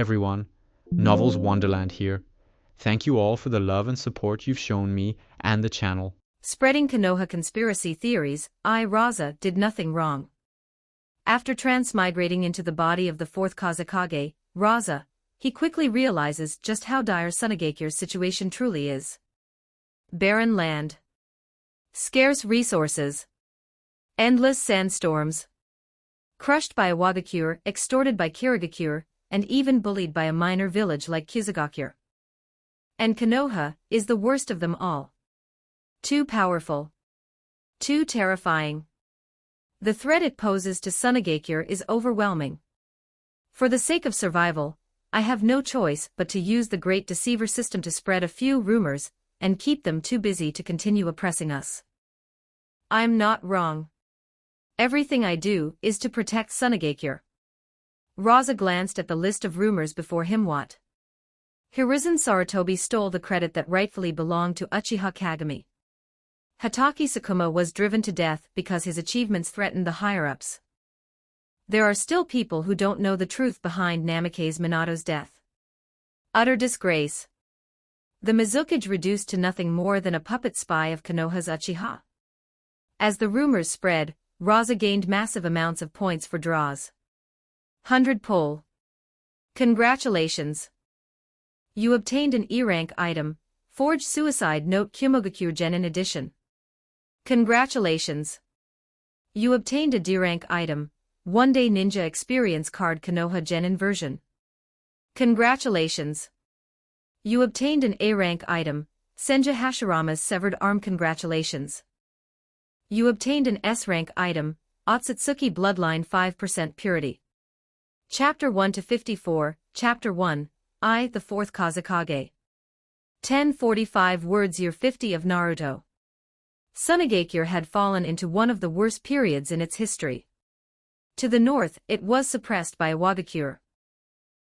everyone, Novels Wonderland here. Thank you all for the love and support you've shown me and the channel. Spreading Konoha conspiracy theories, Rasa did nothing wrong. After transmigrating into the body of the fourth Kazekage, Rasa, he quickly realizes just how dire Tsunagekyu's situation truly is. Barren land. Scarce resources. Endless sandstorms. Crushed by Iwagakure, extorted by Kirigakure, and even bullied by a minor village like Kizugakure. And Konoha is the worst of them all. Too powerful. Too terrifying. The threat it poses to Tsunagekyur is overwhelming. For the sake of survival, I have no choice but to use the Great Deceiver system to spread a few rumors and keep them too busy to continue oppressing us. I'm not wrong. Everything I do is to protect Tsunagekyur. Rasa glanced at the list of rumors before him. What? Hiruzen Sarutobi stole the credit that rightfully belonged to Uchiha Kagami. Hatake Sakuma was driven to death because his achievements threatened the higher-ups. There are still people who don't know the truth behind Namikaze Minato's death. Utter disgrace. The Mizukage reduced to nothing more than a puppet spy of Konoha's Uchiha. As the rumors spread, Rasa gained massive amounts of points for draws. 100 pull. Congratulations. You obtained an E-rank item, Forged Suicide Note Kumogakure Genin Edition. Congratulations. You obtained a D-rank item, One Day Ninja Experience Card Konoha Genin version. Congratulations. You obtained an A-rank item, Senja Hashirama's Severed Arm. Congratulations. You obtained an S-rank item, Otsutsuki Bloodline 5% Purity. Chapter 1 to 54, Chapter 1, the Fourth Kazekage. 1045 words. Year 50 of Naruto. Tsunagekyur had fallen into one of the worst periods in its history. To the north, it was suppressed by Iwagakure.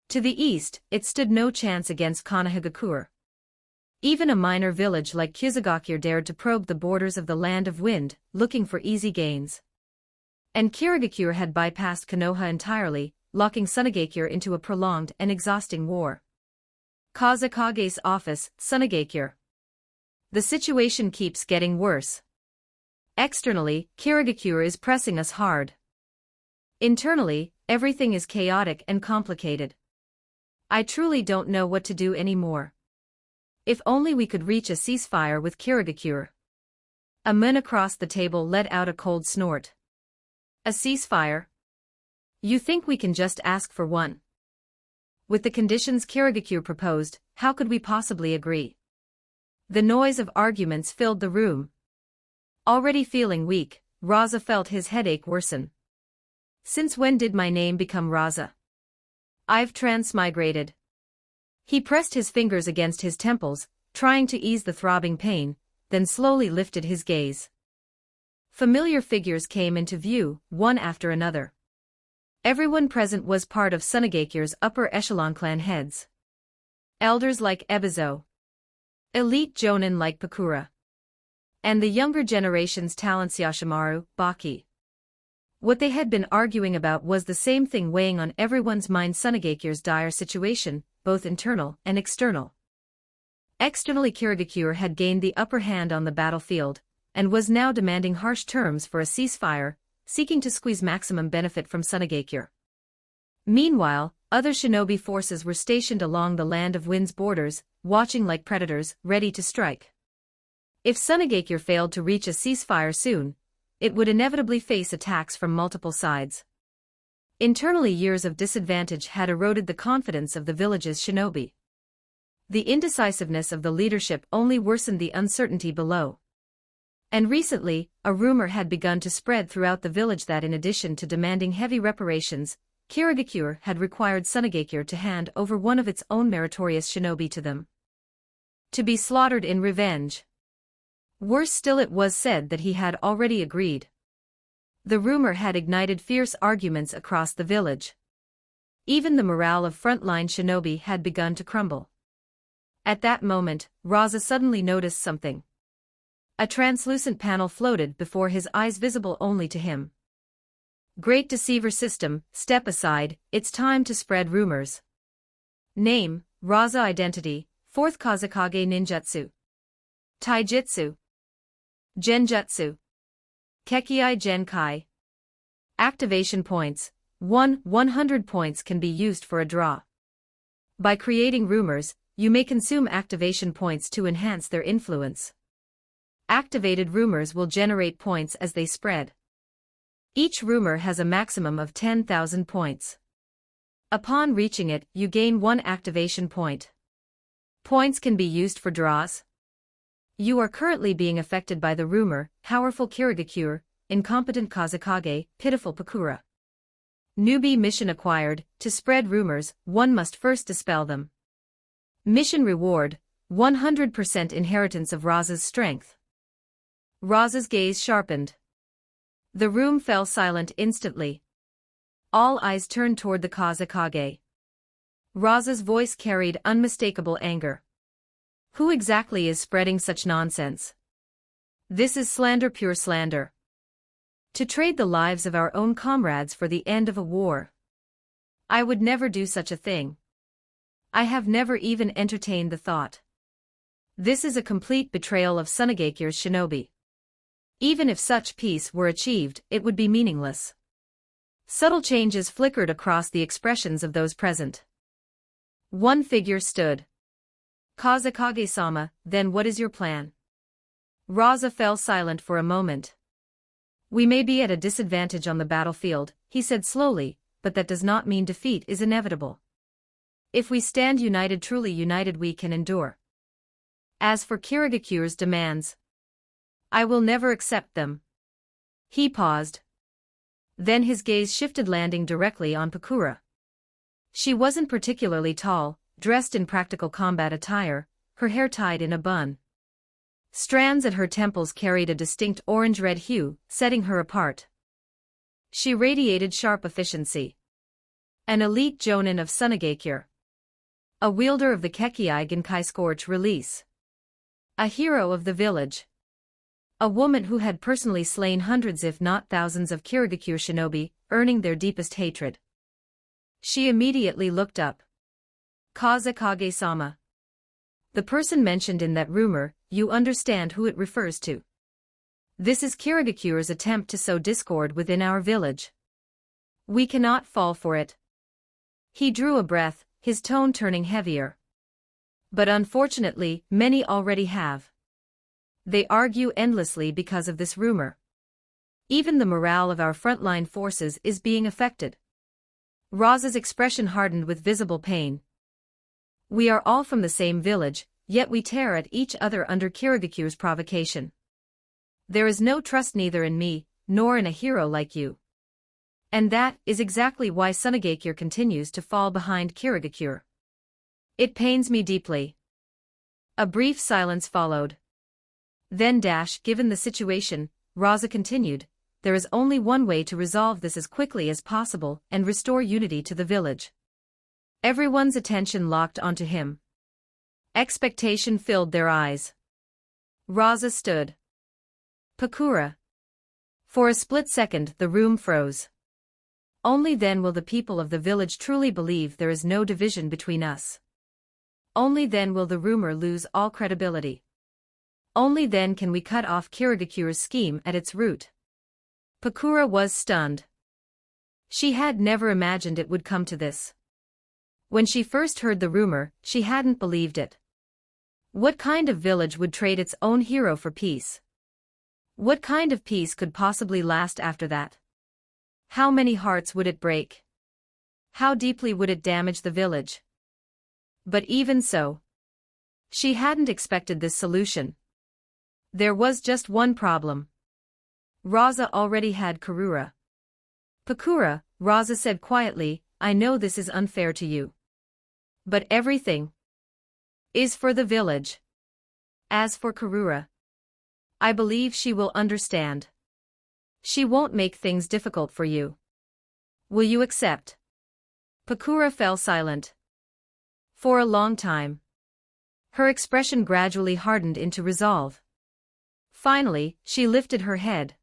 To the east, it stood no chance against Konohagakure. Even a minor village like Kizugakure dared to probe the borders of the Land of Wind, looking for easy gains. And Kirigakure had bypassed Konoha entirely, locking Tsunagekyur into a prolonged and exhausting war. Kazekage's office, Tsunagekyur. The situation keeps getting worse. Externally, Kirigakure is pressing us hard. Internally, everything is chaotic and complicated. I truly don't know what to do anymore. If only we could reach a ceasefire with Kirigakure. A man across the table let out a cold snort. A ceasefire? You think we can just ask for one? With the conditions Kirigakure proposed, how could we possibly agree? The noise of arguments filled the room. Already feeling weak, Rasa felt his headache worsen. Since when did my name become Rasa? I've transmigrated. He pressed his fingers against his temples, trying to ease the throbbing pain, then slowly lifted his gaze. Familiar figures came into view, one after another. Everyone present was part of Tsunagekyur's upper echelon clan heads. Elders like Ebizo. Elite jonin like Pakura. And the younger generation's talents Yashimaru, Baki. What they had been arguing about was the same thing weighing on everyone's mind: Tsunagekyur's dire situation, both internal and external. Externally, Kirigakure had gained the upper hand on the battlefield, and was now demanding harsh terms for a ceasefire, seeking to squeeze maximum benefit from Tsunagekyur. Meanwhile, other shinobi forces were stationed along the Land of Wind's borders, watching like predators, ready to strike. If Tsunagekyur failed to reach a ceasefire soon, it would inevitably face attacks from multiple sides. Internally, years of disadvantage had eroded the confidence of the village's shinobi. The indecisiveness of the leadership only worsened the uncertainty below. And recently, a rumor had begun to spread throughout the village that in addition to demanding heavy reparations, Kirigakure had required Tsunagekyur to hand over one of its own meritorious shinobi to them. To be slaughtered in revenge. Worse still, it was said that he had already agreed. The rumor had ignited fierce arguments across the village. Even the morale of frontline shinobi had begun to crumble. At that moment, Rasa suddenly noticed something. A translucent panel floated before his eyes, visible only to him. Great Deceiver System, step aside, it's time to spread rumors. Name, Rasa Identity, 4th Kazekage Ninjutsu. Taijutsu. Genjutsu. Kekkei Genkai. Activation points. 1. 100 points can be used for a draw. By creating rumors, you may consume activation points to enhance their influence. Activated rumors will generate points as they spread. Each rumor has a maximum of 10,000 points. Upon reaching it, you gain 1 activation point. Points can be used for draws. You are currently being affected by the rumor, Powerful Kirigakure, Incompetent Kazekage, Pitiful Pakura. Newbie mission acquired. To spread rumors, one must first dispel them. Mission reward, 100% inheritance of Rasa's strength. Rasa's gaze sharpened. The room fell silent instantly. All eyes turned toward the Kazekage. Rasa's voice carried unmistakable anger. Who exactly is spreading such nonsense? This is slander, pure slander. To trade the lives of our own comrades for the end of a war. I would never do such a thing. I have never even entertained the thought. This is a complete betrayal of Sunagekyu's shinobi. Even if such peace were achieved, it would be meaningless. Subtle changes flickered across the expressions of those present. One figure stood. Kazekage-sama, then what is your plan? Rasa fell silent for a moment. We may be at a disadvantage on the battlefield, he said slowly, but that does not mean defeat is inevitable. If we stand united, truly united, we can endure. As for Kirigakure's demands, I will never accept them. He paused. Then his gaze shifted, landing directly on Pakura. She wasn't particularly tall, dressed in practical combat attire, her hair tied in a bun. Strands at her temples carried a distinct orange-red hue, setting her apart. She radiated sharp efficiency. An elite jonin of Sunagekyure. A wielder of the Kekkei Genkai Scorch release. A hero of the village. A woman who had personally slain hundreds if not thousands of Kirigakure shinobi, earning their deepest hatred. She immediately looked up. Kazekage-sama. The person mentioned in that rumor, you understand who it refers to. This is Kirigakure's attempt to sow discord within our village. We cannot fall for it. He drew a breath, his tone turning heavier. But unfortunately, many already have. They argue endlessly because of this rumor. Even the morale of our frontline forces is being affected. Rasa's expression hardened with visible pain. We are all from the same village, yet we tear at each other under Kirigakure's provocation. There is no trust neither in me, nor in a hero like you. And that is exactly why Sunagekyure continues to fall behind Kirigakure. It pains me deeply. A brief silence followed. Then given the situation, Rasa continued, there is only one way to resolve this as quickly as possible and restore unity to the village. Everyone's attention locked onto him. Expectation filled their eyes. Rasa stood. Pakura. For a split second the room froze. Only then will the people of the village truly believe there is no division between us. Only then will the rumor lose all credibility. Only then can we cut off Kirigakure's scheme at its root. Pakura was stunned. She had never imagined it would come to this. When she first heard the rumor, she hadn't believed it. What kind of village would trade its own hero for peace? What kind of peace could possibly last after that? How many hearts would it break? How deeply would it damage the village? But even so, she hadn't expected this solution. There was just one problem. Rasa already had Karura. Pakura, Rasa said quietly, I know this is unfair to you. But everything is for the village. As for Karura, I believe she will understand. She won't make things difficult for you. Will you accept? Pakura fell silent. For a long time. Her expression gradually hardened into resolve. Finally, she lifted her head.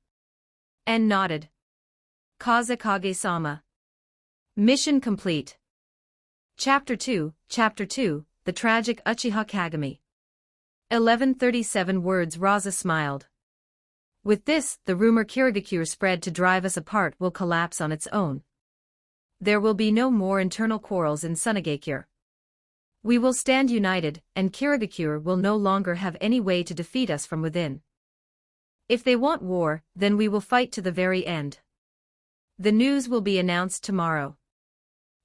And nodded. Kazekage-sama. Mission complete. Chapter 2, The Tragic Uchiha Kagami. 1137 words. Rasa smiled. With this, the rumor Kirigakure spread to drive us apart will collapse on its own. There will be no more internal quarrels in Sunagakure. We will stand united, and Kirigakure will no longer have any way to defeat us from within. If they want war, then we will fight to the very end. The news will be announced tomorrow.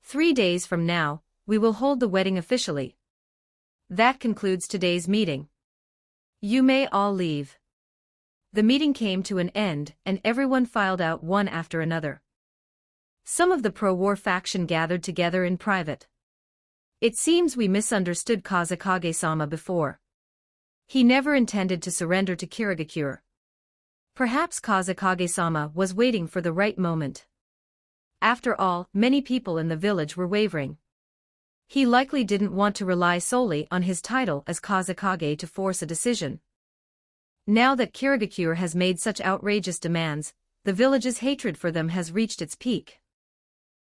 3 days from now, we will hold the wedding officially. That concludes today's meeting. You may all leave. The meeting came to an end, and everyone filed out one after another. Some of the pro-war faction gathered together in private. It seems we misunderstood Kazekage-sama before. He never intended to surrender to Kirigakure. Perhaps Kazekage-sama was waiting for the right moment. After all, many people in the village were wavering. He likely didn't want to rely solely on his title as Kazekage to force a decision. Now that Kirigakure has made such outrageous demands, the village's hatred for them has reached its peak.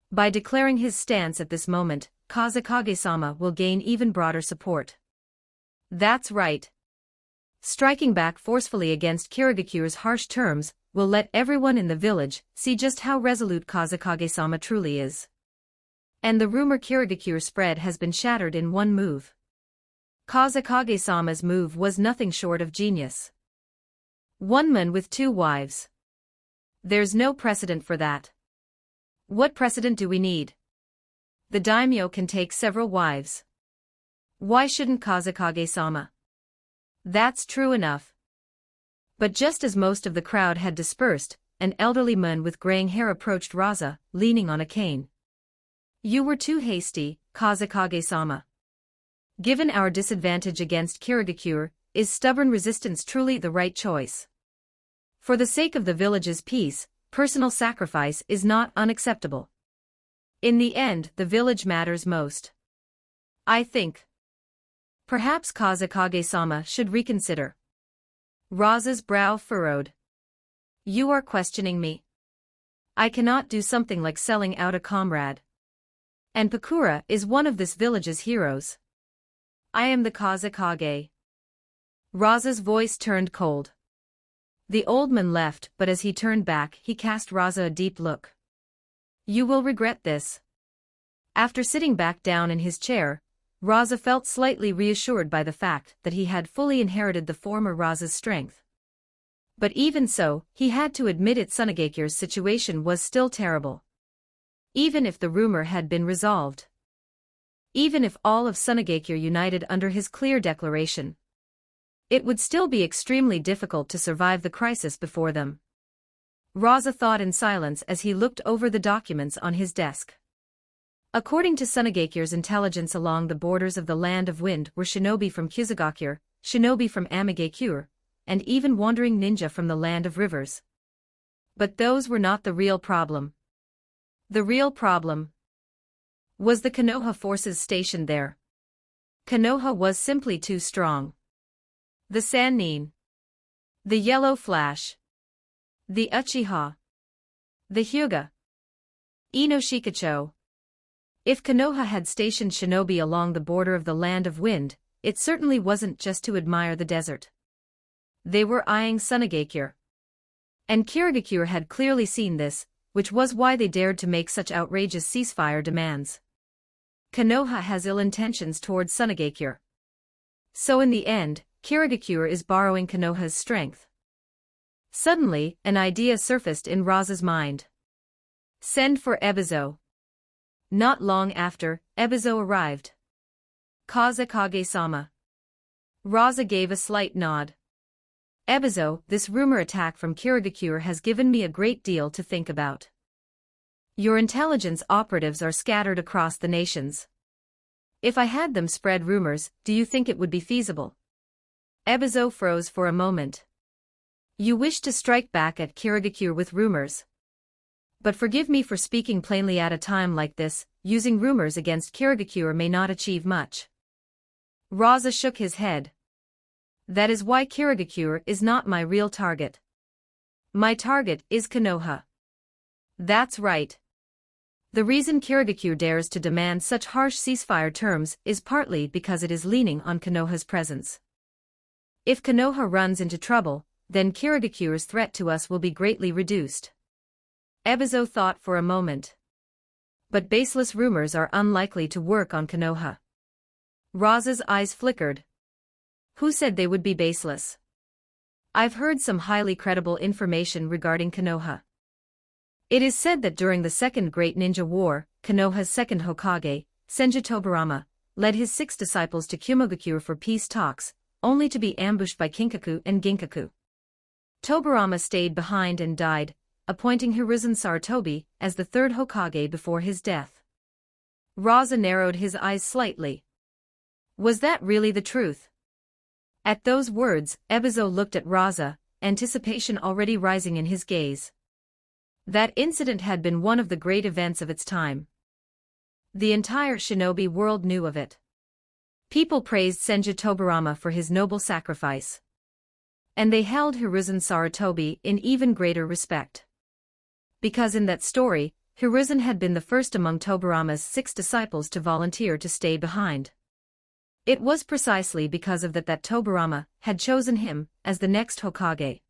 By declaring his stance at this moment, Kazekage-sama will gain even broader support. That's right. Striking back forcefully against Kirigakure's harsh terms will let everyone in the village see just how resolute Kazekage-sama truly is. And the rumor Kirigakure spread has been shattered in one move. Kazekage-sama's move was nothing short of genius. One man with 2 wives. There's no precedent for that. What precedent do we need? The daimyo can take several wives. Why shouldn't Kazekage-sama? That's true enough. But just as most of the crowd had dispersed, an elderly man with graying hair approached Rasa, leaning on a cane. You were too hasty, Kazekage-sama. Given our disadvantage against Kirigakure, is stubborn resistance truly the right choice? For the sake of the village's peace, personal sacrifice is not unacceptable. In the end, the village matters most. I think. Perhaps Kazekage-sama should reconsider. Rasa's brow furrowed. You are questioning me. I cannot do something like selling out a comrade. And Pakura is one of this village's heroes. I am the Kazekage. Rasa's voice turned cold. The old man left, but as he turned back, he cast Rasa a deep look. You will regret this. After sitting back down in his chair, Rasa felt slightly reassured by the fact that he had fully inherited the former Rasa's strength. But even so, he had to admit Sunagakure's situation was still terrible. Even if the rumor had been resolved. Even if all of Sunagakure united under his clear declaration. It would still be extremely difficult to survive the crisis before them. Rasa thought in silence as he looked over the documents on his desk. According to Sunagakure's intelligence, along the borders of the Land of Wind were shinobi from Kizugakure, shinobi from Amigakure, and even wandering ninja from the Land of Rivers. But those were not the real problem. The real problem was the Konoha forces stationed there. Konoha was simply too strong. The Sannin, the Yellow Flash, the Uchiha, the Hyuga, Inoshikacho. If Konoha had stationed shinobi along the border of the Land of Wind, it certainly wasn't just to admire the desert. They were eyeing Sunagakure. And Kirigakure had clearly seen this, which was why they dared to make such outrageous ceasefire demands. Konoha has ill intentions towards Sunagakure. So in the end, Kirigakure is borrowing Konoha's strength. Suddenly, an idea surfaced in Rasa's mind. Send for Ebizo. Not long after, Ebizo arrived. Kazekage-sama. Rasa gave a slight nod. Ebizo, this rumor attack from Kirigakure has given me a great deal to think about. Your intelligence operatives are scattered across the nations. If I had them spread rumors, do you think it would be feasible? Ebizo froze for a moment. You wish to strike back at Kirigakure with rumors. But forgive me for speaking plainly at a time like this, using rumors against Kirigakure may not achieve much. Rasa shook his head. That is why Kirigakure is not my real target. My target is Konoha. That's right. The reason Kirigakure dares to demand such harsh ceasefire terms is partly because it is leaning on Konoha's presence. If Konoha runs into trouble, then Kirigakure's threat to us will be greatly reduced. Ebizo thought for a moment. But baseless rumors are unlikely to work on Konoha. Rasa's eyes flickered. Who said they would be baseless? I've heard some highly credible information regarding Konoha. It is said that during the Second Great Ninja War, Konoha's second Hokage, Senju Tobarama, led his 6 disciples to Kumogakure for peace talks, only to be ambushed by Kinkaku and Ginkaku. Tobarama stayed behind and died, appointing Hiruzen Sarutobi as the third Hokage before his death. Rasa narrowed his eyes slightly. Was that really the truth? At those words, Ebizo looked at Rasa, anticipation already rising in his gaze. That incident had been one of the great events of its time. The entire shinobi world knew of it. People praised Senju Tobarama for his noble sacrifice. And they held Hiruzen Sarutobi in even greater respect. Because in that story, Hiruzen had been the first among Tobarama's 6 disciples to volunteer to stay behind. It was precisely because of that Tobarama had chosen him as the next Hokage.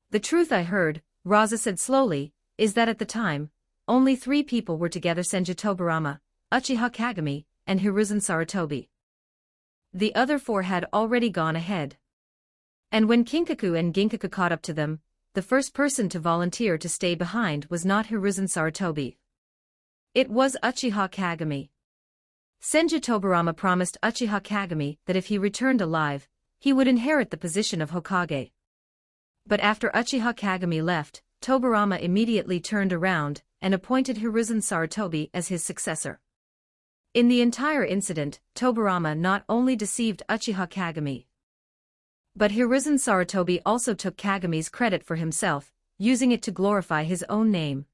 The truth I heard, Rasa said slowly, is that at the time, only 3 people were together: Senju Tobarama, Uchiha Kagami, and Hiruzen Sarutobi. The other 4 had already gone ahead. And when Kinkaku and Ginkaku caught up to them, the first person to volunteer to stay behind was not Hiruzen Sarutobi. It was Uchiha Kagami. Senju Tobarama promised Uchiha Kagami that if he returned alive, he would inherit the position of Hokage. But after Uchiha Kagami left, Tobarama immediately turned around and appointed Hiruzen Sarutobi as his successor. In the entire incident, Tobarama not only deceived Uchiha Kagami, but Hiruzen Sarutobi also took Kagami's credit for himself, using it to glorify his own name.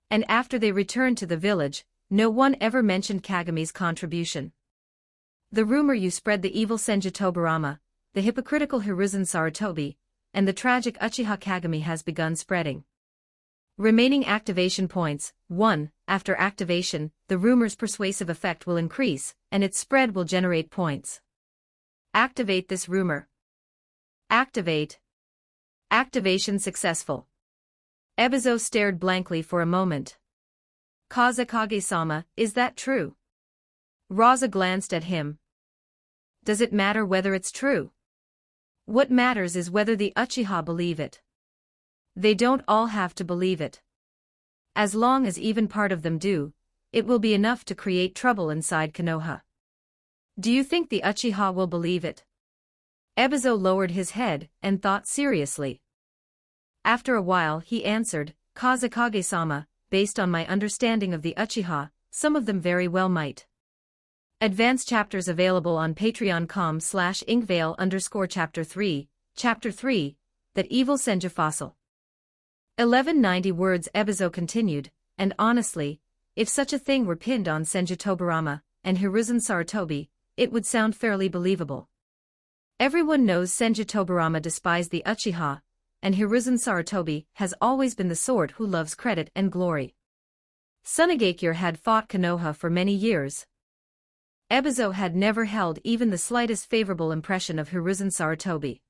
And after they returned to the village, no one ever mentioned Kagami's contribution. The rumor you spread: the evil Senju Tobarama, the hypocritical Hiruzen Sarutobi, and the tragic Uchiha Kagami has begun spreading. Remaining activation points: 1. After activation, the rumor's persuasive effect will increase, and its spread will generate points. Activate this rumor. Activate. Activation successful. Ebizo stared blankly for a moment. Kazekage-sama, is that true? Rasa glanced at him. Does it matter whether it's true? What matters is whether the Uchiha believe it. They don't all have to believe it. As long as even part of them do, it will be enough to create trouble inside Konoha. Do you think the Uchiha will believe it? Ebizo lowered his head and thought seriously. After a while he answered, Kazekage-sama, based on my understanding of the Uchiha, some of them very well might. Advanced chapters available on patreon.com/inkvale_chapter 3, Chapter 3, That Evil Senju Fossil. 1190 words. Ebizo continued, and honestly, if such a thing were pinned on Senju Tobarama and Hiruzen Sarutobi, it would sound fairly believable. Everyone knows Senju Tobarama despised the Uchiha, and Hiruzen Sarutobi has always been the sort who loves credit and glory. Tsunegakure had fought Konoha for many years. Ebizo had never held even the slightest favorable impression of Hiruzen Sarutobi.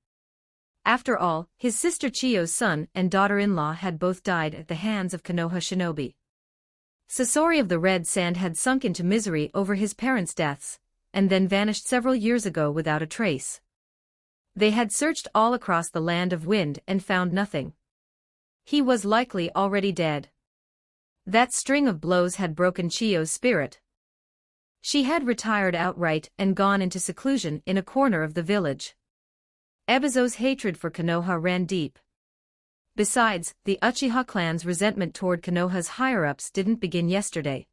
After all, his sister Chiyo's son and daughter-in-law had both died at the hands of Konoha shinobi. Sasori of the Red Sand had sunk into misery over his parents' deaths, and then vanished several years ago without a trace. They had searched all across the land of wind and found nothing. He was likely already dead. That string of blows had broken Chiyo's spirit. She had retired outright and gone into seclusion in a corner of the village. Ebizo's hatred for Konoha ran deep. Besides, the Uchiha clan's resentment toward Konoha's higher-ups didn't begin yesterday.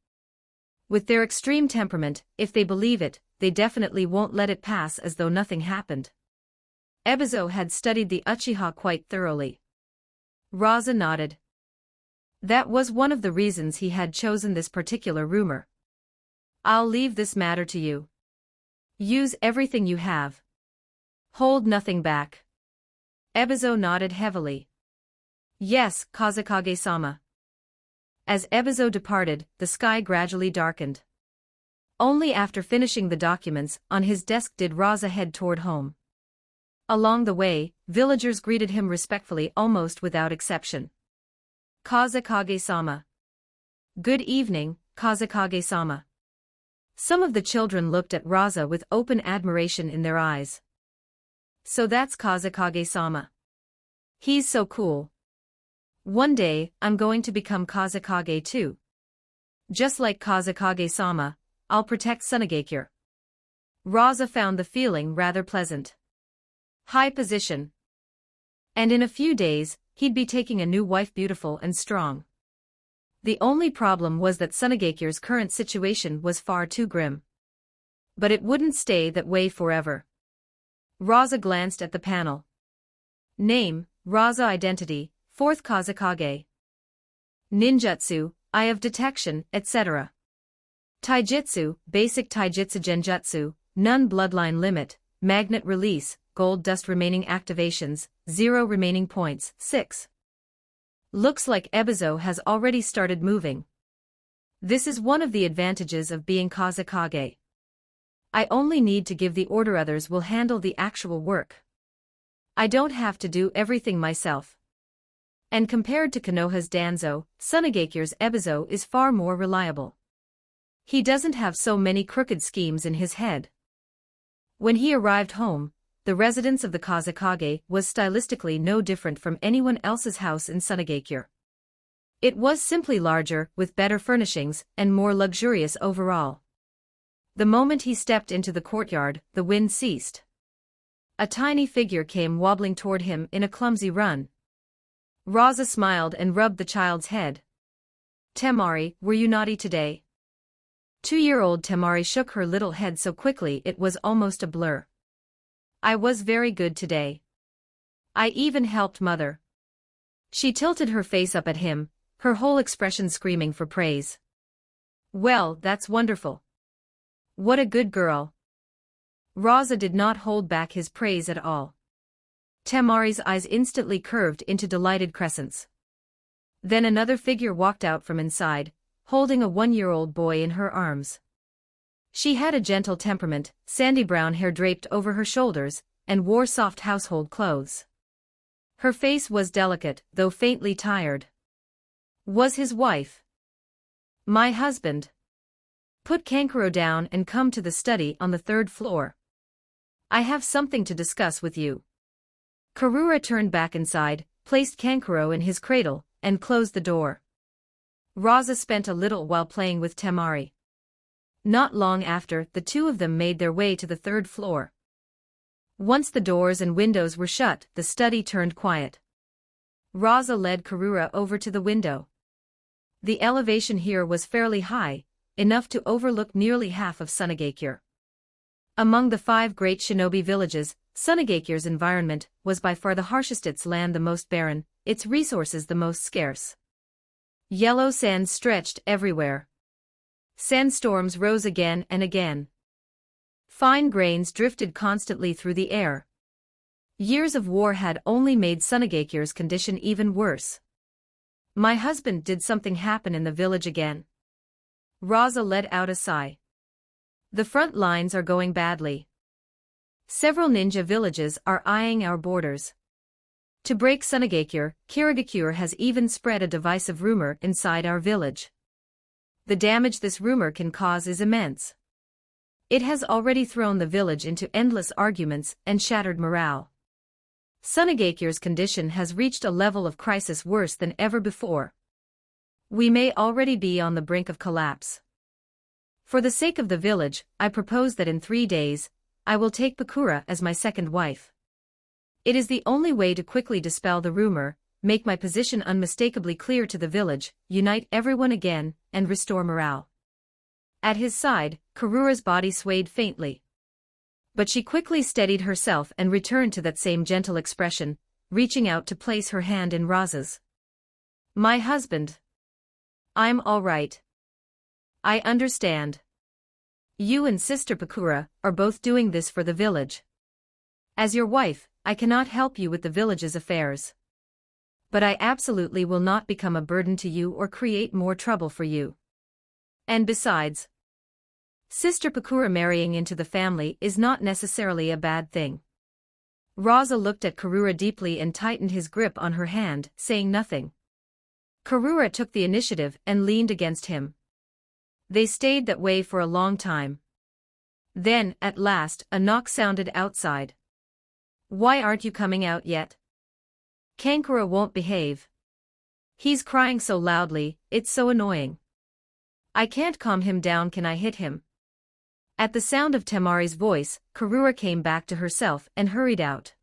With their extreme temperament, if they believe it, they definitely won't let it pass as though nothing happened. Ebizo had studied the Uchiha quite thoroughly. Rasa nodded. That was one of the reasons he had chosen this particular rumor. I'll leave this matter to you. Use everything you have. Hold nothing back. Ebizo nodded heavily. Yes, Kazekage-sama. As Ebizo departed, the sky gradually darkened. Only after finishing the documents on his desk did Rasa head toward home. Along the way, villagers greeted him respectfully almost without exception. Kazekage-sama. Good evening, Kazekage-sama. Some of the children looked at Rasa with open admiration in their eyes. So that's Kazekage-sama. He's so cool. One day, I'm going to become Kazekage too. Just like Kazekage-sama, I'll protect Tsunegakure. Rasa found the feeling rather pleasant. High position. And in a few days, he'd be taking a new wife, beautiful and strong. The only problem was that Tsunegakure's current situation was far too grim. But it wouldn't stay that way forever. Rasa glanced at the panel. Name, Rasa. Identity, 4th Kazekage. Ninjutsu, Eye of Detection, etc. Taijutsu, Basic Taijutsu Genjutsu, None Bloodline Limit, Magnet Release, Gold Dust. Remaining activations, 0 remaining points, 6. Looks like Ebizo has already started moving. This is one of the advantages of being Kazekage. I only need to give the order, others will handle the actual work. I don't have to do everything myself. And compared to Konoha's Danzo, Tsunegakure's Ebizo is far more reliable. He doesn't have so many crooked schemes in his head. When he arrived home, the residence of the Kazekage was stylistically no different from anyone else's house in Tsunegakure. It was simply larger, with better furnishings, and more luxurious overall. The moment he stepped into the courtyard, the wind ceased. A tiny figure came wobbling toward him in a clumsy run. Rasa smiled and rubbed the child's head. Temari, were you naughty today? 2-year-old Temari shook her little head so quickly it was almost a blur. I was very good today. I even helped mother. She tilted her face up at him, her whole expression screaming for praise. Well, that's wonderful. What a good girl. Rasa did not hold back his praise at all. Temari's eyes instantly curved into delighted crescents. Then another figure walked out from inside, holding a 1-year-old boy in her arms. She had a gentle temperament, sandy brown hair draped over her shoulders, and wore soft household clothes. Her face was delicate, though faintly tired. Was his wife. My husband. Put Kankuro down and come to the study on the 3rd floor. I have something to discuss with you. Karura turned back inside, placed Kankuro in his cradle, and closed the door. Rasa spent a little while playing with Temari. Not long after, the two of them made their way to the 3rd floor. Once the doors and windows were shut, the study turned quiet. Rasa led Karura over to the window. The elevation here was fairly high, enough to overlook nearly half of Tsunegakure. Among the 5 great shinobi villages, Tsunegakure's environment was by far the harshest, its land the most barren, its resources the most scarce. Yellow sand stretched everywhere. Sandstorms rose again and again. Fine grains drifted constantly through the air. Years of war had only made Tsunegakure's condition even worse. My husband, did something happen in the village again? Rasa let out a sigh. The front lines are going badly. Several ninja villages are eyeing our borders. To break Tsunegakure, Kirigakure has even spread a divisive rumor inside our village. The damage this rumor can cause is immense. It has already thrown the village into endless arguments and shattered morale. Tsunegakure's condition has reached a level of crisis worse than ever before. We may already be on the brink of collapse. For the sake of the village, I propose that in 3 days, I will take Pakura as my second wife. It is the only way to quickly dispel the rumor, make my position unmistakably clear to the village, unite everyone again, and restore morale. At his side, Karura's body swayed faintly. But she quickly steadied herself and returned to that same gentle expression, reaching out to place her hand in Rasa's. My husband. I'm all right. I understand. You and Sister Pakura are both doing this for the village. As your wife, I cannot help you with the village's affairs. But I absolutely will not become a burden to you or create more trouble for you. And besides, Sister Pakura marrying into the family is not necessarily a bad thing. Rasa looked at Karura deeply and tightened his grip on her hand, saying nothing. Karura took the initiative and leaned against him. They stayed that way for a long time. Then, at last, a knock sounded outside. "Why aren't you coming out yet? Kankura won't behave. He's crying so loudly, it's so annoying. I can't calm him down. Can I hit him?" At the sound of Temari's voice, Karura came back to herself and hurried out.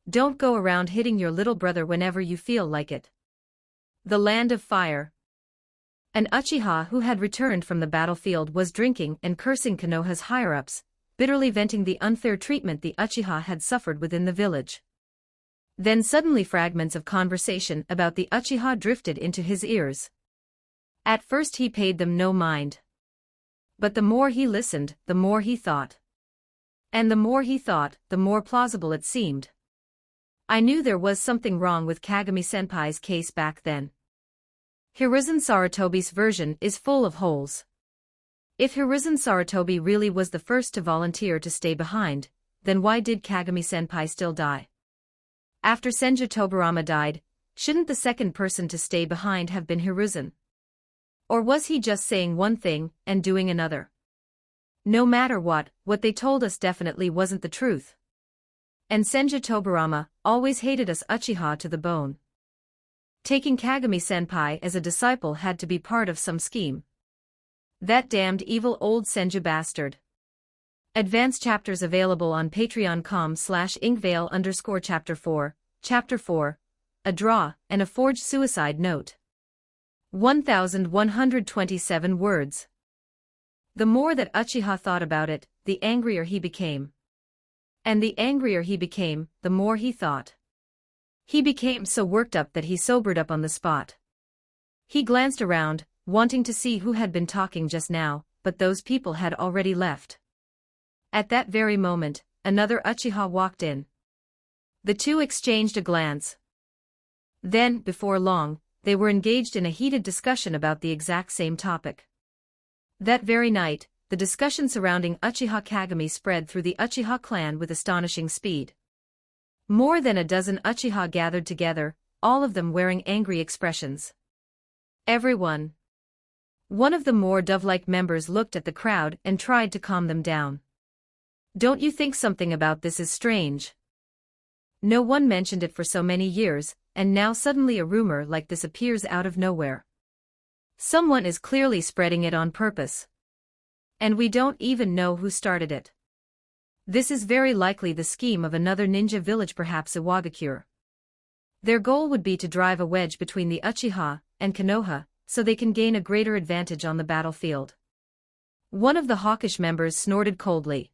"Don't go around hitting your little brother whenever you feel like it." The Land of Fire. An Uchiha who had returned from the battlefield was drinking and cursing Konoha's higher-ups, bitterly venting the unfair treatment the Uchiha had suffered within the village. Then suddenly fragments of conversation about the Uchiha drifted into his ears. At first he paid them no mind. But the more he listened, the more he thought. And the more he thought, the more plausible it seemed. I knew there was something wrong with Kagami-senpai's case back then. Hiruzen Sarutobi's version is full of holes. If Hiruzen Sarutobi really was the first to volunteer to stay behind, then why did Kagami-senpai still die? After Senju Tobarama died, shouldn't the second person to stay behind have been Hiruzen? Or was he just saying one thing and doing another? No matter what they told us definitely wasn't the truth. And Senju Tobarama always hated us Uchiha to the bone. Taking Kagami-senpai as a disciple had to be part of some scheme. That damned evil old Senju bastard. Advanced chapters available on patreon.com/inkvale_chapter 4, Chapter 4, A Draw, and a Forged Suicide Note. 1127 words. The more that Uchiha thought about it, the angrier he became. And the angrier he became, the more he thought. He became so worked up that he sobered up on the spot. He glanced around, wanting to see who had been talking just now, but those people had already left. At that very moment, another Uchiha walked in. The two exchanged a glance. Then, before long, they were engaged in a heated discussion about the exact same topic. That very night, the discussion surrounding Uchiha Kagami spread through the Uchiha clan with astonishing speed. More than a dozen Uchiha gathered together, all of them wearing angry expressions. Everyone. One of the more dove-like members looked at the crowd and tried to calm them down. "Don't you think something about this is strange? No one mentioned it for so many years, and now suddenly a rumor like this appears out of nowhere. Someone is clearly spreading it on purpose. And we don't even know who started it. This is very likely the scheme of another ninja village, perhaps Iwagakure. Their goal would be to drive a wedge between the Uchiha and Konoha, so they can gain a greater advantage on the battlefield." One of the hawkish members snorted coldly.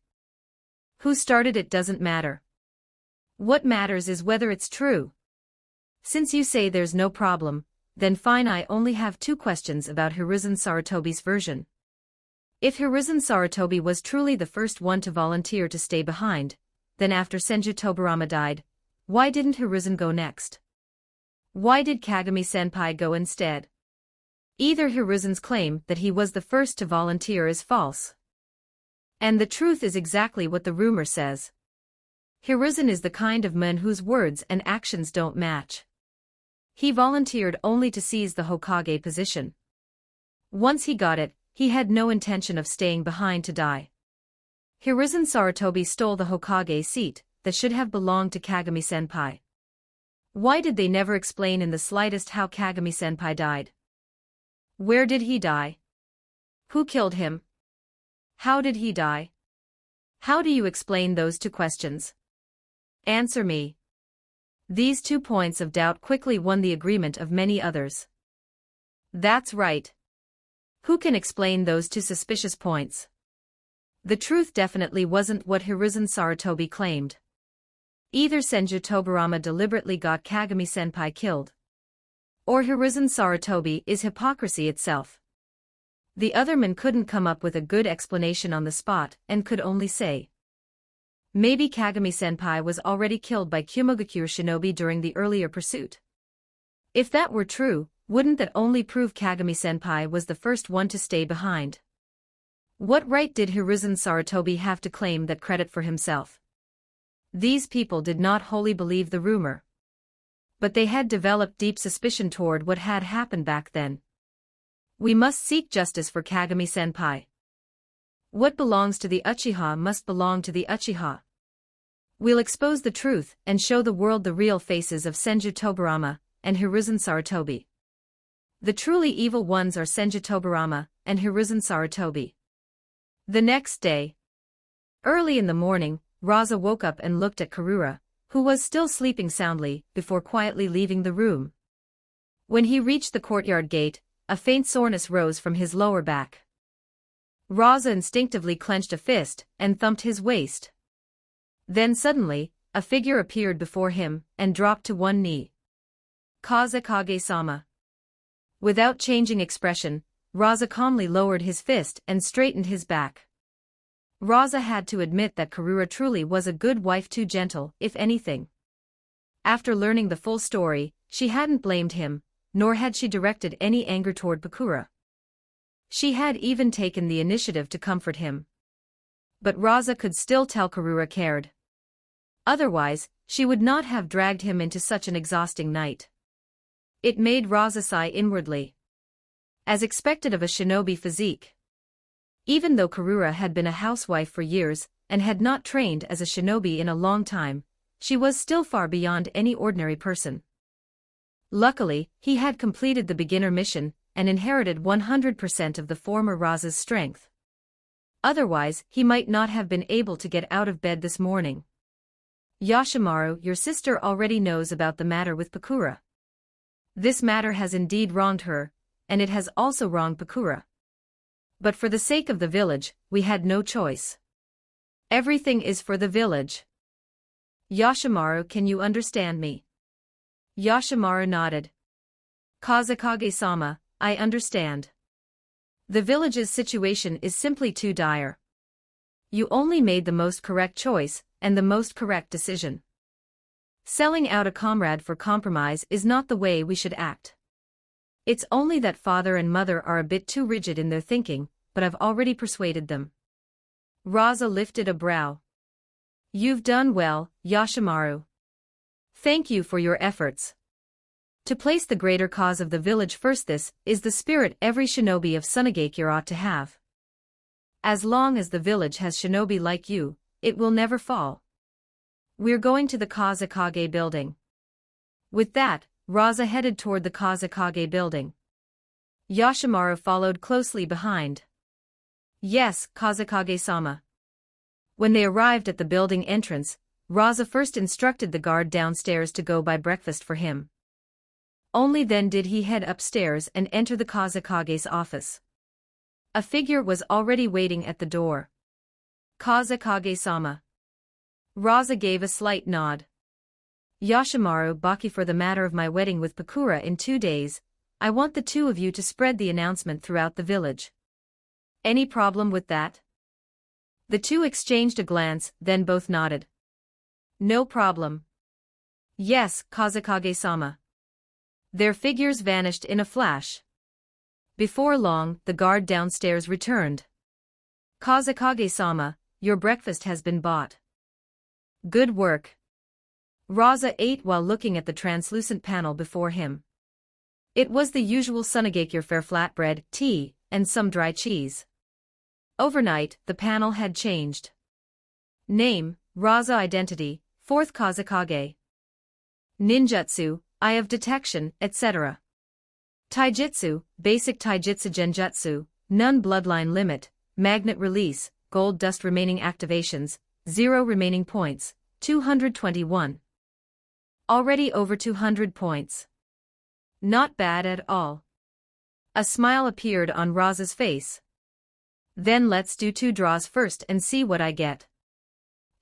"Who started it doesn't matter. What matters is whether it's true. Since you say there's no problem, then fine. I only have two questions about Hiruzen Sarutobi's version. If Hiruzen Sarutobi was truly the first one to volunteer to stay behind, then after Senju Tobarama died, why didn't Hiruzen go next? Why did Kagami-senpai go instead? Either Hiruzen's claim that he was the first to volunteer is false. And the truth is exactly what the rumor says. Hiruzen is the kind of man whose words and actions don't match. He volunteered only to seize the Hokage position. Once he got it, he had no intention of staying behind to die. Hiruzen Sarutobi stole the Hokage seat that should have belonged to Kagami-senpai. Why did they never explain in the slightest how Kagami-senpai died? Where did he die? Who killed him? How did he die? How do you explain those two questions? Answer me." These 2 points of doubt quickly won the agreement of many others. That's right. Who can explain those two suspicious points? The truth definitely wasn't what Hiruzen Sarutobi claimed. Either Senju Tobarama deliberately got Kagami-senpai killed, or Hiruzen Sarutobi is hypocrisy itself. The other man couldn't come up with a good explanation on the spot and could only say, maybe Kagami-senpai was already killed by Kumogakure shinobi during the earlier pursuit. If that were true, wouldn't that only prove Kagami-senpai was the first one to stay behind? What right did Hiruzen Sarutobi have to claim that credit for himself? These people did not wholly believe the rumor. But they had developed deep suspicion toward what had happened back then. We must seek justice for Kagami-senpai. What belongs to the Uchiha must belong to the Uchiha. We'll expose the truth and show the world the real faces of Senju Tobarama and Hiruzen Sarutobi. The truly evil ones are Senju Tobarama and Hiruzen Sarutobi. The next day, early in the morning, Rasa woke up and looked at Karura, who was still sleeping soundly, before quietly leaving the room. When he reached the courtyard gate, a faint soreness rose from his lower back. Rasa instinctively clenched a fist and thumped his waist. Then suddenly, a figure appeared before him and dropped to one knee. Kazekage-sama. Without changing expression, Rasa calmly lowered his fist and straightened his back. Rasa had to admit that Karura truly was a good wife, too gentle, if anything. After learning the full story, she hadn't blamed him, nor had she directed any anger toward Pakura. She had even taken the initiative to comfort him. But Rasa could still tell Karura cared. Otherwise, she would not have dragged him into such an exhausting night. It made Rasa sigh inwardly. As expected of a shinobi physique. Even though Karura had been a housewife for years, and had not trained as a shinobi in a long time, she was still far beyond any ordinary person. Luckily, he had completed the beginner mission, and inherited 100% of the former Rasa's strength. Otherwise, he might not have been able to get out of bed this morning. Yoshimaru, your sister already knows about the matter with Pakura. This matter has indeed wronged her, and it has also wronged Pakura. But for the sake of the village, we had no choice. Everything is for the village. Yoshimaru, can you understand me? Yoshimaru nodded. Kazekage-sama, I understand. The village's situation is simply too dire. You only made the most correct choice, and the most correct decision. Selling out a comrade for compromise is not the way we should act. It's only that father and mother are a bit too rigid in their thinking, but I've already persuaded them. Rasa lifted a brow. You've done well, Yoshimaru. Thank you for your efforts. To place the greater cause of the village first, this is the spirit every shinobi of Sunagakure ought to have. As long as the village has shinobi like you, it will never fall. We're going to the Kazekage building. With that, Rasa headed toward the Kazekage building. Yoshimaru followed closely behind. Yes, Kazekage-sama. When they arrived at the building entrance, Rasa first instructed the guard downstairs to go buy breakfast for him. Only then did he head upstairs and enter the Kazekage's office. A figure was already waiting at the door. Kazekage-sama. Rasa gave a slight nod. Yoshimaru, Baki, for the matter of my wedding with Pakura in 2 days, I want the two of you to spread the announcement throughout the village. Any problem with that? The two exchanged a glance, then both nodded. No problem. Yes, Kazekage-sama. Their figures vanished in a flash. Before long, the guard downstairs returned. Kazekage-sama, your breakfast has been bought. Good work. Rasa ate while looking at the translucent panel before him. It was the usual Sunagakure fare: flatbread, tea, and some dry cheese. Overnight, the panel had changed. Name, Rasa. Identity, 4th Kazekage. Ninjutsu, Eye of Detection, etc. Taijutsu, Basic Taijutsu Genjutsu, None Bloodline Limit, Magnet Release, Gold Dust. Remaining activations, 0 remaining points, 221. Already over 200 points. Not bad at all. A smile appeared on Rasa's face. Then let's do 2 draws first and see what I get.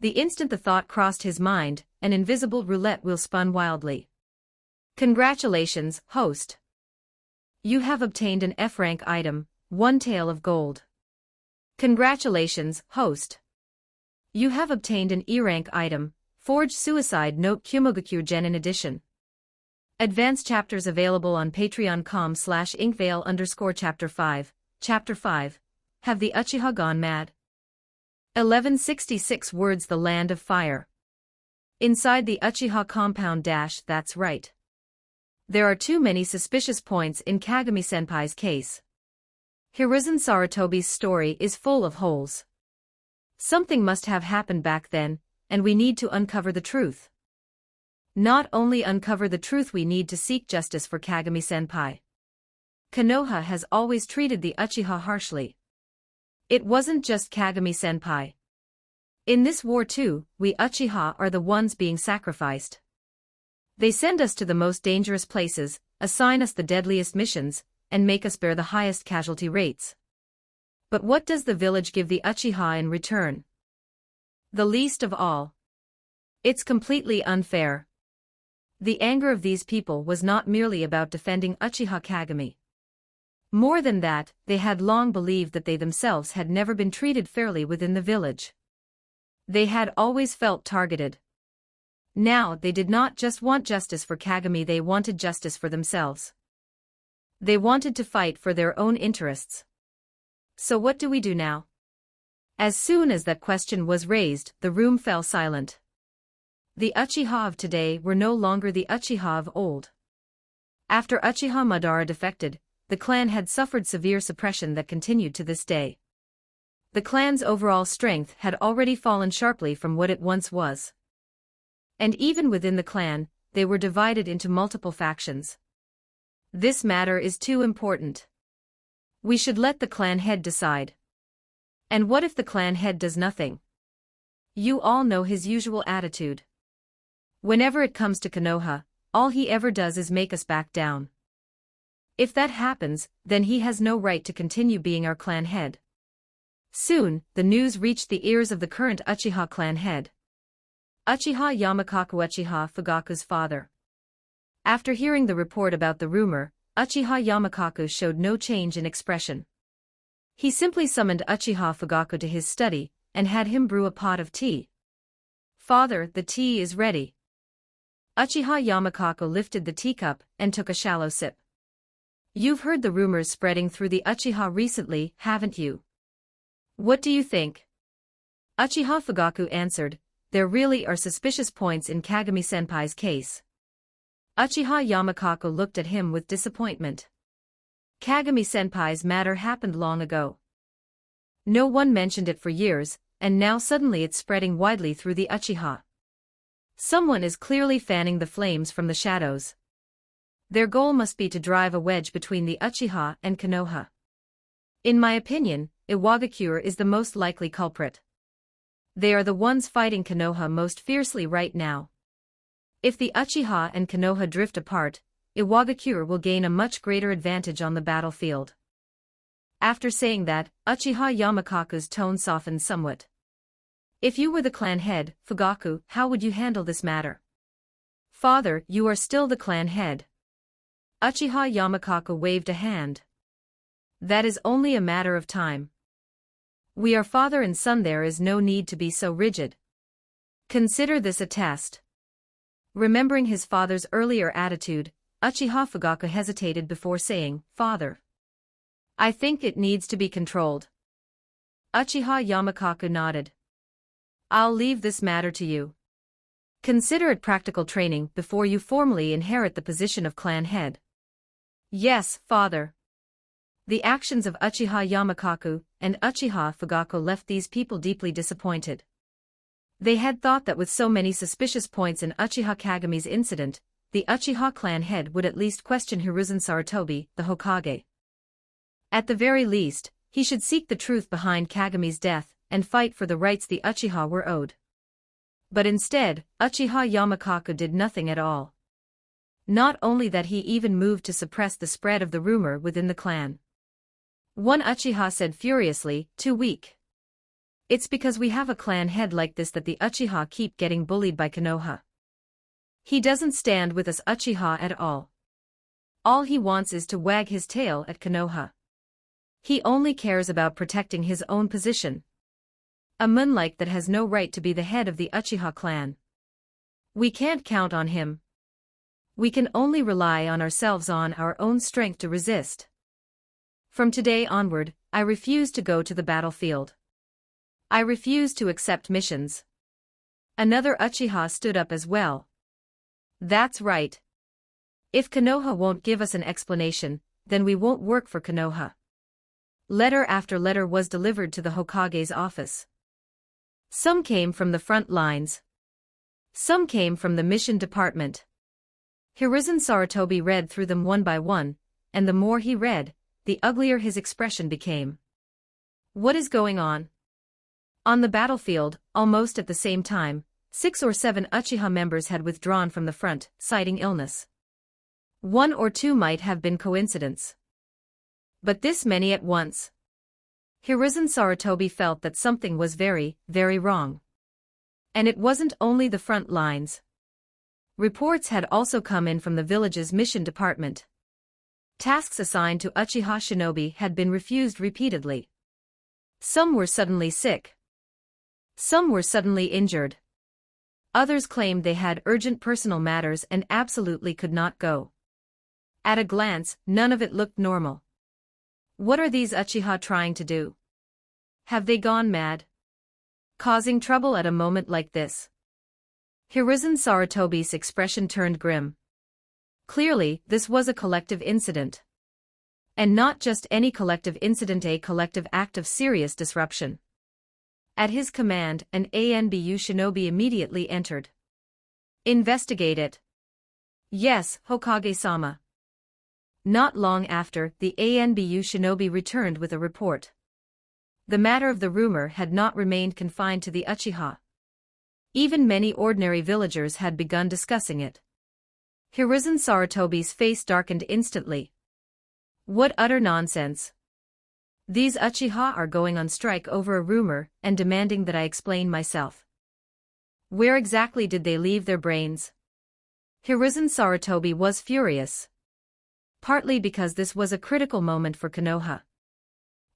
The instant the thought crossed his mind, an invisible roulette wheel spun wildly. Congratulations, host. You have obtained an F-rank item, 1 tael of gold. Congratulations, host. You have obtained an E-rank item, Forged Suicide Note Kumogakure Genin Edition. Advanced chapters available on patreon.com/inkvale_chapter 5. Chapter 5. Have the Uchiha gone mad? 1166 words. The Land of Fire. Inside the Uchiha compound. That's right. There are too many suspicious points in Kagami-senpai's case. Hiruzen Sarutobi's story is full of holes. Something must have happened back then, and we need to uncover the truth. Not only uncover the truth, we need to seek justice for Kagami-senpai. Konoha has always treated the Uchiha harshly. It wasn't just Kagami-senpai. In this war too, we Uchiha are the ones being sacrificed. They send us to the most dangerous places, assign us the deadliest missions, and make us bear the highest casualty rates. But what does the village give the Uchiha in return? The least of all. It's completely unfair. The anger of these people was not merely about defending Uchiha Kagami. More than that, they had long believed that they themselves had never been treated fairly within the village. They had always felt targeted. Now they did not just want justice for Kagami, they wanted justice for themselves. They wanted to fight for their own interests. So what do we do now? As soon as that question was raised, the room fell silent. The Uchiha of today were no longer the Uchiha of old. After Uchiha Madara defected, the clan had suffered severe suppression that continued to this day. The clan's overall strength had already fallen sharply from what it once was. And even within the clan, they were divided into multiple factions. This matter is too important. We should let the clan head decide. And what if the clan head does nothing? You all know his usual attitude. Whenever it comes to Konoha, all he ever does is make us back down. If that happens, then he has no right to continue being our clan head. Soon, the news reached the ears of the current Uchiha clan head. Uchiha Yamakaku, Uchiha Fugaku's father. After hearing the report about the rumor, Uchiha Yamakaku showed no change in expression. He simply summoned Uchiha Fugaku to his study, and had him brew a pot of tea. "Father, the tea is ready." Uchiha Yamakaku lifted the teacup, and took a shallow sip. "You've heard the rumors spreading through the Uchiha recently, haven't you? What do you think?" Uchiha Fugaku answered, "There really are suspicious points in Kagami-senpai's case." Uchiha Yamakaku looked at him with disappointment. Kagami-senpai's matter happened long ago. No one mentioned it for years, and now suddenly it's spreading widely through the Uchiha. Someone is clearly fanning the flames from the shadows. Their goal must be to drive a wedge between the Uchiha and Konoha. In my opinion, Iwagakure is the most likely culprit. They are the ones fighting Konoha most fiercely right now. If the Uchiha and Konoha drift apart, Iwagakure will gain a much greater advantage on the battlefield. After saying that, Uchiha Yamakaku's tone softened somewhat. "If you were the clan head, Fugaku, how would you handle this matter?" "Father, you are still the clan head." Uchiha Yamakaku waved a hand. "That is only a matter of time. We are father and son, there is no need to be so rigid. Consider this a test." Remembering his father's earlier attitude, Uchiha Fugaku hesitated before saying, "Father, I think it needs to be controlled." Uchiha Yamakaku nodded. "I'll leave this matter to you. Consider it practical training before you formally inherit the position of clan head." "Yes, father." The actions of Uchiha Yamakaku and Uchiha Fugaku left these people deeply disappointed. They had thought that with so many suspicious points in Uchiha Kagami's incident, the Uchiha clan head would at least question Hiruzen Sarutobi, the Hokage. At the very least, he should seek the truth behind Kagami's death, and fight for the rights the Uchiha were owed. But instead, Uchiha Yamakaku did nothing at all. Not only that, he even moved to suppress the spread of the rumor within the clan. One Uchiha said furiously, "Too weak. It's because we have a clan head like this that the Uchiha keep getting bullied by Konoha. He doesn't stand with us Uchiha at all. All he wants is to wag his tail at Konoha. He only cares about protecting his own position. A moonlight that has no right to be the head of the Uchiha clan. We can't count on him. We can only rely on ourselves, on our own strength to resist. From today onward, I refuse to go to the battlefield. I refuse to accept missions. Another Uchiha stood up as well. That's right. If Konoha won't give us an explanation, then we won't work for Konoha. Letter after letter was delivered to the Hokage's office. Some came from the front lines. Some came from the mission department. Hiruzen Sarutobi read through them one by one, and the more he read, the uglier his expression became. What is going on? On the battlefield, almost at the same time, 6 or 7 Uchiha members had withdrawn from the front, citing illness. 1 or 2 might have been coincidence. But this many at once. Hiruzen Sarutobi felt that something was very, very wrong. And it wasn't only the front lines. Reports had also come in from the village's mission department. Tasks assigned to Uchiha shinobi had been refused repeatedly. Some were suddenly sick. Some were suddenly injured. Others claimed they had urgent personal matters and absolutely could not go. At a glance, none of it looked normal. What are these Uchiha trying to do? Have they gone mad? Causing trouble at a moment like this? Hiruzen Sarutobi's expression turned grim. Clearly, this was a collective incident. And not just any collective incident, a collective act of serious disruption. At his command, an ANBU shinobi immediately entered. Investigate it. Yes, Hokage-sama. Not long after, the ANBU shinobi returned with a report. The matter of the rumor had not remained confined to the Uchiha. Even many ordinary villagers had begun discussing it. Hiruzen Sarutobi's face darkened instantly. What utter nonsense. These Uchiha are going on strike over a rumor and demanding that I explain myself. Where exactly did they leave their brains? Hiruzen Sarutobi was furious. Partly because this was a critical moment for Konoha.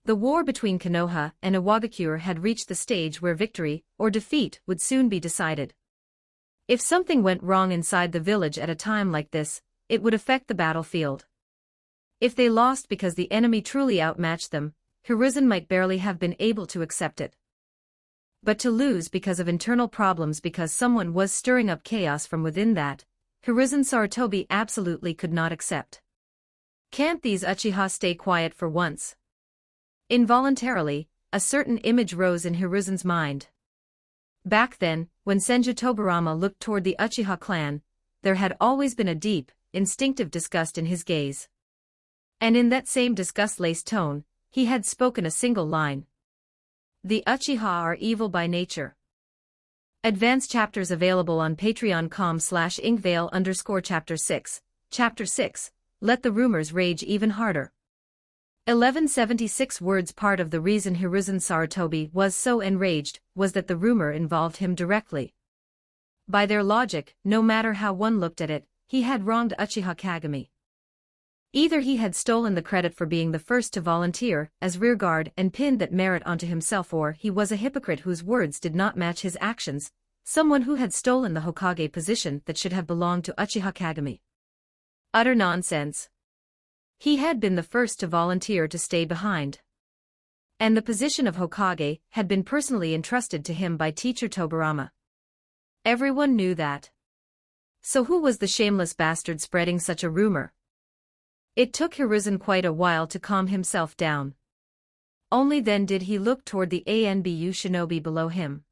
The war between Konoha and Iwagakure had reached the stage where victory or defeat would soon be decided. If something went wrong inside the village at a time like this, it would affect the battlefield. If they lost because the enemy truly outmatched them, Hiruzen might barely have been able to accept it. But to lose because of internal problems, because someone was stirring up chaos from within, that, Hiruzen Sarutobi absolutely could not accept. Can't these Uchiha stay quiet for once? Involuntarily, a certain image rose in Hiruzen's mind. Back then, when Senju Tobirama looked toward the Uchiha clan, there had always been a deep, instinctive disgust in his gaze. And in that same disgust-laced tone, he had spoken a single line. The Uchiha are evil by nature. Advanced chapters available on patreon.com/inkvale_chapter 6. Chapter 6, Let the Rumors Rage Even Harder. 1176 words. Part of the reason Hiruzen Sarutobi was so enraged was that the rumor involved him directly. By their logic, no matter how one looked at it, he had wronged Uchiha Kagami. Either he had stolen the credit for being the first to volunteer as rearguard and pinned that merit onto himself, or he was a hypocrite whose words did not match his actions, someone who had stolen the Hokage position that should have belonged to Uchiha Kagami. Utter nonsense. He had been the first to volunteer to stay behind. And the position of Hokage had been personally entrusted to him by teacher Tobirama. Everyone knew that. So who was the shameless bastard spreading such a rumor? It took Hiruzen quite a while to calm himself down. Only then did he look toward the ANBU shinobi below him.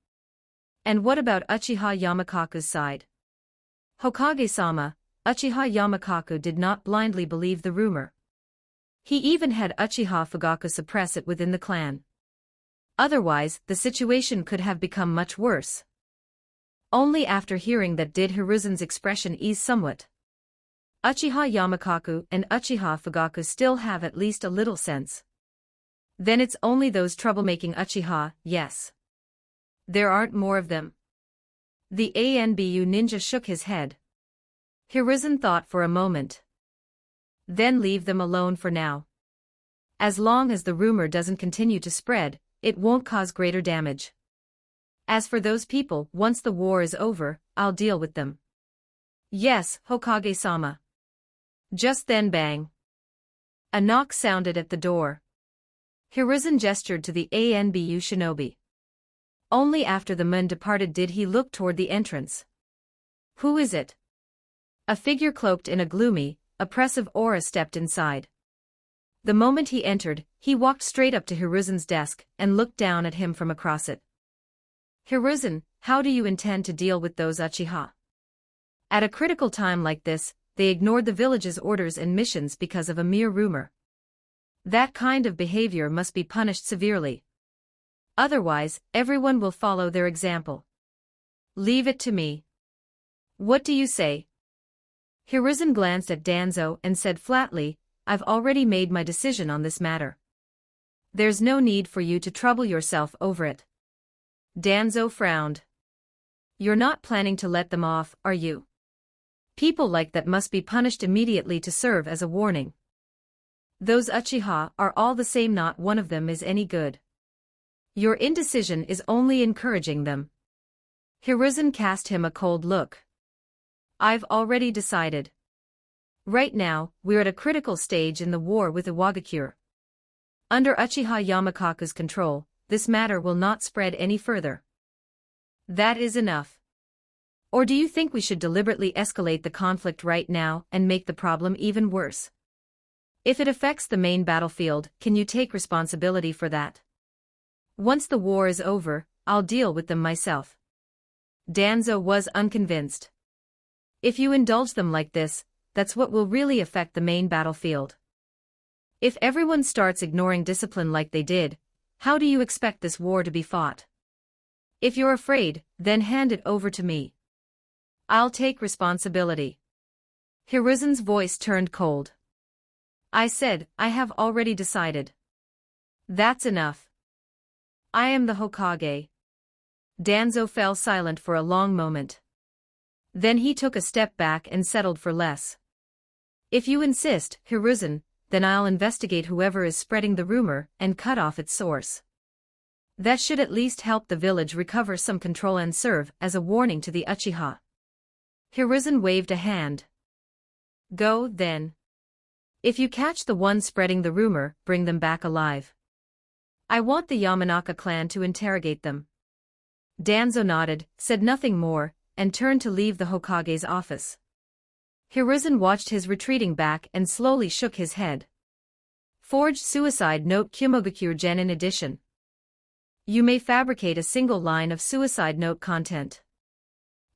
And what about Uchiha Yamakaku's side? Hokage-sama, Uchiha Yamakaku did not blindly believe the rumor. He even had Uchiha Fugaku suppress it within the clan. Otherwise, the situation could have become much worse. Only after hearing that did Hiruzen's expression ease somewhat. Uchiha Yamakaku and Uchiha Fugaku still have at least a little sense. Then it's only those troublemaking Uchiha, yes. There aren't more of them. The ANBU ninja shook his head. Hiruzen thought for a moment. Then leave them alone for now. As long as the rumor doesn't continue to spread, it won't cause greater damage. As for those people, once the war is over, I'll deal with them. Yes, Hokage-sama. Just then bang. A knock sounded at the door. Hiruzen gestured to the ANBU shinobi. Only after the men departed did he look toward the entrance. Who is it? A figure cloaked in a gloomy, oppressive aura stepped inside. The moment he entered, he walked straight up to Hiruzen's desk and looked down at him from across it. Hiruzen, how do you intend to deal with those Uchiha? At a critical time like this, they ignored the village's orders and missions because of a mere rumor. That kind of behavior must be punished severely. Otherwise, everyone will follow their example. Leave it to me. What do you say? Hiruzen glanced at Danzo and said flatly, I've already made my decision on this matter. There's no need for you to trouble yourself over it. Danzo frowned. You're not planning to let them off, are you? People like that must be punished immediately to serve as a warning. Those Uchiha are all the same, not one of them is any good. Your indecision is only encouraging them. Hiruzen cast him a cold look. I've already decided. Right now, we're at a critical stage in the war with Iwagakure. Under Uchiha Yamakaku's control, this matter will not spread any further. That is enough. Or do you think we should deliberately escalate the conflict right now and make the problem even worse? If it affects the main battlefield, can you take responsibility for that? Once the war is over, I'll deal with them myself. Danzo was unconvinced. If you indulge them like this, that's what will really affect the main battlefield. If everyone starts ignoring discipline like they did, how do you expect this war to be fought? If you're afraid, then hand it over to me. I'll take responsibility. Hiruzen's voice turned cold. I said, I have already decided. That's enough. I am the Hokage. Danzo fell silent for a long moment. Then he took a step back and settled for less. If you insist, Hiruzen, then I'll investigate whoever is spreading the rumor and cut off its source. That should at least help the village recover some control and serve as a warning to the Uchiha. Hiruzen waved a hand. Go, then. If you catch the one spreading the rumor, bring them back alive. I want the Yamanaka clan to interrogate them. Danzo nodded, said nothing more, and turned to leave the Hokage's office. Hiruzen watched his retreating back and slowly shook his head. Forged Suicide Note Kumogakure Genin Edition. You may fabricate a single line of Suicide Note content.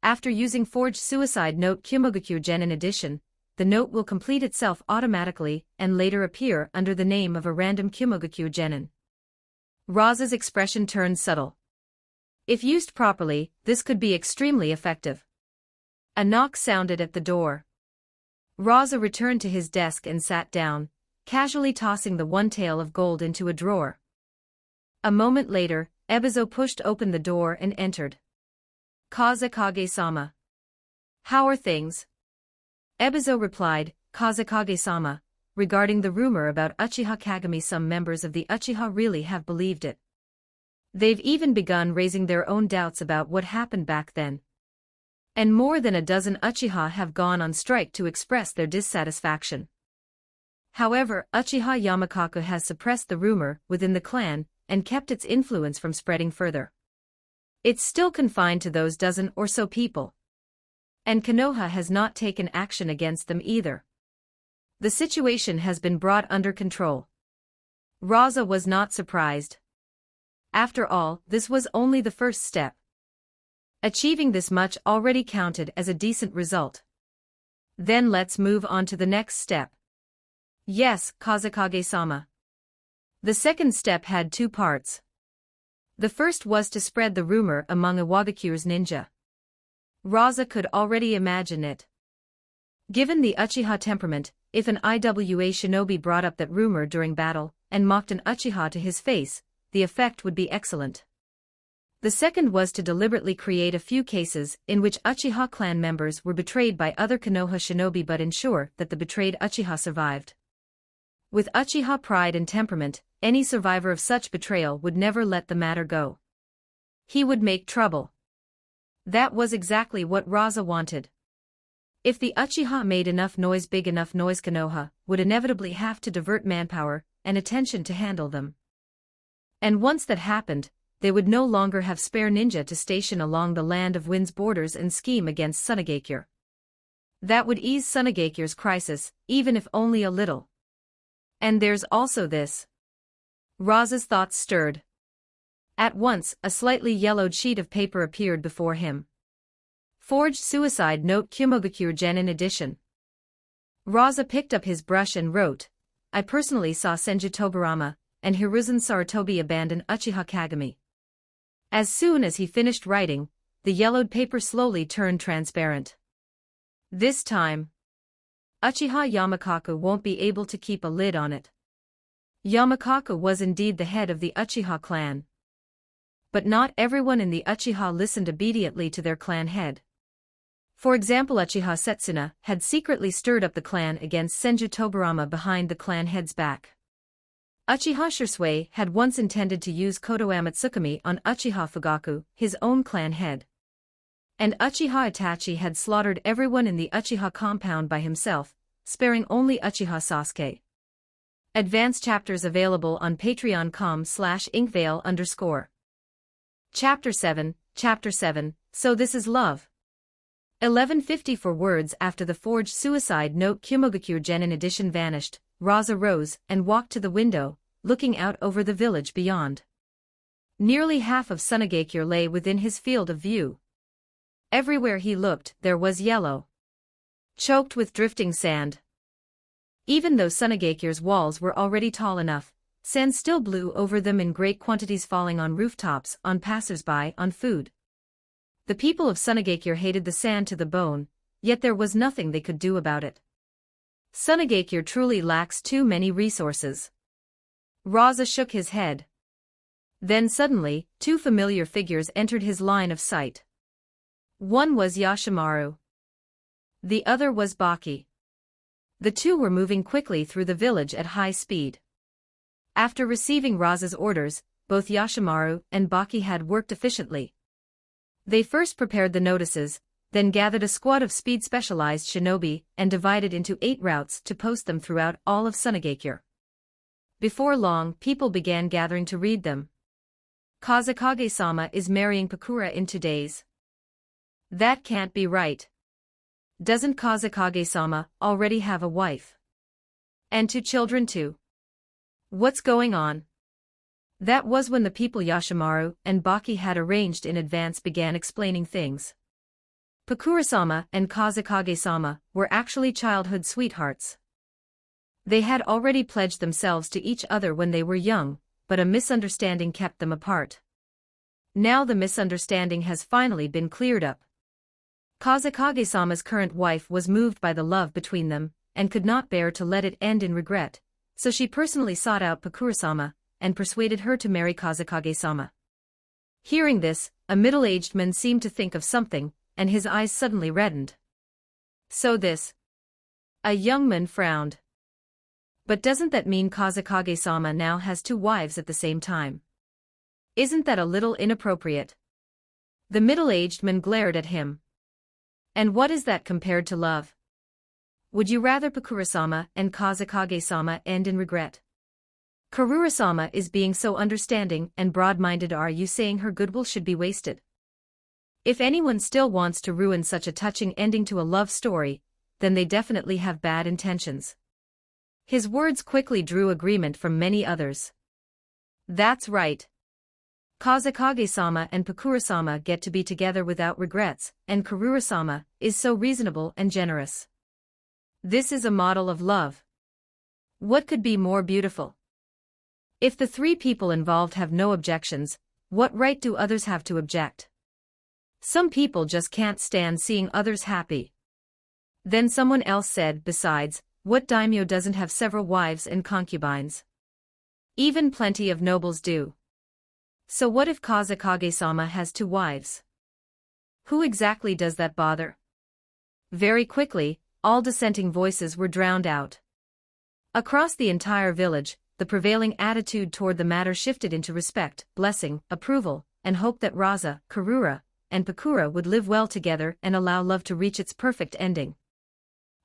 After using Forged Suicide Note Kumogakure Genin Edition, the note will complete itself automatically and later appear under the name of a random Kumogakure Genin. Rasa's expression turned subtle. If used properly, this could be extremely effective. A knock sounded at the door. Rasa returned to his desk and sat down, casually tossing the one tael of gold into a drawer. A moment later, Ebizo pushed open the door and entered. Kazekage-sama. How are things? Ebizo replied, Kazekage-sama, regarding the rumor about Uchiha Kagami, some members of the Uchiha really have believed it. They've even begun raising their own doubts about what happened back then. And more than a dozen Uchiha have gone on strike to express their dissatisfaction. However, Uchiha Yamakaku has suppressed the rumor within the clan and kept its influence from spreading further. It's still confined to those dozen or so people. And Konoha has not taken action against them either. The situation has been brought under control. Rasa was not surprised. After all, this was only the first step. Achieving this much already counted as a decent result. Then let's move on to the next step. Yes, Kazekage-sama. The second step had two parts. The first was to spread the rumor among Iwagakure's ninja. Rasa could already imagine it. Given the Uchiha temperament, if an IWA shinobi brought up that rumor during battle and mocked an Uchiha to his face, the effect would be excellent. The second was to deliberately create a few cases in which Uchiha clan members were betrayed by other Konoha shinobi but ensure that the betrayed Uchiha survived. With Uchiha pride and temperament, any survivor of such betrayal would never let the matter go. He would make trouble. That was exactly what Rasa wanted. If the Uchiha made enough noise, big enough noise, Konoha would inevitably have to divert manpower and attention to handle them. And once that happened, they would no longer have spare ninja to station along the Land of Wind's borders and scheme against Sunagakure. That would ease Sunagakure's crisis, even if only a little. And there's also this. Rasa's thoughts stirred. At once, a slightly yellowed sheet of paper appeared before him. Forged Suicide Note Kumogakure Genin Edition. Rasa picked up his brush and wrote, I personally saw Senju Tobirama and Hiruzen Sarutobi abandon Uchiha Kagami. As soon as he finished writing, the yellowed paper slowly turned transparent. This time, Uchiha Yamakaku won't be able to keep a lid on it. Yamakaku was indeed the head of the Uchiha clan. But not everyone in the Uchiha listened obediently to their clan head. For example, Uchiha Setsuna had secretly stirred up the clan against Senju Tobirama behind the clan head's back. Uchiha Shisui had once intended to use Koto Amatsukami on Uchiha Fugaku, his own clan head. And Uchiha Itachi had slaughtered everyone in the Uchiha compound by himself, sparing only Uchiha Sasuke. Advanced chapters available on patreon.com/inkvale_. Chapter 7, So This Is Love. 1154 words after the Forged Suicide Note Kumogakure Genin edition vanished, Rasa rose and walked to the window, looking out over the village beyond. Nearly half of Sunagakure lay within his field of view. Everywhere he looked, there was yellow, choked with drifting sand. Even though Sunagakure's walls were already tall enough, sand still blew over them in great quantities, falling on rooftops, on passers-by, on food. The people of Sunagakure hated the sand to the bone, yet there was nothing they could do about it. Sunagakure truly lacks too many resources. Rasa shook his head. Then suddenly, two familiar figures entered his line of sight. One was Yashimaru. The other was Baki. The two were moving quickly through the village at high speed. After receiving Rasa's orders, both Yashimaru and Baki had worked efficiently. They first prepared the notices, then gathered a squad of speed-specialized shinobi and divided into 8 routes to post them throughout all of Sunagakure. Before long, people began gathering to read them. Kazekage-sama is marrying Pakura in 2 days. That can't be right. Doesn't Kazekage-sama already have a wife? And 2 children too? What's going on? That was when the people Yashimaru and Baki had arranged in advance began explaining things. Pakura-sama and Kazekage-sama were actually childhood sweethearts. They had already pledged themselves to each other when they were young, but a misunderstanding kept them apart. Now the misunderstanding has finally been cleared up. Kazekage-sama's current wife was moved by the love between them, and could not bear to let it end in regret, so she personally sought out Pakura-sama, and persuaded her to marry Kazekage-sama. Hearing this, a middle-aged man seemed to think of something, and his eyes suddenly reddened. So this. A young man frowned. But doesn't that mean Kazekage-sama now has 2 wives at the same time? Isn't that a little inappropriate? The middle-aged man glared at him. And what is that compared to love? Would you rather Pakura-sama and Kazekage-sama end in regret? Karura-sama is being so understanding and broad-minded. Are you saying her goodwill should be wasted? If anyone still wants to ruin such a touching ending to a love story, then they definitely have bad intentions. His words quickly drew agreement from many others. That's right. Kazekage-sama and Pakura-sama get to be together without regrets, and Karura-sama is so reasonable and generous. This is a model of love. What could be more beautiful? If the 3 people involved have no objections, what right do others have to object? Some people just can't stand seeing others happy. Then someone else said, besides, what daimyo doesn't have several wives and concubines? Even plenty of nobles do. So what if Kazekage-sama has 2 wives? Who exactly does that bother? Very quickly, all dissenting voices were drowned out. Across the entire village, the prevailing attitude toward the matter shifted into respect, blessing, approval, and hope that Rasa, Karura, and Pakura would live well together and allow love to reach its perfect ending.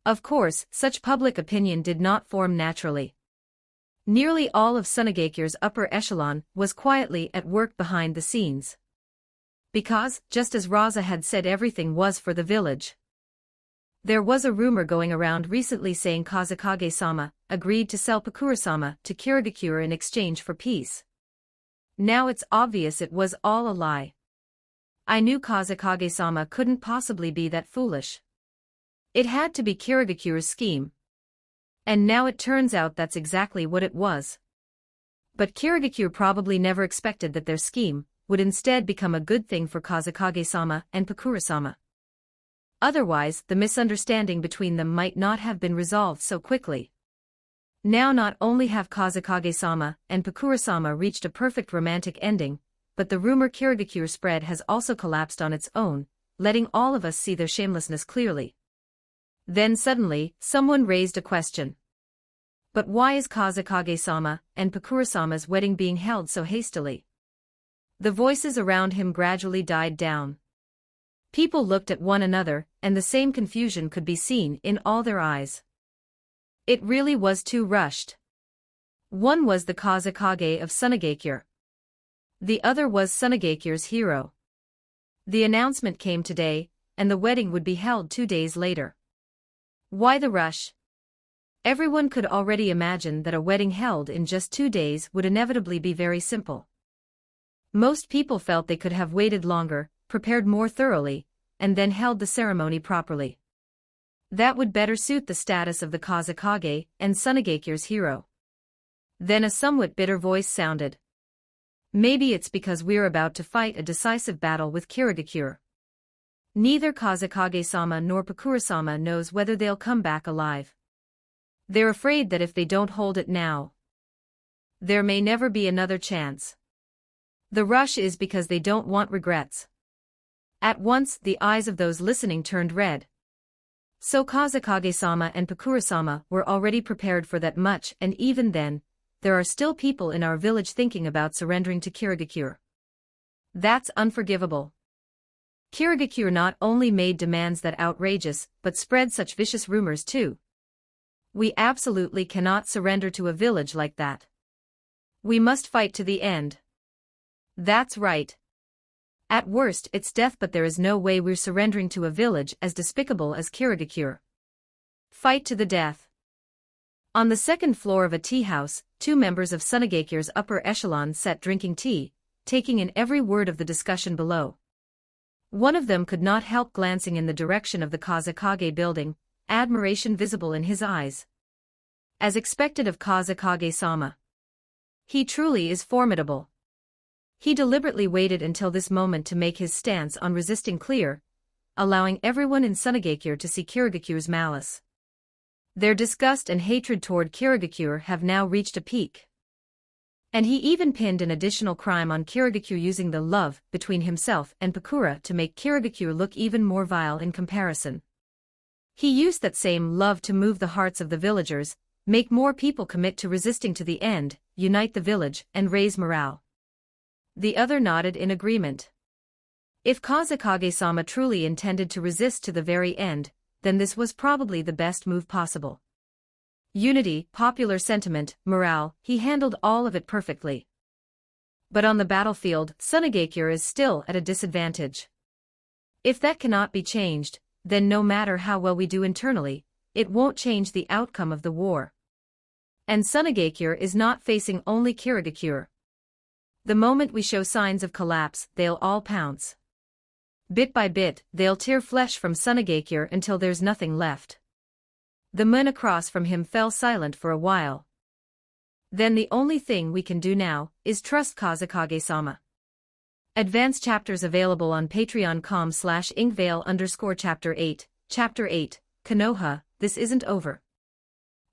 Of course, such public opinion did not form naturally. Nearly all of Sunagakir's upper echelon was quietly at work behind the scenes. Because, just as Rasa had said, everything was for the village. There was a rumor going around recently saying Kazekage-sama agreed to sell Pakura-sama to Kirigakure in exchange for peace. Now it's obvious it was all a lie. I knew Kazekage-sama couldn't possibly be that foolish. It had to be Kirigakure's scheme. And now it turns out that's exactly what it was. But Kirigakure probably never expected that their scheme would instead become a good thing for Kazekage-sama and Pakura-sama. Otherwise, the misunderstanding between them might not have been resolved so quickly. Now not only have Kazekage-sama and Pakura-sama reached a perfect romantic ending, but the rumor Kirigakure spread has also collapsed on its own, letting all of us see their shamelessness clearly. Then suddenly, someone raised a question. But why is Kazekage-sama and Pakura-sama's wedding being held so hastily? The voices around him gradually died down. People looked at one another, and the same confusion could be seen in all their eyes. It really was too rushed. One was the Kazekage of Sunagakure. The other was Sunagakure's hero. The announcement came today, and the wedding would be held 2 days later. Why the rush? Everyone could already imagine that a wedding held in just 2 days would inevitably be very simple. Most people felt they could have waited longer, prepared more thoroughly, and then held the ceremony properly. That would better suit the status of the Kazekage and Sunagakure's hero. Then a somewhat bitter voice sounded. Maybe it's because we're about to fight a decisive battle with Kirigakure. Neither Kazekage-sama nor Pakura-sama knows whether they'll come back alive. They're afraid that if they don't hold it now, there may never be another chance. The rush is because they don't want regrets. At once, the eyes of those listening turned red. So Kazekage-sama and Pakura-sama were already prepared for that much, and even then, there are still people in our village thinking about surrendering to Kirigakure. That's unforgivable. Kirigakure not only made demands that outrageous, but spread such vicious rumors too. We absolutely cannot surrender to a village like that. We must fight to the end. That's right. At worst, it's death, but there is no way we're surrendering to a village as despicable as Kirigakure. Fight to the death. On the second floor of a tea house, 2 members of Sunagakure's upper echelon sat drinking tea, taking in every word of the discussion below. One of them could not help glancing in the direction of the Kazekage building, admiration visible in his eyes. As expected of Kazekage-sama. He truly is formidable. He deliberately waited until this moment to make his stance on resisting clear, allowing everyone in Sunagakure to see Kirigakure's malice. Their disgust and hatred toward Kirigakure have now reached a peak. And he even pinned an additional crime on Kirigakure, using the love between himself and Pakura to make Kirigakure look even more vile in comparison. He used that same love to move the hearts of the villagers, make more people commit to resisting to the end, unite the village, and raise morale. The other nodded in agreement. If Kazekage-sama truly intended to resist to the very end, then this was probably the best move possible. Unity, popular sentiment, morale, he handled all of it perfectly. But on the battlefield, Sunagakure is still at a disadvantage. If that cannot be changed, then no matter how well we do internally, it won't change the outcome of the war. And Sunagakure is not facing only Kirigakure. The moment we show signs of collapse, they'll all pounce. Bit by bit, they'll tear flesh from Sunagakure until there's nothing left. The men across from him fell silent for a while. Then the only thing we can do now is trust Kazekage-sama. Advanced chapters available on patreon.com/inkvale_chapter 8, Chapter 8, Konoha, This Isn't Over.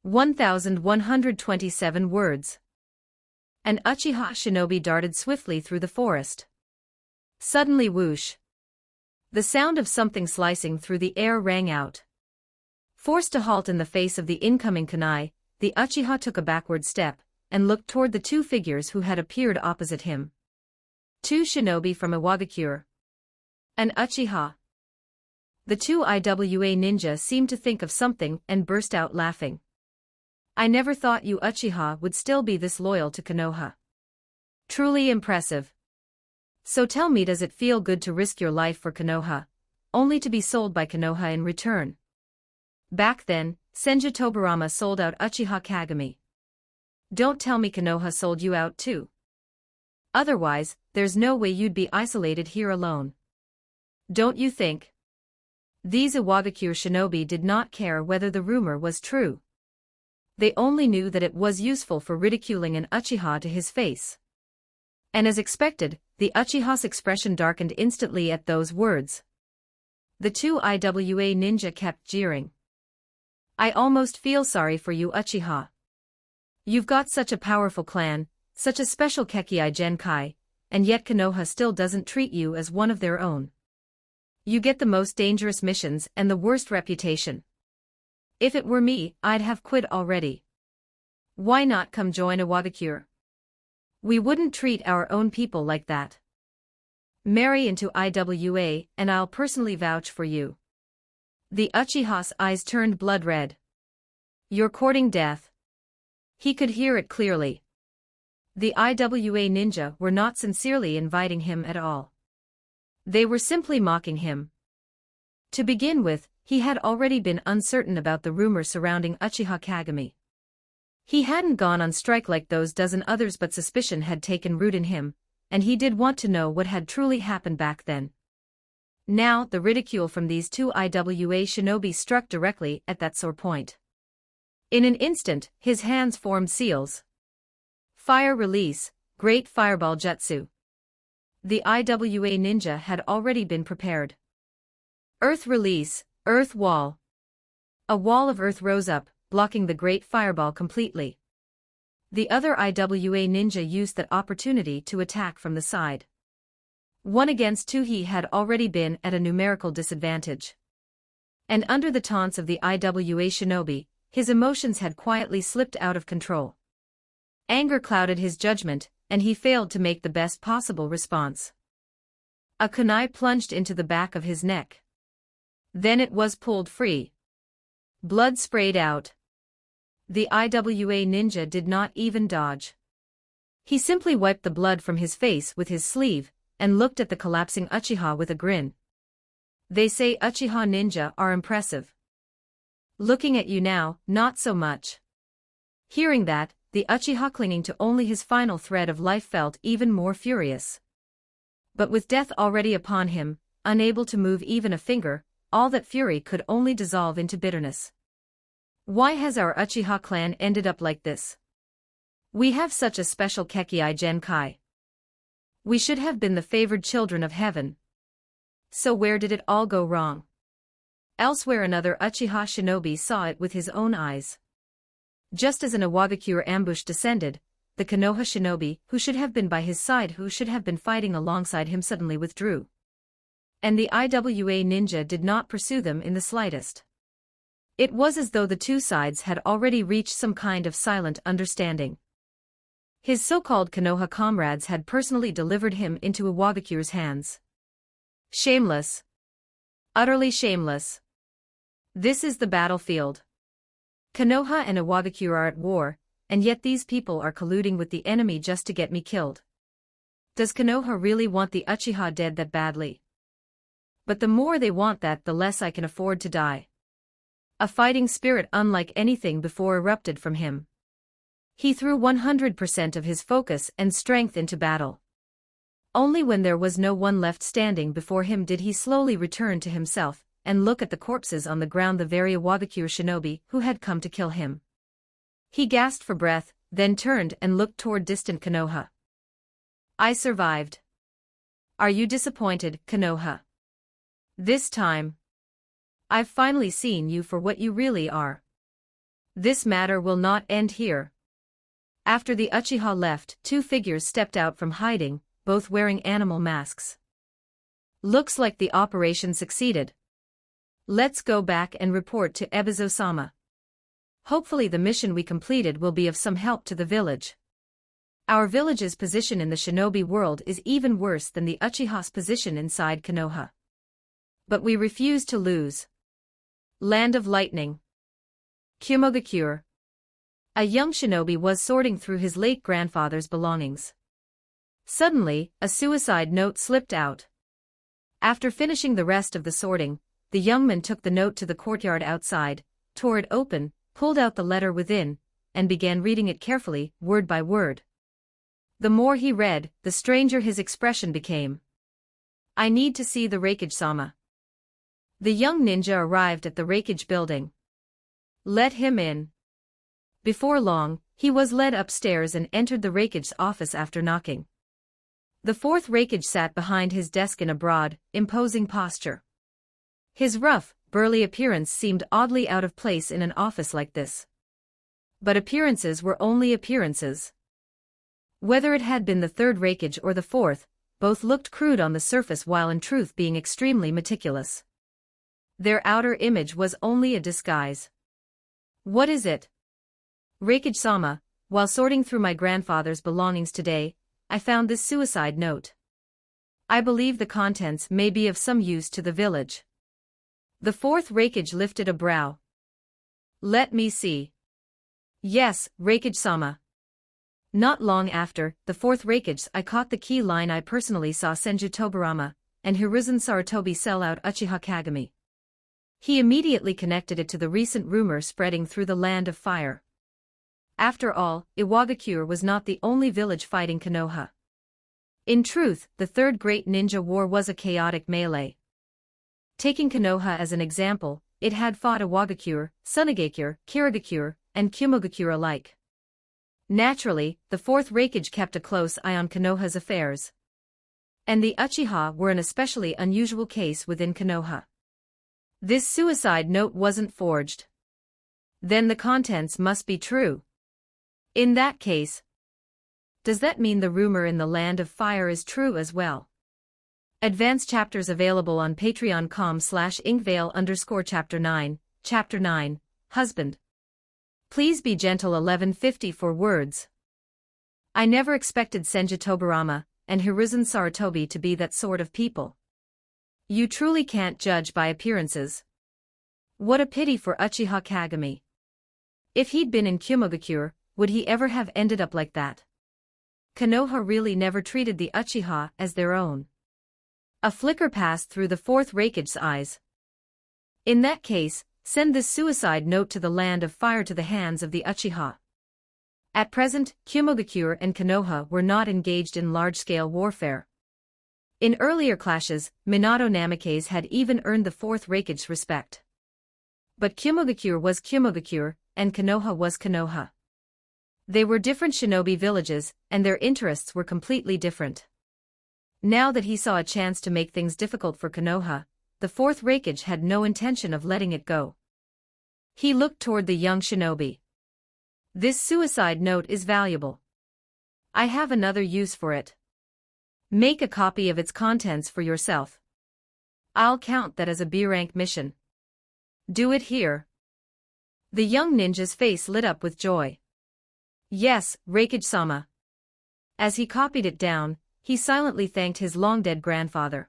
1127 words. An Uchiha shinobi darted swiftly through the forest. Suddenly whoosh. The sound of something slicing through the air rang out. Forced to halt in the face of the incoming kunai, the Uchiha took a backward step, and looked toward the 2 figures who had appeared opposite him. 2 shinobi from Iwagakure. An Uchiha. The two IWA ninja seemed to think of something and burst out laughing. I never thought you Uchiha would still be this loyal to Konoha. Truly impressive. So tell me, does it feel good to risk your life for Konoha, only to be sold by Konoha in return? Back then, Senju Tobirama sold out Uchiha Kagami. Don't tell me Konoha sold you out too. Otherwise, there's no way you'd be isolated here alone. Don't you think? These Iwagakure shinobi did not care whether the rumor was true. They only knew that it was useful for ridiculing an Uchiha to his face. And as expected, the Uchiha's expression darkened instantly at those words. The two IWA ninja kept jeering. I almost feel sorry for you, Uchiha. You've got such a powerful clan, such a special Kekkai Genkai, and yet Konoha still doesn't treat you as one of their own. You get the most dangerous missions and the worst reputation. If it were me, I'd have quit already. Why not come join Iwagakure? We wouldn't treat our own people like that. Marry into IWA and I'll personally vouch for you. The Uchiha's eyes turned blood red. You're courting death. He could hear it clearly. The IWA ninja were not sincerely inviting him at all. They were simply mocking him. To begin with, he had already been uncertain about the rumor surrounding Uchiha Kagami. He hadn't gone on strike like those dozen others, but suspicion had taken root in him, and he did want to know what had truly happened back then. Now, the ridicule from these two IWA shinobi struck directly at that sore point. In an instant, his hands formed seals. Fire release, Great Fireball Jutsu. The IWA ninja had already been prepared. Earth release, Earth Wall. A wall of earth rose up, blocking the Great Fireball completely. The other IWA ninja used that opportunity to attack from the side. 1 against 2, he had already been at a numerical disadvantage. And under the taunts of the IWA shinobi, his emotions had quietly slipped out of control. Anger clouded his judgment, and he failed to make the best possible response. A kunai plunged into the back of his neck. Then it was pulled free. Blood sprayed out. The IWA ninja did not even dodge. He simply wiped the blood from his face with his sleeve, and looked at the collapsing Uchiha with a grin. They say Uchiha ninja are impressive. Looking at you now, not so much. Hearing that, the Uchiha clinging to only his final thread of life felt even more furious. But with death already upon him, unable to move even a finger, all that fury could only dissolve into bitterness. Why has our Uchiha clan ended up like this? We have such a special Kekkai Genkai. We should have been the favored children of heaven. So where did it all go wrong? Elsewhere, another Uchiha shinobi saw it with his own eyes. Just as an Iwagakure ambush descended, the Konoha shinobi, who should have been by his side, who should have been fighting alongside him, suddenly withdrew. And the IWA ninja did not pursue them in the slightest. It was as though the two sides had already reached some kind of silent understanding. His so-called Konoha comrades had personally delivered him into Iwagakure's hands. Shameless. Utterly shameless. This is the battlefield. Konoha and Iwagakure are at war, and yet these people are colluding with the enemy just to get me killed. Does Konoha really want the Uchiha dead that badly? But the more they want that, the less I can afford to die. A fighting spirit unlike anything before erupted from him. He threw 100% of his focus and strength into battle. Only when there was no one left standing before him did he slowly return to himself, and look at the corpses on the ground, the very Iwagakure shinobi who had come to kill him. He gasped for breath, then turned and looked toward distant Konoha. I survived. Are you disappointed, Konoha? This time, I've finally seen you for what you really are. This matter will not end here. After the Uchiha left, 2 figures stepped out from hiding, both wearing animal masks. Looks like the operation succeeded. Let's go back and report to Ebizo-sama. Hopefully the mission we completed will be of some help to the village. Our village's position in the shinobi world is even worse than the Uchiha's position inside Konoha. But we refuse to lose. Land of Lightning. Kumogakure. A young shinobi was sorting through his late grandfather's belongings. Suddenly, a suicide note slipped out. After finishing the rest of the sorting, the young man took the note to the courtyard outside, tore it open, pulled out the letter within, and began reading it carefully, word by word. The more he read, the stranger his expression became. I need to see the Raikage-sama. The young ninja arrived at the Raikage building. Let him in. Before long, he was led upstairs and entered the Raikage's office after knocking. The fourth Raikage sat behind his desk in a broad, imposing posture. His rough, burly appearance seemed oddly out of place in an office like this. But appearances were only appearances. Whether it had been the third Raikage or the fourth, both looked crude on the surface while in truth being extremely meticulous. Their outer image was only a disguise. What is it? Raikage-sama, while sorting through my grandfather's belongings today, I found this suicide note. I believe the contents may be of some use to the village. The fourth Raikage lifted a brow. Let me see. Yes, Raikage-sama. Not long after, the fourth Raikage, I caught the key line. I personally saw Senju Tobarama and Hiruzen Sarutobi sell out Uchiha Kagami. He immediately connected it to the recent rumor spreading through the land of fire. After all, Iwagakure was not the only village fighting Konoha. In truth, the third great ninja war was a chaotic melee. Taking Konoha as an example, it had fought Iwagakure, Sunagakure, Kirigakure, and Kumogakure alike. Naturally, the fourth Raikage kept a close eye on Konoha's affairs. And the Uchiha were an especially unusual case within Konoha. This suicide note wasn't forged. Then the contents must be true. In that case, does that mean the rumor in the land of fire is true as well? Advanced chapters available on patreon.com/inkvale_chapter 9, Chapter 9, Husband. Please be gentle. 1150 for words. I never expected Senju Tobarama and Hiruzen Sarutobi to be that sort of people. You truly can't judge by appearances. What a pity for Uchiha Kagami. If he'd been in Kumogakure, would he ever have ended up like that? Konoha really never treated the Uchiha as their own. A flicker passed through the fourth Raikage's eyes. In that case, send this suicide note to the land of fire to the hands of the Uchiha. At present, Kumogakure and Konoha were not engaged in large-scale warfare. In earlier clashes, Minato Namikaze had even earned the fourth Raikage's respect. But Kumogakure was Kumogakure, and Konoha was Konoha. They were different shinobi villages, and their interests were completely different. Now that he saw a chance to make things difficult for Konoha, the fourth Raikage had no intention of letting it go. He looked toward the young shinobi. This suicide note is valuable. I have another use for it. Make a copy of its contents for yourself. I'll count that as a B-rank mission. Do it here. The young ninja's face lit up with joy. Yes, Raikage-sama. As he copied it down, he silently thanked his long-dead grandfather.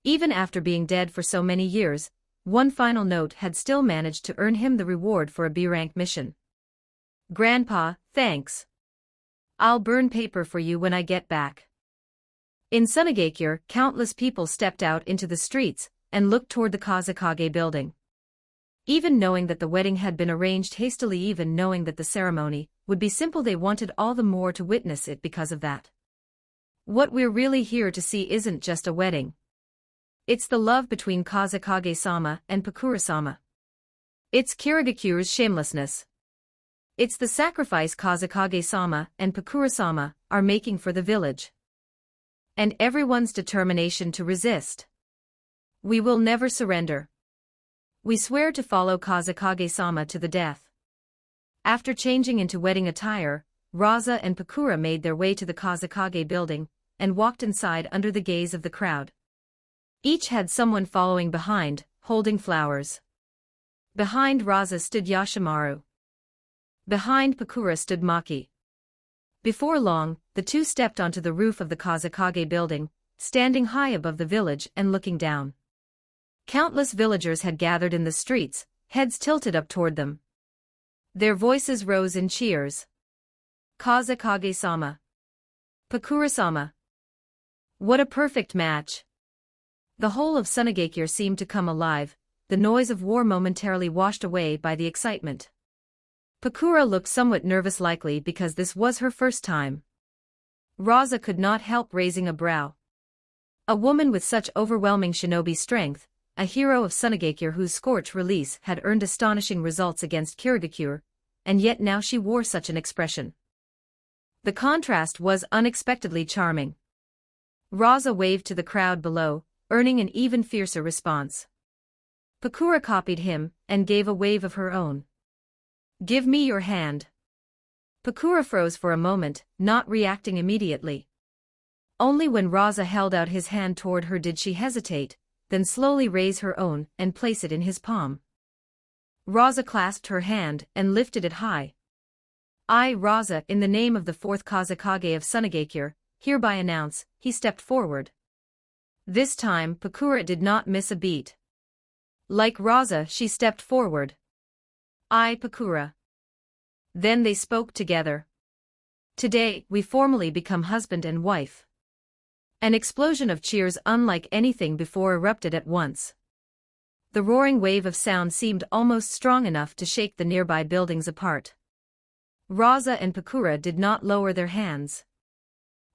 Even after being dead for so many years, one final note had still managed to earn him the reward for a B-rank mission. Grandpa, thanks. I'll burn paper for you when I get back. In Sunagakure, countless people stepped out into the streets and looked toward the Kazekage building. Even knowing that the wedding had been arranged hastily, even knowing that the ceremony would be simple, they wanted all the more to witness it because of that. What we're really here to see isn't just a wedding. It's the love between Kazekage-sama and Pakura-sama. It's Kirigakure's shamelessness. It's the sacrifice Kazekage-sama and Pakura-sama are making for the village. And everyone's determination to resist. We will never surrender. We swear to follow Kazekage-sama to the death. After changing into wedding attire, Rasa and Pakura made their way to the Kazekage building and walked inside under the gaze of the crowd. Each had someone following behind, holding flowers. Behind Rasa stood Yashimaru. Behind Pakura stood Maki. Before long, the two stepped onto the roof of the Kazekage building, standing high above the village and looking down. Countless villagers had gathered in the streets, heads tilted up toward them. Their voices rose in cheers. Kazekage-sama. Pakura-sama. What a perfect match. The whole of Sunagakure seemed to come alive, the noise of war momentarily washed away by the excitement. Pakura looked somewhat nervous, likely because this was her first time. Rasa could not help raising a brow. A woman with such overwhelming shinobi strength, a hero of Sunagakure whose scorch release had earned astonishing results against Kirigakure, and yet now she wore such an expression. The contrast was unexpectedly charming. Rasa waved to the crowd below, earning an even fiercer response. Pakura copied him, and gave a wave of her own. Give me your hand. Pakura froze for a moment, not reacting immediately. Only when Rasa held out his hand toward her did she hesitate, then slowly raise her own and place it in his palm. Rasa clasped her hand and lifted it high. I, Rasa, in the name of the fourth Kazekage of Sunagakure, hereby announce, he stepped forward. This time Pakura did not miss a beat. Like Rasa, she stepped forward. I, Pakura. Then they spoke together. Today, we formally become husband and wife. An explosion of cheers unlike anything before erupted at once. The roaring wave of sound seemed almost strong enough to shake the nearby buildings apart. Rasa and Pakura did not lower their hands.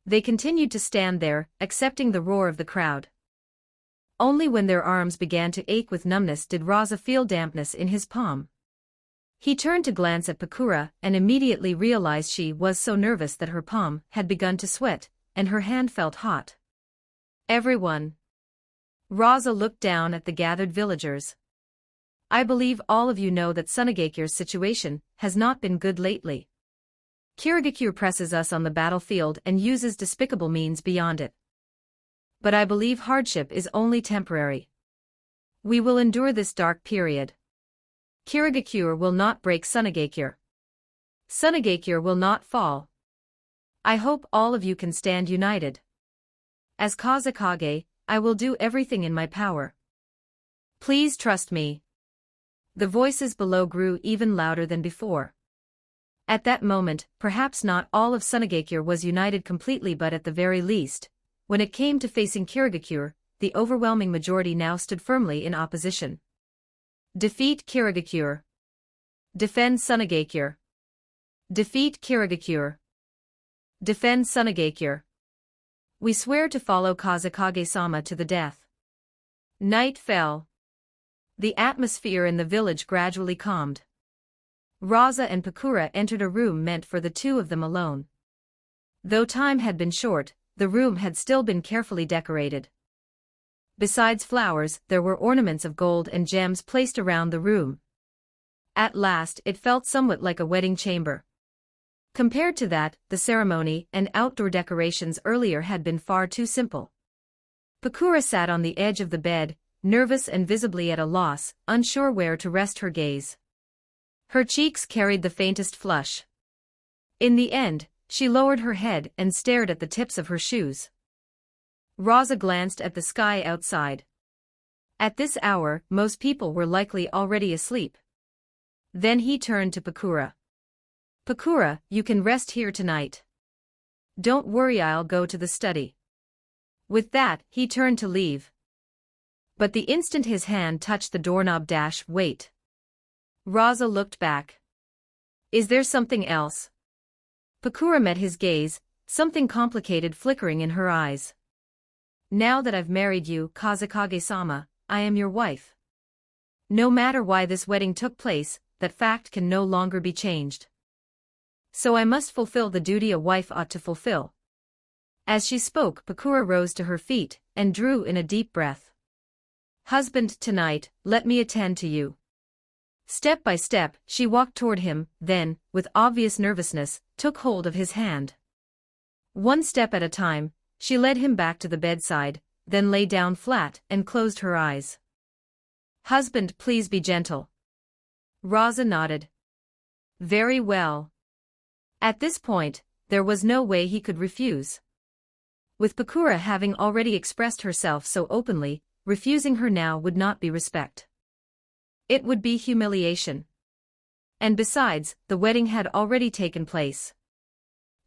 They continued to stand there, accepting the roar of the crowd. Only when their arms began to ache with numbness did Rasa feel dampness in his palm. He turned to glance at Pakura and immediately realized she was so nervous that her palm had begun to sweat, and her hand felt hot. Everyone. Rasa looked down at the gathered villagers. I believe all of you know that Sunagakure's situation has not been good lately. Kirigakure presses us on the battlefield and uses despicable means beyond it. But I believe hardship is only temporary. We will endure this dark period. Kirigakure will not break Sunagakure. Sunagakure will not fall. I hope all of you can stand united. As Kazekage, I will do everything in my power. Please trust me. The voices below grew even louder than before. At that moment, perhaps not all of Sunagakure was united completely, but at the very least, when it came to facing Kirigakure, the overwhelming majority now stood firmly in opposition. Defeat Kirigakure. Defend Sunagakure. Defeat Kirigakure. Defend Sunagakure. We swear to follow Kazekage-sama to the death. Night fell. The atmosphere in the village gradually calmed. Rasa and Pakura entered a room meant for the two of them alone. Though time had been short, the room had still been carefully decorated. Besides flowers, there were ornaments of gold and gems placed around the room. At last, it felt somewhat like a wedding chamber. Compared to that, the ceremony and outdoor decorations earlier had been far too simple. Pakura sat on the edge of the bed, nervous and visibly at a loss, unsure where to rest her gaze. Her cheeks carried the faintest flush. In the end, she lowered her head and stared at the tips of her shoes. Rasa glanced at the sky outside. At this hour, most people were likely already asleep. Then he turned to Pakura. Pakura, you can rest here tonight. Don't worry, I'll go to the study. With that, he turned to leave. But the instant his hand touched the doorknob, wait. Rasa looked back. Is there something else? Pakura met his gaze, something complicated flickering in her eyes. Now that I've married you, Kazekage-sama, I am your wife. No matter why this wedding took place, that fact can no longer be changed. So I must fulfill the duty a wife ought to fulfill. As she spoke, Pakura rose to her feet and drew in a deep breath. Husband, tonight, let me attend to you. Step by step, she walked toward him, then, with obvious nervousness, took hold of his hand. One step at a time, she led him back to the bedside, then lay down flat and closed her eyes. Husband, please be gentle. Rasa nodded. Very well. At this point, there was no way he could refuse. With Pakura having already expressed herself so openly, refusing her now would not be respect. It would be humiliation. And besides, the wedding had already taken place.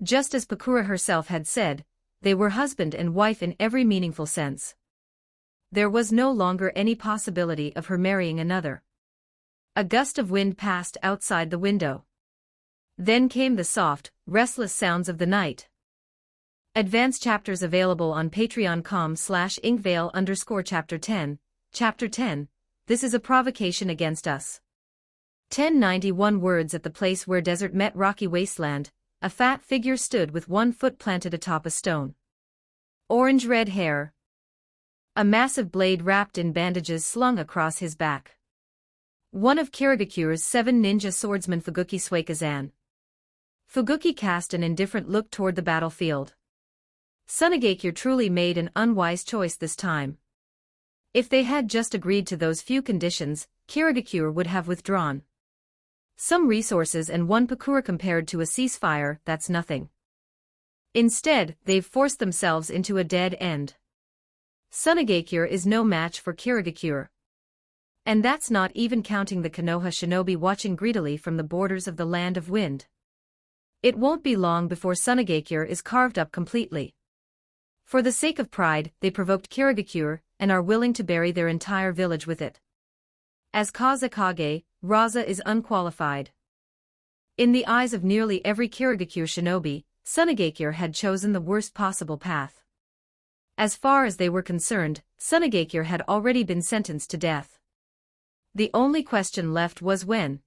Just as Pakura herself had said, they were husband and wife in every meaningful sense. There was no longer any possibility of her marrying another. A gust of wind passed outside the window. Then came the soft, restless sounds of the night. Advanced chapters available on patreon.com/inkvale_chapter 10. Chapter 10. This is a provocation against us. 1091 words. At the place where desert met rocky wasteland, a fat figure stood with one foot planted atop a stone. Orange-red hair. A massive blade wrapped in bandages slung across his back. One of Kirigakure's 7 ninja swordsmen, Fuguki Suikazan. Fuguki cast an indifferent look toward the battlefield. Sunagakure truly made an unwise choice this time. If they had just agreed to those few conditions, Kirigakure would have withdrawn. Some resources and one Pakura compared to a ceasefire, that's nothing. Instead, they've forced themselves into a dead end. Sunagakure is no match for Kirigakure. And that's not even counting the Konoha shinobi watching greedily from the borders of the Land of Wind. It won't be long before Sunagakure is carved up completely. For the sake of pride, they provoked Kirigakure, and are willing to bury their entire village with it. As Kazekage, Rasa is unqualified. In the eyes of nearly every Kirigakure shinobi, Sunagakure had chosen the worst possible path. As far as they were concerned, Sunagakure had already been sentenced to death. The only question left was when.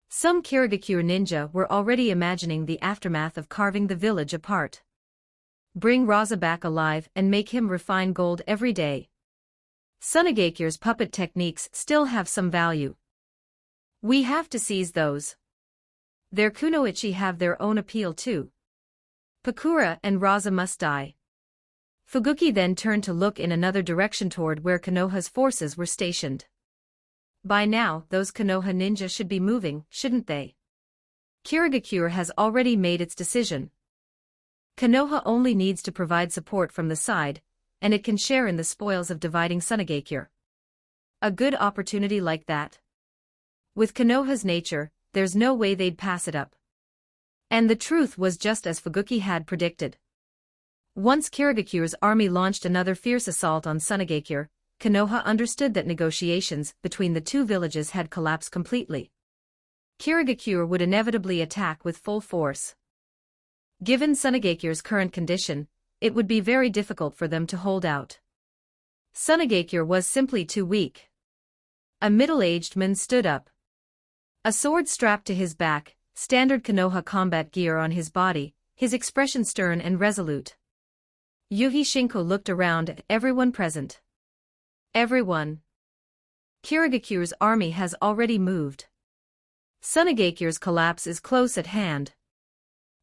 Some Kirigakure ninja were already imagining the aftermath of carving the village apart. Bring Rasa back alive and make him refine gold every day. Sunagakure's puppet techniques still have some value. We have to seize those. Their kunoichi have their own appeal too. Pakura and Rasa must die. Fuguki then turned to look in another direction toward where Konoha's forces were stationed. By now, those Konoha ninja should be moving, shouldn't they? Kirigakure has already made its decision. Konoha only needs to provide support from the side, and it can share in the spoils of dividing Sunagakure. A good opportunity like that. With Konoha's nature, there's no way they'd pass it up. And the truth was just as Fuguki had predicted. Once Kirigakure's army launched another fierce assault on Sunagakure, Konoha understood that negotiations between the two villages had collapsed completely. Kirigakure would inevitably attack with full force. Given Sunagakure's current condition, it would be very difficult for them to hold out. Sunagakure was simply too weak. A middle-aged man stood up. A sword strapped to his back, standard Konoha combat gear on his body, his expression stern and resolute. Yuhi Shinko looked around at everyone present. Everyone. Kirigakure's army has already moved. Sunagakure's collapse is close at hand.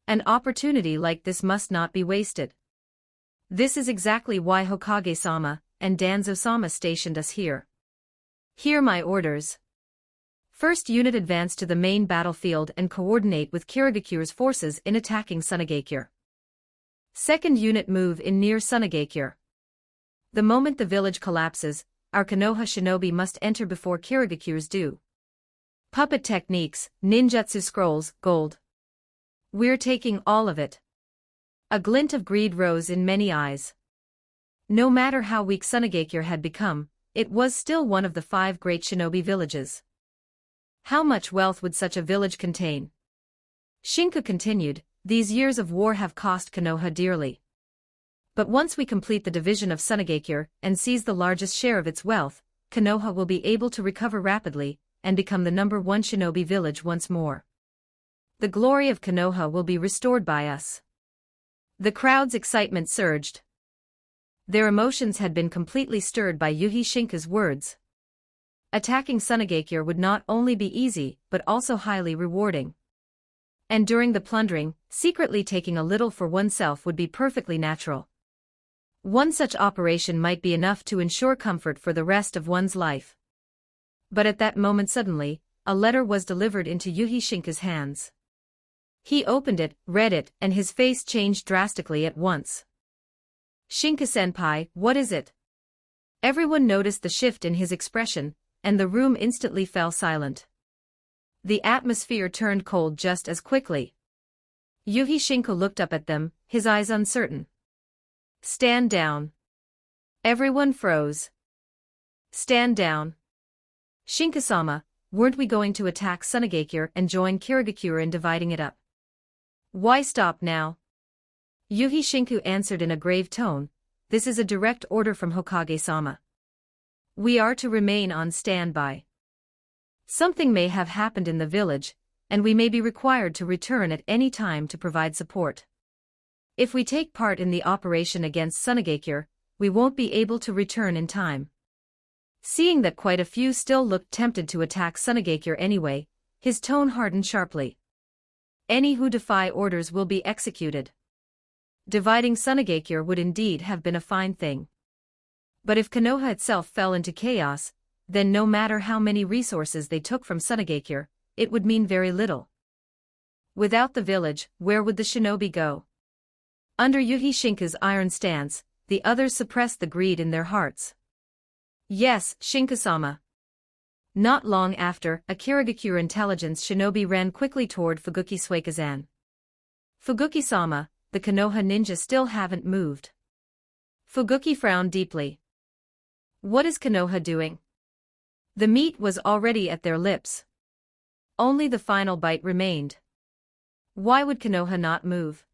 An opportunity like this must not be wasted. This is exactly why Hokage-sama and Danzo-sama stationed us here. Hear my orders. First unit advance to the main battlefield and coordinate with Kirigakure's forces in attacking Sunagakure. Second unit move in near Sunagakure. The moment the village collapses, our Konoha shinobi must enter before Kirigakure's do. Puppet techniques, ninjutsu scrolls, gold. We're taking all of it. A glint of greed rose in many eyes. No matter how weak Sunagakure had become, it was still one of the 5 great shinobi villages. How much wealth would such a village contain? Shinka continued, these years of war have cost Konoha dearly. But once we complete the division of Sunagakure and seize the largest share of its wealth, Konoha will be able to recover rapidly and become the #1 shinobi village once more. The glory of Konoha will be restored by us. The crowd's excitement surged. Their emotions had been completely stirred by Yuhi Shinka's words. Attacking Sunagakure would not only be easy, but also highly rewarding. And during the plundering, secretly taking a little for oneself would be perfectly natural. One such operation might be enough to ensure comfort for the rest of one's life. But at that moment suddenly, a letter was delivered into Yuhi Shinka's hands. He opened it, read it, and his face changed drastically at once. Shinka-senpai, what is it? Everyone noticed the shift in his expression, and the room instantly fell silent. The atmosphere turned cold just as quickly. Yuhi Shinko looked up at them, his eyes uncertain. "Stand down." Everyone froze. "Stand down." "Shinko-sama, weren't we going to attack Sunagakure and join Kirigakure in dividing it up? Why stop now?" Yuhi Shinku answered in a grave tone, "This is a direct order from Hokage-sama. We are to remain on standby. Something may have happened in the village, and we may be required to return at any time to provide support. If we take part in the operation against Sunagakure, we won't be able to return in time." Seeing that quite a few still looked tempted to attack Sunagakure anyway, his tone hardened sharply. "Any who defy orders will be executed." Dividing Sunagakure would indeed have been a fine thing. But if Konoha itself fell into chaos, then no matter how many resources they took from Sunagakure, it would mean very little. Without the village, where would the shinobi go? Under Yuhi Shinko's iron stance, the others suppressed the greed in their hearts. "Yes, Shinko-sama." Not long after, a Kirigakure intelligence shinobi ran quickly toward Fuguki Suikazan. "Fuguki-sama, the Konoha ninja still haven't moved." Fuguki frowned deeply. What is Konoha doing? The meat was already at their lips. Only the final bite remained. Why would Konoha not move?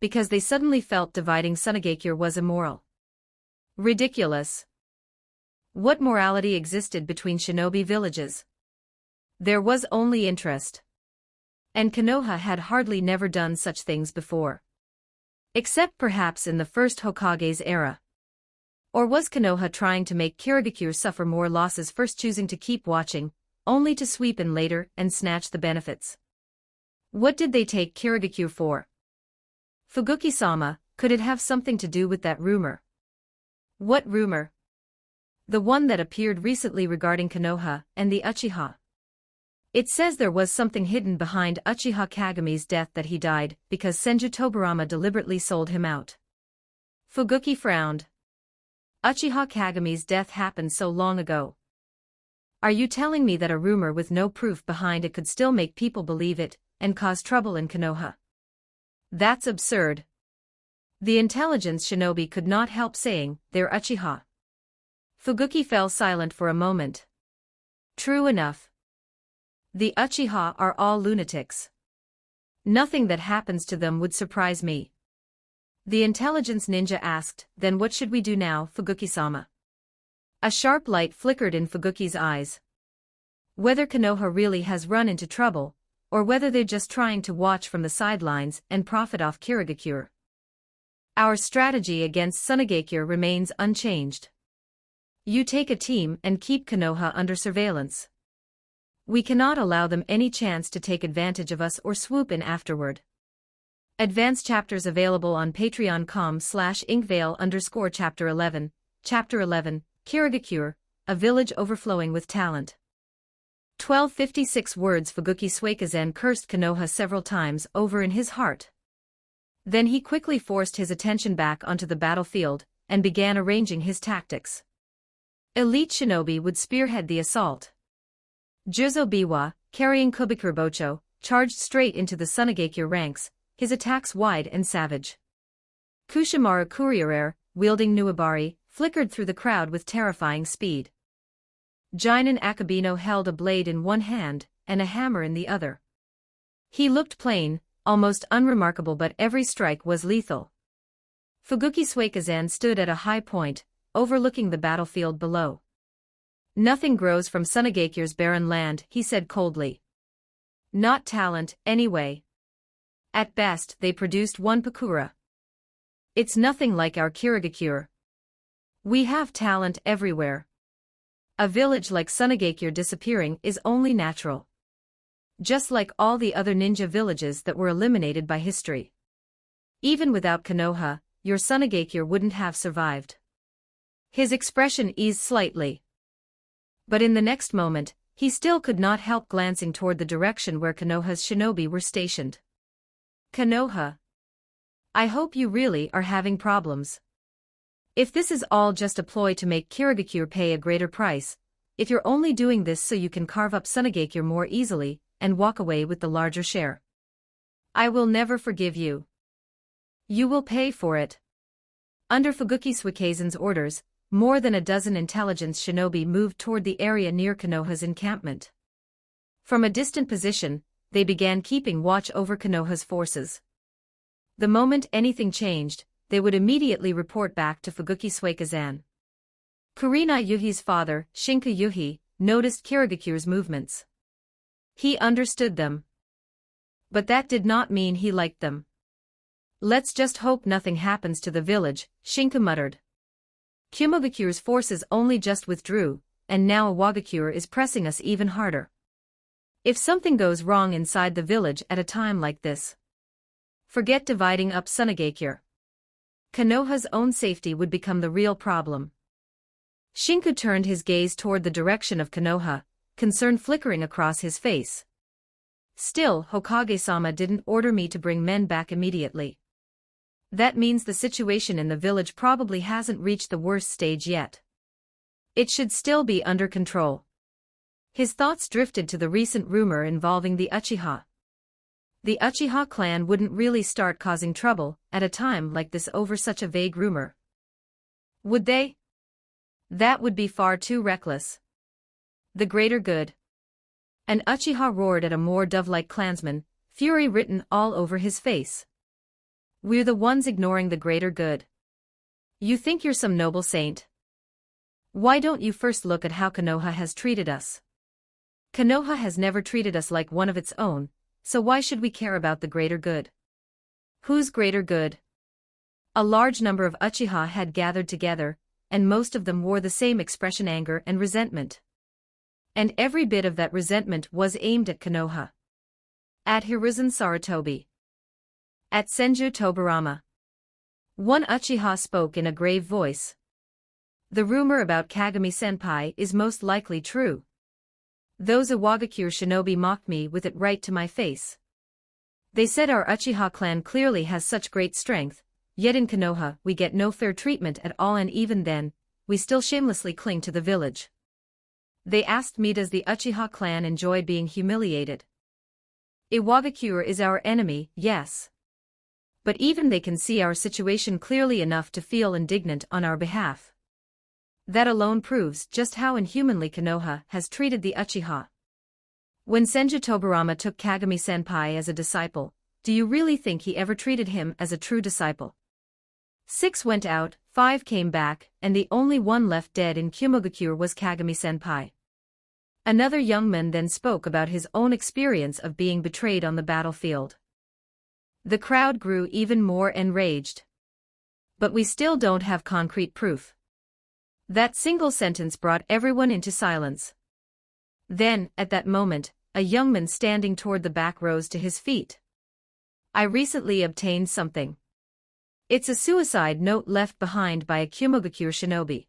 Because they suddenly felt dividing Sunagakure was immoral. Ridiculous. What morality existed between shinobi villages? There was only interest. And Konoha had hardly never done such things before. Except perhaps in the first Hokage's era. Or was Konoha trying to make Kirigakure suffer more losses, first choosing to keep watching, only to sweep in later and snatch the benefits? What did they take Kirigakure for? Fuguki-sama, could it have something to do with that rumor? What rumor? The one that appeared recently regarding Konoha and the Uchiha. It says there was something hidden behind Uchiha Kagami's death, that he died because Senju Tobarama deliberately sold him out. Fuguki frowned. Uchiha Kagami's death happened so long ago. Are you telling me that a rumor with no proof behind it could still make people believe it, and cause trouble in Konoha? That's absurd. The intelligence shinobi could not help saying, "They're Uchiha." Fuguki fell silent for a moment. True enough. The Uchiha are all lunatics. Nothing that happens to them would surprise me. The intelligence ninja asked, "Then what should we do now, Fuguki-sama?" A sharp light flickered in Fuguki's eyes. Whether Konoha really has run into trouble, or whether they're just trying to watch from the sidelines and profit off Kirigakure. Our strategy against Sunagakure remains unchanged. You take a team and keep Konoha under surveillance. We cannot allow them any chance to take advantage of us or swoop in afterward. Advanced chapters available on patreon.com/inkvale_chapter 11. Chapter 11, Kirigakure, a village overflowing with talent. 1256 words. Fuguki Suikazan cursed Konoha several times over in his heart. Then he quickly forced his attention back onto the battlefield, and began arranging his tactics. Elite shinobi would spearhead the assault. Juzo Biwa, carrying Kubikure Bocho, charged straight into the Sunagakure ranks, his attacks wide and savage. Kushimaru Kuriere, wielding Nuabari, flickered through the crowd with terrifying speed. Jinin Akabino held a blade in one hand, and a hammer in the other. He looked plain, almost unremarkable, but every strike was lethal. Fuguki Suikazan stood at a high point, overlooking the battlefield below. Nothing grows from Sunagakure's barren land, he said coldly. Not talent, anyway. At best, they produced one Pakura. It's nothing like our Kirigakure. We have talent everywhere. A village like Sunagakure disappearing is only natural. Just like all the other ninja villages that were eliminated by history. Even without Konoha, your Sunagakure wouldn't have survived. His expression eased slightly. But in the next moment, he still could not help glancing toward the direction where Konoha's shinobi were stationed. Konoha. I hope you really are having problems. If this is all just a ploy to make Kirigakure pay a greater price, if you're only doing this so you can carve up Sunagakure more easily, and walk away with the larger share, I will never forgive you. You will pay for it. Under Fuguki Suikaisen's orders, more than a dozen intelligence shinobi moved toward the area near Konoha's encampment. From a distant position, they began keeping watch over Konoha's forces. The moment anything changed, they would immediately report back to Fuguki Suikaisen. Kurina Yuhi's father, Shinku Yuhi, noticed Kirigakure's movements. He understood them. But that did not mean he liked them. Let's just hope nothing happens to the village, Shinku muttered. Kumogakure's forces only just withdrew, and now Iwagakure is pressing us even harder. If something goes wrong inside the village at a time like this, forget dividing up Sunagakure. Konoha's own safety would become the real problem. Shinku turned his gaze toward the direction of Konoha, concern flickering across his face. Still, Hokage-sama didn't order me to bring men back immediately. That means the situation in the village probably hasn't reached the worst stage yet. It should still be under control. His thoughts drifted to the recent rumor involving the Uchiha. The Uchiha clan wouldn't really start causing trouble at a time like this over such a vague rumor. Would they? That would be far too reckless. The greater good. An Uchiha roared at a more dove-like clansman, fury written all over his face. We're the ones ignoring the greater good. You think you're some noble saint? Why don't you first look at how Konoha has treated us? Konoha has never treated us like one of its own, so why should we care about the greater good? Whose greater good? A large number of Uchiha had gathered together, and most of them wore the same expression: anger and resentment. And every bit of that resentment was aimed at Konoha. At Hiruzen Sarutobi. At Senju Tobarama. One Uchiha spoke in a grave voice. The rumor about Kagami-senpai is most likely true. Those Iwagakure shinobi mocked me with it right to my face. They said our Uchiha clan clearly has such great strength, yet in Konoha we get no fair treatment at all, and even then, we still shamelessly cling to the village. They asked me, does the Uchiha clan enjoy being humiliated? Iwagakure is our enemy, yes. But even they can see our situation clearly enough to feel indignant on our behalf. That alone proves just how inhumanly Konoha has treated the Uchiha. When Senju Tobarama took Kagami-senpai as a disciple, do you really think he ever treated him as a true disciple? 6 went out, 5 came back, and the only one left dead in Kumogakure was Kagami-senpai. Another young man then spoke about his own experience of being betrayed on the battlefield. The crowd grew even more enraged. But we still don't have concrete proof. That single sentence brought everyone into silence. Then, at that moment, a young man standing toward the back rose to his feet. I recently obtained something. It's a suicide note left behind by a Kumogakure shinobi.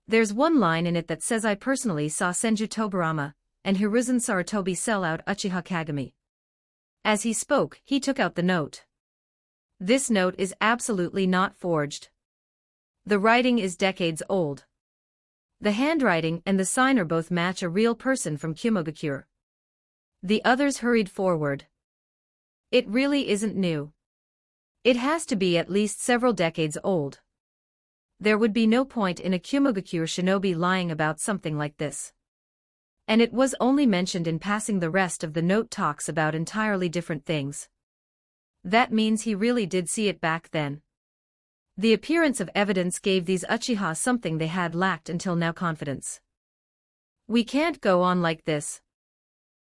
There's one line in it that says, I personally saw Senju Tobarama and Hiruzen Sarutobi sell out Uchiha Kagami. As he spoke, he took out the note. This note is absolutely not forged. The writing is decades old. The handwriting and the signer both match a real person from Kumogakure. The others hurried forward. It really isn't new. It has to be at least several decades old. There would be no point in a Kumogakure shinobi lying about something like this. And it was only mentioned in passing. The rest of the note talks about entirely different things. That means he really did see it back then. The appearance of evidence gave these Uchiha something they had lacked until now: confidence. We can't go on like this.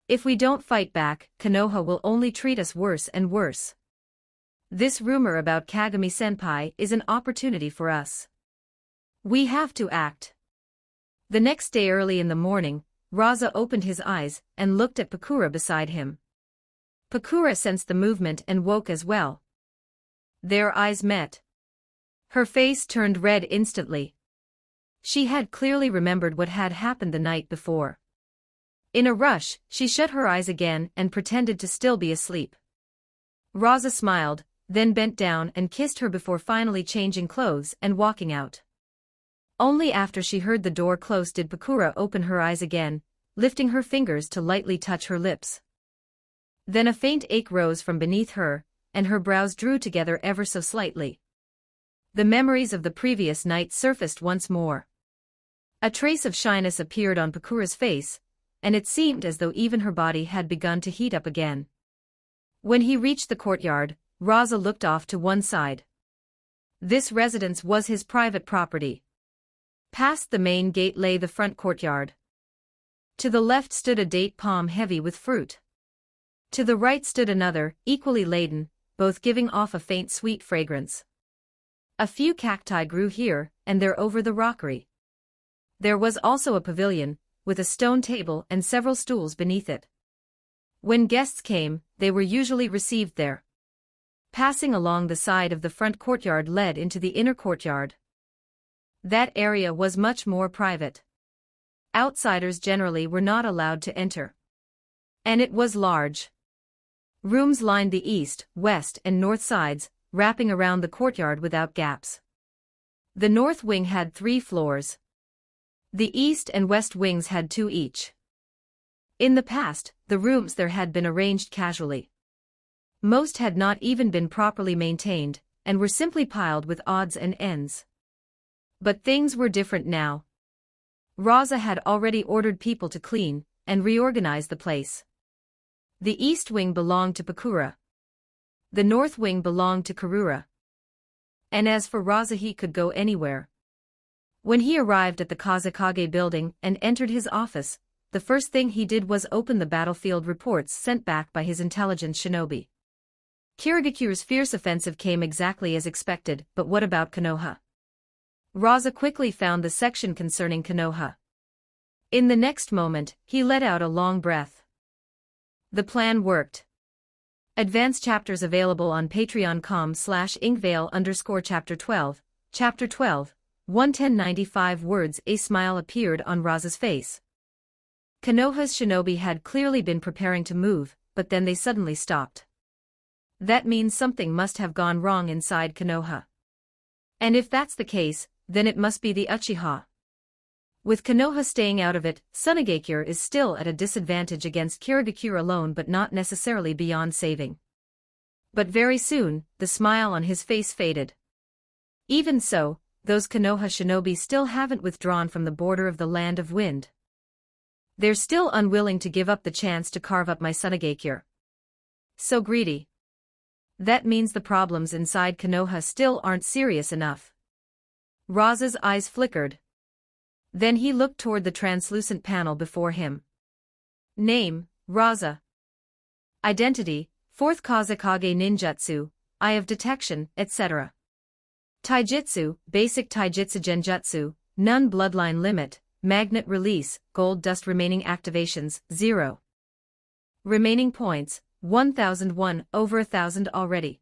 If we don't fight back, Konoha will only treat us worse and worse. This rumor about Kagami-senpai is an opportunity for us. We have to act. The next day early in the morning, Rasa opened his eyes and looked at Pakura beside him. Pakura sensed the movement and woke as well. Their eyes met. Her face turned red instantly. She had clearly remembered what had happened the night before. In a rush, she shut her eyes again and pretended to still be asleep. Rasa smiled, then bent down and kissed her before finally changing clothes and walking out. Only after she heard the door close did Pakura open her eyes again, lifting her fingers to lightly touch her lips. Then a faint ache rose from beneath her, and her brows drew together ever so slightly. The memories of the previous night surfaced once more. A trace of shyness appeared on Pakura's face, and it seemed as though even her body had begun to heat up again. When he reached the courtyard, Rasa looked off to one side. This residence was his private property. Past the main gate lay the front courtyard. To the left stood a date palm heavy with fruit. To the right stood another, equally laden, both giving off a faint sweet fragrance. A few cacti grew here and there over the rockery. There was also a pavilion, with a stone table and several stools beneath it. When guests came, they were usually received there. Passing along the side of the front courtyard led into the inner courtyard. That area was much more private. Outsiders generally were not allowed to enter. And it was large. Rooms lined the east, west and north sides, wrapping around the courtyard without gaps. The north wing had 3 floors. The east and west wings had 2 each. In the past, the rooms there had been arranged casually. Most had not even been properly maintained, and were simply piled with odds and ends. But things were different now. Rasa had already ordered people to clean and reorganize the place. The east wing belonged to Pakura. The north wing belonged to Karura. And as for Rasa, he could go anywhere. When he arrived at the Kazekage building and entered his office, the first thing he did was open the battlefield reports sent back by his intelligence shinobi. Kirigakure's fierce offensive came exactly as expected, but what about Konoha? Rasa quickly found the section concerning Konoha. In the next moment, he let out a long breath. The plan worked. Advanced chapters available on patreon.com/inkvale_chapter 12, Chapter 12, 11095 words. A smile appeared on Rasa's face. Konoha's shinobi had clearly been preparing to move, but then they suddenly stopped. That means something must have gone wrong inside Konoha. And if that's the case, then it must be the Uchiha. With Konoha staying out of it, Tsunegakure is still at a disadvantage against Kirigakure alone, but not necessarily beyond saving. But very soon, the smile on his face faded. Even so, those Konoha shinobi still haven't withdrawn from the border of the Land of Wind. They're still unwilling to give up the chance to carve up my Tsunegakure. So greedy. That means the problems inside Konoha still aren't serious enough. Rasa's eyes flickered. Then he looked toward the translucent panel before him. Name, Rasa. Identity, 4th Kazekage Ninjutsu, Eye of Detection, etc. Taijutsu, Basic Taijutsu Genjutsu, None Bloodline Limit, Magnet Release, Gold Dust. Remaining activations, 0. Remaining points, 1001, over 1000 already.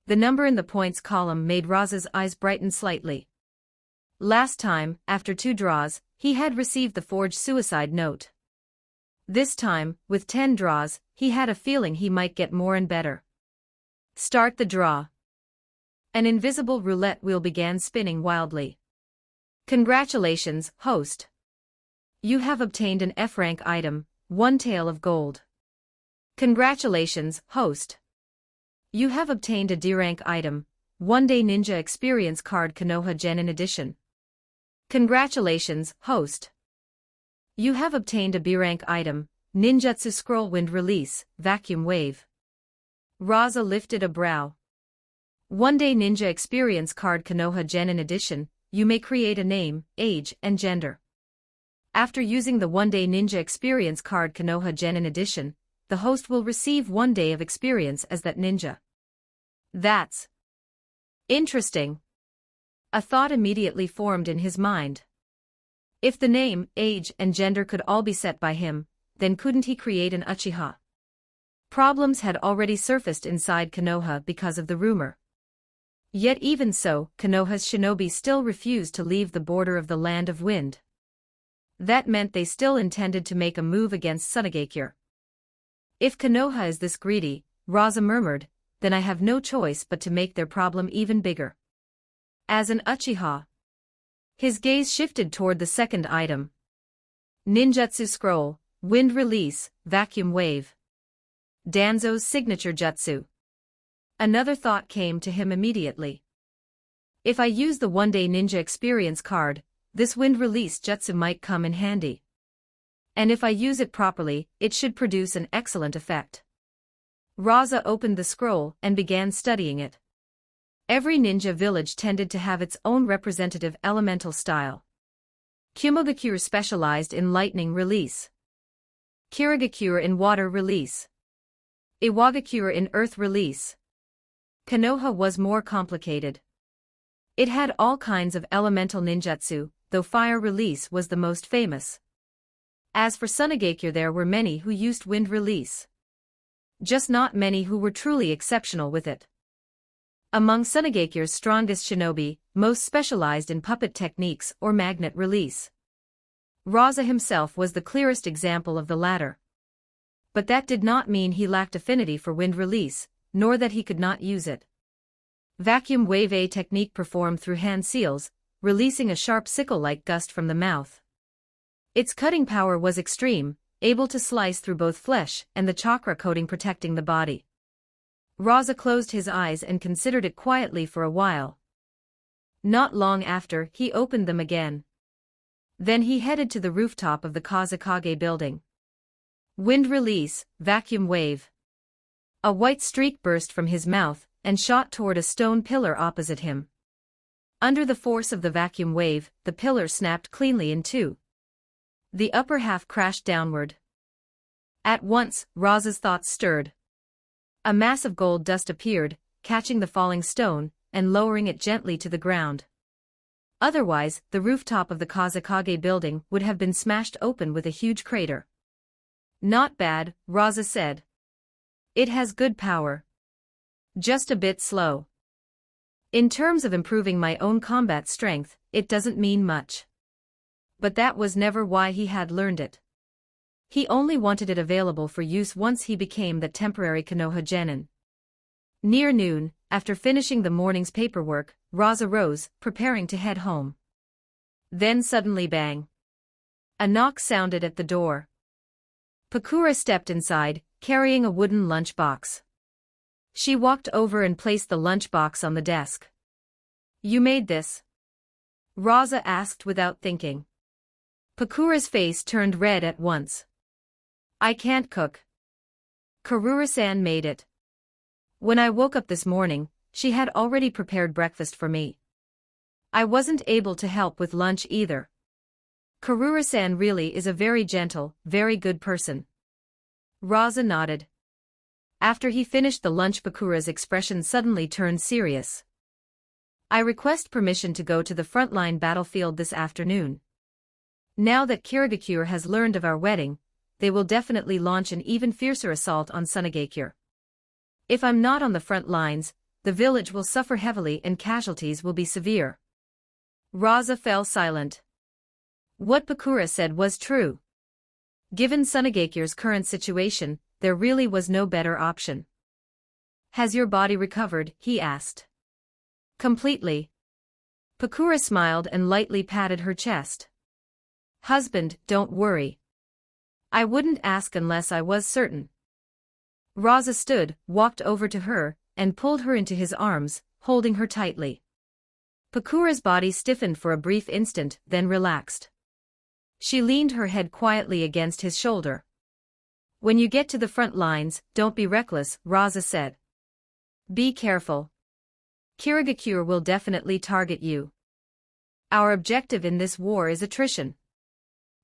The number in the points column made Rasa's eyes brighten slightly. Last time, after 2 draws, he had received the forged suicide note. This time, with 10 draws, he had a feeling he might get more and better. Start the draw. An invisible roulette wheel began spinning wildly. Congratulations, host. You have obtained an F-rank item, 1 tael of gold. Congratulations, host. You have obtained a D-rank item, 1 day ninja experience card Konoha Genin edition. Congratulations, host. You have obtained a B-rank item, Ninjutsu Scroll Wind Release, Vacuum Wave. Rasa lifted a brow. 1 day ninja experience card Konoha Genin edition, you may create a name, age, and gender. After using the 1 day ninja experience card Konoha Genin edition, the host will receive 1 day of experience as that ninja. That's interesting. A thought immediately formed in his mind. If the name, age, and gender could all be set by him, then couldn't he create an Uchiha? Problems had already surfaced inside Konoha because of the rumor. Yet even so, Konoha's shinobi still refused to leave the border of the Land of Wind. That meant they still intended to make a move against Tsunegakure. If Konoha is this greedy, Rasa murmured, then I have no choice but to make their problem even bigger. As an Uchiha. His gaze shifted toward the second item. Ninjutsu Scroll, Wind Release, Vacuum Wave. Danzo's signature jutsu. Another thought came to him immediately. If I use the one-day ninja experience card, this wind release jutsu might come in handy. And if I use it properly, it should produce an excellent effect. Rasa opened the scroll and began studying it. Every ninja village tended to have its own representative elemental style. Kumogakure specialized in lightning release. Kirigakure in water release. Iwagakure in earth release. Konoha was more complicated. It had all kinds of elemental ninjutsu, though fire release was the most famous. As for Sunagakure, there were many who used wind release. Just not many who were truly exceptional with it. Among Sunagakure's strongest shinobi, most specialized in puppet techniques or magnet release. Rasa himself was the clearest example of the latter. But that did not mean he lacked affinity for wind release, nor that he could not use it. Vacuum wave, a technique performed through hand seals, releasing a sharp sickle-like gust from the mouth. Its cutting power was extreme, able to slice through both flesh and the chakra coating protecting the body. Rasa closed his eyes and considered it quietly for a while. Not long after, he opened them again. Then he headed to the rooftop of the Kazekage building. Wind release, vacuum wave. A white streak burst from his mouth and shot toward a stone pillar opposite him. Under the force of the vacuum wave, the pillar snapped cleanly in two. The upper half crashed downward. At once, Rasa's thoughts stirred. A mass of gold dust appeared, catching the falling stone and lowering it gently to the ground. Otherwise, the rooftop of the Kazekage building would have been smashed open with a huge crater. Not bad, Rasa said. It has good power. Just a bit slow. In terms of improving my own combat strength, it doesn't mean much. But that was never why he had learned it. He only wanted it available for use once he became the temporary Konoha genin. Near noon, after finishing the morning's paperwork, Rasa rose, preparing to head home. Then suddenly bang. A knock sounded at the door. Pakura stepped inside, carrying a wooden lunch box. She walked over and placed the lunch box on the desk. You made this? Rasa asked without thinking. Pakura's face turned red at once. I can't cook. Karura-san made it. When I woke up this morning, she had already prepared breakfast for me. I wasn't able to help with lunch either. Karura-san really is a very gentle, very good person. Rasa nodded. After he finished the lunch, Pakura's expression suddenly turned serious. I request permission to go to the frontline battlefield this afternoon. Now that Kirigakure has learned of our wedding, they will definitely launch an even fiercer assault on Sunagakure. If I'm not on the front lines, the village will suffer heavily and casualties will be severe. Rasa fell silent. What Pakura said was true. Given Sunagakure's current situation, there really was no better option. Has your body recovered? He asked. Completely. Pakura smiled and lightly patted her chest. Husband, don't worry. I wouldn't ask unless I was certain. Rasa stood, walked over to her, and pulled her into his arms, holding her tightly. Pakura's body stiffened for a brief instant, then relaxed. She leaned her head quietly against his shoulder. When you get to the front lines, don't be reckless, Rasa said. Be careful. Kirigakure will definitely target you. Our objective in this war is attrition.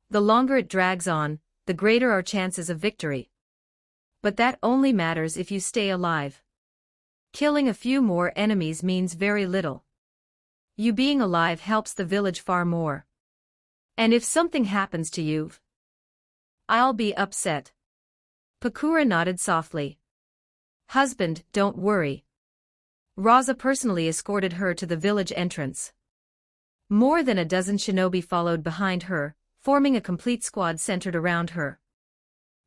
The longer it drags on, the greater our chances of victory. But that only matters if you stay alive. Killing a few more enemies means very little. You being alive helps the village far more. And if something happens to you, I'll be upset. Pakura nodded softly. Husband, don't worry. Rasa personally escorted her to the village entrance. More than a dozen shinobi followed behind her, forming a complete squad centered around her.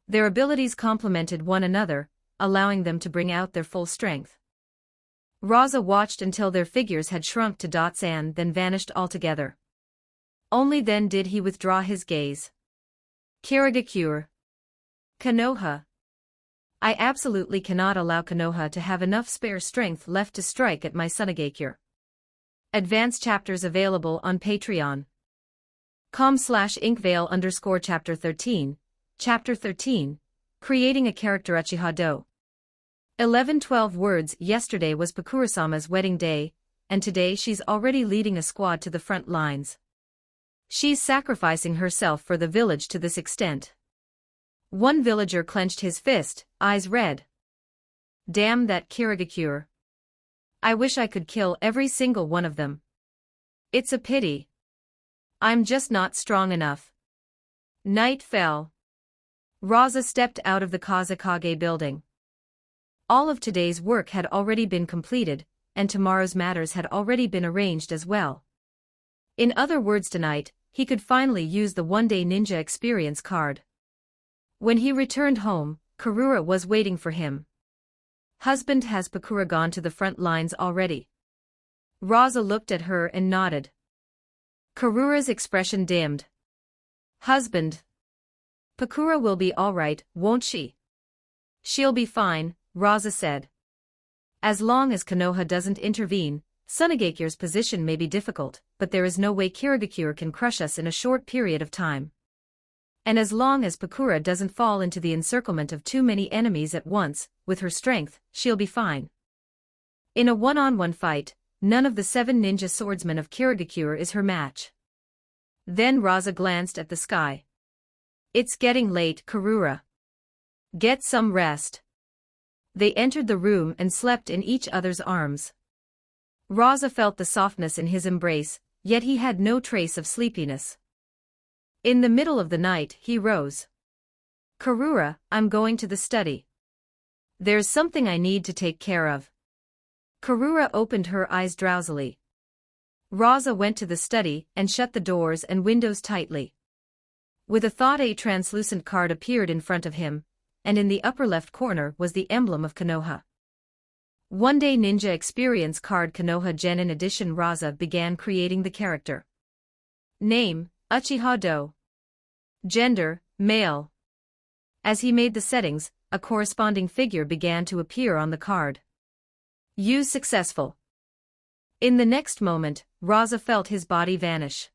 Their abilities complemented one another, allowing them to bring out their full strength. Rasa watched until their figures had shrunk to dots and then vanished altogether. Only then did he withdraw his gaze. Kirigakure. Konoha. I absolutely cannot allow Konoha to have enough spare strength left to strike at my Sunagakure. Advanced chapters available on Patreon. com/inkvale_chapter 13, Chapter 13, Creating a Character Uchiha Do. 11-12 words. Yesterday was Pakurasama's wedding day, and today she's already leading a squad to the front lines. She's sacrificing herself for the village to this extent. One villager clenched his fist, eyes red. Damn that Kirigakure. I wish I could kill every single one of them. It's a pity. I'm just not strong enough. Night fell. Rasa stepped out of the Kazekage building. All of today's work had already been completed, and tomorrow's matters had already been arranged as well. In other words, tonight, he could finally use the one-day ninja experience card. When he returned home, Karura was waiting for him. Husband, has Pakura gone to the front lines already? Rasa looked at her and nodded. Karura's expression dimmed. Husband. Pakura will be all right, won't she? She'll be fine, Rasa said. As long as Konoha doesn't intervene, Sunagakure's position may be difficult, but there is no way Kirigakure can crush us in a short period of time. And as long as Pakura doesn't fall into the encirclement of too many enemies at once, with her strength, she'll be fine. In a one-on-one fight, none of the 7 ninja swordsmen of Kirigakure is her match. Then Rasa glanced at the sky. It's getting late, Karura. Get some rest. They entered the room and slept in each other's arms. Rasa felt the softness in his embrace, yet he had no trace of sleepiness. In the middle of the night, he rose. Karura, I'm going to the study. There's something I need to take care of. Karura opened her eyes drowsily. Rasa went to the study and shut the doors and windows tightly. With a thought, a translucent card appeared in front of him, and in the upper left corner was the emblem of Konoha. One-day ninja experience card Konoha Genin edition. Rasa began creating the character. Name, Uchiha Do. Gender, male. As he made the settings, a corresponding figure began to appear on the card. Use successful. In the next moment, Rasa felt his body vanish.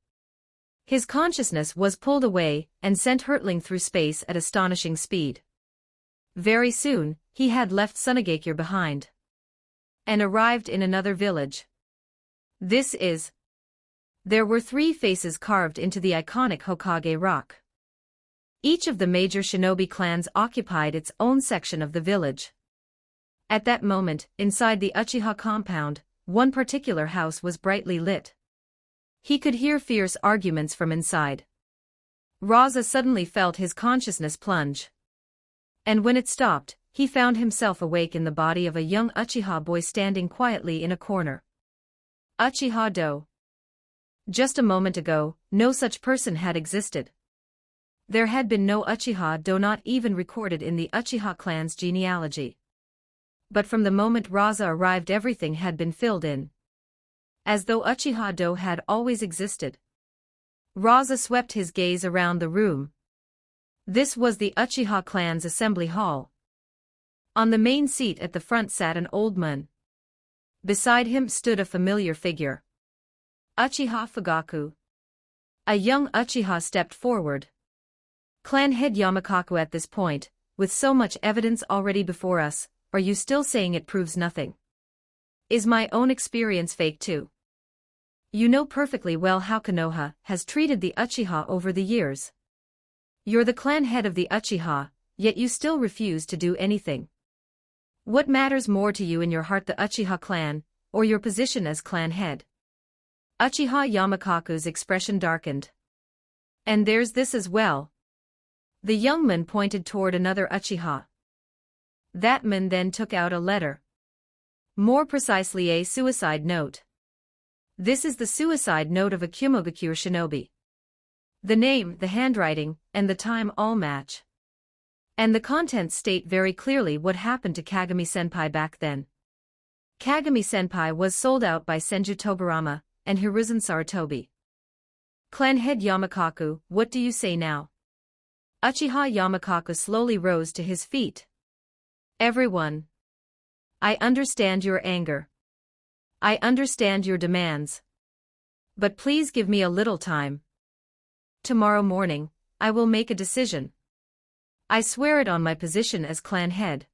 His consciousness was pulled away and sent hurtling through space at astonishing speed. Very soon, he had left Sunagakure behind and arrived in another village. This is... There were 3 faces carved into the iconic Hokage rock. Each of the major shinobi clans occupied its own section of the village. At that moment, inside the Uchiha compound, one particular house was brightly lit. He could hear fierce arguments from inside. Rasa suddenly felt his consciousness plunge. And when it stopped, he found himself awake in the body of a young Uchiha boy standing quietly in a corner. Uchiha Do. Just a moment ago, no such person had existed. There had been no Uchiha Do, not even recorded in the Uchiha clan's genealogy. But from the moment Rasa arrived, everything had been filled in. As though Uchiha Do had always existed. Rasa swept his gaze around the room. This was the Uchiha clan's assembly hall. On the main seat at the front sat an old man. Beside him stood a familiar figure. Uchiha Fugaku. A young Uchiha stepped forward. Clan head Yamakaku, at this point, with so much evidence already before us, are you still saying it proves nothing? Is my own experience fake too? You know perfectly well how Konoha has treated the Uchiha over the years. You're the clan head of the Uchiha, yet you still refuse to do anything. What matters more to you in your heart, the Uchiha clan, or your position as clan head? Uchiha Yamakaku's expression darkened. And there's this as well. The young man pointed toward another Uchiha. That man then took out a letter. More precisely, a suicide note. This is the suicide note of a Kumogakure shinobi. The name, the handwriting, and the time all match. And the contents state very clearly what happened to Kagami-senpai back then. Kagami-senpai was sold out by Senju Tobirama and Hiruzen Sarutobi. Clan head Yamakaku, what do you say now? Uchiha Yamakaku slowly rose to his feet. Everyone. I understand your anger. I understand your demands. But please give me a little time. Tomorrow morning, I will make a decision. I swear it on my position as clan head.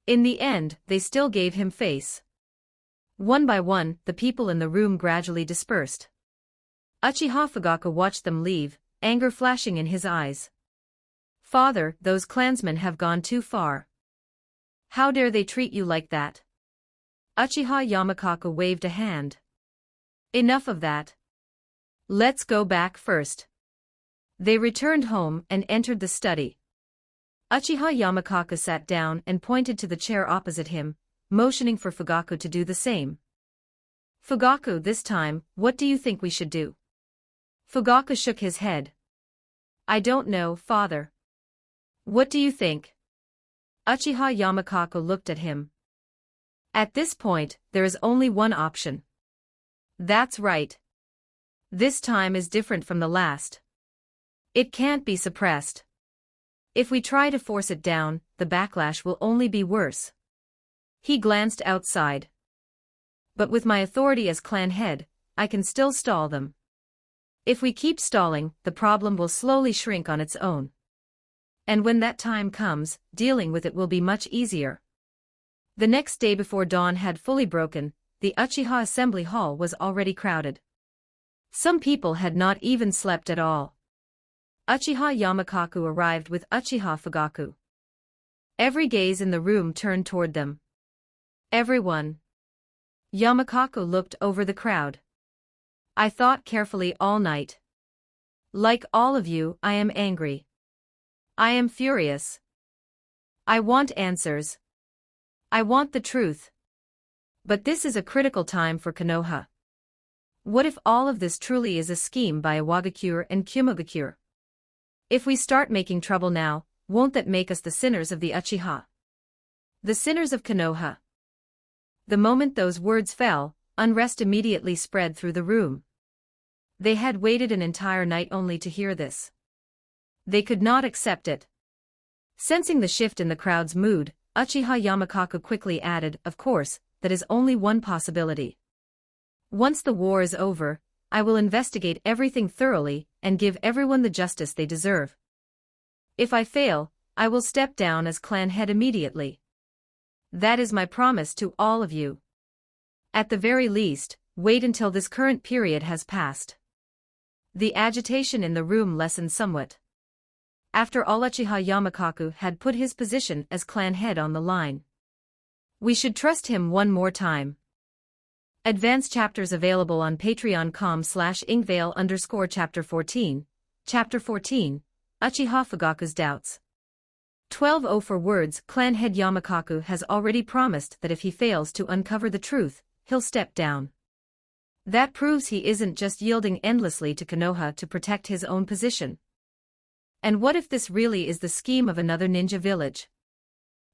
In the end, they still gave him face. One by one, the people in the room gradually dispersed. Uchiha Fugaku watched them leave, anger flashing in his eyes. Father, those clansmen have gone too far. How dare they treat you like that? Uchiha Yamakaku waved a hand. Enough of that. Let's go back first. They returned home and entered the study. Uchiha Yamakaku sat down and pointed to the chair opposite him, motioning for Fugaku to do the same. Fugaku, this time, what do you think we should do? Fugaku shook his head. I don't know, father. What do you think? Uchiha Yamakaku looked at him. At this point, there is only one option. That's right. This time is different from the last. It can't be suppressed. If we try to force it down, the backlash will only be worse. He glanced outside. But with my authority as clan head, I can still stall them. If we keep stalling, the problem will slowly shrink on its own. And when that time comes, dealing with it will be much easier. The next day before dawn had fully broken, the Uchiha Assembly Hall was already crowded. Some people had not even slept at all. Uchiha Yamakaku arrived with Uchiha Fugaku. Every gaze in the room turned toward them. Everyone. Yamakaku looked over the crowd. I thought carefully all night. Like all of you, I am angry. I am furious. I want answers. I want the truth. But this is a critical time for Konoha. What if all of this truly is a scheme by Iwagakure and Kumogakure? If we start making trouble now, won't that make us the sinners of the Uchiha? The sinners of Konoha. The moment those words fell, unrest immediately spread through the room. They had waited an entire night only to hear this. They could not accept it. Sensing the shift in the crowd's mood, Uchiha Yamakaku quickly added, of course, that is only one possibility. Once the war is over, I will investigate everything thoroughly and give everyone the justice they deserve. If I fail, I will step down as clan head immediately. That is my promise to all of you. At the very least, wait until this current period has passed. The agitation in the room lessened somewhat. After all, Uchiha Yamakaku had put his position as clan head on the line. We should trust him one more time. Advanced chapters available on patreon.com/ingvale_chapter 14. Chapter 14, Uchiha Fugaku's Doubts. 12:0 For words, clan head Yamakaku has already promised that if he fails to uncover the truth, he'll step down. That proves he isn't just yielding endlessly to Konoha to protect his own position. And what if this really is the scheme of another ninja village?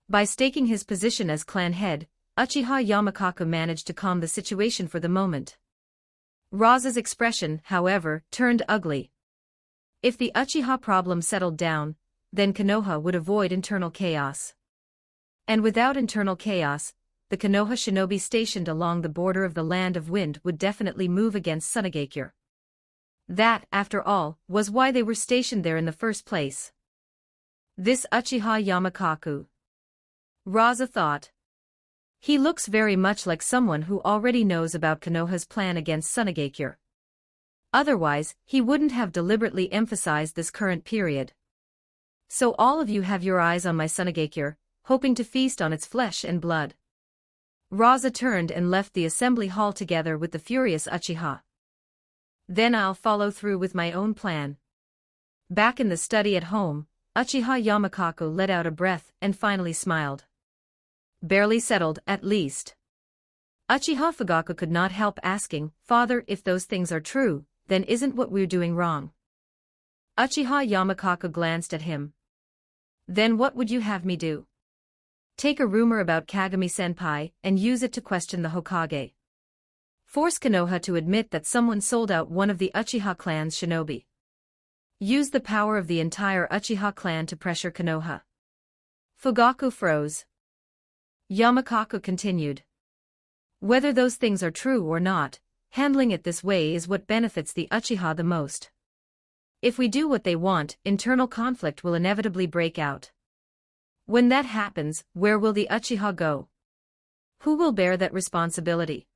By staking his position as clan head, Uchiha Yamakaku managed to calm the situation for the moment. Rasa's expression, however, turned ugly. If the Uchiha problem settled down, then Konoha would avoid internal chaos. And without internal chaos, the Konoha shinobi stationed along the border of the Land of Wind would definitely move against Sunagakure. That, after all, was why they were stationed there in the first place. This Uchiha Yamakaku. Rasa thought. He looks very much like someone who already knows about Konoha's plan against Sunagakure. Otherwise, he wouldn't have deliberately emphasized this current period. So all of you have your eyes on my Sunagakure, hoping to feast on its flesh and blood. Rasa turned and left the assembly hall together with the furious Uchiha. Then I'll follow through with my own plan. Back in the study at home, Uchiha Yamakaku let out a breath and finally smiled. Barely settled, at least. Uchiha Fugaku could not help asking, Father, if those things are true, then isn't what we're doing wrong? Uchiha Yamakaku glanced at him. Then what would you have me do? Take a rumor about Kagami-senpai and use it to question the Hokage. Force Konoha to admit that someone sold out one of the Uchiha clan's shinobi. Use the power of the entire Uchiha clan to pressure Konoha. Fugaku froze. Yamakaku continued. Whether those things are true or not, handling it this way is what benefits the Uchiha the most. If we do what they want, internal conflict will inevitably break out. When that happens, where will the Uchiha go? Who will bear that responsibility?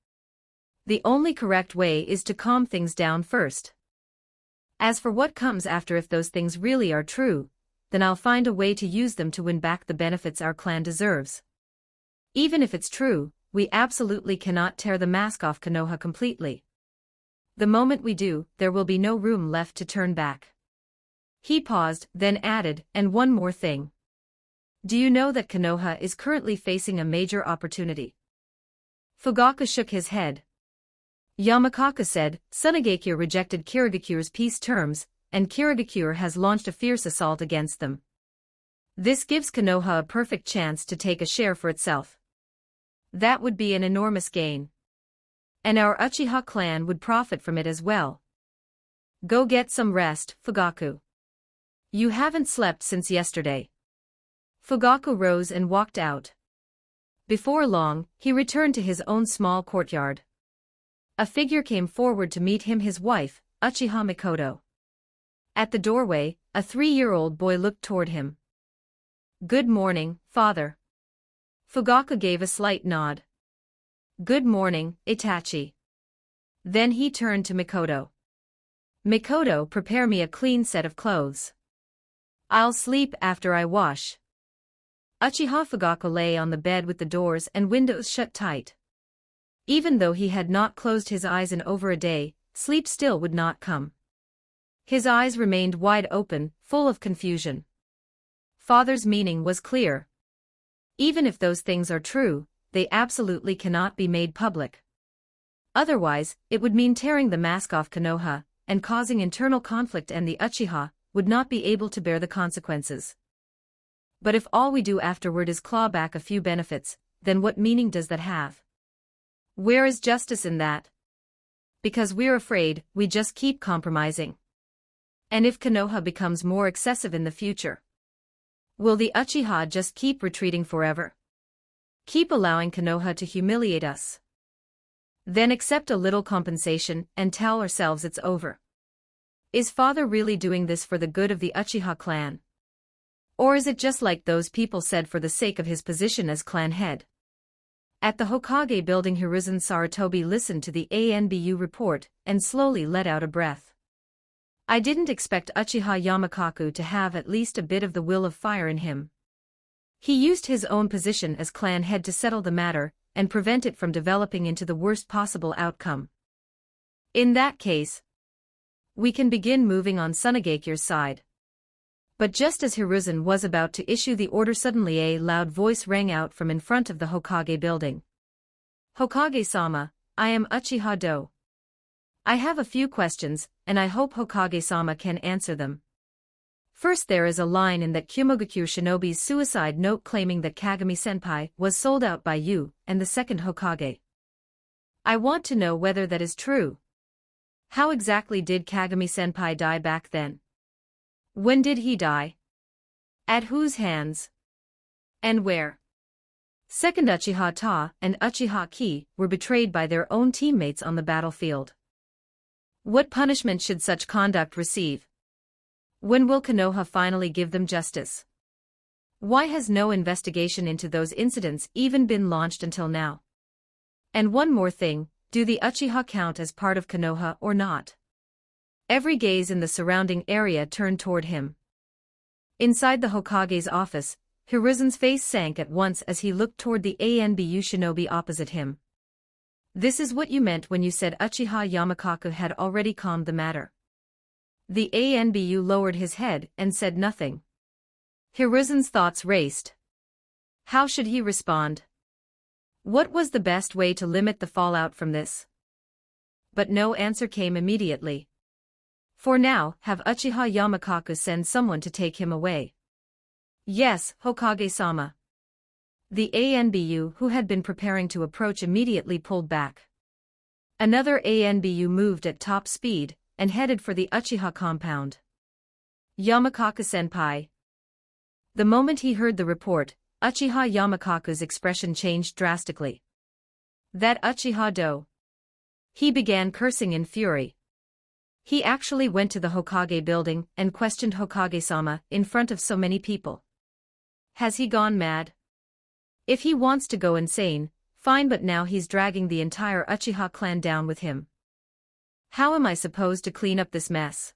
The only correct way is to calm things down first. As for what comes after, if those things really are true, then I'll find a way to use them to win back the benefits our clan deserves. Even if it's true, we absolutely cannot tear the mask off Konoha completely. The moment we do, there will be no room left to turn back. He paused, then added, and one more thing. Do you know that Konoha is currently facing a major opportunity? Fugaku shook his head. Yamakaku said, Sunagakure rejected Kirigakure's peace terms, and Kirigakure has launched a fierce assault against them. This gives Konoha a perfect chance to take a share for itself. That would be an enormous gain. And our Uchiha clan would profit from it as well. Go get some rest, Fugaku. You haven't slept since yesterday. Fugaku rose and walked out. Before long, he returned to his own small courtyard. A figure came forward to meet him, his wife, Uchiha Mikoto. At the doorway, a 3-year-old boy looked toward him. Good morning, father. Fugaku gave a slight nod. Good morning, Itachi. Then he turned to Mikoto. Mikoto, prepare me a clean set of clothes. I'll sleep after I wash. Uchiha Fugaku lay on the bed with the doors and windows shut tight. Even though he had not closed his eyes in over a day, sleep still would not come. His eyes remained wide open, full of confusion. Father's meaning was clear. Even if those things are true, they absolutely cannot be made public. Otherwise, it would mean tearing the mask off Konoha, and causing internal conflict, and the Uchiha would not be able to bear the consequences. But if all we do afterward is claw back a few benefits, then what meaning does that have? Where is justice in that? Because we're afraid, we just keep compromising. And if Konoha becomes more excessive in the future, will the Uchiha just keep retreating forever? Keep allowing Konoha to humiliate us? Then accept a little compensation and tell ourselves it's over. Is father really doing this for the good of the Uchiha clan? Or is it just like those people said, for the sake of his position as clan head? At the Hokage building, Hiruzen Sarutobi listened to the ANBU report and slowly let out a breath. I didn't expect Uchiha Yamakaku to have at least a bit of the will of fire in him. He used his own position as clan head to settle the matter and prevent it from developing into the worst possible outcome. In that case, we can begin moving on Sunagakure's side. But just as Hiruzen was about to issue the order, suddenly a loud voice rang out from in front of the Hokage building. Hokage-sama, I am Uchiha Do. I have a few questions, and I hope Hokage-sama can answer them. First, there is a line in that Kumogakure shinobi's suicide note claiming that Kagami-senpai was sold out by you and the second Hokage. I want to know whether that is true. How exactly did Kagami-senpai die back then? When did he die? At whose hands? And where? Second, Uchiha Ta and Uchiha Ki were betrayed by their own teammates on the battlefield. What punishment should such conduct receive? When will Konoha finally give them justice? Why has no investigation into those incidents even been launched until now? And one more thing, do the Uchiha count as part of Konoha or not? Every gaze in the surrounding area turned toward him. Inside the Hokage's office, Hiruzen's face sank at once as he looked toward the ANBU shinobi opposite him. This is what you meant when you said Uchiha Yamakaku had already calmed the matter. The ANBU lowered his head and said nothing. Hiruzen's thoughts raced. How should he respond? What was the best way to limit the fallout from this? But no answer came immediately. For now, have Uchiha Yamakaku send someone to take him away. Yes, Hokage-sama. The ANBU who had been preparing to approach immediately pulled back. Another ANBU moved at top speed and headed for the Uchiha compound. Yamakaku-senpai. The moment he heard the report, Uchiha Yamakaku's expression changed drastically. That Uchiha Do. He began cursing in fury. He actually went to the Hokage building and questioned Hokage-sama in front of so many people. Has he gone mad? If he wants to go insane, fine, but now he's dragging the entire Uchiha clan down with him. How am I supposed to clean up this mess?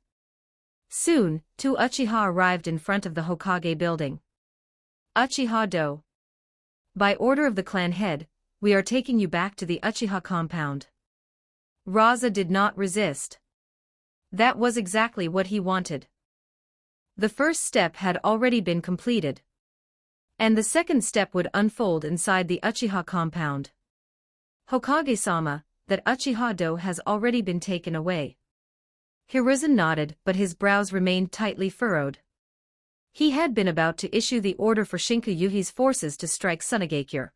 Soon, 2 Uchiha arrived in front of the Hokage building. Uchiha Do. By order of the clan head, we are taking you back to the Uchiha compound. Rasa did not resist. That was exactly what he wanted. The first step had already been completed. And the second step would unfold inside the Uchiha compound. Hokage-sama, that Uchiha Do has already been taken away. Hiruzen nodded, but his brows remained tightly furrowed. He had been about to issue the order for Shinku Yuhi's forces to strike Sunagakure.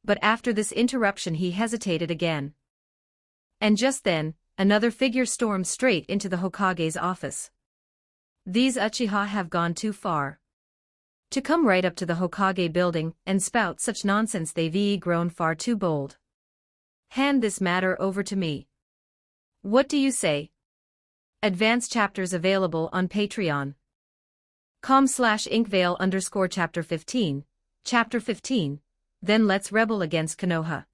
But after this interruption he hesitated again. And just then, another figure stormed straight into the Hokage's office. These Uchiha have gone too far. To come right up to the Hokage building and spout such nonsense, they've grown far too bold. Hand this matter over to me. What do you say? Advanced chapters available on Patreon. com/inkvale_chapter 15, chapter 15, then let's rebel against Konoha.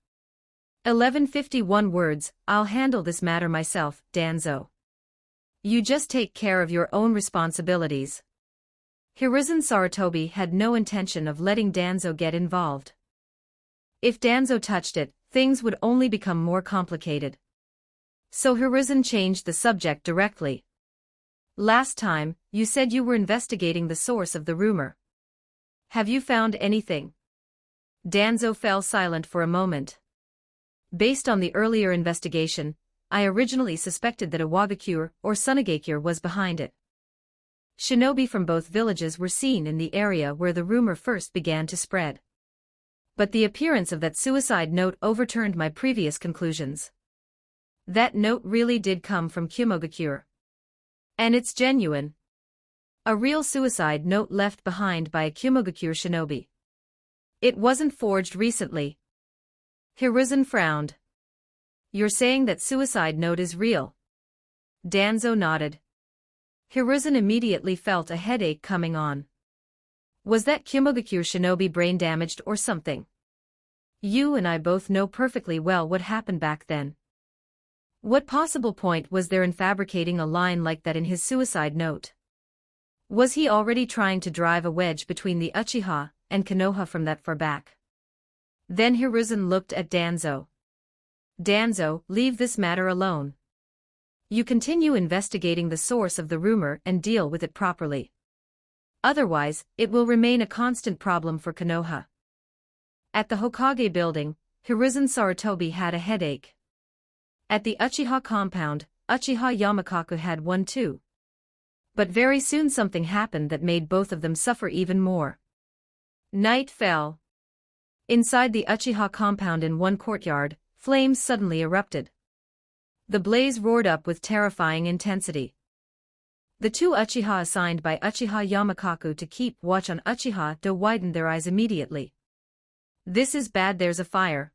1151 words, I'll handle this matter myself, Danzo. You just take care of your own responsibilities. Hiruzen Sarutobi had no intention of letting Danzo get involved. If Danzo touched it, things would only become more complicated. So Hiruzen changed the subject directly. Last time, you said you were investigating the source of the rumor. Have you found anything? Danzo fell silent for a moment. Based on the earlier investigation, I originally suspected that Iwagakure or Sunagakure was behind it. Shinobi from both villages were seen in the area where the rumor first began to spread. But the appearance of that suicide note overturned my previous conclusions. That note really did come from Kyomogakure. And it's genuine. A real suicide note left behind by a Kyomogakure shinobi. It wasn't forged recently. Hiruzen frowned. You're saying that suicide note is real? Danzo nodded. Hiruzen immediately felt a headache coming on. Was that Kyomogakure shinobi brain damaged or something? You and I both know perfectly well what happened back then. What possible point was there in fabricating a line like that in his suicide note? Was he already trying to drive a wedge between the Uchiha and Konoha from that far back? Then Hiruzen looked at Danzo. Danzo, leave this matter alone. You continue investigating the source of the rumor and deal with it properly. Otherwise, it will remain a constant problem for Konoha. At the Hokage building, Hiruzen Sarutobi had a headache. At the Uchiha compound, Uchiha Yamakaku had one too. But very soon something happened that made both of them suffer even more. Night fell. Inside the Uchiha compound in one courtyard, flames suddenly erupted. The blaze roared up with terrifying intensity. The 2 Uchiha assigned by Uchiha Yamakaku to keep watch on Uchiha Do widened their eyes immediately. This is bad, there's a fire.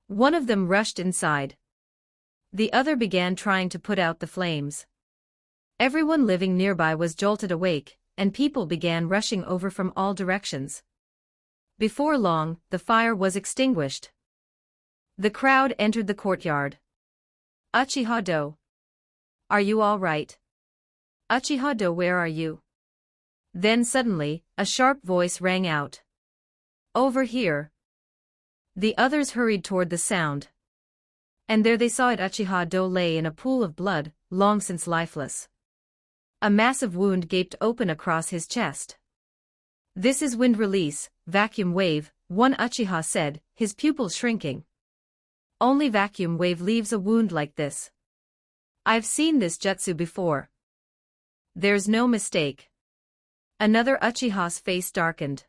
One of them rushed inside. The other began trying to put out the flames. Everyone living nearby was jolted awake, and people began rushing over from all directions. Before long, the fire was extinguished. The crowd entered the courtyard. Uchiha Do. Are you all right? Uchiha Do, where are you? Then suddenly, a sharp voice rang out. Over here. The others hurried toward the sound. And there they saw it, Uchiha Do lay in a pool of blood, long since lifeless. A massive wound gaped open across his chest. This is wind release, vacuum wave, one Uchiha said, his pupils shrinking. Only vacuum wave leaves a wound like this. I've seen this jutsu before. There's no mistake. Another Uchiha's face darkened.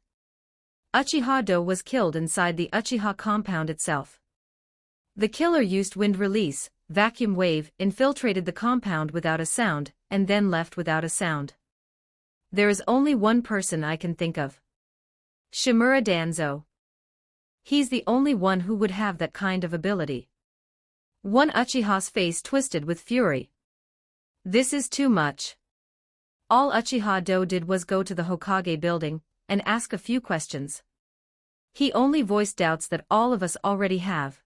Uchiha Do was killed inside the Uchiha compound itself. The killer used wind release, vacuum wave, infiltrated the compound without a sound, and then left without a sound. There is only one person I can think of. Shimura Danzo. He's the only one who would have that kind of ability. One Uchiha's face twisted with fury. This is too much. All Uchiha Do did was go to the Hokage building and ask a few questions. He only voiced doubts that all of us already have.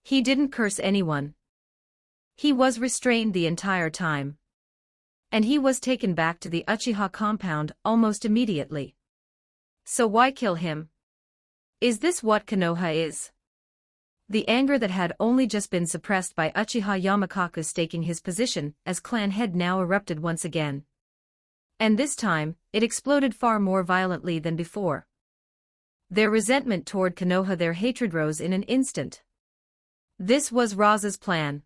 He didn't curse anyone. He was restrained the entire time. And he was taken back to the Uchiha compound almost immediately. So why kill him? Is this what Konoha is? The anger that had only just been suppressed by Uchiha Yamakaku staking his position as clan head now erupted once again. And this time, it exploded far more violently than before. Their resentment toward Konoha, their hatred rose in an instant. This was Rasa's plan.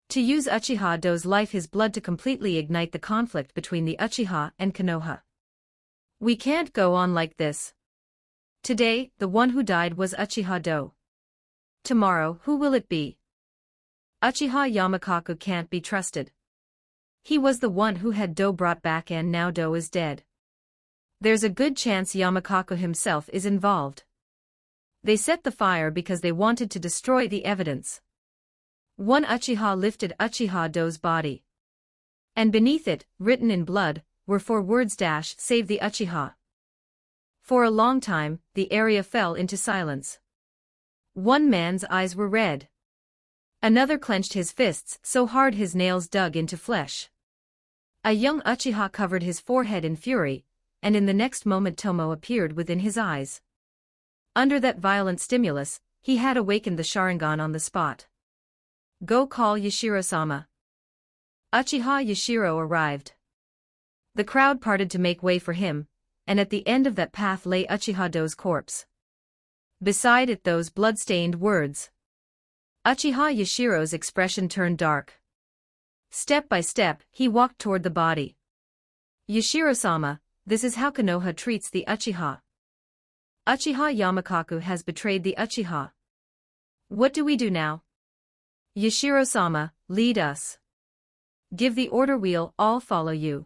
To use Uchiha Do's life, his blood, to completely ignite the conflict between the Uchiha and Konoha. We can't go on like this. Today, the one who died was Uchiha Do. Tomorrow, who will it be? Uchiha Yamakaku can't be trusted. He was the one who had Do brought back, and now Do is dead. There's a good chance Yamakaku himself is involved. They set the fire because they wanted to destroy the evidence. One Uchiha lifted Uchiha Do's body. And beneath it, written in blood, were 4 words: save the Uchiha. For a long time, the area fell into silence. One man's eyes were red. Another clenched his fists so hard his nails dug into flesh. A young Uchiha covered his forehead in fury, and in the next moment Tomo appeared within his eyes. Under that violent stimulus, he had awakened the Sharingan on the spot. Go call Yashiro-sama. Uchiha Yashiro arrived. The crowd parted to make way for him, and at the end of that path lay Uchiha Do's corpse. Beside it those blood-stained words. Uchiha Yashiro's expression turned dark. Step by step, he walked toward the body. Yashiro-sama, this is how Konoha treats the Uchiha. Uchiha Yamakaku has betrayed the Uchiha. What do we do now? Yashiro-sama, lead us. Give the order, we'll all follow you.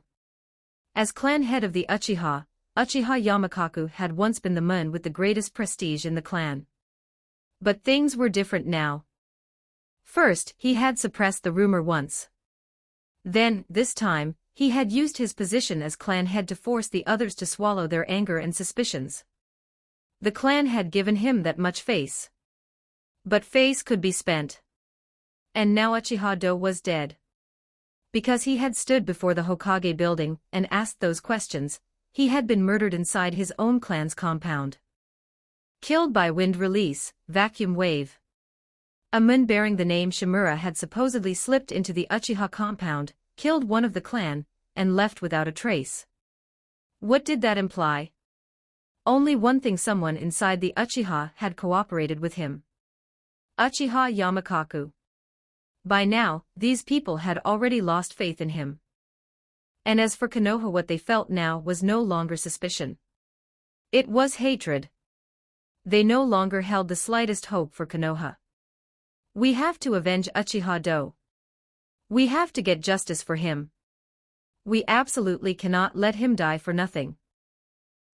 As clan head of the Uchiha, Uchiha Yamakaku had once been the man with the greatest prestige in the clan. But things were different now. First, he had suppressed the rumor once. Then, this time, he had used his position as clan head to force the others to swallow their anger and suspicions. The clan had given him that much face. But face could be spent. And now Uchiha Do was dead. Because he had stood before the Hokage building and asked those questions, he had been murdered inside his own clan's compound. Killed by wind release, vacuum wave. A man bearing the name Shimura had supposedly slipped into the Uchiha compound, killed one of the clan, and left without a trace. What did that imply? Only one thing: someone inside the Uchiha had cooperated with him. Uchiha Yamakaku. By now, these people had already lost faith in him. And as for Konoha, what they felt now was no longer suspicion. It was hatred. They no longer held the slightest hope for Konoha. We have to avenge Uchiha Do. We have to get justice for him. We absolutely cannot let him die for nothing.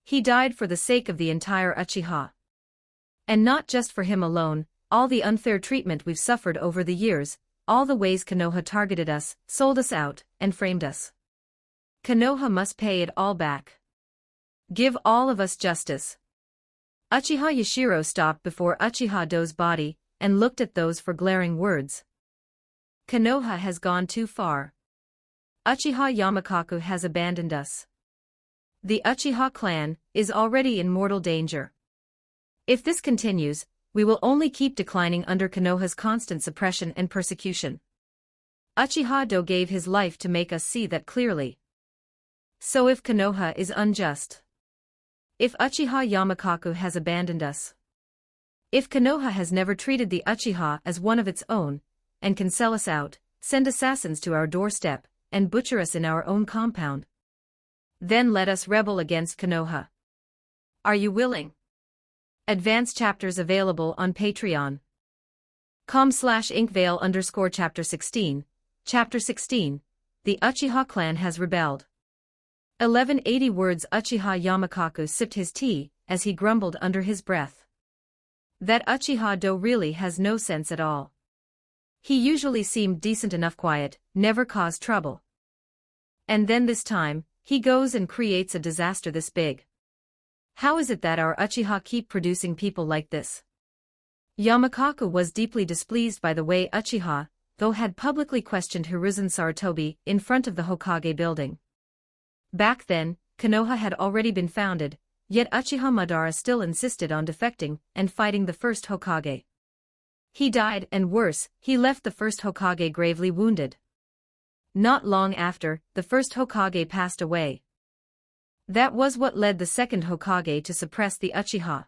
He died for the sake of the entire Uchiha. And not just for him alone, all the unfair treatment we've suffered over the years, all the ways Konoha targeted us, sold us out, and framed us. Konoha must pay it all back. Give all of us justice. Uchiha Yashiro stopped before Uchiha Do's body, and looked at those 4 glaring words. Konoha has gone too far. Uchiha Yamakaku has abandoned us. The Uchiha clan is already in mortal danger. If this continues, we will only keep declining under Konoha's constant suppression and persecution. Uchiha Do gave his life to make us see that clearly. So if Konoha is unjust, if Uchiha Yamakaku has abandoned us, if Konoha has never treated the Uchiha as one of its own, and can sell us out, send assassins to our doorstep, and butcher us in our own compound, then let us rebel against Konoha. Are you willing? Advanced chapters available on Patreon. com/inkvale_chapter 16. Chapter 16. The Uchiha clan has rebelled. 1180 words. Uchiha Yamakaku sipped his tea, as he grumbled under his breath. That Uchiha Do really has no sense at all. He usually seemed decent enough, quiet, never caused trouble. And then this time, he goes and creates a disaster this big. How is it that our Uchiha keep producing people like this? Yamakaku was deeply displeased by the way Uchiha, though, had publicly questioned Hiruzen Sarutobi in front of the Hokage building. Back then, Konoha had already been founded, yet Uchiha Madara still insisted on defecting and fighting the first Hokage. He died, and worse, he left the first Hokage gravely wounded. Not long after, the first Hokage passed away. That was what led the second Hokage to suppress the Uchiha.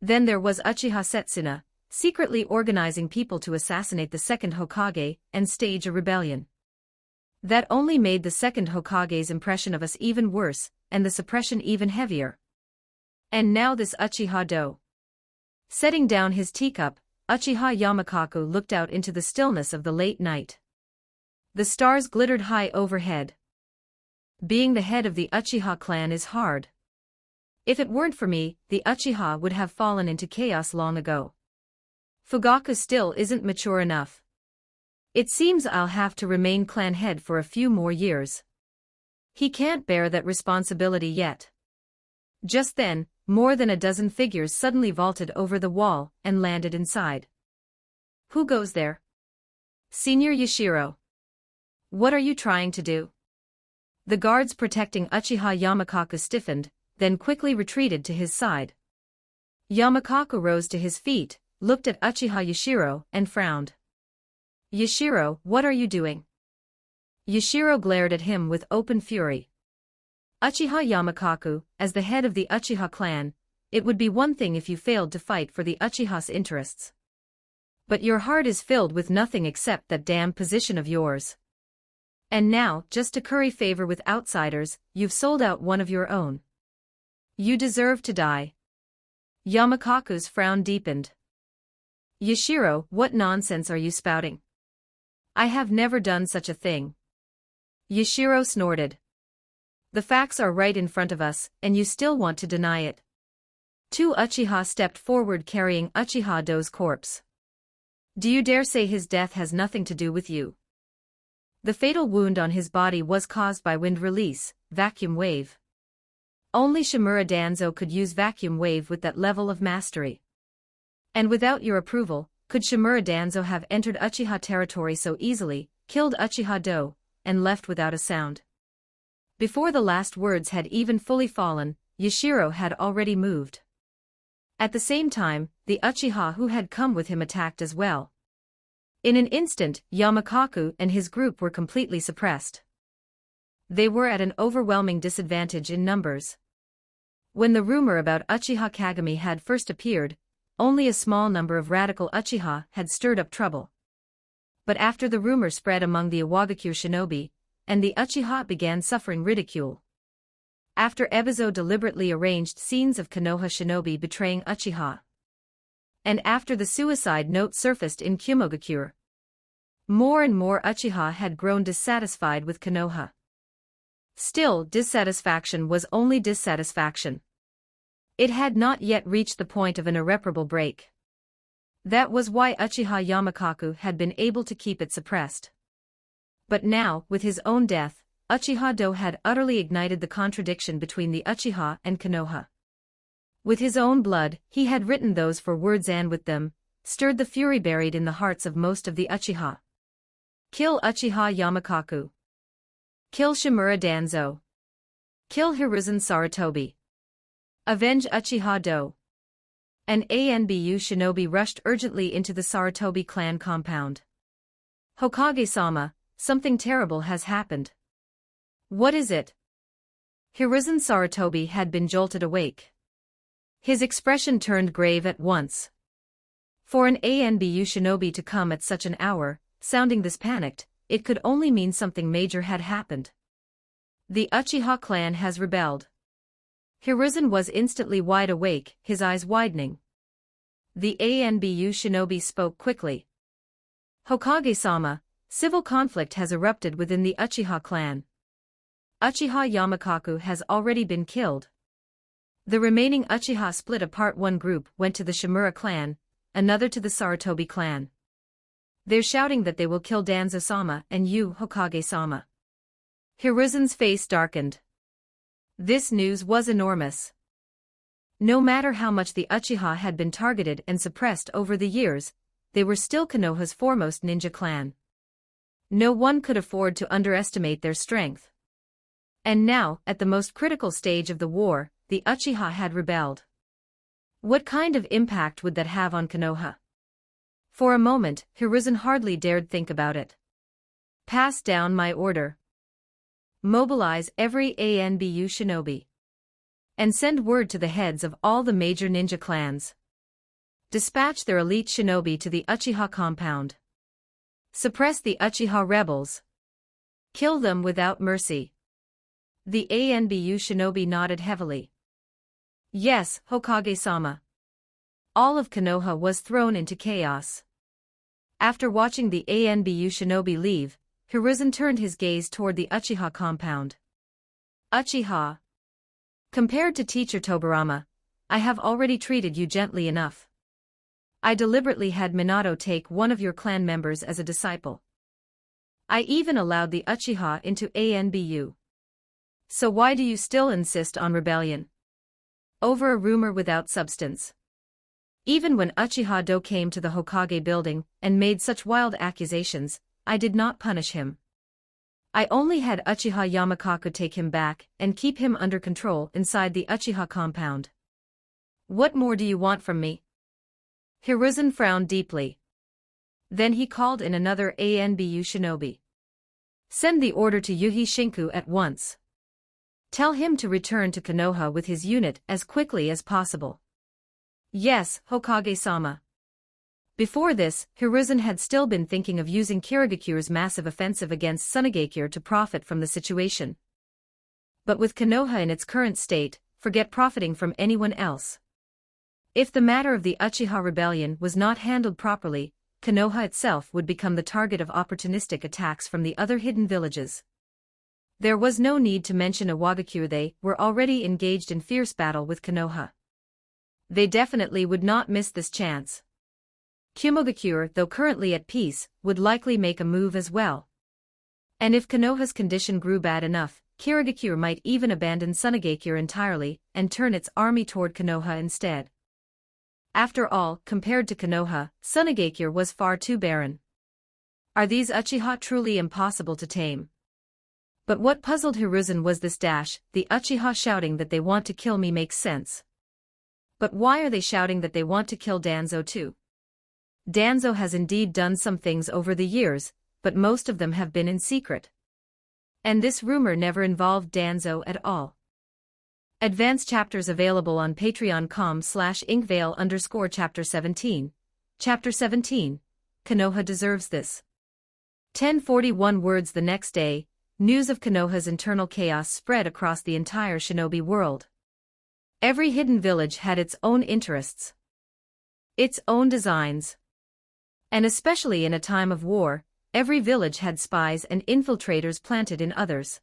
Then there was Uchiha Setsuna, secretly organizing people to assassinate the second Hokage and stage a rebellion. That only made the second Hokage's impression of us even worse, and the suppression even heavier. And now this Uchiha Do. Setting down his teacup, Uchiha Yamakaku looked out into the stillness of the late night. The stars glittered high overhead. Being the head of the Uchiha clan is hard. If it weren't for me, the Uchiha would have fallen into chaos long ago. Fugaku still isn't mature enough. It seems I'll have to remain clan head for a few more years. He can't bear that responsibility yet. Just then, more than a dozen figures suddenly vaulted over the wall and landed inside. Who goes there? Senior Yashiro. What are you trying to do? The guards protecting Uchiha Yamakaku stiffened, then quickly retreated to his side. Yamakaku rose to his feet, looked at Uchiha Yashiro, and frowned. Yashiro, what are you doing? Yashiro glared at him with open fury. Uchiha Yamakaku, as the head of the Uchiha clan, it would be one thing if you failed to fight for the Uchiha's interests. But your heart is filled with nothing except that damn position of yours. And now, just to curry favor with outsiders, you've sold out one of your own. You deserve to die. Yamakaku's frown deepened. Yashiro, what nonsense are you spouting? I have never done such a thing. Yashiro snorted. The facts are right in front of us, and you still want to deny it. Two Uchiha stepped forward carrying Uchiha Do's corpse. Do you dare say his death has nothing to do with you? The fatal wound on his body was caused by wind release, vacuum wave. Only Shimura Danzo could use vacuum wave with that level of mastery. And without your approval, could Shimura Danzo have entered Uchiha territory so easily, killed Uchiha Do, and left without a sound? Before the last words had even fully fallen, Yashiro had already moved. At the same time, the Uchiha who had come with him attacked as well. In an instant, Yamakaku and his group were completely suppressed. They were at an overwhelming disadvantage in numbers. When the rumor about Uchiha Kagami had first appeared, only a small number of radical Uchiha had stirred up trouble. But after the rumor spread among the Iwagakure shinobi, and the Uchiha began suffering ridicule. After Ebizo deliberately arranged scenes of Konoha shinobi betraying Uchiha. And after the suicide note surfaced in Kumogakure. More and more Uchiha had grown dissatisfied with Konoha. Still, dissatisfaction was only dissatisfaction. It had not yet reached the point of an irreparable break. That was why Uchiha Yamakaku had been able to keep it suppressed. But now, with his own death, Uchiha Do had utterly ignited the contradiction between the Uchiha and Konoha. With his own blood, he had written those 4 words and with them, stirred the fury buried in the hearts of most of the Uchiha. Kill Uchiha Yamakaku. Kill Shimura Danzo. Kill Hiruzen Sarutobi. Avenge Uchiha Do. An ANBU shinobi rushed urgently into the Sarutobi clan compound. Hokage-sama, something terrible has happened. What is it? Hiruzen Sarutobi had been jolted awake. His expression turned grave at once. For an ANBU shinobi to come at such an hour, sounding this panicked, it could only mean something major had happened. The Uchiha clan has rebelled. Hiruzen was instantly wide awake, his eyes widening. The ANBU shinobi spoke quickly. Hokage-sama, civil conflict has erupted within the Uchiha clan. Uchiha Yamakaku has already been killed. The remaining Uchiha split apart. One group went to the Shimura clan, another to the Sarutobi clan. They're shouting that they will kill Danzo-sama and you, Hokage-sama. Hiruzen's face darkened. This news was enormous. No matter how much the Uchiha had been targeted and suppressed over the years, they were still Konoha's foremost ninja clan. No one could afford to underestimate their strength. And now, at the most critical stage of the war, the Uchiha had rebelled. What kind of impact would that have on Konoha? For a moment, Hiruzen hardly dared think about it. Pass down my order. Mobilize every ANBU shinobi. And send word to the heads of all the major ninja clans. Dispatch their elite shinobi to the Uchiha compound. Suppress the Uchiha rebels. Kill them without mercy. The ANBU shinobi nodded heavily. Yes, Hokage-sama. All of Konoha was thrown into chaos. After watching the ANBU shinobi leave, Hiruzen turned his gaze toward the Uchiha compound. Uchiha. Compared to Teacher Tobirama, I have already treated you gently enough. I deliberately had Minato take one of your clan members as a disciple. I even allowed the Uchiha into ANBU. So why do you still insist on rebellion? Over a rumor without substance. Even when Uchiha Do came to the Hokage building and made such wild accusations, I did not punish him. I only had Uchiha Yamakaku take him back and keep him under control inside the Uchiha compound. What more do you want from me? Hiruzen frowned deeply. Then he called in another ANBU shinobi. Send the order to Yuhi Shinku at once. Tell him to return to Konoha with his unit as quickly as possible. Yes, Hokage-sama. Before this, Hiruzen had still been thinking of using Kirigakure's massive offensive against Tsunagakure to profit from the situation. But with Konoha in its current state, forget profiting from anyone else. If the matter of the Uchiha rebellion was not handled properly, Konoha itself would become the target of opportunistic attacks from the other hidden villages. There was no need to mention Iwagakure. They were already engaged in fierce battle with Konoha. They definitely would not miss this chance. Kumogakure, though currently at peace, would likely make a move as well. And if Konoha's condition grew bad enough, Kirigakure might even abandon Tsunagakure entirely and turn its army toward Konoha instead. After all, compared to Konoha, Tsunagakure was far too barren. Are these Uchiha truly impossible to tame? But what puzzled Hiruzen was this dash. The Uchiha shouting that they want to kill me makes sense. But why are they shouting that they want to kill Danzo too? Danzo has indeed done some things over the years, but most of them have been in secret. And this rumor never involved Danzo at all. Advanced chapters available on patreon.com/inkvale_chapter 17. Chapter 17. Konoha deserves this. 1041 words. The next day, news of Konoha's internal chaos spread across the entire shinobi world. Every hidden village had its own interests, its own designs. And especially in a time of war, every village had spies and infiltrators planted in others.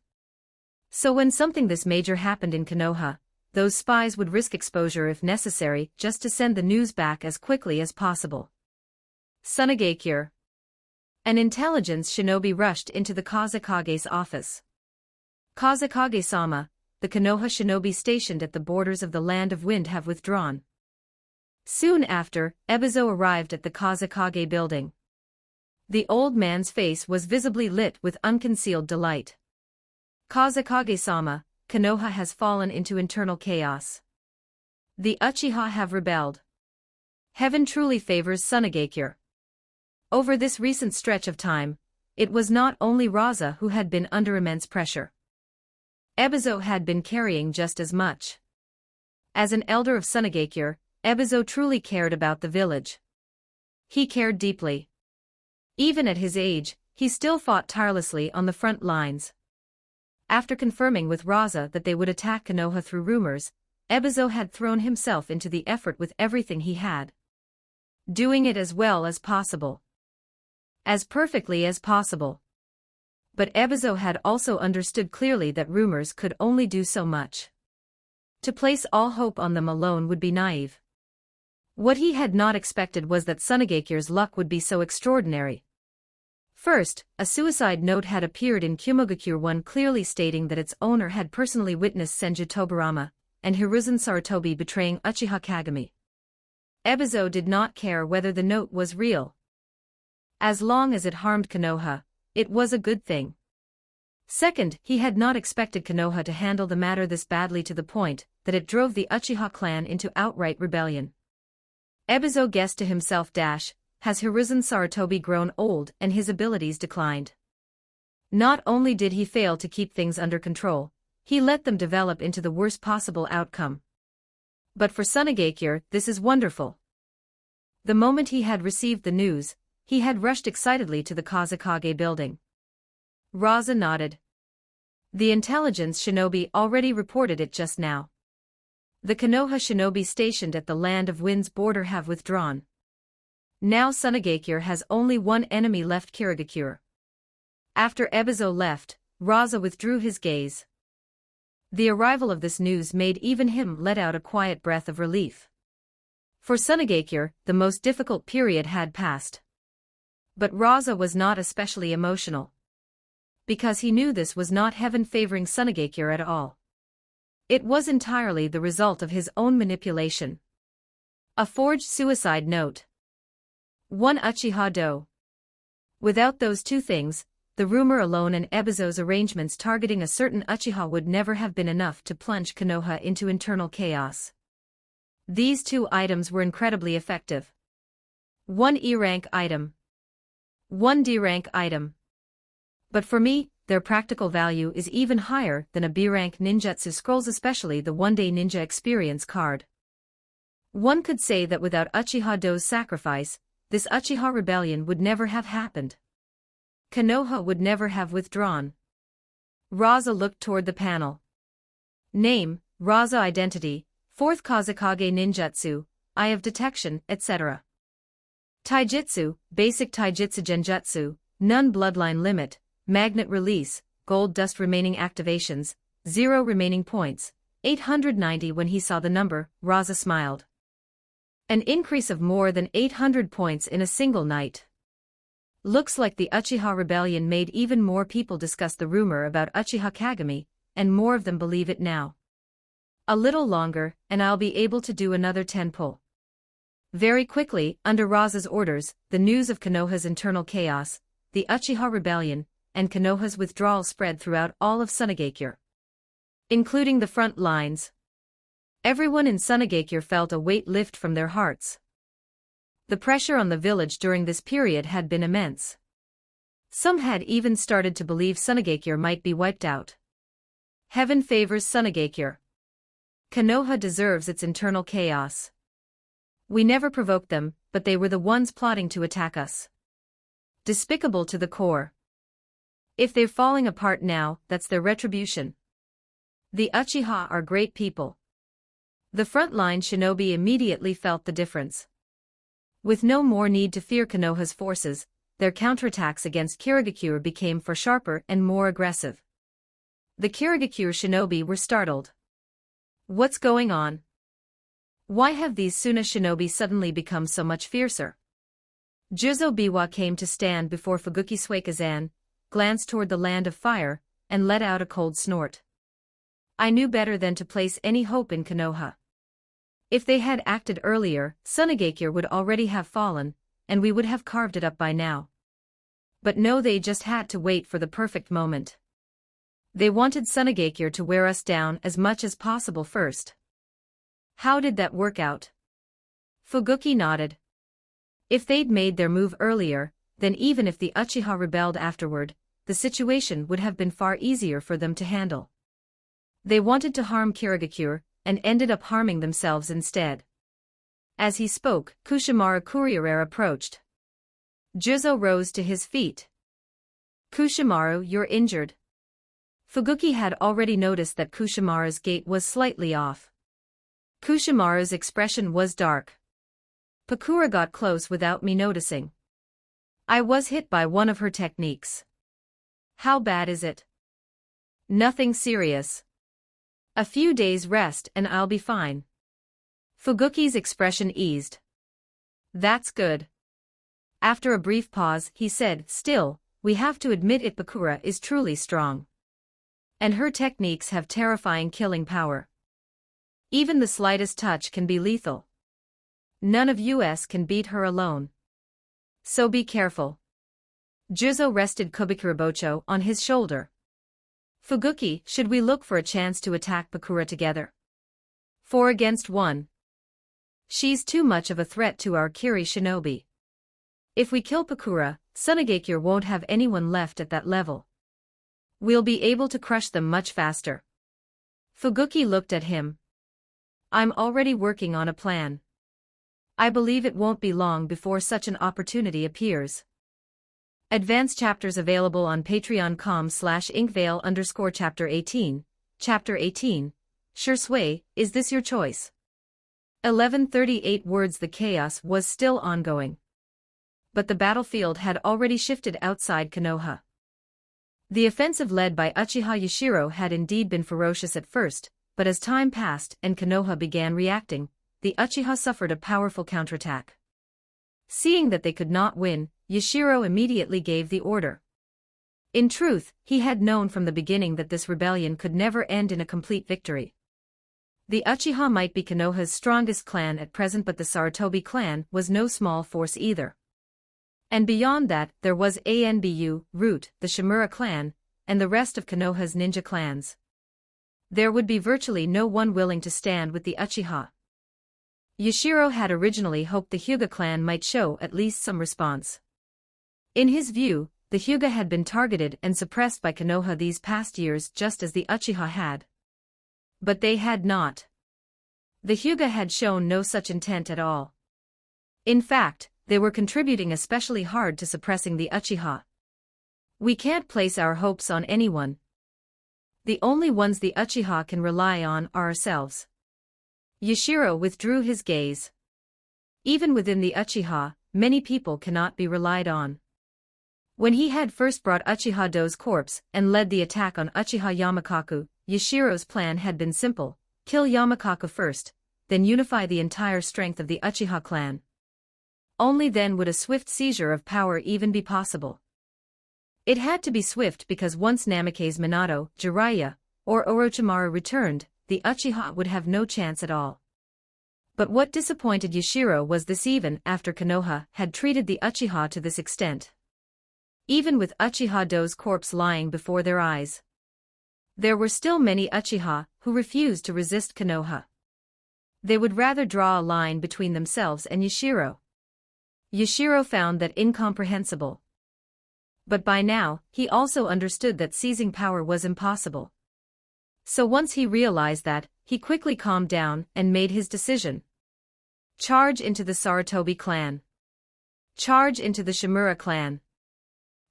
So when something this major happened in Konoha, those spies would risk exposure if necessary just to send the news back as quickly as possible. Tsunagakure. An intelligence shinobi rushed into the Kazekage's office. Kazekage-sama, the Konoha shinobi stationed at the borders of the Land of Wind have withdrawn. Soon after, Ebizo arrived at the Kazekage building. The old man's face was visibly lit with unconcealed delight. Kazekage-sama, Konoha has fallen into internal chaos. The Uchiha have rebelled. Heaven truly favors Tsunagakure. Over this recent stretch of time, it was not only Rasa who had been under immense pressure. Ebizo had been carrying just as much. As an elder of Tsunagakure, Ebizo truly cared about the village. He cared deeply. Even at his age, he still fought tirelessly on the front lines. After confirming with Rasa that they would attack Konoha through rumors, Ebizo had thrown himself into the effort with everything he had. Doing it as well as possible. As perfectly as possible. But Ebizo had also understood clearly that rumors could only do so much. To place all hope on them alone would be naive. What he had not expected was that Sunagakir's luck would be so extraordinary. First, a suicide note had appeared in Kumogakure 1 clearly stating that its owner had personally witnessed Senju Tobarama and Hiruzen Sarutobi betraying Uchiha Kagami. Ebizo did not care whether the note was real. As long as it harmed Konoha, it was a good thing. Second, he had not expected Konoha to handle the matter this badly to the point that it drove the Uchiha clan into outright rebellion. Ebizo guessed to himself, has Hiruzen Sarutobi grown old and his abilities declined? Not only did he fail to keep things under control, he let them develop into the worst possible outcome. But for Sunagakure, this is wonderful. The moment he had received the news, he had rushed excitedly to the Kazekage building. Rasa nodded. The intelligence shinobi already reported it just now. The Konoha shinobi stationed at the Land of Wind's border have withdrawn. Now Sunagakure has only one enemy left, Kirigakure. After Ebizo left, Rasa withdrew his gaze. The arrival of this news made even him let out a quiet breath of relief. For Sunagakure, the most difficult period had passed. But Rasa was not especially emotional. Because he knew this was not heaven favoring Sunagakure at all. It was entirely the result of his own manipulation. A forged suicide note. One Uchiha Do. Without those two things, the rumor alone and Ebizo's arrangements targeting a certain Uchiha would never have been enough to plunge Konoha into internal chaos. These two items were incredibly effective. One E-rank item. One D-rank item. But for me, their practical value is even higher than a B-rank ninjutsu scrolls, especially the one-day ninja experience card. One could say that without Uchiha Do's sacrifice, this Uchiha rebellion would never have happened. Konoha would never have withdrawn. Rasa looked toward the panel. Name, Rasa identity, 4th Kazekage ninjutsu, Eye of Detection, etc. Taijutsu, Basic Taijutsu Genjutsu, None Bloodline Limit, Magnet Release, Gold Dust Remaining Activations, 0 remaining points, 890. When he saw the number, Rasa smiled. An increase of more than 800 points in a single night. Looks like the Uchiha rebellion made even more people discuss the rumor about Uchiha Kagami, and more of them believe it now. A little longer, and I'll be able to do another 10 pull. Very quickly, under Rasa's orders, the news of Konoha's internal chaos, the Uchiha rebellion, and Konoha's withdrawal spread throughout all of Sunagakure. Including the front lines. Everyone in Sunagakure felt a weight lift from their hearts. The pressure on the village during this period had been immense. Some had even started to believe Sunagakure might be wiped out. Heaven favors Sunagakure. Konoha deserves its internal chaos. We never provoked them, but they were the ones plotting to attack us. Despicable to the core. If they're falling apart now, that's their retribution. The Uchiha are great people. The frontline shinobi immediately felt the difference. With no more need to fear Konoha's forces, their counterattacks against Kirigakure became far sharper and more aggressive. The Kirigakure shinobi were startled. What's going on? Why have these Suna shinobi suddenly become so much fiercer? Juzo Biwa came to stand before Fuguki Suikazan, glanced toward the land of fire, and let out a cold snort. I knew better than to place any hope in Konoha. If they had acted earlier, Sunagakure would already have fallen, and we would have carved it up by now. But no, they just had to wait for the perfect moment. They wanted Sunagakure to wear us down as much as possible first. How did that work out? Fuguki nodded. If they'd made their move earlier, then even if the Uchiha rebelled afterward, the situation would have been far easier for them to handle. They wanted to harm Kirigakure, and ended up harming themselves instead. As he spoke, Kushimaru Kuriere approached. Juzo rose to his feet. Kushimaru, you're injured. Fuguki had already noticed that Kushimaru's gait was slightly off. Kushimaru's expression was dark. Pakura got close without me noticing. I was hit by one of her techniques. How bad is it? Nothing serious. A few days rest and I'll be fine. Fuguki's expression eased. That's good. After a brief pause, he said, still, we have to admit it, Pakura is truly strong. And her techniques have terrifying killing power. Even the slightest touch can be lethal. None of us can beat her alone. So be careful. Juzo rested Kubikurabocho on his shoulder. Fuguki, should we look for a chance to attack Pakura together? 4 against 1. She's too much of a threat to our Kiri shinobi. If we kill Pakura, Tsunegakure won't have anyone left at that level. We'll be able to crush them much faster. Fuguki looked at him. I'm already working on a plan. I believe it won't be long before such an opportunity appears. Advanced chapters available on patreon.com/inkvale_chapter 18. Chapter 18. Sure Sway, is this your choice? 1138 words. The chaos was still ongoing. But the battlefield had already shifted outside Konoha. The offensive led by Uchiha Yashiro had indeed been ferocious at first, but as time passed and Konoha began reacting, the Uchiha suffered a powerful counterattack. Seeing that they could not win, Yashiro immediately gave the order. In truth, he had known from the beginning that this rebellion could never end in a complete victory. The Uchiha might be Konoha's strongest clan at present, but the Sarutobi clan was no small force either. And beyond that, there was Anbu, Root, the Shimura clan, and the rest of Konoha's ninja clans. There would be virtually no one willing to stand with the Uchiha. Yashiro had originally hoped the Hyuga clan might show at least some response. In his view, the Hyuga had been targeted and suppressed by Konoha these past years just as the Uchiha had. But they had not. The Hyuga had shown no such intent at all. In fact, they were contributing especially hard to suppressing the Uchiha. We can't place our hopes on anyone. The only ones the Uchiha can rely on are ourselves. Yashiro withdrew his gaze. Even within the Uchiha, many people cannot be relied on. When he had first brought Uchiha Do's corpse and led the attack on Uchiha Yamakaku, Yashiro's plan had been simple: kill Yamakaku first, then unify the entire strength of the Uchiha clan. Only then would a swift seizure of power even be possible. It had to be swift because once Namake's Minato, Jiraiya, or Orochimaru returned, the Uchiha would have no chance at all. But what disappointed Yashiro was this: even after Konoha had treated the Uchiha to this extent, even with Uchiha Do's corpse lying before their eyes, there were still many Uchiha who refused to resist Konoha. They would rather draw a line between themselves and Yashiro. Yashiro found that incomprehensible. But by now, he also understood that seizing power was impossible. So once he realized that, he quickly calmed down and made his decision. Charge into the Sarutobi clan. Charge into the Shimura clan.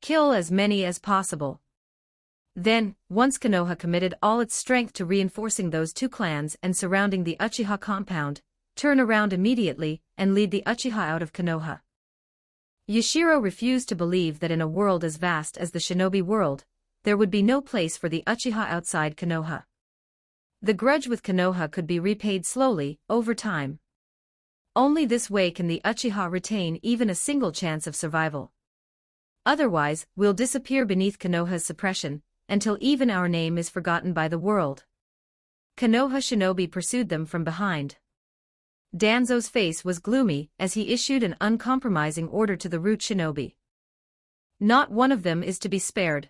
Kill as many as possible. Then, once Konoha committed all its strength to reinforcing those two clans and surrounding the Uchiha compound, turn around immediately and lead the Uchiha out of Konoha. Yashiro refused to believe that in a world as vast as the shinobi world, there would be no place for the Uchiha outside Konoha. The grudge with Konoha could be repaid slowly, over time. Only this way can the Uchiha retain even a single chance of survival. Otherwise, we'll disappear beneath Konoha's suppression, until even our name is forgotten by the world. Konoha shinobi pursued them from behind. Danzo's face was gloomy as he issued an uncompromising order to the Root shinobi. Not one of them is to be spared.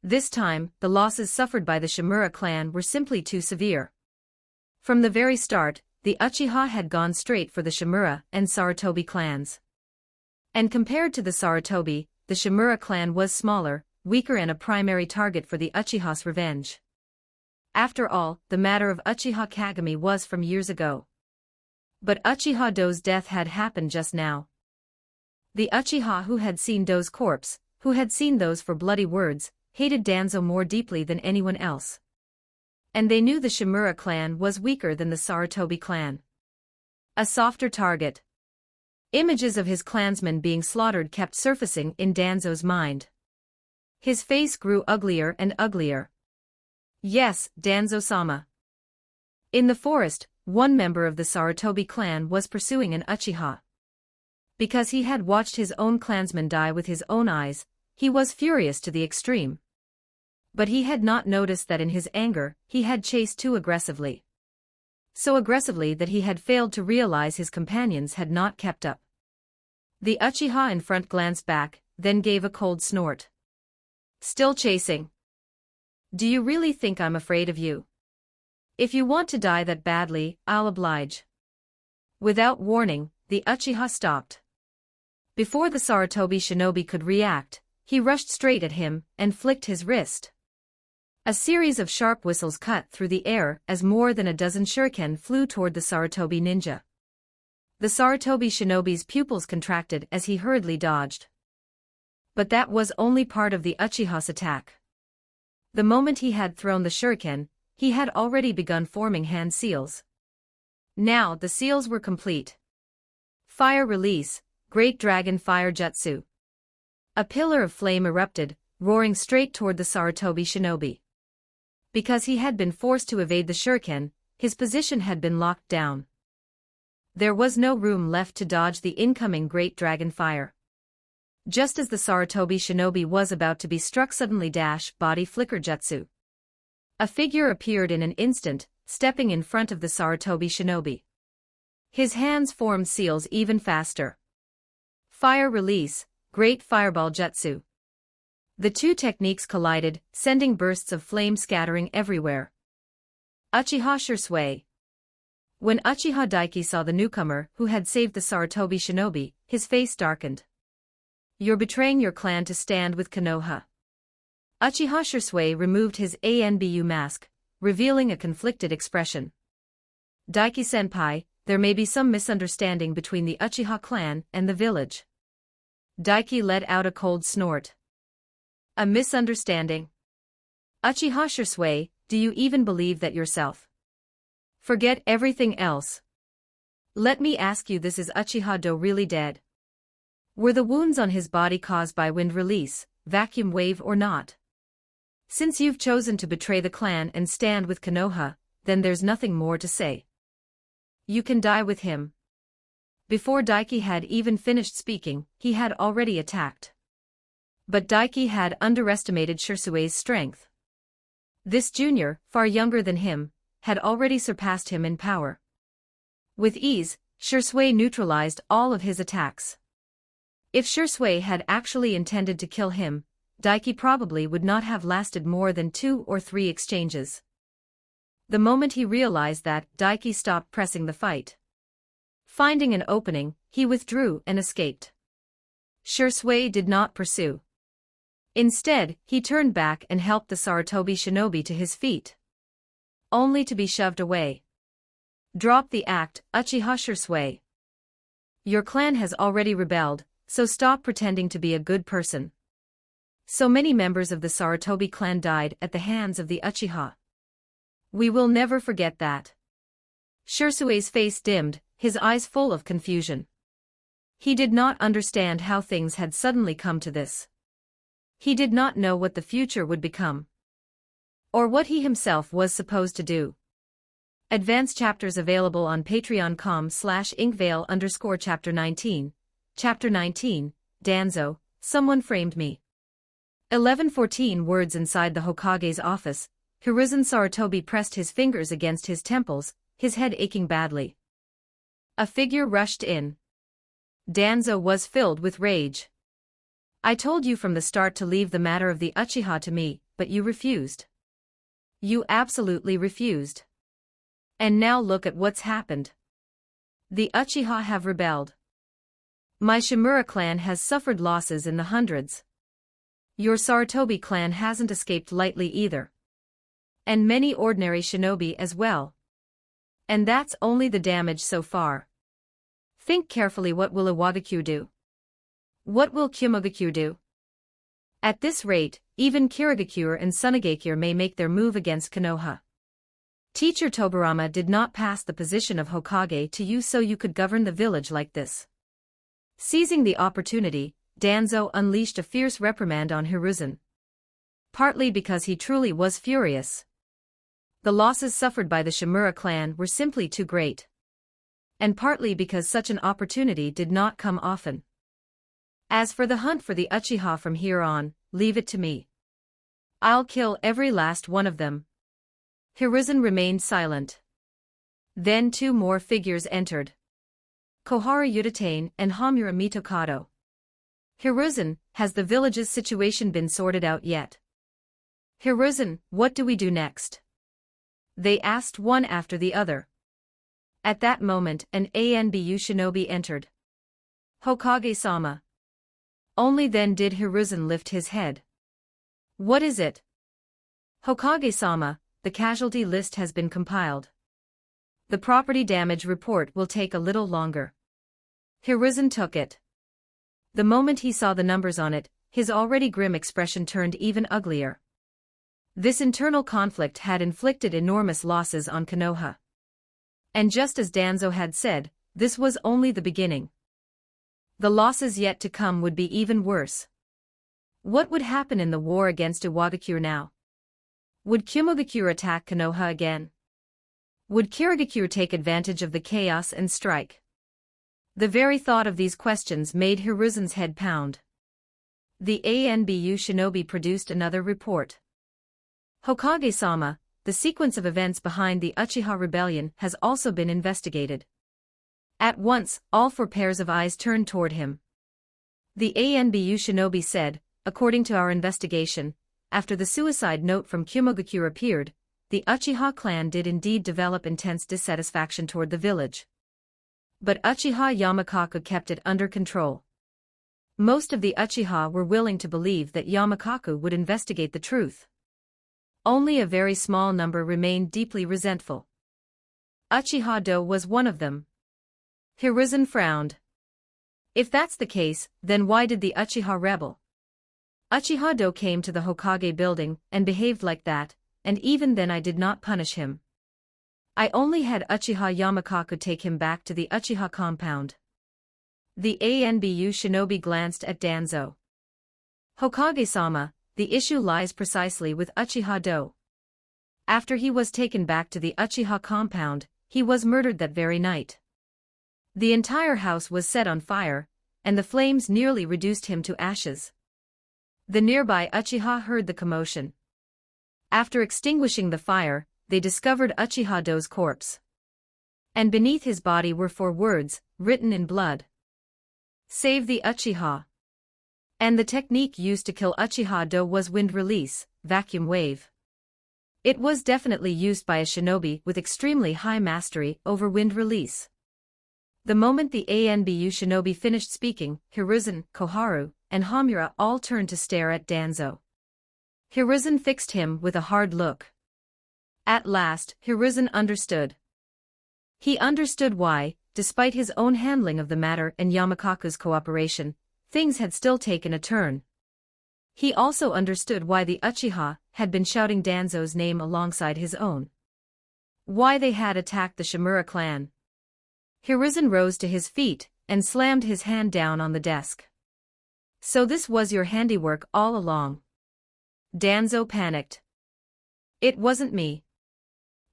This time, the losses suffered by the Shimura clan were simply too severe. From the very start, the Uchiha had gone straight for the Shimura and Sarutobi clans. And compared to the Sarutobi, the Shimura clan was smaller, weaker, and a primary target for the Uchiha's revenge. After all, the matter of Uchiha Kagami was from years ago. But Uchiha Do's death had happened just now. The Uchiha who had seen Do's corpse, who had seen those for bloody words, hated Danzo more deeply than anyone else. And they knew the Shimura clan was weaker than the Sarutobi clan. A softer target. Images of his clansmen being slaughtered kept surfacing in Danzo's mind. His face grew uglier and uglier. Yes, Danzo-sama. In the forest, one member of the Sarutobi clan was pursuing an Uchiha. Because he had watched his own clansman die with his own eyes, he was furious to the extreme. But he had not noticed that in his anger, he had chased too aggressively. So aggressively that he had failed to realize his companions had not kept up. The Uchiha in front glanced back, then gave a cold snort. Still chasing? Do you really think I'm afraid of you? If you want to die that badly, I'll oblige. Without warning, the Uchiha stopped. Before the Sarutobi shinobi could react, he rushed straight at him and flicked his wrist. A series of sharp whistles cut through the air as more than a dozen shuriken flew toward the Sarutobi ninja. The Sarutobi shinobi's pupils contracted as he hurriedly dodged. But that was only part of the Uchiha's attack. The moment he had thrown the shuriken, he had already begun forming hand seals. Now the seals were complete. Fire release, Great Dragon Fire Jutsu. A pillar of flame erupted, roaring straight toward the Sarutobi shinobi. Because he had been forced to evade the shuriken, his position had been locked down. There was no room left to dodge the incoming Great Dragon Fire. Just as the Sarutobi shinobi was about to be struck suddenly body flicker jutsu. A figure appeared in an instant, stepping in front of the Sarutobi shinobi. His hands formed seals even faster. Fire release, Great Fireball Jutsu. The two techniques collided, sending bursts of flame scattering everywhere. Uchiha Shursui. When Uchiha Daiki saw the newcomer who had saved the Sarutobi shinobi, his face darkened. You're betraying your clan to stand with Konoha. Uchiha Shursui removed his Anbu mask, revealing a conflicted expression. Daiki-senpai, there may be some misunderstanding between the Uchiha clan and the village. Daiki let out a cold snort. A misunderstanding? Uchiha Shursui, do you even believe that yourself? Forget everything else. Let me ask you, this: is Uchiha Do really dead? Were the wounds on his body caused by wind release, vacuum wave or not? Since you've chosen to betray the clan and stand with Konoha, then there's nothing more to say. You can die with him. Before Daiki had even finished speaking, he had already attacked. But Daiki had underestimated Shursui's strength. This junior, far younger than him, had already surpassed him in power. With ease, Shursui neutralized all of his attacks. If Shursui had actually intended to kill him, Daiki probably would not have lasted more than 2 or 3 exchanges. The moment he realized that, Daiki stopped pressing the fight. Finding an opening, he withdrew and escaped. Shursui did not pursue. Instead, he turned back and helped the Sarutobi shinobi to his feet. Only to be shoved away. Drop the act, Uchiha Shursui. Your clan has already rebelled, so stop pretending to be a good person. So many members of the Sarutobi clan died at the hands of the Uchiha. We will never forget that. Shursui's face dimmed, his eyes full of confusion. He did not understand how things had suddenly come to this. He did not know what the future would become. Or what he himself was supposed to do. Advanced chapters available on patreon.com/inkvale_chapter 19. Chapter 19, Danzo, Someone Framed Me. 1114 words inside the Hokage's office, Hiruzen Sarutobi pressed his fingers against his temples, his head aching badly. A figure rushed in. Danzo was filled with rage. I told you from the start to leave the matter of the Uchiha to me, but you refused. You absolutely refused. And now look at what's happened. The Uchiha have rebelled. My Shimura clan has suffered losses in the hundreds. Your Sarutobi clan hasn't escaped lightly either. And many ordinary shinobi as well. And that's only the damage so far. Think carefully, what will Iwagakure do? What will Kyomogakure do? At this rate, even Kirigakure and Sunagakure may make their move against Konoha. Teacher Tobarama did not pass the position of Hokage to you so you could govern the village like this. Seizing the opportunity, Danzo unleashed a fierce reprimand on Hiruzen. Partly because he truly was furious. The losses suffered by the Shimura clan were simply too great. And partly because such an opportunity did not come often. As for the hunt for the Uchiha from here on, leave it to me. I'll kill every last one of them. Hiruzen remained silent. Then two more figures entered. Koharu Utatane and Hamura Mitokado. Hiruzen, has the village's situation been sorted out yet? Hiruzen, what do we do next? They asked one after the other. At that moment an Anbu shinobi entered. Hokage-sama. Only then did Hiruzen lift his head. What is it? Hokage-sama, the casualty list has been compiled. The property damage report will take a little longer. Hiruzen took it. The moment he saw the numbers on it, his already grim expression turned even uglier. This internal conflict had inflicted enormous losses on Konoha. And just as Danzo had said, this was only the beginning. The losses yet to come would be even worse. What would happen in the war against Iwagakure now? Would Kumogakure attack Konoha again? Would Kirigakure take advantage of the chaos and strike? The very thought of these questions made Hiruzen's head pound. The Anbu shinobi produced another report. Hokage-sama, the sequence of events behind the Uchiha rebellion has also been investigated. At once, all four pairs of eyes turned toward him. The Anbu shinobi said, according to our investigation, after the suicide note from Kumogakure appeared, the Uchiha clan did indeed develop intense dissatisfaction toward the village. But Uchiha Yamakaku kept it under control. Most of the Uchiha were willing to believe that Yamakaku would investigate the truth. Only a very small number remained deeply resentful. Uchiha Do was one of them. Hiruzen frowned. If that's the case, then why did the Uchiha rebel? Uchiha Do came to the Hokage building and behaved like that, and even then I did not punish him. I only had Uchiha Yamakaku take him back to the Uchiha compound. The Anbu shinobi glanced at Danzo. Hokage-sama, the issue lies precisely with Uchiha Do. After he was taken back to the Uchiha compound, he was murdered that very night. The entire house was set on fire, and the flames nearly reduced him to ashes. The nearby Uchiha heard the commotion. After extinguishing the fire, they discovered Uchiha Do's corpse. And beneath his body were 4 words, written in blood. Save the Uchiha. And the technique used to kill Uchiha Do was wind release, vacuum wave. It was definitely used by a shinobi with extremely high mastery over wind release. The moment the Anbu shinobi finished speaking, Hiruzen, Koharu, and Hamura all turned to stare at Danzo. Hiruzen fixed him with a hard look. At last, Hiruzen understood. He understood why, despite his own handling of the matter and Yamakaku's cooperation, things had still taken a turn. He also understood why the Uchiha had been shouting Danzo's name alongside his own. Why they had attacked the Shimura clan. Hiruzen rose to his feet and slammed his hand down on the desk. So this was your handiwork all along. Danzo panicked. It wasn't me.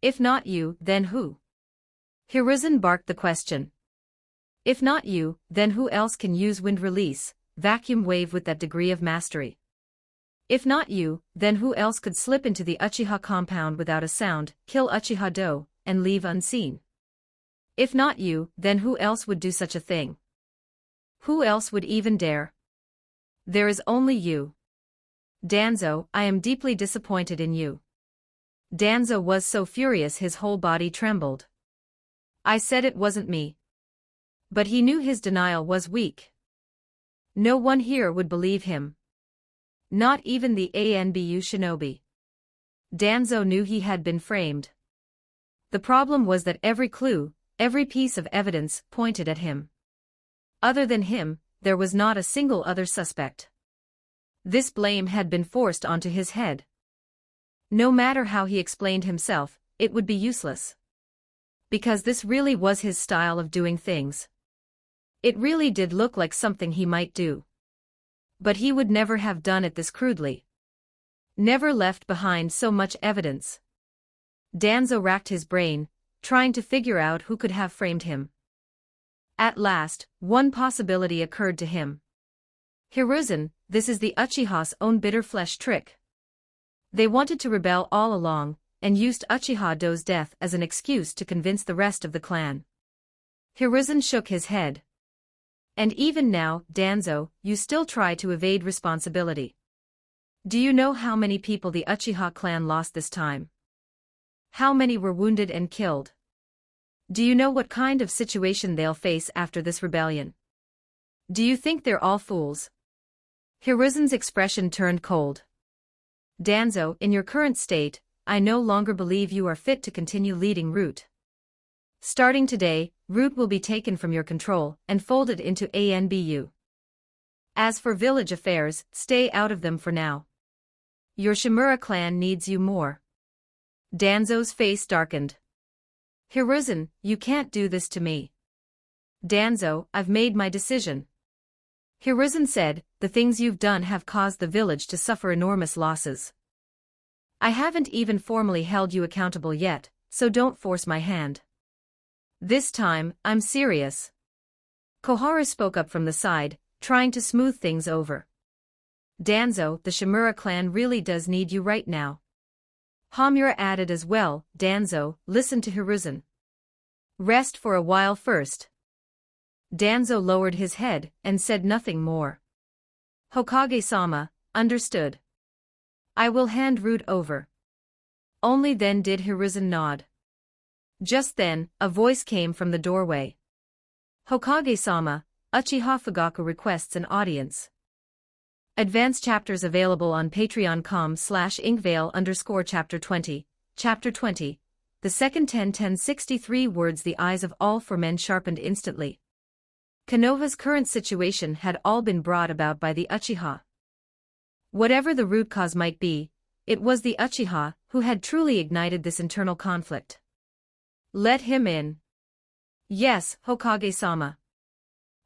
If not you, then who? Hiruzen barked the question. If not you, then who else can use wind release, vacuum wave with that degree of mastery? If not you, then who else could slip into the Uchiha compound without a sound, kill Uchiha Do, and leave unseen? If not you, then who else would do such a thing? Who else would even dare? There is only you. Danzo, I am deeply disappointed in you. Danzo was so furious his whole body trembled. I said it wasn't me. But he knew his denial was weak. No one here would believe him. Not even the Anbu shinobi. Danzo knew he had been framed. The problem was that every clue, every piece of evidence, pointed at him. Other than him, there was not a single other suspect. This blame had been forced onto his head. No matter how he explained himself, it would be useless. Because this really was his style of doing things. It really did look like something he might do. But he would never have done it this crudely. Never left behind so much evidence. Danzo racked his brain, trying to figure out who could have framed him. At last, one possibility occurred to him. Hiruzen, this is the Uchiha's own bitter flesh trick. They wanted to rebel all along, and used Uchiha Do's death as an excuse to convince the rest of the clan. Hiruzen shook his head. And even now, Danzo, you still try to evade responsibility. Do you know how many people the Uchiha clan lost this time? How many were wounded and killed? Do you know what kind of situation they'll face after this rebellion? Do you think they're all fools? Hiruzen's expression turned cold. Danzo, in your current state, I no longer believe you are fit to continue leading Root. Starting today, Root will be taken from your control and folded into ANBU. As for village affairs, stay out of them for now. Your Shimura clan needs you more. Danzo's face darkened. Hiruzen, you can't do this to me. Danzo, I've made my decision. Hiruzen said, the things you've done have caused the village to suffer enormous losses. I haven't even formally held you accountable yet, so don't force my hand. This time, I'm serious. Koharu spoke up from the side, trying to smooth things over. Danzo, the Shimura clan really does need you right now. Hamura added as well, Danzo, listen to Hiruzen. Rest for a while first. Danzo lowered his head and said nothing more. Hokage-sama, understood. I will hand Root over. Only then did Hiruzen nod. Just then, a voice came from the doorway. Hokage-sama, Uchiha Fugaku requests an audience. Advanced chapters available on patreon.com/inkvale_chapter 20, Chapter 20. The second 10-10-63 words. The eyes of all four men sharpened instantly. Konoha's current situation had all been brought about by the Uchiha. Whatever the root cause might be, it was the Uchiha who had truly ignited this internal conflict. Let him in. Yes, Hokage-sama.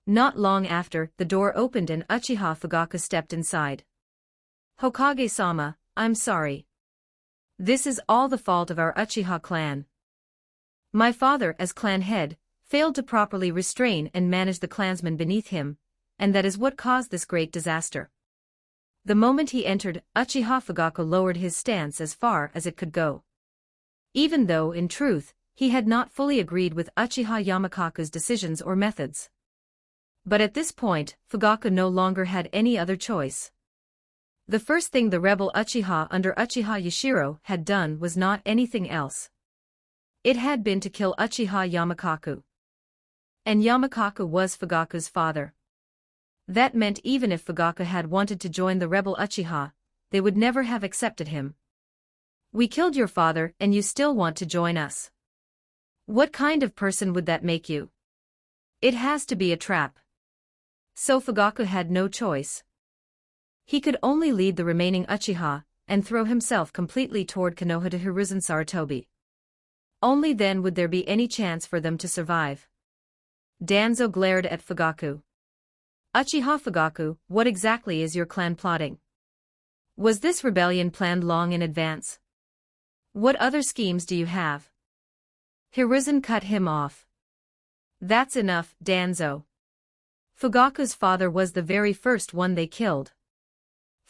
Not long after, the door opened and Uchiha Fugaku stepped inside. Hokage-sama, I'm sorry. This is all the fault of our Uchiha clan. My father, as clan head, failed to properly restrain and manage the clansmen beneath him, and that is what caused this great disaster. The moment he entered, Uchiha Fugaku lowered his stance as far as it could go. Even though, in truth, he had not fully agreed with Uchiha Yamakaku's decisions or methods. But at this point, Fugaku no longer had any other choice. The first thing the rebel Uchiha under Uchiha Yashiro had done was not anything else. It had been to kill Uchiha Yamakaku. And Yamakaku was Fugaku's father. That meant even if Fugaku had wanted to join the rebel Uchiha, they would never have accepted him. We killed your father and you still want to join us. What kind of person would that make you? It has to be a trap. So Fugaku had no choice. He could only lead the remaining Uchiha, and throw himself completely toward Konoha to Hiruzen Sarutobi. Only then would there be any chance for them to survive. Danzo glared at Fugaku. Uchiha Fugaku, what exactly is your clan plotting? Was this rebellion planned long in advance? What other schemes do you have? Hiruzen cut him off. That's enough, Danzo. Fugaku's father was the very first one they killed.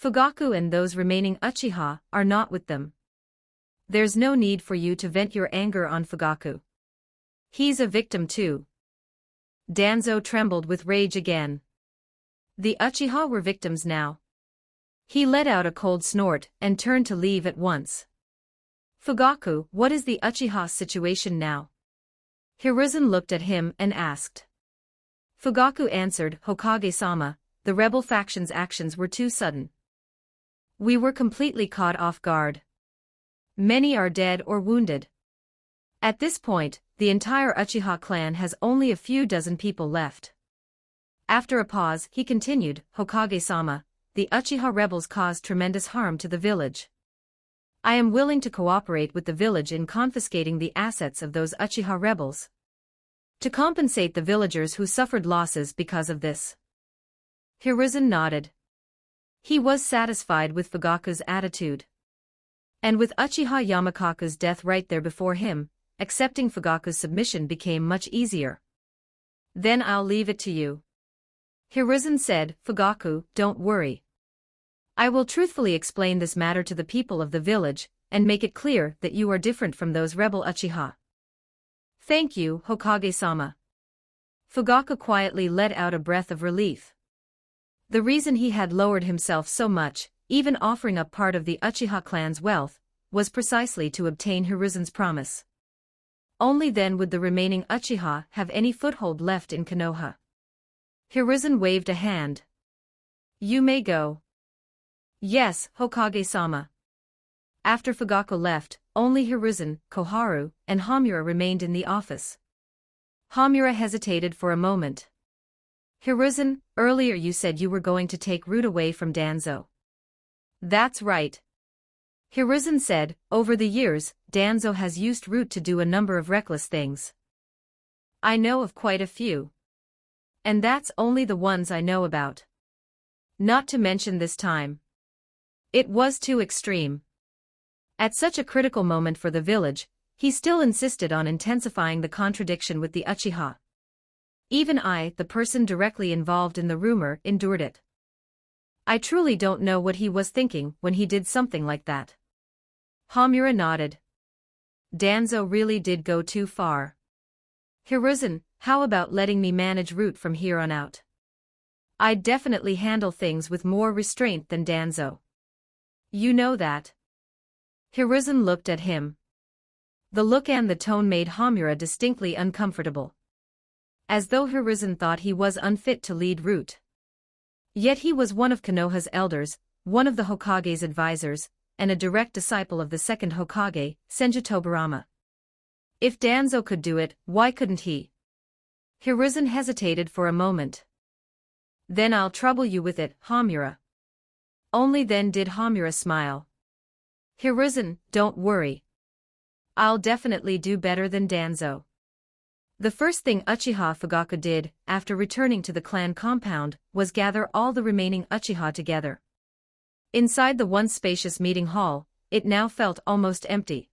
Fugaku and those remaining Uchiha are not with them. There's no need for you to vent your anger on Fugaku. He's a victim too. Danzo trembled with rage again. The Uchiha were victims now. He let out a cold snort and turned to leave at once. Fugaku, what is the Uchiha's situation now? Hiruzen looked at him and asked. Fugaku answered, Hokage-sama, the rebel faction's actions were too sudden. We were completely caught off guard. Many are dead or wounded. At this point, the entire Uchiha clan has only a few dozen people left. After a pause, he continued, Hokage-sama, the Uchiha rebels caused tremendous harm to the village. I am willing to cooperate with the village in confiscating the assets of those Uchiha rebels, to compensate the villagers who suffered losses because of this. Hiruzen nodded. He was satisfied with Fugaku's attitude. And with Uchiha Yamakaku's death right there before him, accepting Fugaku's submission became much easier. Then I'll leave it to you. Hiruzen said, Fugaku, don't worry. I will truthfully explain this matter to the people of the village, and make it clear that you are different from those rebel Uchiha. Thank you, Hokage-sama. Fugaku quietly let out a breath of relief. The reason he had lowered himself so much, even offering up part of the Uchiha clan's wealth, was precisely to obtain Hiruzen's promise. Only then would the remaining Uchiha have any foothold left in Konoha. Hiruzen waved a hand. You may go. Yes, Hokage-sama. After Fugaku left, only Hiruzen, Koharu, and Hamura remained in the office. Hamura hesitated for a moment. Hiruzen, earlier you said you were going to take root away from Danzo. That's right. Hiruzen said, over the years, Danzo has used root to do a number of reckless things. I know of quite a few. And that's only the ones I know about. Not to mention this time. It was too extreme. At such a critical moment for the village, he still insisted on intensifying the contradiction with the Uchiha. Even I, the person directly involved in the rumor, endured it. I truly don't know what he was thinking when he did something like that. Hamura nodded. Danzo really did go too far. Hiruzen, how about letting me manage root from here on out? I'd definitely handle things with more restraint than Danzo. You know that. Hiruzen looked at him. The look and the tone made Hamura distinctly uncomfortable. As though Hiruzen thought he was unfit to lead root. Yet he was one of Konoha's elders, one of the Hokage's advisors, and a direct disciple of the second Hokage, Senju Tobirama. If Danzo could do it, why couldn't he? Hiruzen hesitated for a moment. Then I'll trouble you with it, Hamura. Only then did Hamura smile. Hiruzen, don't worry. I'll definitely do better than Danzo. The first thing Uchiha Fugaku did, after returning to the clan compound, was gather all the remaining Uchiha together. Inside the once spacious meeting hall, it now felt almost empty.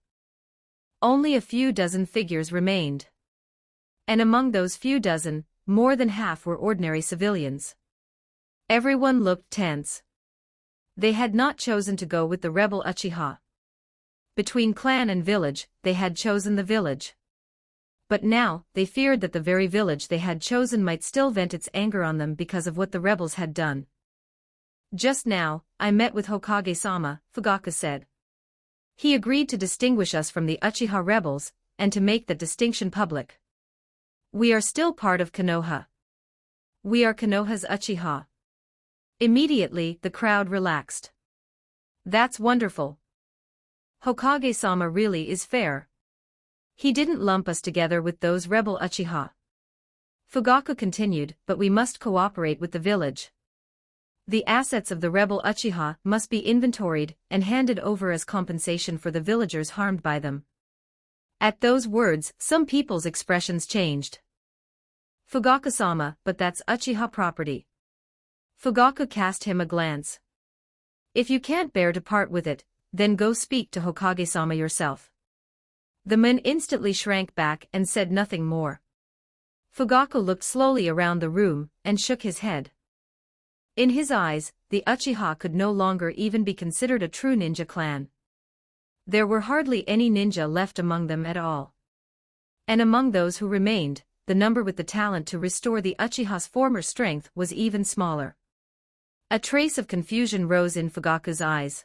Only a few dozen figures remained. And among those few dozen, more than half were ordinary civilians. Everyone looked tense. They had not chosen to go with the rebel Uchiha. Between clan and village, they had chosen the village. But now, they feared that the very village they had chosen might still vent its anger on them because of what the rebels had done. Just now, I met with Hokage-sama, Fugaku said. He agreed to distinguish us from the Uchiha rebels, and to make that distinction public. We are still part of Konoha. We are Konoha's Uchiha. Immediately, the crowd relaxed. That's wonderful. Hokage-sama really is fair. He didn't lump us together with those rebel Uchiha. Fugaku continued, but we must cooperate with the village. The assets of the rebel Uchiha must be inventoried and handed over as compensation for the villagers harmed by them. At those words, some people's expressions changed. Fugaku-sama, but that's Uchiha property. Fugaku cast him a glance. If you can't bear to part with it, then go speak to Hokage-sama yourself. The man instantly shrank back and said nothing more. Fugaku looked slowly around the room and shook his head. In his eyes, the Uchiha could no longer even be considered a true ninja clan. There were hardly any ninja left among them at all. And among those who remained, the number with the talent to restore the Uchiha's former strength was even smaller. A trace of confusion rose in Fugaku's eyes.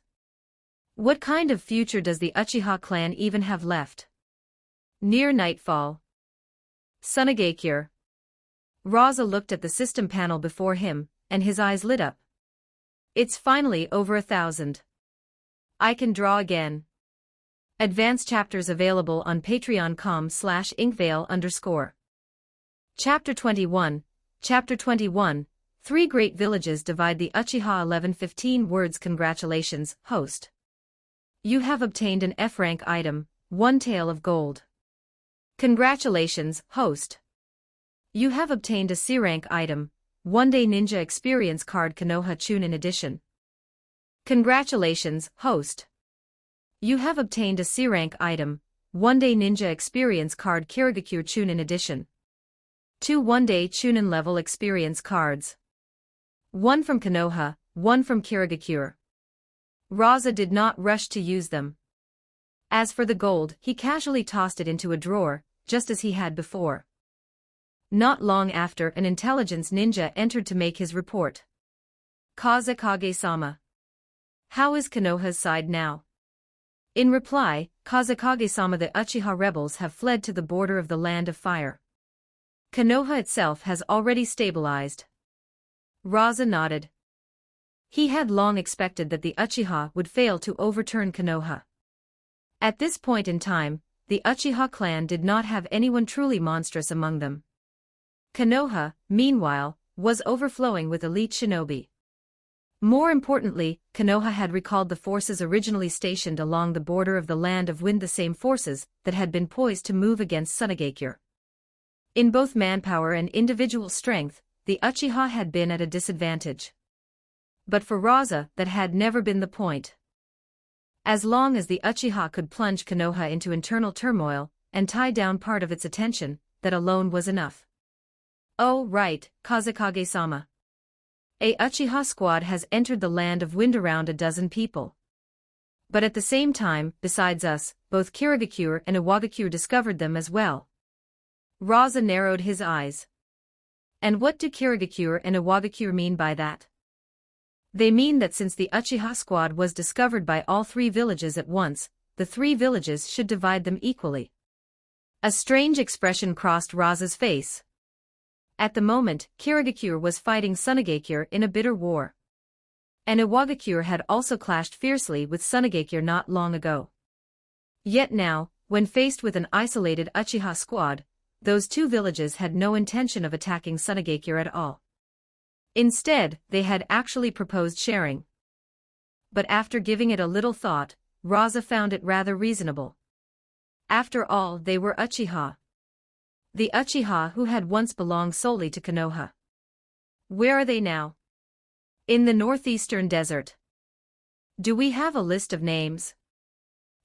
What kind of future does the Uchiha clan even have left? Near nightfall. Sunagakure. Rasa looked at the system panel before him, and his eyes lit up. It's finally over 1,000. I can draw again. Advanced chapters available on patreon.com/inkvale_. Chapter 21. Chapter 21. 3 great villages divide the Uchiha. 11-15 words. Congratulations, host. You have obtained an F-rank item, 1 tael of gold. Congratulations, host. You have obtained a C-rank item, 1-day ninja experience card Konoha Chunin edition. Congratulations, host. You have obtained a C-rank item, 1-day ninja experience card Kirigakure Chunin edition. 2 1-day Chunin level experience cards. 1 from Konoha, 1 from Kirigakure. Rasa did not rush to use them. As for the gold, he casually tossed it into a drawer, just as he had before. Not long after, an intelligence ninja entered to make his report. Kazekage-sama. How is Konoha's side now? In reply, Kazekage-sama, the Uchiha rebels have fled to the border of the Land of Fire. Konoha itself has already stabilized. Rasa nodded. He had long expected that the Uchiha would fail to overturn Konoha. At this point in time, the Uchiha clan did not have anyone truly monstrous among them. Konoha, meanwhile, was overflowing with elite shinobi. More importantly, Konoha had recalled the forces originally stationed along the border of the Land of Wind, the same forces that had been poised to move against Sunagakure. In both manpower and individual strength, the Uchiha had been at a disadvantage. But for Rasa, that had never been the point. As long as the Uchiha could plunge Konoha into internal turmoil and tie down part of its attention, that alone was enough. Oh right, Kazekage-sama. A Uchiha squad has entered the Land of Wind, around a dozen people. But at the same time, besides us, both Kirigakure and Iwagakure discovered them as well. Rasa narrowed his eyes. And what do Kirigakure and Iwagakure mean by that? They mean that since the Uchiha squad was discovered by all 3 villages at once, the 3 villages should divide them equally. A strange expression crossed Rasa's face. At the moment, Kirigakure was fighting Sunagakure in a bitter war. And Iwagakure had also clashed fiercely with Sunagakure not long ago. Yet now, when faced with an isolated Uchiha squad, those 2 villages had no intention of attacking Sunagakure at all. Instead, they had actually proposed sharing. But after giving it a little thought, Rasa found it rather reasonable. After all, they were Uchiha. The Uchiha who had once belonged solely to Konoha. Where are they now? In the northeastern desert. Do we have a list of names?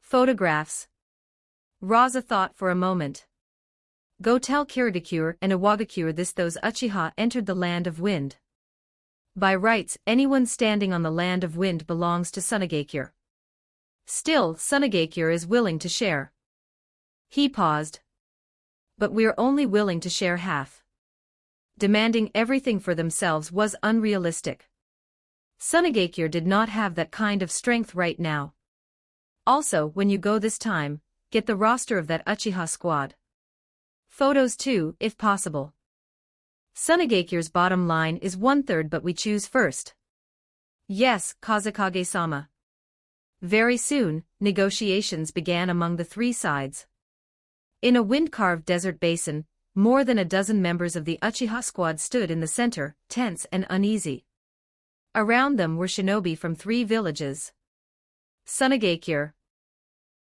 Photographs? Rasa thought for a moment. Go tell Kirigakure and Iwagakure this: those Uchiha entered the Land of Wind. By rights, anyone standing on the Land of Wind belongs to Sunagakure. Still, Sunagakure is willing to share. He paused. But we're only willing to share half. Demanding everything for themselves was unrealistic. Sunagakure did not have that kind of strength right now. Also, when you go this time, get the roster of that Uchiha squad. Photos too, if possible. Sunagakure's bottom line is 1/3, but we choose first. Yes, Kazekage-sama. Very soon, negotiations began among the 3 sides. In a wind-carved desert basin, more than a dozen members of the Uchiha squad stood in the center, tense and uneasy. Around them were shinobi from 3 villages. Sunagakure,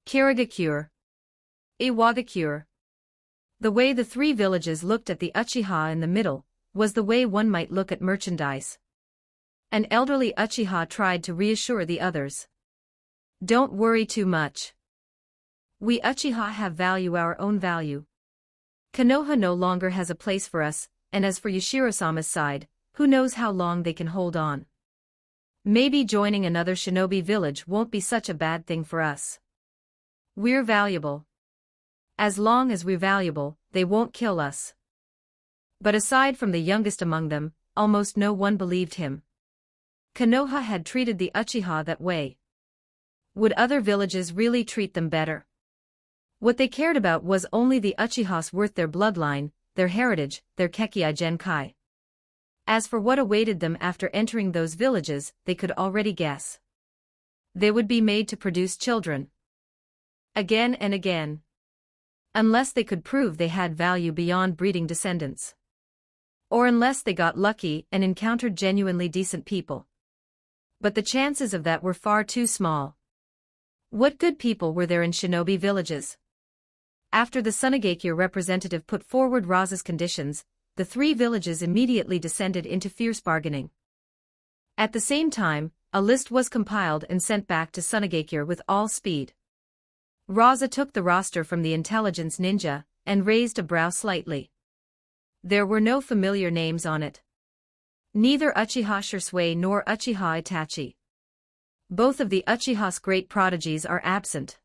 Kirigakure, Iwagakure. The way the 3 villages looked at the Uchiha in the middle was the way one might look at merchandise. An elderly Uchiha tried to reassure the others. Don't worry too much. We Uchiha have value, our own value. Konoha no longer has a place for us, and as for Yashiro-sama's side, who knows how long they can hold on. Maybe joining another shinobi village won't be such a bad thing for us. We're valuable. As long as we're valuable, they won't kill us. But aside from the youngest among them, almost no one believed him. Konoha had treated the Uchiha that way. Would other villages really treat them better? What they cared about was only the Uchiha's worth, their bloodline, their heritage, their Kekkei Genkai. As for what awaited them after entering those villages, they could already guess. They would be made to produce children. Again and again. Unless they could prove they had value beyond breeding descendants. Or unless they got lucky and encountered genuinely decent people. But the chances of that were far too small. What good people were there in shinobi villages? After the Sunagakure representative put forward Rasa's conditions, the three villages immediately descended into fierce bargaining. At the same time, a list was compiled and sent back to Sunagakure with all speed. Rasa took the roster from the intelligence ninja, and raised a brow slightly. There were no familiar names on it. Neither Uchiha Shisui nor Uchiha Itachi. Both of the Uchiha's great prodigies are absent.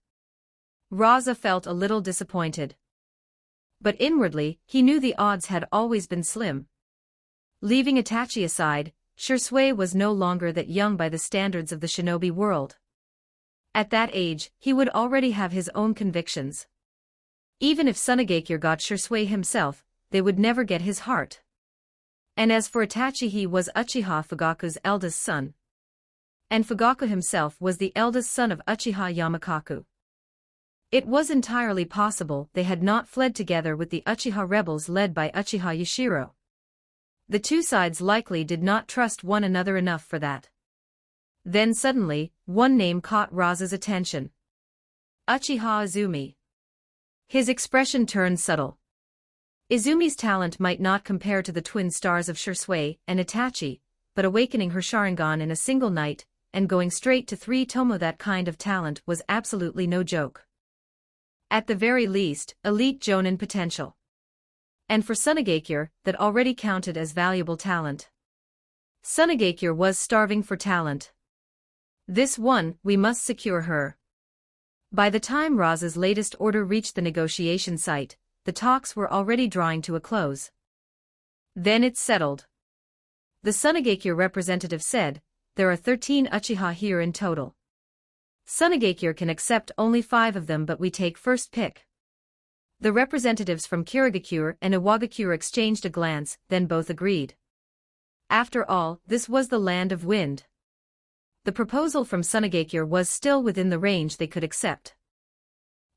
Rasa felt a little disappointed. But inwardly, he knew the odds had always been slim. Leaving Itachi aside, Shisui was no longer that young by the standards of the shinobi world. At that age, he would already have his own convictions. Even if Sunagakure got Shisui himself, they would never get his heart. And as for Itachi, he was Uchiha Fugaku's eldest son. And Fugaku himself was the eldest son of Uchiha Yamakaku. It was entirely possible they had not fled together with the Uchiha rebels led by Uchiha Yashiro. The two sides likely did not trust one another enough for that. Then suddenly, one name caught Rasa's attention. Uchiha Izumi. His expression turned subtle. Izumi's talent might not compare to the twin stars of Shisui and Itachi, but awakening her Sharingan in a single night, and going straight to 3 tomo, that kind of talent was absolutely no joke. At the very least, elite Jonin potential. And for Sunagakure, that already counted as valuable talent. Sunagakure was starving for talent. This one, we must secure her. By the time Rasa's latest order reached the negotiation site, the talks were already drawing to a close. Then it's settled. The Sunagakure representative said, there are 13 Uchiha here in total. Sunagakure can accept only 5 of them, but we take first pick. The representatives from Kirigakure and Iwagakure exchanged a glance, then both agreed. After all, this was the land of wind. The proposal from Sunagakure was still within the range they could accept.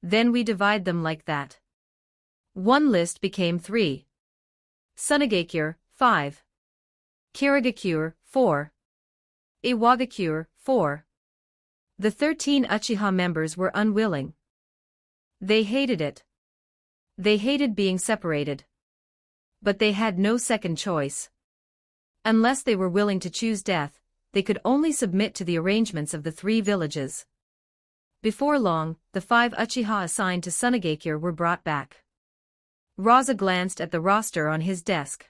Then we divide them like that. One list became 3. Sunagakure, 5. Kirigakure, 4. Iwagakure, 4. The 13 Uchiha members were unwilling. They hated it. They hated being separated. But they had no second choice. Unless they were willing to choose death, they could only submit to the arrangements of the 3 villages. Before long, the 5 Uchiha assigned to Sunagakure were brought back. Rasa glanced at the roster on his desk.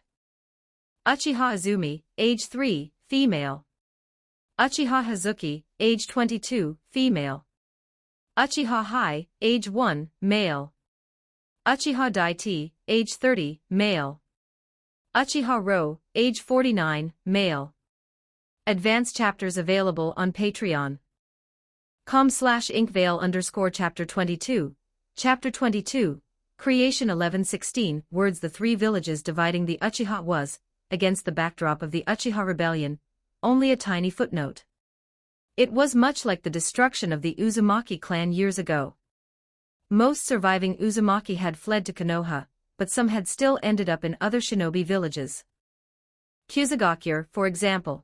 Uchiha Izumi, age 3, female. Uchiha Hazuki, age 22, female. Uchiha Hai, age 1, male. Uchiha Daiti, age 30, male. Uchiha Ro, age 49, male. Advanced chapters available on Patreon. com/inkvale_chapter 22, chapter 22, creation 1116, words. The 3 villages dividing the Uchiha was, against the backdrop of the Uchiha rebellion, only a tiny footnote. It was much like the destruction of the Uzumaki clan years ago. Most surviving Uzumaki had fled to Konoha, but some had still ended up in other shinobi villages. Kusagakure, for example.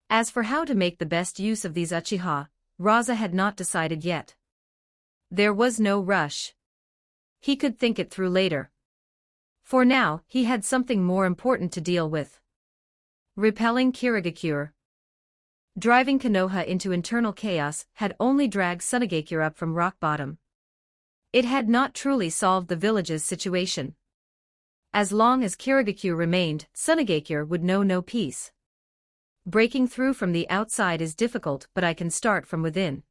As for how to make the best use of these Uchiha, Rasa had not decided yet. There was no rush. He could think it through later. For now, he had something more important to deal with. Repelling Kirigakure. Driving Konoha into internal chaos had only dragged Sunagakure up from rock bottom. It had not truly solved the village's situation. As long as Kirigakure remained, Sunagakure would know no peace. Breaking through from the outside is difficult, but I can start from within.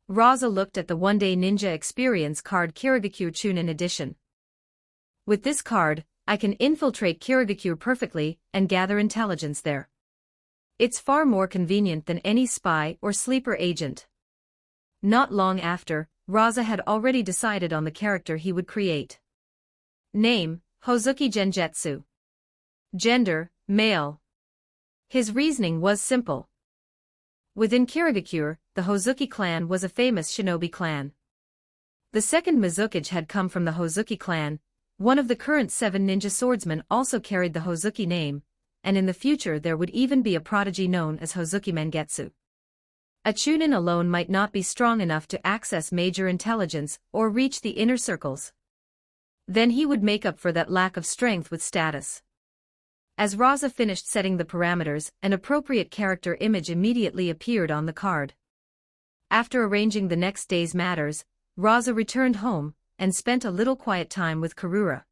Rasa looked at the one-day ninja experience card, Kirigakure Chunin edition. With this card, I can infiltrate Kirigakure perfectly and gather intelligence there. It's far more convenient than any spy or sleeper agent. Not long after, Rasa had already decided on the character he would create. Name, Hozuki Genjutsu. Gender, male. His reasoning was simple. Within Kirigakure, the Hozuki clan was a famous shinobi clan. The second Mizukage had come from the Hozuki clan. One of the current 7 ninja swordsmen also carried the Hozuki name, and in the future there would even be a prodigy known as Hozuki Mengetsu. A Chunin alone might not be strong enough to access major intelligence or reach the inner circles. Then he would make up for that lack of strength with status. As Rasa finished setting the parameters, an appropriate character image immediately appeared on the card. After arranging the next day's matters, Rasa returned home and spent a little quiet time with Karura.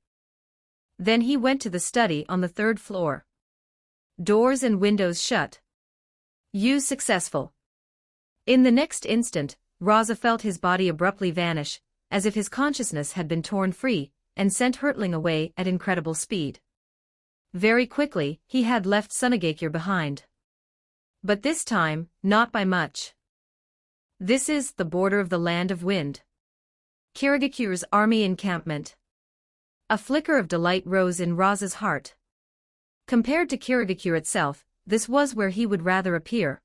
Then he went to the study on the 3rd floor. Doors and windows shut. Use successful. In the next instant, Rasa felt his body abruptly vanish, as if his consciousness had been torn free and sent hurtling away at incredible speed. Very quickly, he had left Sunagakure behind. But this time, not by much. This is the border of the Land of Wind. Kirigakure's army encampment. A flicker of delight rose in Rasa's heart. Compared to Kirigakure itself, this was where he would rather appear.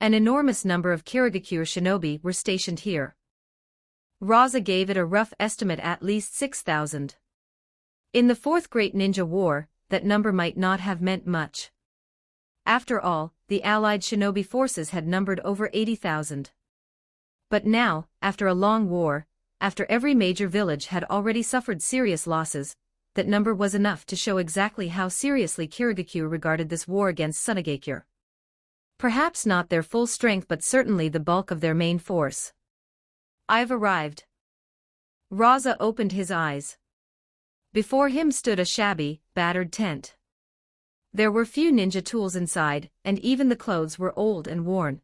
An enormous number of Kirigakure shinobi were stationed here. Rasa gave it a rough estimate at least 6,000. In the Fourth Great Ninja War, that number might not have meant much. After all, the Allied shinobi forces had numbered over 80,000. But now, after a long war, after every major village had already suffered serious losses, that number was enough to show exactly how seriously Kirigakure regarded this war against Sunagakure. Perhaps not their full strength but certainly the bulk of their main force. I've arrived. Rasa opened his eyes. Before him stood a shabby, battered tent. There were few ninja tools inside, and even the clothes were old and worn.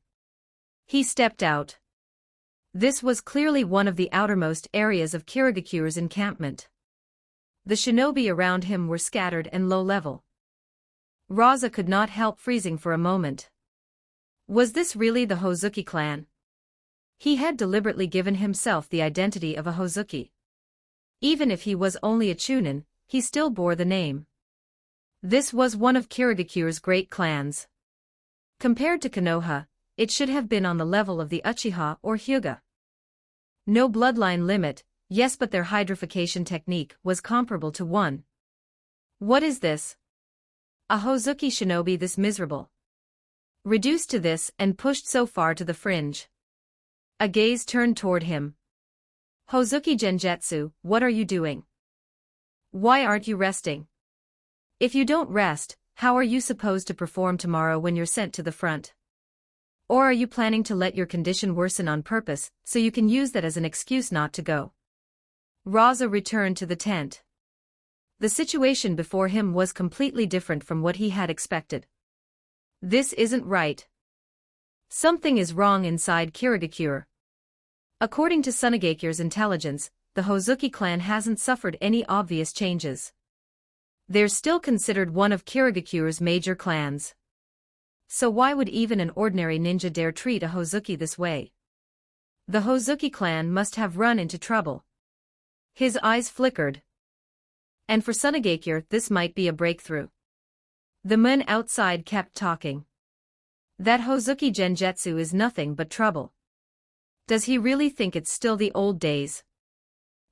He stepped out. This was clearly one of the outermost areas of Kirigakure's encampment. The shinobi around him were scattered and low-level. Rasa could not help freezing for a moment. Was this really the Hozuki clan? He had deliberately given himself the identity of a Hozuki. Even if he was only a Chunin, he still bore the name. This was one of Kirigakure's great clans. Compared to Konoha, it should have been on the level of the Uchiha or Hyuga. No bloodline limit, yes, but their hydrification technique was comparable to one. What is this? A Hozuki shinobi this miserable. Reduced to this and pushed so far to the fringe. A gaze turned toward him. Hozuki Genjutsu, what are you doing? Why aren't you resting? If you don't rest, how are you supposed to perform tomorrow when you're sent to the front? Or are you planning to let your condition worsen on purpose, so you can use that as an excuse not to go? Rasa returned to the tent. The situation before him was completely different from what he had expected. This isn't right. Something is wrong inside Kirigakure. According to Sunagakure's intelligence, the Hozuki clan hasn't suffered any obvious changes. They're still considered one of Kirigakure's major clans. So why would even an ordinary ninja dare treat a Hozuki this way? The Hozuki clan must have run into trouble. His eyes flickered. And for Sunagakure, this might be a breakthrough. The men outside kept talking. That Hozuki Genjutsu is nothing but trouble. Does he really think it's still the old days?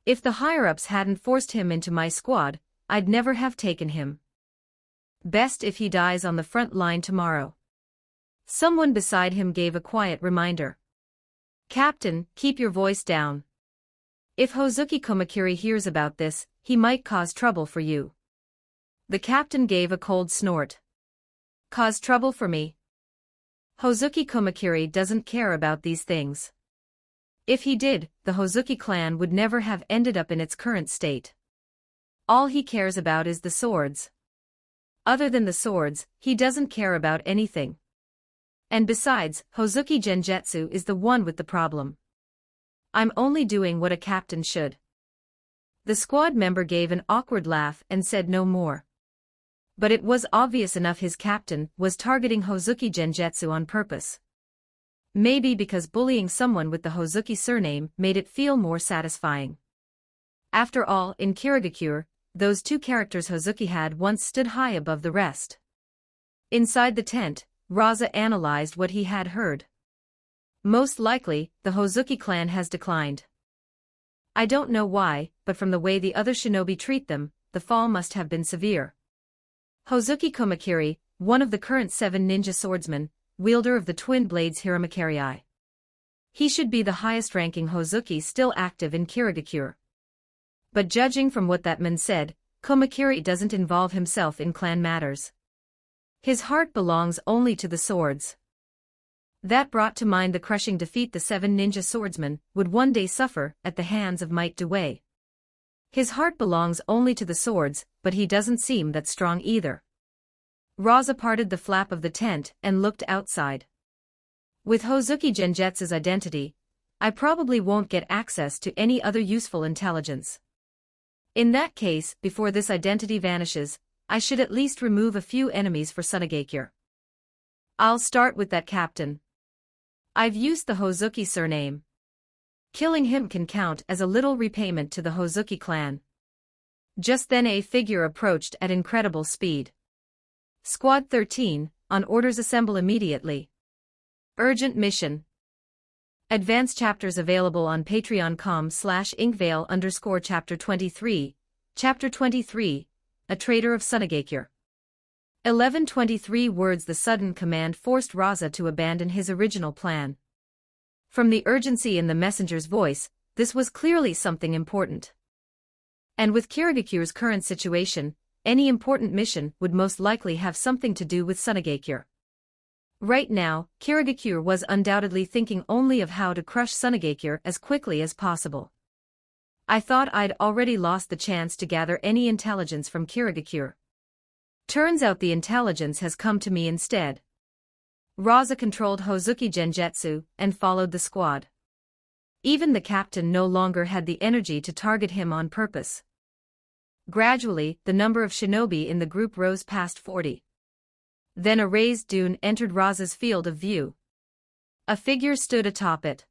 If the higher-ups hadn't forced him into my squad, I'd never have taken him. Best if he dies on the front line tomorrow. Someone beside him gave a quiet reminder. Captain, keep your voice down. If Hozuki Komakiri hears about this, he might cause trouble for you. The captain gave a cold snort. Cause trouble for me? Hozuki Komakiri doesn't care about these things. If he did, the Hozuki clan would never have ended up in its current state. All he cares about is the swords. Other than the swords, he doesn't care about anything. And besides, Hozuki Genjutsu is the one with the problem. I'm only doing what a captain should. The squad member gave an awkward laugh and said no more. But it was obvious enough his captain was targeting Hozuki Genjutsu on purpose. Maybe because bullying someone with the Hozuki surname made it feel more satisfying. After all, in Kirigakure, those two characters Hozuki had once stood high above the rest. Inside the tent, Rasa analyzed what he had heard. Most likely, the Hozuki clan has declined. I don't know why, but from the way the other shinobi treat them, the fall must have been severe. Hozuki Komakiri, one of the current 7 ninja swordsmen, wielder of the twin blades Hiramakari. He should be the highest-ranking Hozuki still active in Kirigakure. But judging from what that man said, Komakiri doesn't involve himself in clan matters. His heart belongs only to the swords. That brought to mind the crushing defeat the 7 ninja swordsmen would one day suffer at the hands of Might Dewey. His heart belongs only to the swords, but he doesn't seem that strong either. Rasa parted the flap of the tent and looked outside. With Hozuki Genjetsu's identity, I probably won't get access to any other useful intelligence. In that case, before this identity vanishes, I should at least remove a few enemies for Sunagakure. I'll start with that captain. I've used the Hozuki surname. Killing him can count as a little repayment to the Hozuki clan. Just then a figure approached at incredible speed. Squad 13, on orders assemble immediately. Urgent mission. Advanced chapters available on patreon.com/inkvale_chapter 23, Chapter 23, A Traitor of Sunagakure. 1123 words. The sudden command forced Rasa to abandon his original plan. From the urgency in the messenger's voice, this was clearly something important. And with Kirigakure's current situation, any important mission would most likely have something to do with Sunagakure. Right now, Kirigakure was undoubtedly thinking only of how to crush Sunagakure as quickly as possible. I thought I'd already lost the chance to gather any intelligence from Kirigakure. Turns out the intelligence has come to me instead. Rasa controlled Hozuki Genjetsu and followed the squad. Even the captain no longer had the energy to target him on purpose. Gradually, the number of shinobi in the group rose past 40. Then a raised dune entered Rasa's field of view. A figure stood atop it.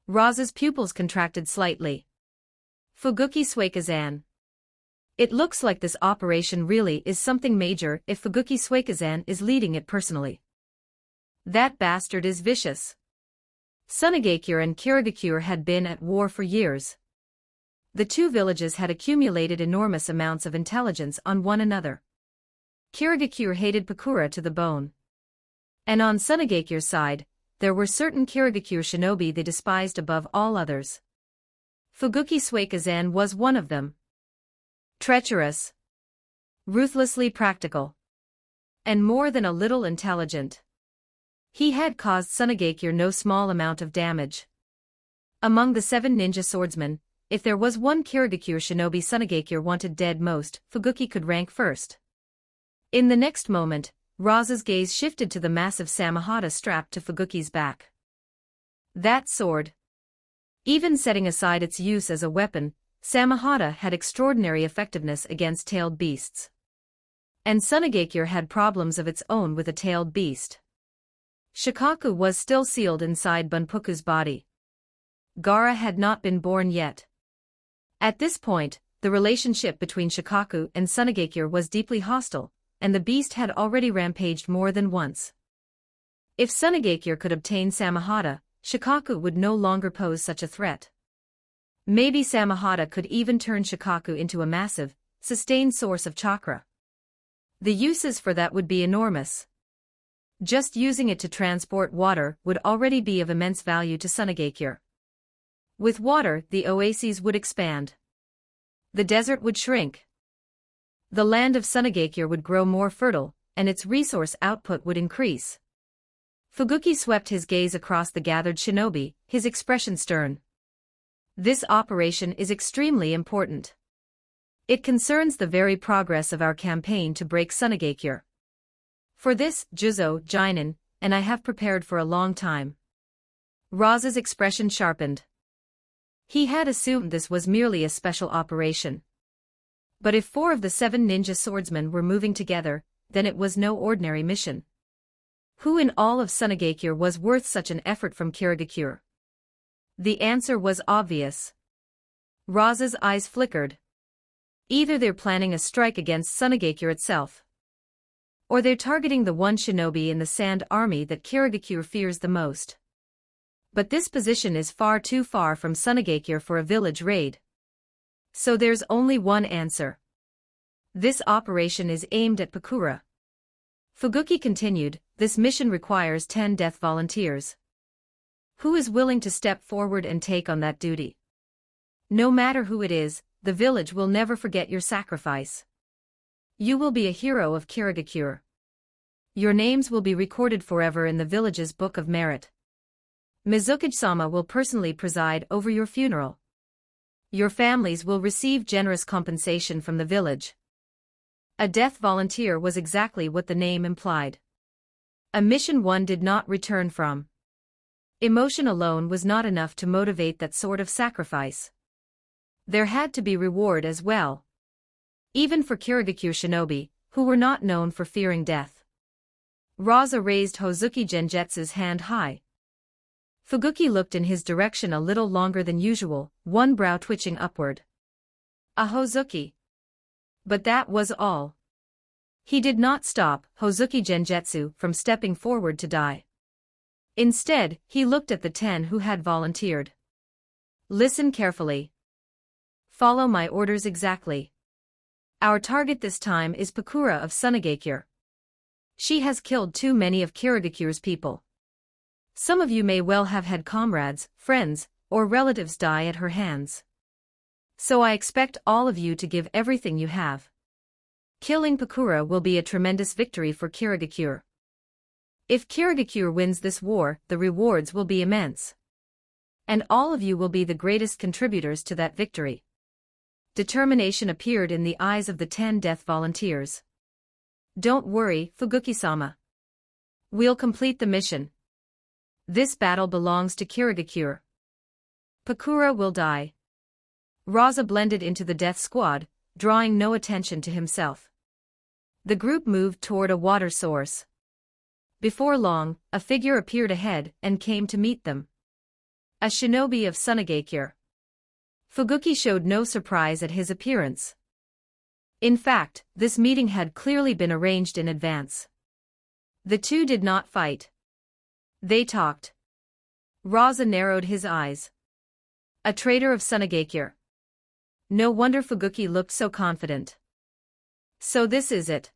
Rasa's pupils contracted slightly. Fuguki Suikazan. It looks like this operation really is something major if Fuguki Suikazan is leading it personally. That bastard is vicious. Sunagakure and Kirigakure had been at war for years. The two villages had accumulated enormous amounts of intelligence on one another. Kirigakure hated Pakura to the bone. And on Sunagakure's side, there were certain Kirigakure shinobi they despised above all others. Fuguki Suikazan was one of them. Treacherous. Ruthlessly practical. And more than a little intelligent. He had caused Sunagakure no small amount of damage. Among the 7 ninja swordsmen, if there was one Kirigakure shinobi Sunagakure wanted dead most, Fuguki could rank first. In the next moment, Rasa's gaze shifted to the massive Samahata strapped to Fuguki's back. That sword. Even setting aside its use as a weapon, Samahata had extraordinary effectiveness against tailed beasts. And Sunagakure had problems of its own with a tailed beast. Shikaku was still sealed inside Bunpuku's body. Gaara had not been born yet. At this point, the relationship between Shikaku and Sunagakure was deeply hostile, and the beast had already rampaged more than once. If Sunagakure could obtain Samahata, Shikaku would no longer pose such a threat. Maybe Samahata could even turn Shikaku into a massive, sustained source of chakra. The uses for that would be enormous. Just using it to transport water would already be of immense value to Sunagakure. With water, the oases would expand. The desert would shrink. The land of Sunagakure would grow more fertile, and its resource output would increase. Fuguki swept his gaze across the gathered shinobi, his expression stern. This operation is extremely important. It concerns the very progress of our campaign to break Sunagakure. For this, Juzo, Jinin, and I have prepared for a long time. Rasa's expression sharpened. He had assumed this was merely a special operation. But if 4 of the 7 ninja swordsmen were moving together, then it was no ordinary mission. Who in all of Sunagakure was worth such an effort from Kirigakure? The answer was obvious. Rasa's eyes flickered. Either they're planning a strike against Sunagakure itself, or they're targeting the one shinobi in the Sand Army that Kirigakure fears the most. But this position is far too far from Sunagakure for a village raid. So there's only one answer. This operation is aimed at Pakura. Fuguki continued, this mission requires 10 death volunteers. Who is willing to step forward and take on that duty? No matter who it is, the village will never forget your sacrifice. You will be a hero of Kirigakure. Your names will be recorded forever in the village's book of merit. Mizukage-sama will personally preside over your funeral. Your families will receive generous compensation from the village. A death volunteer was exactly what the name implied. A mission one did not return from. Emotion alone was not enough to motivate that sort of sacrifice. There had to be reward as well. Even for Kirigakure shinobi, who were not known for fearing death. Rasa raised Hozuki Genjetsu's hand high. Fuguki looked in his direction a little longer than usual, one brow twitching upward. A Hozuki. But that was all. He did not stop Hozuki Genjetsu from stepping forward to die. Instead, he looked at the 10 who had volunteered. Listen carefully. Follow my orders exactly. Our target this time is Pakura of Sunagakure. She has killed too many of Kirigakure's people. Some of you may well have had comrades, friends, or relatives die at her hands. So I expect all of you to give everything you have. Killing Pakura will be a tremendous victory for Kirigakure. If Kirigakure wins this war, the rewards will be immense. And all of you will be the greatest contributors to that victory. Determination appeared in the eyes of the 10 death volunteers. Don't worry, Fuguki-sama. We'll complete the mission. This battle belongs to Kirigakure. Pakura will die. Rasa blended into the death squad, drawing no attention to himself. The group moved toward a water source. Before long, a figure appeared ahead and came to meet them. A shinobi of Sunagakure. Fuguki showed no surprise at his appearance. In fact, this meeting had clearly been arranged in advance. The two did not fight. They talked. Rasa narrowed his eyes. A traitor of Sunagakure. No wonder Fuguki looked so confident. So this is it.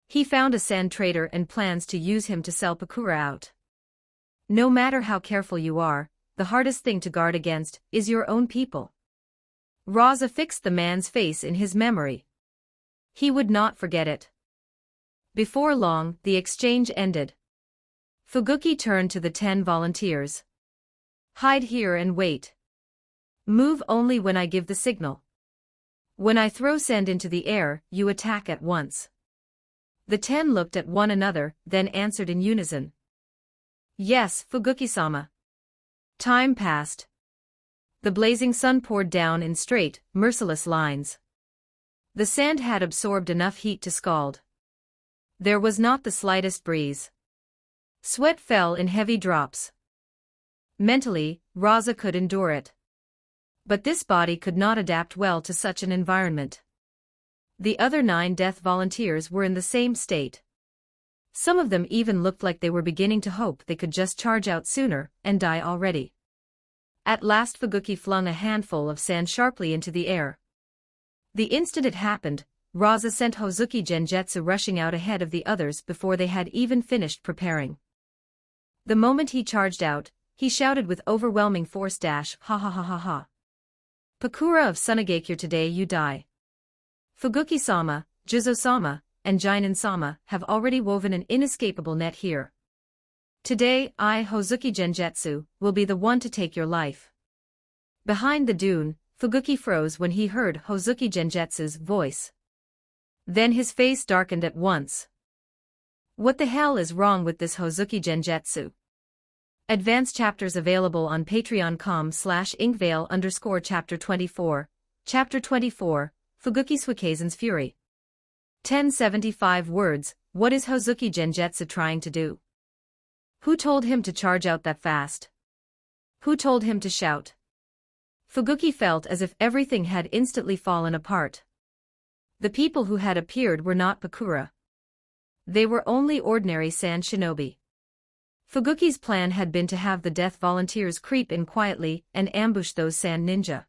He found a sand trader and plans to use him to sell Pakura out. No matter how careful you are, the hardest thing to guard against is your own people. Rasa fixed the man's face in his memory. He would not forget it. Before long, the exchange ended. Fuguki turned to the 10 volunteers. Hide here and wait. Move only when I give the signal. When I throw sand into the air, you attack at once. The 10 looked at one another, then answered in unison. Yes, Fuguki-sama. Time passed. The blazing sun poured down in straight, merciless lines. The sand had absorbed enough heat to scald. There was not the slightest breeze. Sweat fell in heavy drops. Mentally, Rasa could endure it. But this body could not adapt well to such an environment. The other 9 death volunteers were in the same state. Some of them even looked like they were beginning to hope they could just charge out sooner and die already. At last Fuguki flung a handful of sand sharply into the air. The instant it happened, Rasa sent Hozuki Genjetsu rushing out ahead of the others before they had even finished preparing. The moment he charged out, he shouted with overwhelming force, "Ha ha ha ha ha. Pakura of Sunagakure, today you die. Fuguki-sama, Juzo-sama, and Jinin-sama have already woven an inescapable net here. Today, I, Hozuki Genjetsu, will be the one to take your life." Behind the dune, Fuguki froze when he heard Hozuki Genjetsu's voice. Then his face darkened at once. What the hell is wrong with this Hozuki Genjetsu? Advanced chapters available on patreon.com/inkvale_chapter 24. Chapter 24, Fuguki Suikaisen's Fury. 1075 words, what is Hozuki Genjetsu trying to do? Who told him to charge out that fast? Who told him to shout? Fuguki felt as if everything had instantly fallen apart. The people who had appeared were not Pakura. They were only ordinary sand shinobi. Fuguki's plan had been to have the death volunteers creep in quietly and ambush those sand ninja.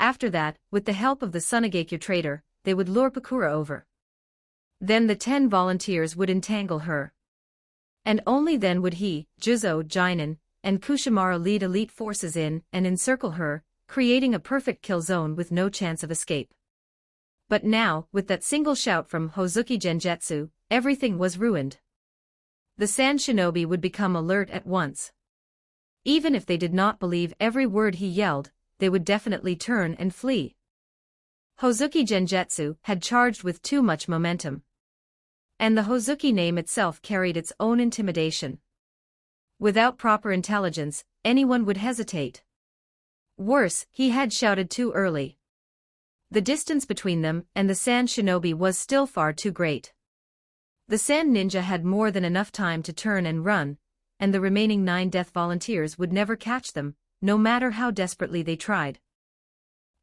After that, with the help of the Sunagakure trader, they would lure Pakura over. Then the 10 volunteers would entangle her. And only then would he, Juzo, Jinin, and Kushimaru lead elite forces in and encircle her, creating a perfect kill zone with no chance of escape. But now, with that single shout from Hozuki Genjutsu, everything was ruined. The Sand Shinobi would become alert at once. Even if they did not believe every word he yelled, they would definitely turn and flee. Hozuki Genjutsu had charged with too much momentum. And the Hozuki name itself carried its own intimidation. Without proper intelligence, anyone would hesitate. Worse, he had shouted too early. The distance between them and the Sand Shinobi was still far too great. The Sand Ninja had more than enough time to turn and run, and the remaining 9 death volunteers would never catch them, no matter how desperately they tried.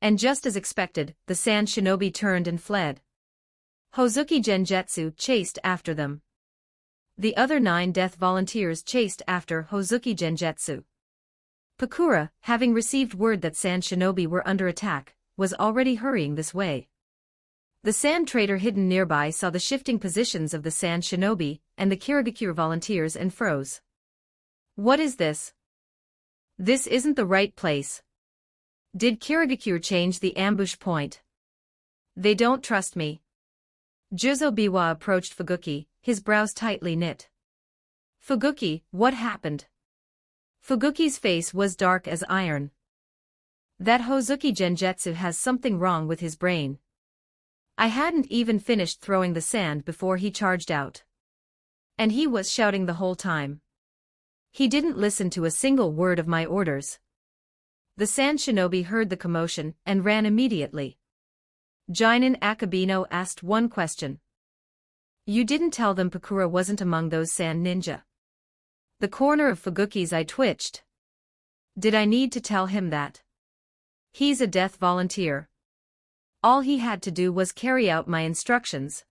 And just as expected, the Sand Shinobi turned and fled. Hozuki Genjutsu chased after them. The other 9 death volunteers chased after Hozuki Genjutsu. Pakura, having received word that Sand Shinobi were under attack, was already hurrying this way. The Sand Trader hidden nearby saw the shifting positions of the Sand Shinobi and the Kirigakure volunteers and froze. What is this? This isn't the right place. Did Kirigakure change the ambush point? They don't trust me. Juzo Biwa approached Fuguki, his brows tightly knit. Fuguki, what happened? Fuguki's face was dark as iron. That Hozuki Genjutsu has something wrong with his brain. I hadn't even finished throwing the sand before he charged out. And he was shouting the whole time. He didn't listen to a single word of my orders. The Sand Shinobi heard the commotion and ran immediately. Jinin Akabino asked one question. You didn't tell them Pakura wasn't among those Sand Ninja. The corner of Fuguki's eye twitched. Did I need to tell him that? He's a death volunteer. All he had to do was carry out my instructions.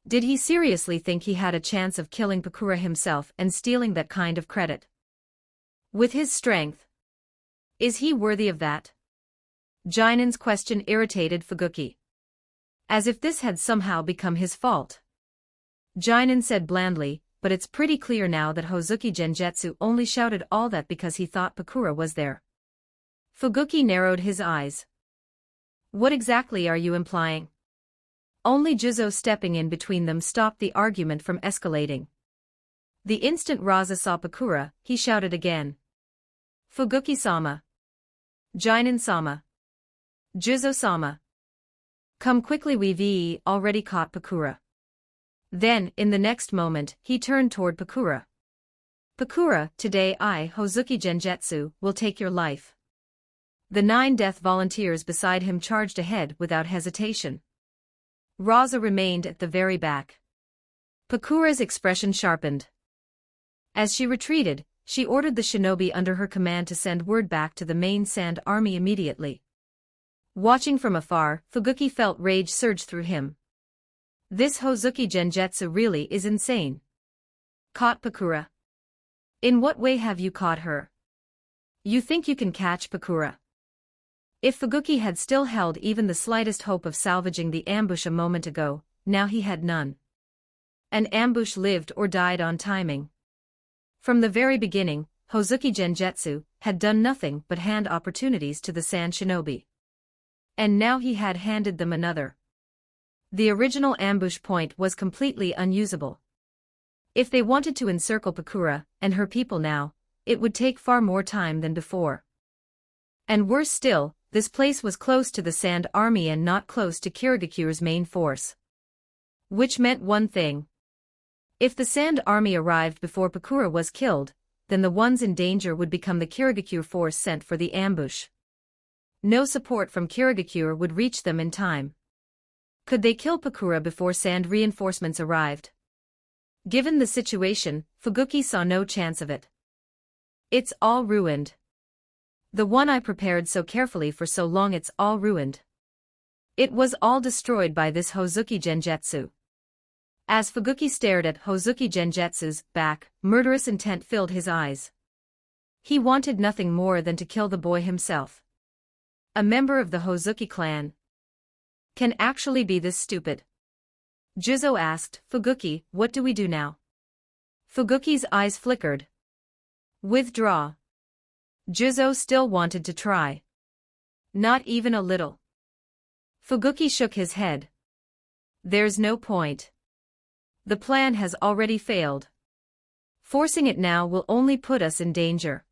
Did he seriously think he had a chance of killing Pakura himself and stealing that kind of credit? With his strength? Is he worthy of that? Jinin's question irritated Fuguki. As if this had somehow become his fault. Jinin said blandly, but it's pretty clear now that Hozuki Genjutsu only shouted all that because he thought Pakura was there. Fuguki narrowed his eyes. What exactly are you implying? Only Juzo stepping in between them stopped the argument from escalating. The instant Rasa saw Pakura, he shouted again. Fuguki-sama. Jinin-sama. Juzo-sama. Come quickly, we've already caught Pakura. Then, in the next moment, he turned toward Pakura. Pakura, today I, Hozuki Genjutsu, will take your life. The 9 death volunteers beside him charged ahead without hesitation. Rasa remained at the very back. Pakura's expression sharpened. As she retreated, she ordered the shinobi under her command to send word back to the main Sand Army immediately. Watching from afar, Fuguki felt rage surge through him. This Hozuki Genjutsu really is insane. Caught Pakura? In what way have you caught her? You think you can catch Pakura? If Fuguki had still held even the slightest hope of salvaging the ambush a moment ago, now he had none. An ambush lived or died on timing. From the very beginning, Hozuki Genjutsu had done nothing but hand opportunities to the Sand Shinobi. And now he had handed them another. The original ambush point was completely unusable. If they wanted to encircle Pakura and her people now, it would take far more time than before. And worse still, this place was close to the Sand Army and not close to Kirigakure's main force. Which meant one thing. If the Sand Army arrived before Pakura was killed, then the ones in danger would become the Kirigakure force sent for the ambush. No support from Kirigakure would reach them in time. Could they kill Pakura before Sand reinforcements arrived? Given the situation, Fuguki saw no chance of it. It's all ruined. The one I prepared so carefully for so long, it's all ruined. It was all destroyed by this Hozuki Genjutsu. As Fuguki stared at Hozuki Genjutsu's back, murderous intent filled his eyes. He wanted nothing more than to kill the boy himself. A member of the Hozuki clan can actually be this stupid. Juzo asked, Fuguki, what do we do now? Fuguki's eyes flickered. Withdraw. Juzo still wanted to try. Not even a little. Fuguki shook his head. There's no point. The plan has already failed. Forcing it now will only put us in danger.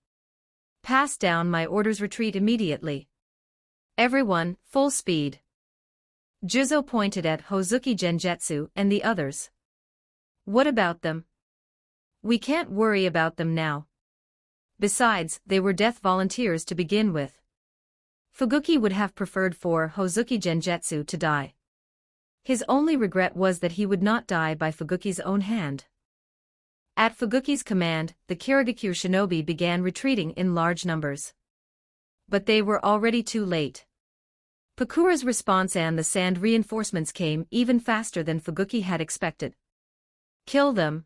Pass down my orders, retreat immediately. Everyone, full speed. Juzo pointed at Hozuki Genjutsu and the others. What about them? We can't worry about them now. Besides, they were death volunteers to begin with. Fuguki would have preferred for Hozuki Genjutsu to die. His only regret was that he would not die by Fuguki's own hand. At Fuguki's command, the Kirigakure shinobi began retreating in large numbers. But they were already too late. Pakura's response and the sand reinforcements came even faster than Fuguki had expected. Kill them.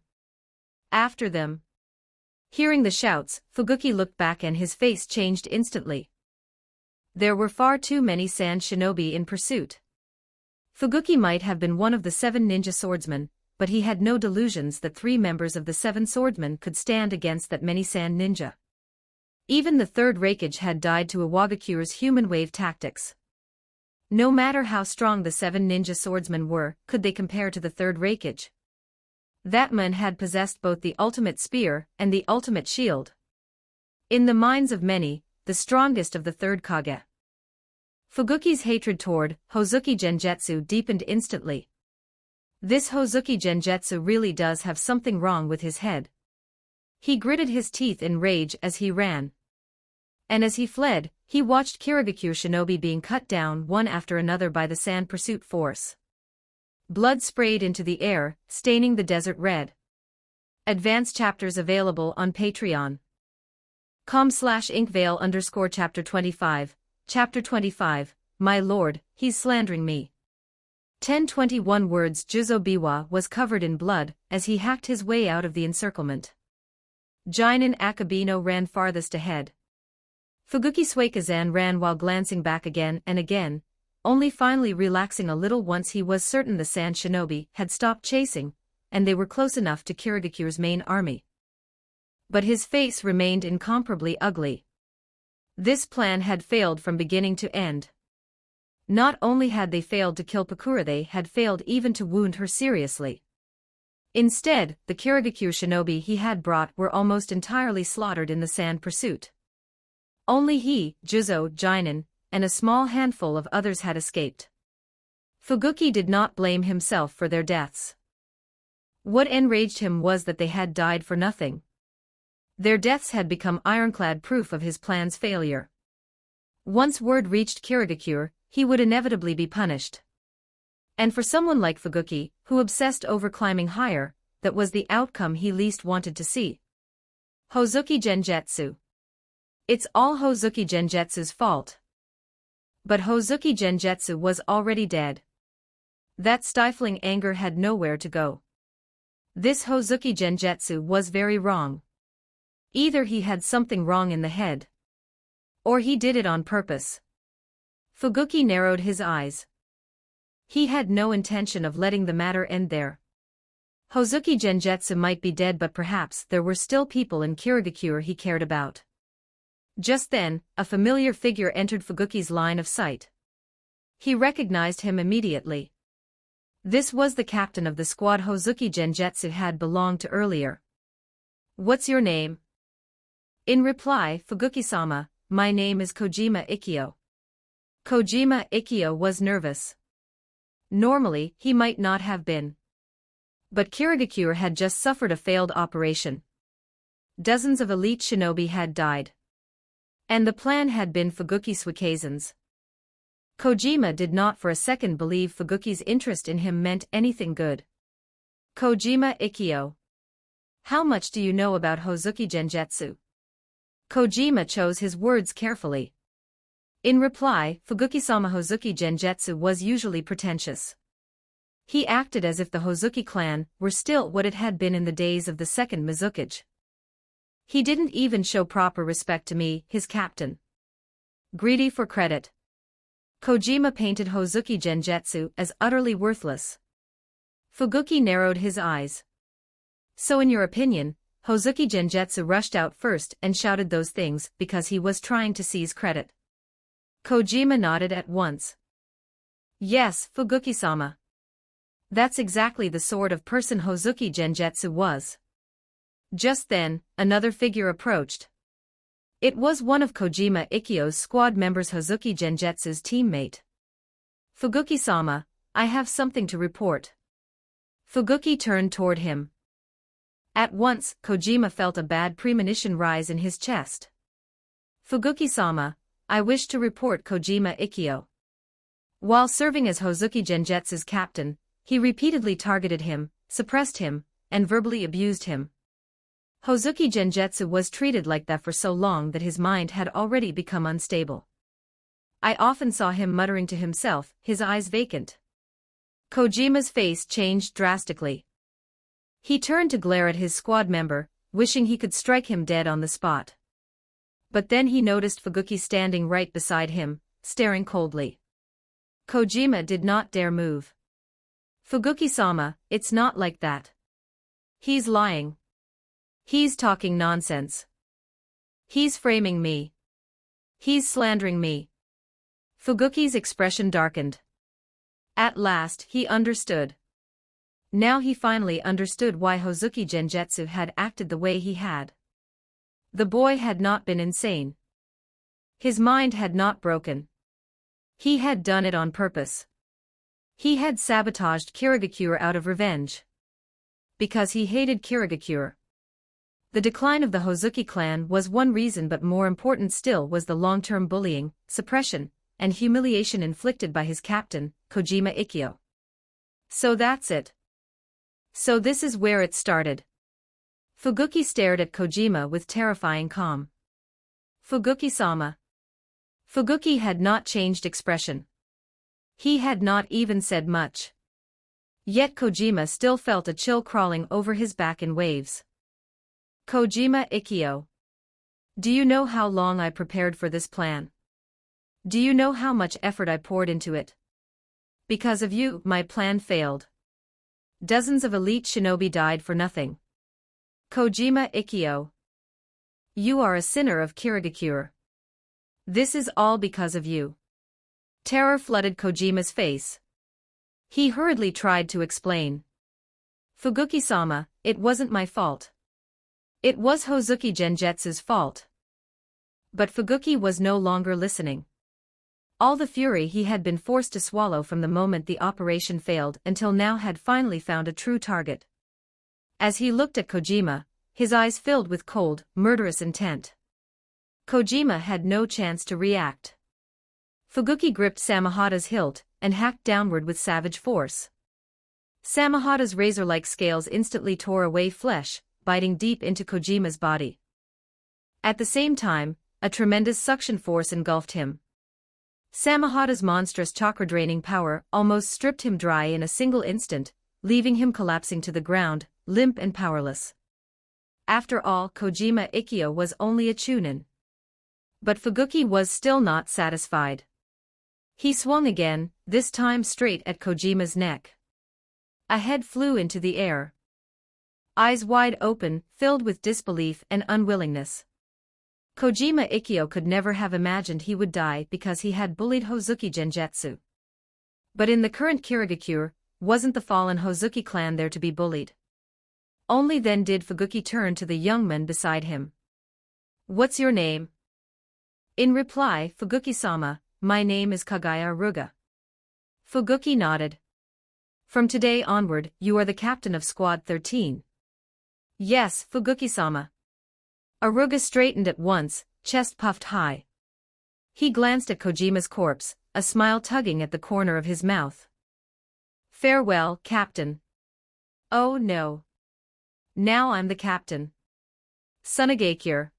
After them. Hearing the shouts, Fuguki looked back and his face changed instantly. There were far too many sand shinobi in pursuit. Fuguki might have been one of the 7 ninja swordsmen, but he had no delusions that 3 members of the 7 swordsmen could stand against that many sand ninja. Even the 3rd Raikage had died to Iwagakure's human wave tactics. No matter how strong the 7 ninja swordsmen were, could they compare to the 3rd Raikage? That man had possessed both the ultimate spear and the ultimate shield. In the minds of many, the strongest of the 3rd Kage. Fuguki's hatred toward Hozuki Genjutsu deepened instantly. This Hozuki Genjutsu really does have something wrong with his head. He gritted his teeth in rage as he ran. And as he fled, he watched Kirigakure shinobi being cut down one after another by the sand pursuit force. Blood sprayed into the air, staining the desert red. Advanced chapters available on Patreon. com/inkvale_chapter 25, Chapter 25, My Lord, he's slandering me. 1021 words. Juzo Biwa was covered in blood as he hacked his way out of the encirclement. Jinin Akabino ran farthest ahead. Fuguki Suikazan ran while glancing back again and again, only finally relaxing a little once he was certain the sand shinobi had stopped chasing, and they were close enough to Kirigakure's main army. But his face remained incomparably ugly. This plan had failed from beginning to end. Not only had they failed to kill Pakura, they had failed even to wound her seriously. Instead, the Kirigakure shinobi he had brought were almost entirely slaughtered in the sand pursuit. Only he, Juzo, Jinin, and a small handful of others had escaped. Fuguki did not blame himself for their deaths. What enraged him was that they had died for nothing. Their deaths had become ironclad proof of his plan's failure. Once word reached Kirigakure, he would inevitably be punished. And for someone like Fuguki, who obsessed over climbing higher, that was the outcome he least wanted to see. Hozuki Genjutsu. It's all Hozuki Genjutsu's fault. But Hozuki Genjutsu was already dead. That stifling anger had nowhere to go. This Hozuki Genjutsu was very wrong. Either he had something wrong in the head, or he did it on purpose. Fuguki narrowed his eyes. He had no intention of letting the matter end there. Hozuki Genjutsu might be dead, but perhaps there were still people in Kirigakure he cared about. Just then, a familiar figure entered Fuguki's line of sight. He recognized him immediately. This was the captain of the squad Hozuki Genjutsu had belonged to earlier. What's your name? In reply, Fuguki-sama, my name is Kojima Ikkyo. Kojima Ikkyo was nervous. Normally, he might not have been. But Kirigakure had just suffered a failed operation. Dozens of elite shinobi had died. And the plan had been Fuguki Suikazan's. Kojima did not for a second believe Fuguki's interest in him meant anything good. Kojima Ikkyo. How much do you know about Hozuki Genjutsu? Kojima chose his words carefully. In reply, Fuguki-sama, Hozuki Genjutsu was usually pretentious. He acted as if the Hozuki clan were still what it had been in the days of the second Mizukage. He didn't even show proper respect to me, his captain. Greedy for credit. Kojima painted Hozuki Genjutsu as utterly worthless. Fuguki narrowed his eyes. So in your opinion, Hozuki Genjutsu rushed out first and shouted those things because he was trying to seize credit. Kojima nodded at once. Yes, Fuguki-sama. That's exactly the sort of person Hozuki Genjutsu was. Just then, another figure approached. It was one of Kojima Ikkyo's squad members, Hozuki Genjutsu's teammate. Fuguki-sama, I have something to report. Fuguki turned toward him. At once, Kojima felt a bad premonition rise in his chest. Fuguki-sama, I wish to report Kojima Ikkyo. While serving as Hozuki Genjutsu's captain, he repeatedly targeted him, suppressed him, and verbally abused him. Hozuki Genjutsu was treated like that for so long that his mind had already become unstable. I often saw him muttering to himself, his eyes vacant. Kojima's face changed drastically. He turned to glare at his squad member, wishing he could strike him dead on the spot. But then he noticed Fuguki standing right beside him, staring coldly. Kojima did not dare move. Fuguki-sama, it's not like that. He's lying. He's talking nonsense. He's framing me. He's slandering me. Fuguki's expression darkened. At last, he understood. Now he finally understood why Hozuki Genjutsu had acted the way he had. The boy had not been insane. His mind had not broken. He had done it on purpose. He had sabotaged Kirigakure out of revenge. Because he hated Kirigakure. The decline of the Hozuki clan was one reason, but more important still was the long-term bullying, suppression, and humiliation inflicted by his captain, Kojima Ikkyo. So that's it. So this is where it started. Fuguki stared at Kojima with terrifying calm. Fuguki-sama. Fuguki had not changed expression. He had not even said much. Yet Kojima still felt a chill crawling over his back in waves. Kojima Ikkyo. Do you know how long I prepared for this plan? Do you know how much effort I poured into it? Because of you, my plan failed. Dozens of elite shinobi died for nothing. Kojima Ikkyo. You are a sinner of Kirigakure. This is all because of you. Terror flooded Kojima's face. He hurriedly tried to explain. Fuguki-sama, it wasn't my fault. It was Hozuki Genjutsu's fault. But Fuguki was no longer listening. All the fury he had been forced to swallow from the moment the operation failed until now had finally found a true target. As he looked at Kojima, his eyes filled with cold, murderous intent. Kojima had no chance to react. Fuguki gripped Samehada's hilt and hacked downward with savage force. Samehada's razor-like scales instantly tore away flesh, biting deep into Kojima's body. At the same time, a tremendous suction force engulfed him. Samehada's monstrous chakra-draining power almost stripped him dry in a single instant, leaving him collapsing to the ground, limp and powerless. After all, Kojima Ikkyo was only a chunin. But Fuguki was still not satisfied. He swung again, this time straight at Kojima's neck. A head flew into the air. Eyes wide open, filled with disbelief and unwillingness. Kojima Ikkyo could never have imagined he would die because he had bullied Hozuki Genjutsu. But in the current Kirigakure, wasn't the fallen Hozuki clan there to be bullied? Only then did Fuguki turn to the young man beside him. What's your name? In reply, Fuguki-sama, my name is Kagaya Aruga. Fuguki nodded. From today onward, you are the captain of Squad 13. Yes, Fuguki-sama. Aruga straightened at once, chest puffed high. He glanced at Kojima's corpse, a smile tugging at the corner of his mouth. Farewell, Captain. Oh no. Now I'm the captain. Sunagakure.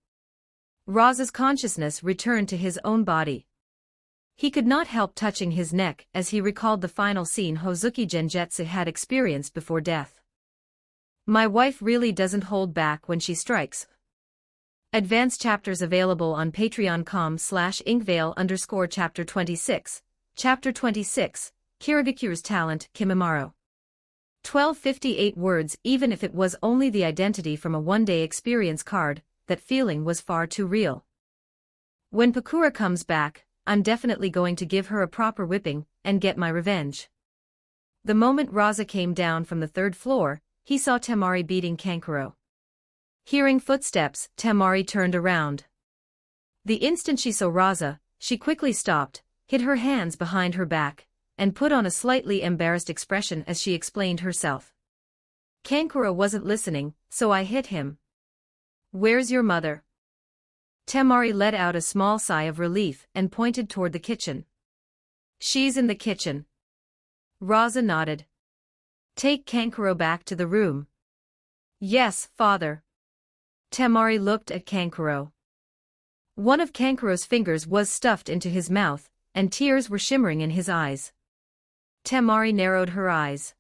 Rasa's consciousness returned to his own body. He could not help touching his neck as he recalled the final scene Hozuki Genjutsu had experienced before death. My wife really doesn't hold back when she strikes. Advanced chapters available on patreon.com/inkvale_chapter 26, Chapter 26, Kirigakure's Talent, Kimimaro. 1258 words. Even if it was only the identity from a one-day experience card, that feeling was far too real. When Pakura comes back, I'm definitely going to give her a proper whipping, and get my revenge. The moment Rasa came down from the third floor, he saw Temari beating Kankuro. Hearing footsteps, Temari turned around. The instant she saw Rasa, she quickly stopped, hid her hands behind her back, and put on a slightly embarrassed expression as she explained herself. Kankuro wasn't listening, so I hit him. Where's your mother? Temari let out a small sigh of relief and pointed toward the kitchen. She's in the kitchen. Rasa nodded. Take Kankuro back to the room. Yes, father. Temari looked at Kankuro. One of Kankuro's fingers was stuffed into his mouth, and tears were shimmering in his eyes. Temari narrowed her eyes.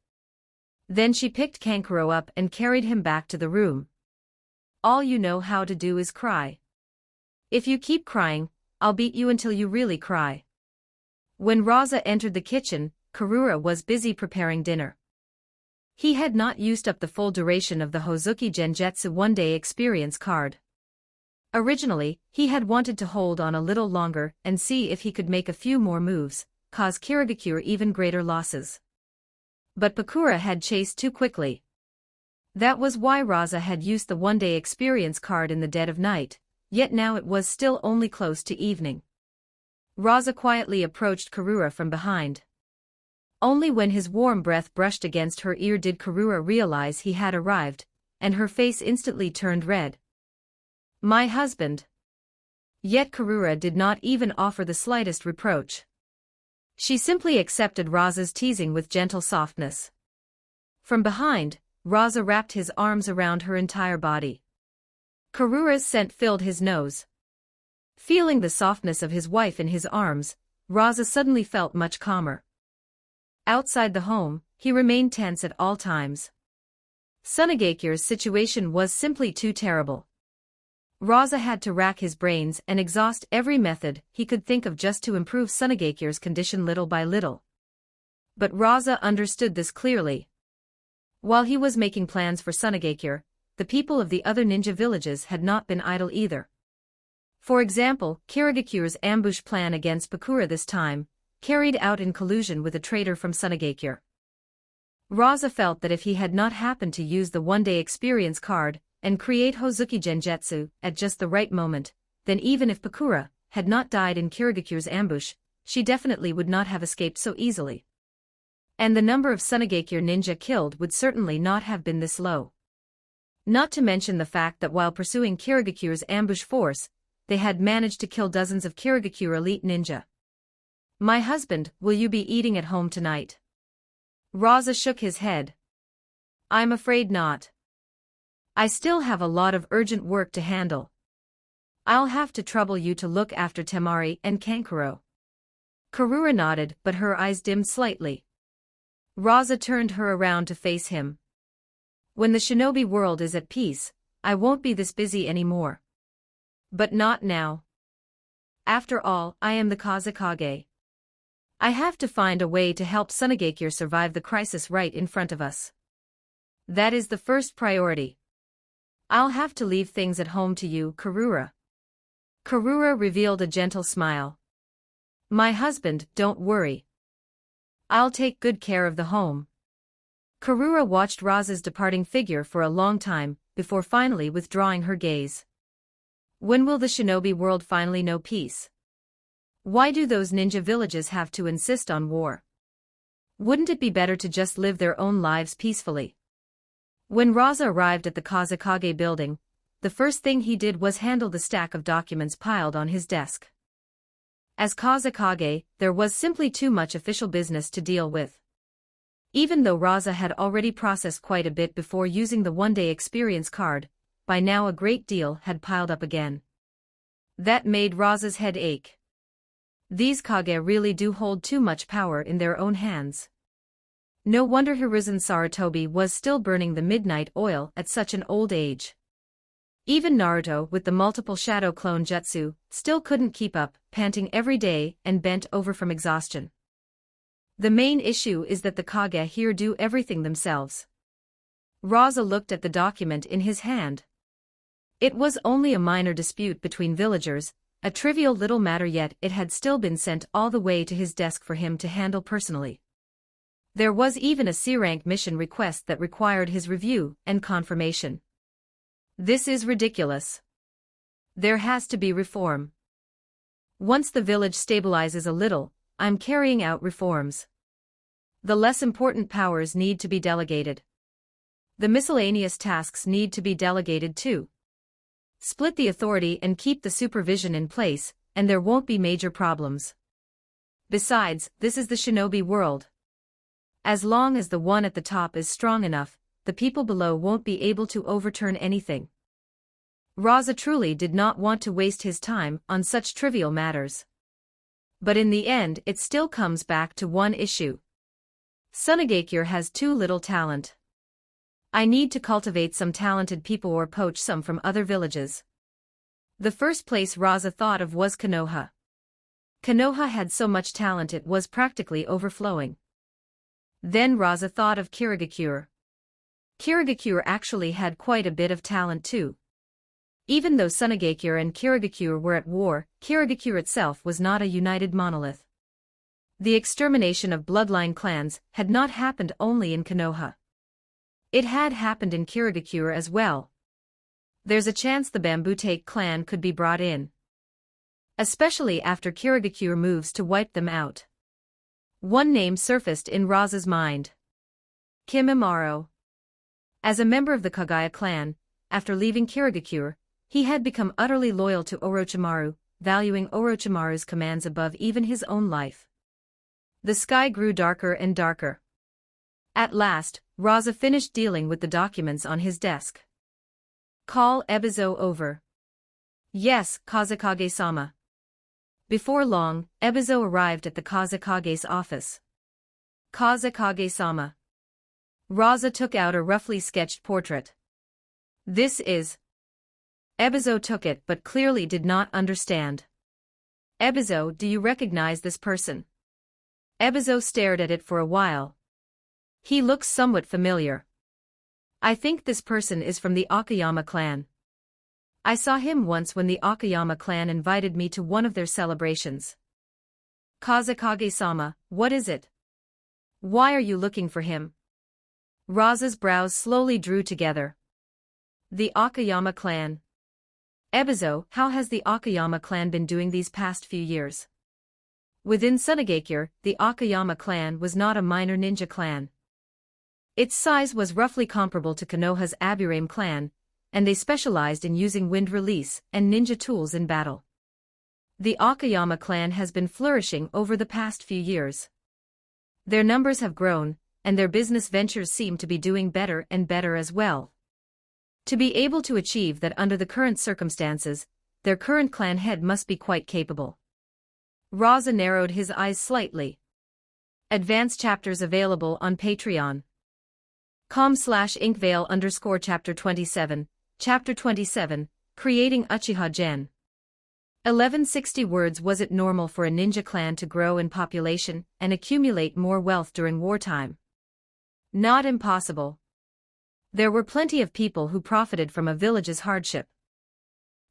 Then she picked Kankuro up and carried him back to the room. All you know how to do is cry. If you keep crying, I'll beat you until you really cry. When Rasa entered the kitchen, Karura was busy preparing dinner. He had not used up the full duration of the Hozuki Genjutsu one-day experience card. Originally, he had wanted to hold on a little longer and see if he could make a few more moves, cause Kirigakure even greater losses. But Pakura had chased too quickly. That was why Rasa had used the one-day experience card in the dead of night, yet now it was still only close to evening. Rasa quietly approached Karura from behind. Only when his warm breath brushed against her ear did Karura realize he had arrived, and her face instantly turned red. My husband. Yet Karura did not even offer the slightest reproach. She simply accepted Rasa's teasing with gentle softness. From behind, Rasa wrapped his arms around her entire body. Karura's scent filled his nose. Feeling the softness of his wife in his arms, Rasa suddenly felt much calmer. Outside the home, he remained tense at all times. Sunegakure's situation was simply too terrible. Rasa had to rack his brains and exhaust every method he could think of just to improve Sunegakure's condition little by little. But Rasa understood this clearly. While he was making plans for Sunegakure, the people of the other ninja villages had not been idle either. For example, Kirigakure's ambush plan against Pakura this time, carried out in collusion with a traitor from Sunegakure. Rasa felt that if he had not happened to use the one-day experience card and create Hozuki Genjutsu at just the right moment, then even if Pakura had not died in Kirigakure's ambush, she definitely would not have escaped so easily. And the number of Sunegakure ninja killed would certainly not have been this low. Not to mention the fact that while pursuing Kirigakure's ambush force, they had managed to kill dozens of Kirigakure elite ninja. My husband, will you be eating at home tonight? Rasa shook his head. I'm afraid not. I still have a lot of urgent work to handle. I'll have to trouble you to look after Temari and Kankuro. Karura nodded, but her eyes dimmed slightly. Rasa turned her around to face him. When the shinobi world is at peace, I won't be this busy anymore. But not now. After all, I am the Kazekage. I have to find a way to help Sunegakure survive the crisis right in front of us. That is the first priority. I'll have to leave things at home to you, Karura. Karura revealed a gentle smile. My husband, don't worry. I'll take good care of the home. Karura watched Rasa's departing figure for a long time, before finally withdrawing her gaze. When will the shinobi world finally know peace? Why do those ninja villages have to insist on war? Wouldn't it be better to just live their own lives peacefully? When Rasa arrived at the Kazekage building, the first thing he did was handle the stack of documents piled on his desk. As Kazekage, there was simply too much official business to deal with. Even though Rasa had already processed quite a bit before using the one-day experience card, by now a great deal had piled up again. That made Rasa's head ache. These Kage really do hold too much power in their own hands. No wonder Hiruzen Sarutobi was still burning the midnight oil at such an old age. Even Naruto with the multiple shadow clone jutsu still couldn't keep up, panting every day and bent over from exhaustion. The main issue is that the Kage here do everything themselves. Rasa looked at the document in his hand. It was only a minor dispute between villagers, a trivial little matter, yet it had still been sent all the way to his desk for him to handle personally. There was even a C-rank mission request that required his review and confirmation. This is ridiculous. There has to be reform. Once the village stabilizes a little, I'm carrying out reforms. The less important powers need to be delegated. The miscellaneous tasks need to be delegated too. Split the authority and keep the supervision in place, and there won't be major problems. Besides, this is the shinobi world. As long as the one at the top is strong enough, the people below won't be able to overturn anything. Rasa truly did not want to waste his time on such trivial matters. But in the end it still comes back to one issue. Sunagakure has too little talent. I need to cultivate some talented people or poach some from other villages. The first place Rasa thought of was Konoha. Konoha had so much talent it was practically overflowing. Then Rasa thought of Kirigakure. Kirigakure actually had quite a bit of talent too. Even though Sunagakure and Kirigakure were at war, Kirigakure itself was not a united monolith. The extermination of bloodline clans had not happened only in Konoha. It had happened in Kirigakure as well. There's a chance the Bamboo-take clan could be brought in. Especially after Kirigakure moves to wipe them out. One name surfaced in Rasa's mind. Kimimaro. As a member of the Kagaya clan, after leaving Kirigakure, he had become utterly loyal to Orochimaru, valuing Orochimaru's commands above even his own life. The sky grew darker and darker. At last, Rasa finished dealing with the documents on his desk. Call Ebizo over. Yes, Kazekage-sama. Before long, Ebizo arrived at the Kazekage's office. Kazekage-sama. Rasa took out a roughly sketched portrait. This is. Ebizo took it but clearly did not understand. Ebizo, do you recognize this person? Ebizo stared at it for a while. He looks somewhat familiar. I think this person is from the Akiyama clan. I saw him once when the Akiyama clan invited me to one of their celebrations. Kazekage-sama, what is it? Why are you looking for him? Rasa's brows slowly drew together. The Akiyama clan. Ebizo, how has the Akiyama clan been doing these past few years? Within Sunagakure, the Akiyama clan was not a minor ninja clan. Its size was roughly comparable to Konoha's Aburame clan, and they specialized in using wind release and ninja tools in battle. The Akiyama clan has been flourishing over the past few years. Their numbers have grown, and their business ventures seem to be doing better and better as well. To be able to achieve that under the current circumstances, their current clan head must be quite capable. Rasa narrowed his eyes slightly. Advanced chapters available on Patreon. com/inkvale_chapter 27, chapter 27, Creating Uchiha Gen. 1160 words. Was it normal for a ninja clan to grow in population and accumulate more wealth during wartime? Not impossible. There were plenty of people who profited from a village's hardship.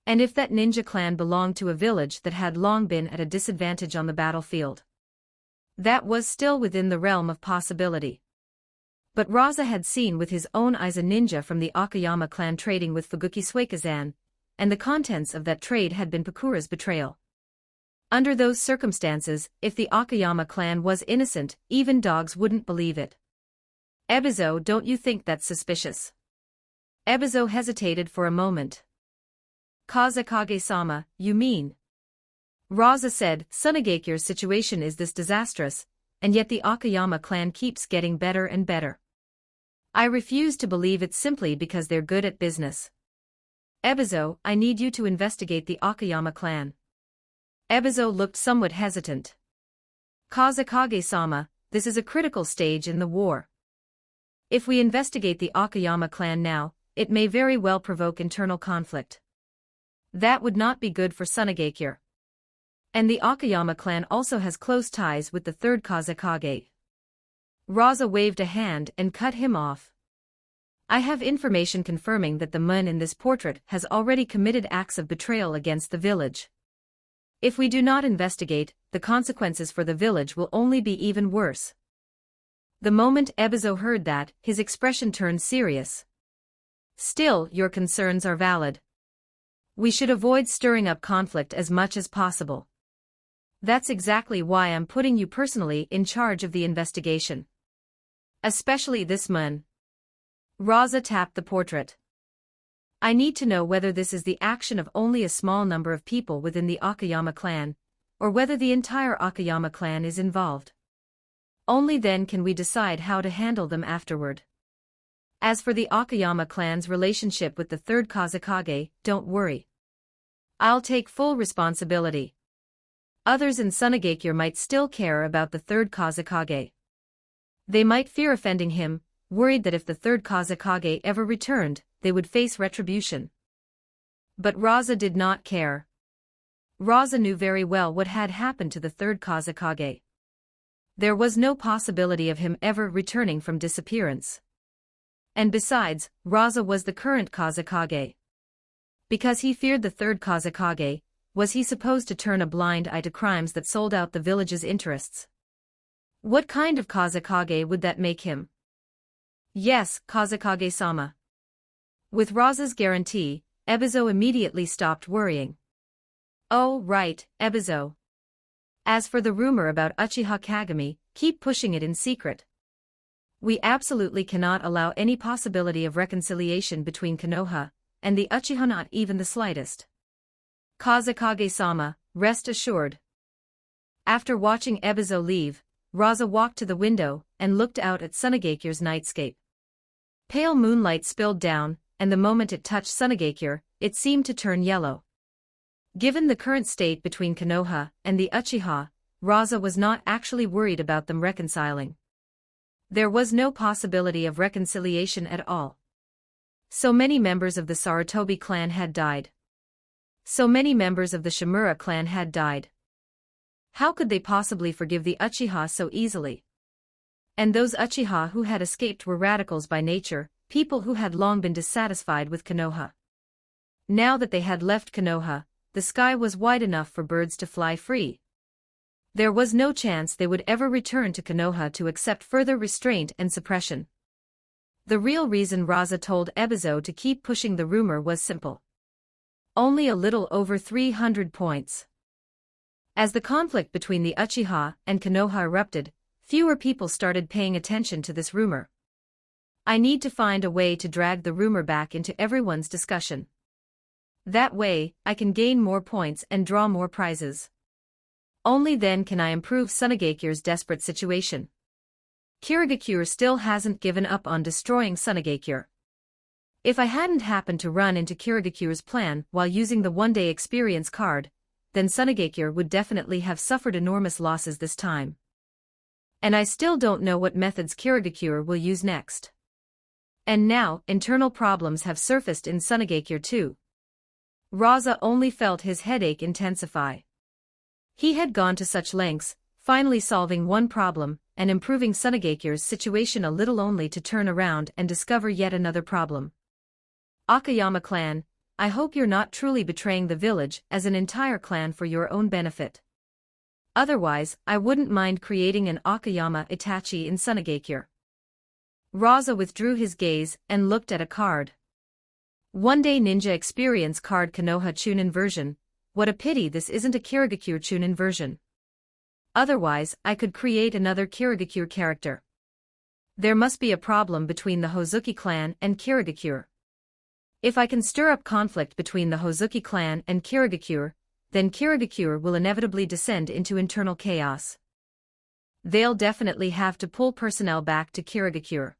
And if that ninja clan belonged to a village that had long been at a disadvantage on the battlefield, that was still within the realm of possibility. But Rasa had seen with his own eyes a ninja from the Akiyama clan trading with Fuguki Suikazan, and the contents of that trade had been Pakura's betrayal. Under those circumstances, if the Akiyama clan was innocent, even dogs wouldn't believe it. Ebizo, don't you think that's suspicious? Ebizo hesitated for a moment. Kazekage-sama, you mean? Rasa said, Sunagakure's situation is this disastrous, and yet the Akiyama clan keeps getting better and better. I refuse to believe it's simply because they're good at business. Ebizo, I need you to investigate the Akiyama clan. Ebizo looked somewhat hesitant. Kazekage-sama, this is a critical stage in the war. If we investigate the Akiyama clan now, it may very well provoke internal conflict. That would not be good for Sunagakure. And the Akiyama clan also has close ties with the third Kazekage, Rasa waved a hand and cut him off. I have information confirming that the man in this portrait has already committed acts of betrayal against the village. If we do not investigate, the consequences for the village will only be even worse. The moment Ebizo heard that, his expression turned serious. Still, your concerns are valid. We should avoid stirring up conflict as much as possible. That's exactly why I'm putting you personally in charge of the investigation. Especially this man. Rasa tapped the portrait. I need to know whether this is the action of only a small number of people within the Akiyama clan, or whether the entire Akiyama clan is involved. Only then can we decide how to handle them afterward. As for the Akiyama clan's relationship with the third Kazekage, don't worry. I'll take full responsibility. Others in Sunagakure might still care about the third Kazekage. They might fear offending him, worried that if the third Kazekage ever returned, they would face retribution. But Rasa did not care. Rasa knew very well what had happened to the third Kazekage. There was no possibility of him ever returning from disappearance. And besides, Rasa was the current Kazekage. Because he feared the third Kazekage, was he supposed to turn a blind eye to crimes that sold out the village's interests? What kind of Kazekage would that make him? Yes, Kazekage-sama. With Rasa's guarantee, Ebizo immediately stopped worrying. Oh, right, Ebizo. As for the rumor about Uchiha Kagami, keep pushing it in secret. We absolutely cannot allow any possibility of reconciliation between Konoha and the Uchiha, not even the slightest. Kazekage-sama, rest assured. After watching Ebizo leave, Rasa walked to the window and looked out at Sunagakure's nightscape. Pale moonlight spilled down, and the moment it touched Sunagakure, it seemed to turn yellow. Given the current state between Konoha and the Uchiha, Rasa was not actually worried about them reconciling. There was no possibility of reconciliation at all. So many members of the Sarutobi clan had died. So many members of the Shimura clan had died. How could they possibly forgive the Uchiha so easily? And those Uchiha who had escaped were radicals by nature, people who had long been dissatisfied with Konoha. Now that they had left Konoha, the sky was wide enough for birds to fly free. There was no chance they would ever return to Konoha to accept further restraint and suppression. The real reason Rasa told Ebizo to keep pushing the rumor was simple. Only a little over 300 points. As the conflict between the Uchiha and Konoha erupted, fewer people started paying attention to this rumor. I need to find a way to drag the rumor back into everyone's discussion. That way, I can gain more points and draw more prizes. Only then can I improve Sunagakure's desperate situation. Kirigakure still hasn't given up on destroying Sunagakure. If I hadn't happened to run into Kirigakure's plan while using the one-day experience card, then Sunagakure would definitely have suffered enormous losses this time. And I still don't know what methods Kirigakure will use next. And now, internal problems have surfaced in Sunagakure too. Rasa only felt his headache intensify. He had gone to such lengths, finally solving one problem, and improving Sunagakure's situation a little only to turn around and discover yet another problem. Akiyama clan, I hope you're not truly betraying the village as an entire clan for your own benefit. Otherwise, I wouldn't mind creating an Akiyama Itachi in Sunagakure. Rasa withdrew his gaze and looked at a card. One-day ninja experience card Konoha Chunin version. What a pity this isn't a Kirigakure Chunin version. Otherwise, I could create another Kirigakure character. There must be a problem between the Hozuki clan and Kirigakure. If I can stir up conflict between the Hozuki clan and Kirigakure, then Kirigakure will inevitably descend into internal chaos. They'll definitely have to pull personnel back to Kirigakure.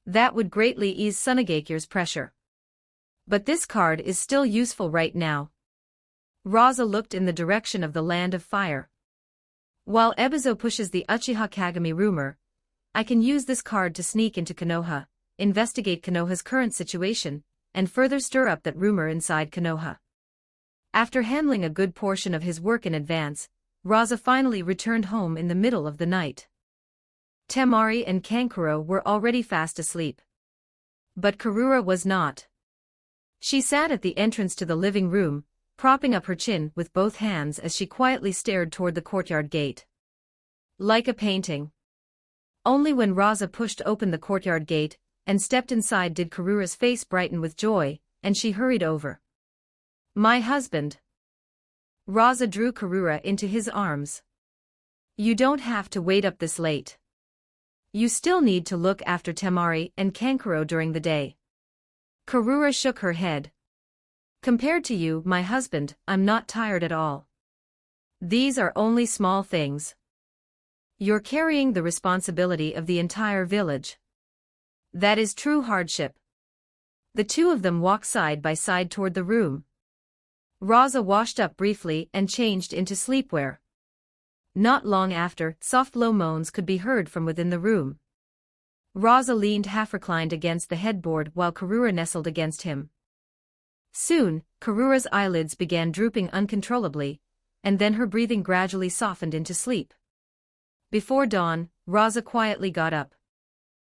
That would greatly ease Sunagakure's pressure. But this card is still useful right now. Rasa looked in the direction of the Land of Fire. While Ebizo pushes the Uchiha Kagami rumor, I can use this card to sneak into Konoha, investigate Konoha's current situation, and further stir up that rumor inside Konoha. After handling a good portion of his work in advance, Rasa finally returned home in the middle of the night. Temari and Kankuro were already fast asleep. But Karura was not. She sat at the entrance to the living room, propping up her chin with both hands as she quietly stared toward the courtyard gate. Like a painting. Only when Rasa pushed open the courtyard gate and stepped inside did Karura's face brighten with joy, and she hurried over. "My husband." Rasa drew Karura into his arms. "You don't have to wait up this late. You still need to look after Temari and Kankuro during the day." Karura shook her head. "Compared to you, my husband, I'm not tired at all. These are only small things. You're carrying the responsibility of the entire village. That is true hardship." The two of them walked side by side toward the room. Rasa washed up briefly and changed into sleepwear. Not long after, soft low moans could be heard from within the room. Rasa leaned half-reclined against the headboard while Karura nestled against him. Soon, Karura's eyelids began drooping uncontrollably, and then her breathing gradually softened into sleep. Before dawn, Rasa quietly got up.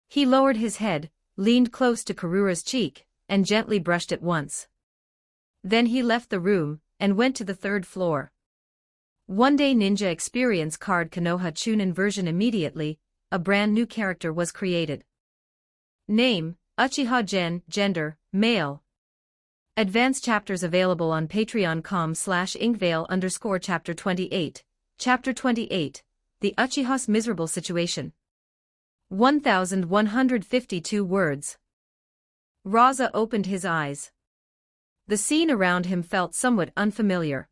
He lowered his head, leaned close to Karura's cheek, and gently brushed it once. Then he left the room, and went to the third floor. One day Ninja Experience card Konoha Chunin version immediately, a brand new character was created. Name, Uchiha Gen, gender, male. Advanced chapters available on patreon.com/inkvale_chapter 28. Chapter 28, The Uchiha's Miserable Situation. 1152 words. Rasa opened his eyes. The scene around him felt somewhat unfamiliar.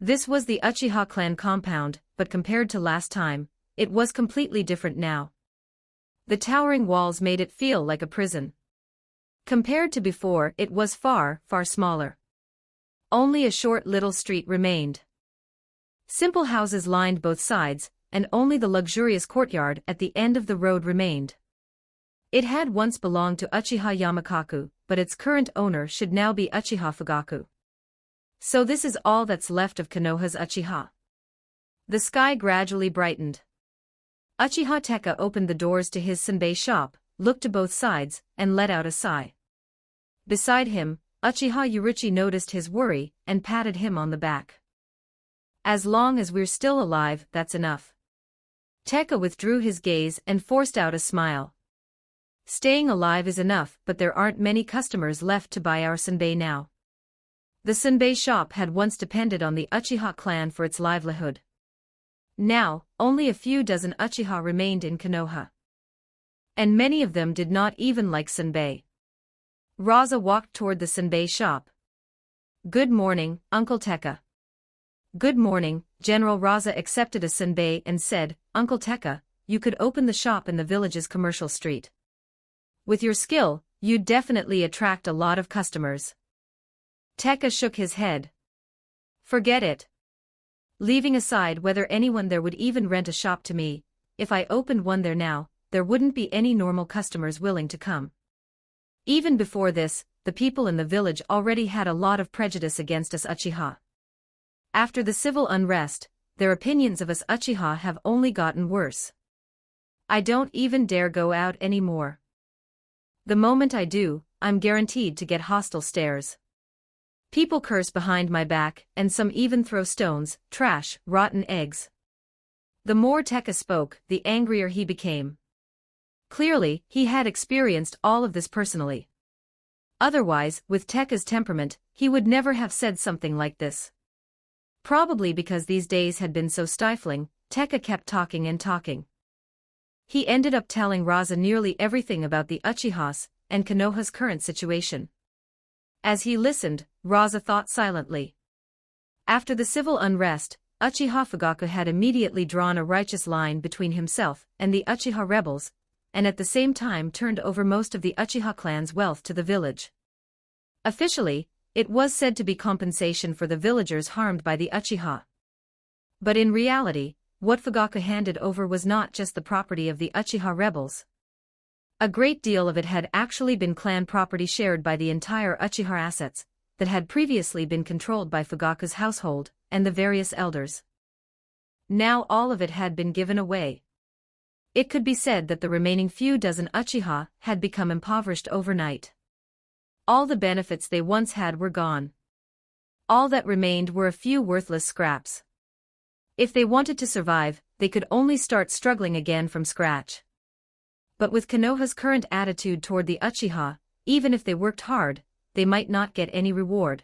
This was the Uchiha clan compound, but compared to last time, it was completely different now. The towering walls made it feel like a prison. Compared to before, it was far, far smaller. Only a short little street remained. Simple houses lined both sides, and only the luxurious courtyard at the end of the road remained. It had once belonged to Uchiha Yamakaku, but its current owner should now be Uchiha Fugaku. So this is all that's left of Konoha's Uchiha. The sky gradually brightened. Uchiha Teka opened the doors to his senbei shop, looked to both sides, and let out a sigh. Beside him, Uchiha Yuruchi noticed his worry and patted him on the back. "As long as we're still alive, that's enough." Teka withdrew his gaze and forced out a smile. "Staying alive is enough, but there aren't many customers left to buy our senbei now." The senbei shop had once depended on the Uchiha clan for its livelihood. Now, only a few dozen Uchiha remained in Konoha. And many of them did not even like senbei. Rasa walked toward the senbei shop. "Good morning, Uncle Teka." "Good morning." General Rasa accepted a senbei and said, "Uncle Teka, you could open the shop in the village's commercial street. With your skill, you'd definitely attract a lot of customers." Teka shook his head. "Forget it. Leaving aside whether anyone there would even rent a shop to me, if I opened one there now, there wouldn't be any normal customers willing to come. Even before this, the people in the village already had a lot of prejudice against us Uchiha. After the civil unrest, their opinions of us Uchiha have only gotten worse. I don't even dare go out anymore. The moment I do, I'm guaranteed to get hostile stares. People curse behind my back, and some even throw stones, trash, rotten eggs." The more Teka spoke, the angrier he became. Clearly, he had experienced all of this personally. Otherwise, with Teka's temperament, he would never have said something like this. Probably because these days had been so stifling, Teka kept talking and talking. He ended up telling Rasa nearly everything about the Uchihas and Konoha's current situation. As he listened, Rasa thought silently. After the civil unrest, Uchiha Fugaku had immediately drawn a righteous line between himself and the Uchiha rebels, and at the same time turned over most of the Uchiha clan's wealth to the village. Officially, it was said to be compensation for the villagers harmed by the Uchiha. But in reality, what Fugaku handed over was not just the property of the Uchiha rebels. A great deal of it had actually been clan property shared by the entire Uchiha assets, that had previously been controlled by Fugaku's household and the various elders. Now all of it had been given away. It could be said that the remaining few dozen Uchiha had become impoverished overnight. All the benefits they once had were gone. All that remained were a few worthless scraps. If they wanted to survive, they could only start struggling again from scratch. But with Konoha's current attitude toward the Uchiha, even if they worked hard, they might not get any reward.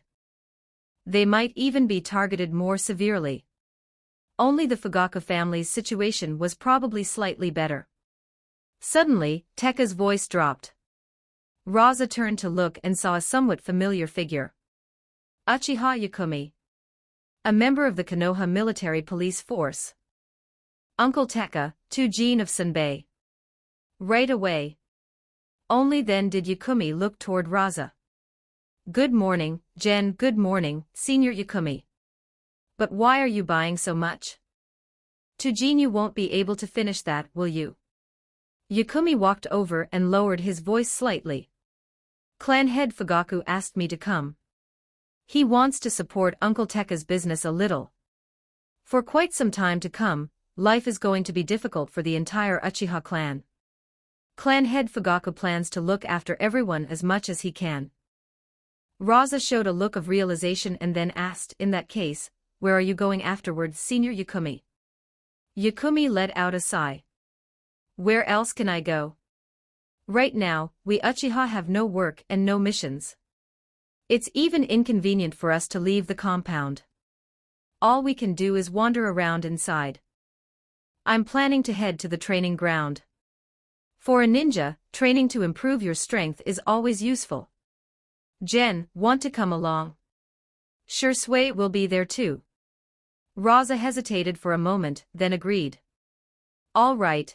They might even be targeted more severely. Only the Fugaku family's situation was probably slightly better. Suddenly, Tekka's voice dropped. Rasa turned to look and saw a somewhat familiar figure. Uchiha Yukumi. A member of the Konoha military police force. Uncle Tekka, Tujin of Senbei. Right away. Only then did Yukumi look toward Rasa. Good morning, Gen. Good morning, Senior Yukumi. But why are you buying so much? Tujin, you won't be able to finish that, will you? Yukumi walked over and lowered his voice slightly. Clan head Fugaku asked me to come. He wants to support Uncle Tekka's business a little. For quite some time to come, life is going to be difficult for the entire Uchiha clan. Clan head Fugaku plans to look after everyone as much as he can. Rasa showed a look of realization and then asked, in that case, where are you going afterwards, Senior Yukumi? Yukumi let out a sigh. Where else can I go? Right now, we Uchiha have no work and no missions. It's even inconvenient for us to leave the compound. All we can do is wander around inside. I'm planning to head to the training ground. For a ninja, training to improve your strength is always useful. Gen, want to come along? Sure, Sui will be there too. Rasa hesitated for a moment, then agreed. All right.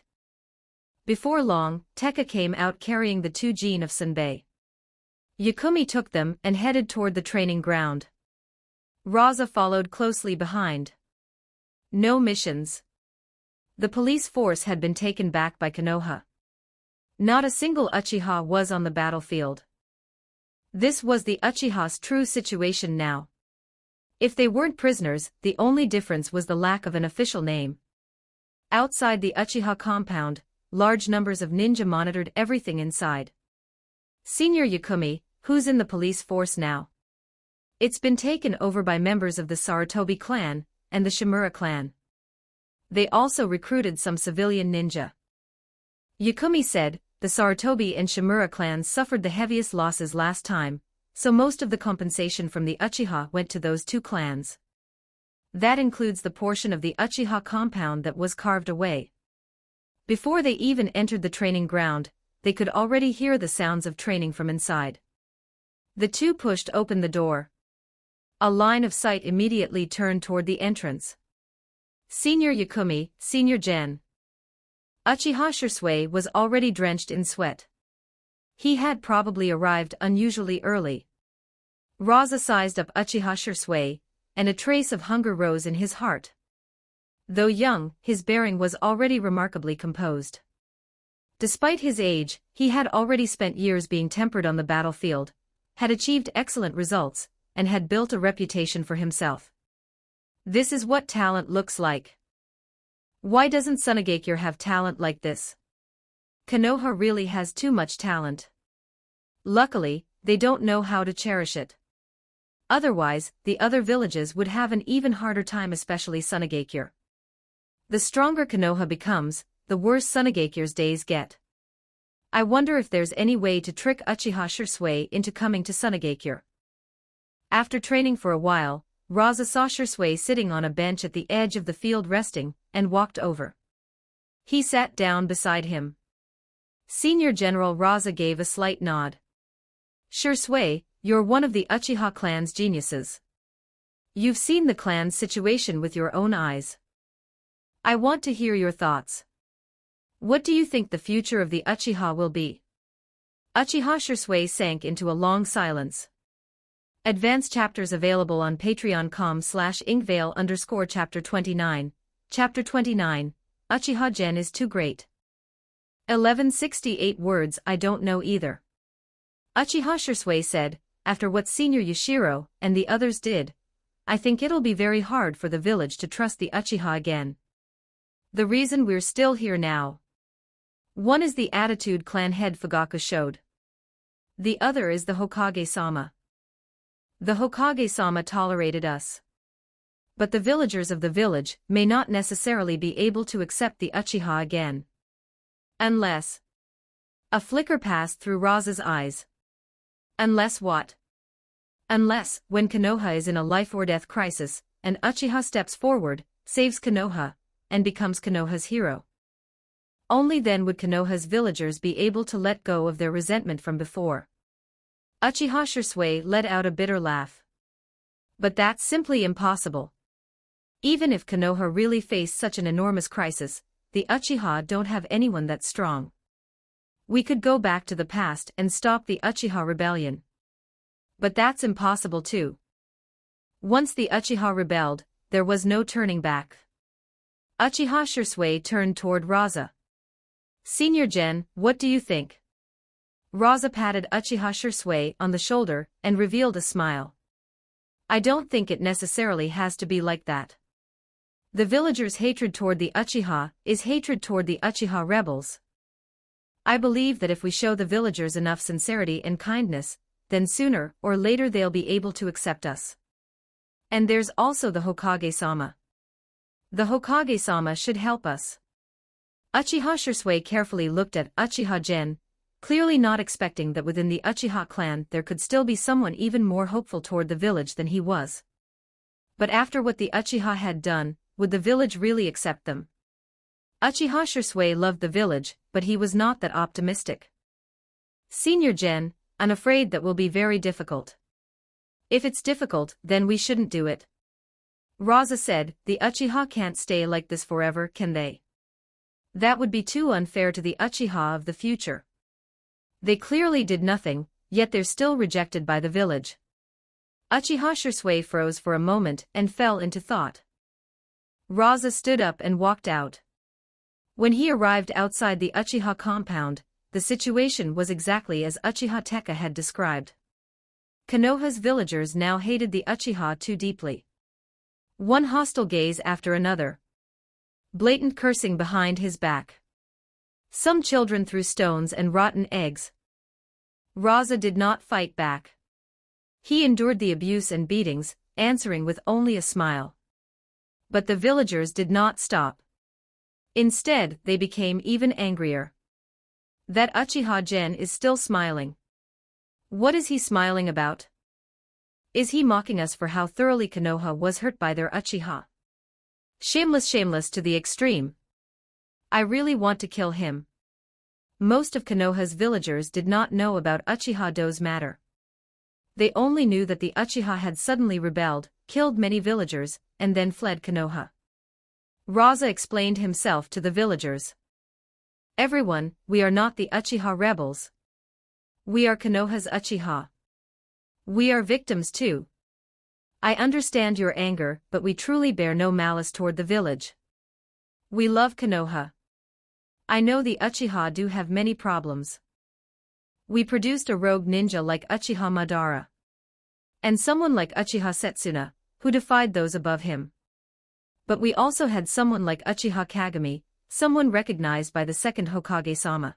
Before long, Tekka came out carrying the Tujin of Senbei. Yukumi took them and headed toward the training ground. Rasa followed closely behind. No missions. The police force had been taken back by Konoha. Not a single Uchiha was on the battlefield. This was the Uchiha's true situation now. If they weren't prisoners, the only difference was the lack of an official name. Outside the Uchiha compound, large numbers of ninja monitored everything inside. Senior Yukumi, who's in the police force now? It's been taken over by members of the Sarutobi clan and the Shimura clan. They also recruited some civilian ninja. Yukumi said, the Sarutobi and Shimura clans suffered the heaviest losses last time, so most of the compensation from the Uchiha went to those two clans. That includes the portion of the Uchiha compound that was carved away. Before they even entered the training ground, they could already hear the sounds of training from inside. The two pushed open the door. A line of sight immediately turned toward the entrance. Senior Yukumi, Senior Gen. Uchiha Shisui was already drenched in sweat. He had probably arrived unusually early. Rasa sized up Uchiha Shisui, and a trace of hunger rose in his heart. Though young, his bearing was already remarkably composed. Despite his age, he had already spent years being tempered on the battlefield, had achieved excellent results, and had built a reputation for himself. This is what talent looks like. Why doesn't Sunagakure have talent like this? Konoha really has too much talent. Luckily, they don't know how to cherish it. Otherwise, the other villages would have an even harder time, especially Sunagakure. The stronger Konoha becomes, the worse Sunagakure's days get. I wonder if there's any way to trick Uchiha Shisui into coming to Sunagakure. After training for a while, Rasa saw Shisui sitting on a bench at the edge of the field resting, and walked over. He sat down beside him. Senior General Rasa gave a slight nod. Shisui, you're one of the Uchiha clan's geniuses. You've seen the clan's situation with your own eyes. I want to hear your thoughts. What do you think the future of the Uchiha will be? Uchiha Shisui sank into a long silence. Advanced chapters available on patreon.com/inkvale_chapter 29. Chapter 29, Uchiha Gen is too great. 1168 words. I don't know either. Uchiha Shisui said, after what Senior Yushiro and the others did, I think it'll be very hard for the village to trust the Uchiha again. The reason we're still here now, One is the attitude clan head Fugaku showed. The other is the Hokage-sama. The Hokage-sama tolerated us. But the villagers of the village may not necessarily be able to accept the Uchiha again. Unless... A flicker passed through Rasa's eyes. Unless what? Unless, when Konoha is in a life-or-death crisis, an Uchiha steps forward, saves Konoha, and becomes Konoha's hero. Only then would Konoha's villagers be able to let go of their resentment from before. Uchiha Shisui let out a bitter laugh. But that's simply impossible. Even if Konoha really faced such an enormous crisis, the Uchiha don't have anyone that strong. We could go back to the past and stop the Uchiha rebellion. But that's impossible too. Once the Uchiha rebelled, there was no turning back. Uchiha Shisui turned toward Rasa. Senior Gen, what do you think? Rasa patted Uchiha Shisui on the shoulder and revealed a smile. I don't think it necessarily has to be like that. The villagers' hatred toward the Uchiha is hatred toward the Uchiha rebels. I believe that if we show the villagers enough sincerity and kindness, then sooner or later they'll be able to accept us. And there's also the Hokage-sama. The Hokage-sama should help us. Uchiha Shisui carefully looked at Uchiha Gen, clearly not expecting that within the Uchiha clan there could still be someone even more hopeful toward the village than he was. But after what the Uchiha had done, would the village really accept them? Uchiha Shisui loved the village, but he was not that optimistic. Senior Gen, I'm afraid that will be very difficult. If it's difficult, then we shouldn't do it. Rasa said, the Uchiha can't stay like this forever, can they? That would be too unfair to the Uchiha of the future. They clearly did nothing, yet they're still rejected by the village. Uchiha Shisui froze for a moment and fell into thought. Rasa stood up and walked out. When he arrived outside the Uchiha compound, the situation was exactly as Uchiha Teka had described. Konoha's villagers now hated the Uchiha too deeply. One hostile gaze after another. Blatant cursing behind his back. Some children threw stones and rotten eggs. Rasa did not fight back. He endured the abuse and beatings, answering with only a smile. But the villagers did not stop. Instead, they became even angrier. That Uchiha Gen is still smiling. What is he smiling about? Is he mocking us for how thoroughly Konoha was hurt by their Uchiha? Shameless to the extreme. I really want to kill him. Most of Konoha's villagers did not know about Uchiha Do's matter. They only knew that the Uchiha had suddenly rebelled, killed many villagers, and then fled Konoha. Rasa explained himself to the villagers. Everyone, we are not the Uchiha rebels. We are Konoha's Uchiha. We are victims too. I understand your anger, but we truly bear no malice toward the village. We love Konoha. I know the Uchiha do have many problems. We produced a rogue ninja like Uchiha Madara. And someone like Uchiha Setsuna, who defied those above him. But we also had someone like Uchiha Kagami, someone recognized by the second Hokage-sama.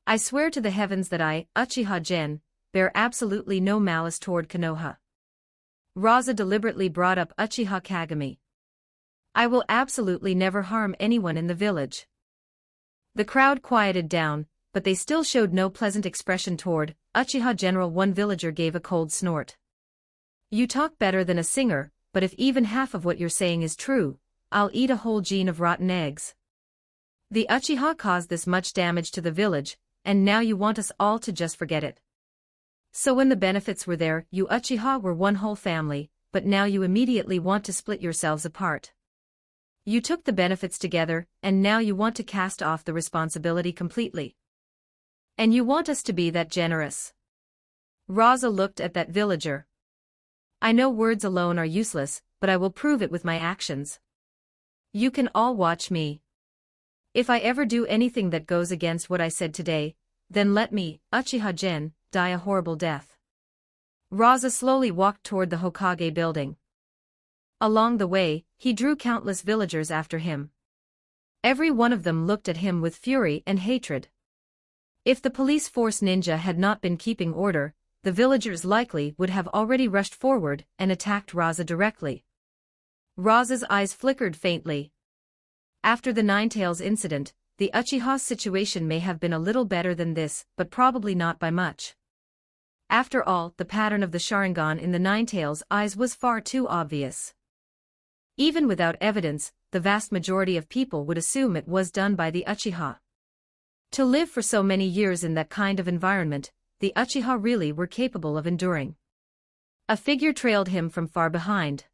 I swear to the heavens that I, Uchiha Gen, bear absolutely no malice toward Konoha. Rasa deliberately brought up Uchiha Kagami. I will absolutely never harm anyone in the village. The crowd quieted down, but they still showed no pleasant expression toward Uchiha General. One villager gave a cold snort. You talk better than a singer, but if even half of what you're saying is true, I'll eat a whole gene of rotten eggs. The Uchiha caused this much damage to the village, and now you want us all to just forget it. So when the benefits were there, you Uchiha were one whole family, but now you immediately want to split yourselves apart. You took the benefits together, and now you want to cast off the responsibility completely. And you want us to be that generous. Rasa looked at that villager. I know words alone are useless, but I will prove it with my actions. You can all watch me. If I ever do anything that goes against what I said today, then let me, Uchiha Gen, die a horrible death. Rasa slowly walked toward the Hokage building. Along the way, he drew countless villagers after him. Every one of them looked at him with fury and hatred. If the police force ninja had not been keeping order, the villagers likely would have already rushed forward and attacked Rasa directly. Rasa's eyes flickered faintly. After the Ninetales incident, the Uchiha's situation may have been a little better than this, but probably not by much. After all, the pattern of the Sharingan in the Ninetales' eyes was far too obvious. Even without evidence, the vast majority of people would assume it was done by the Uchiha. To live for so many years in that kind of environment, the Uchiha really were capable of enduring. A figure trailed him from far behind.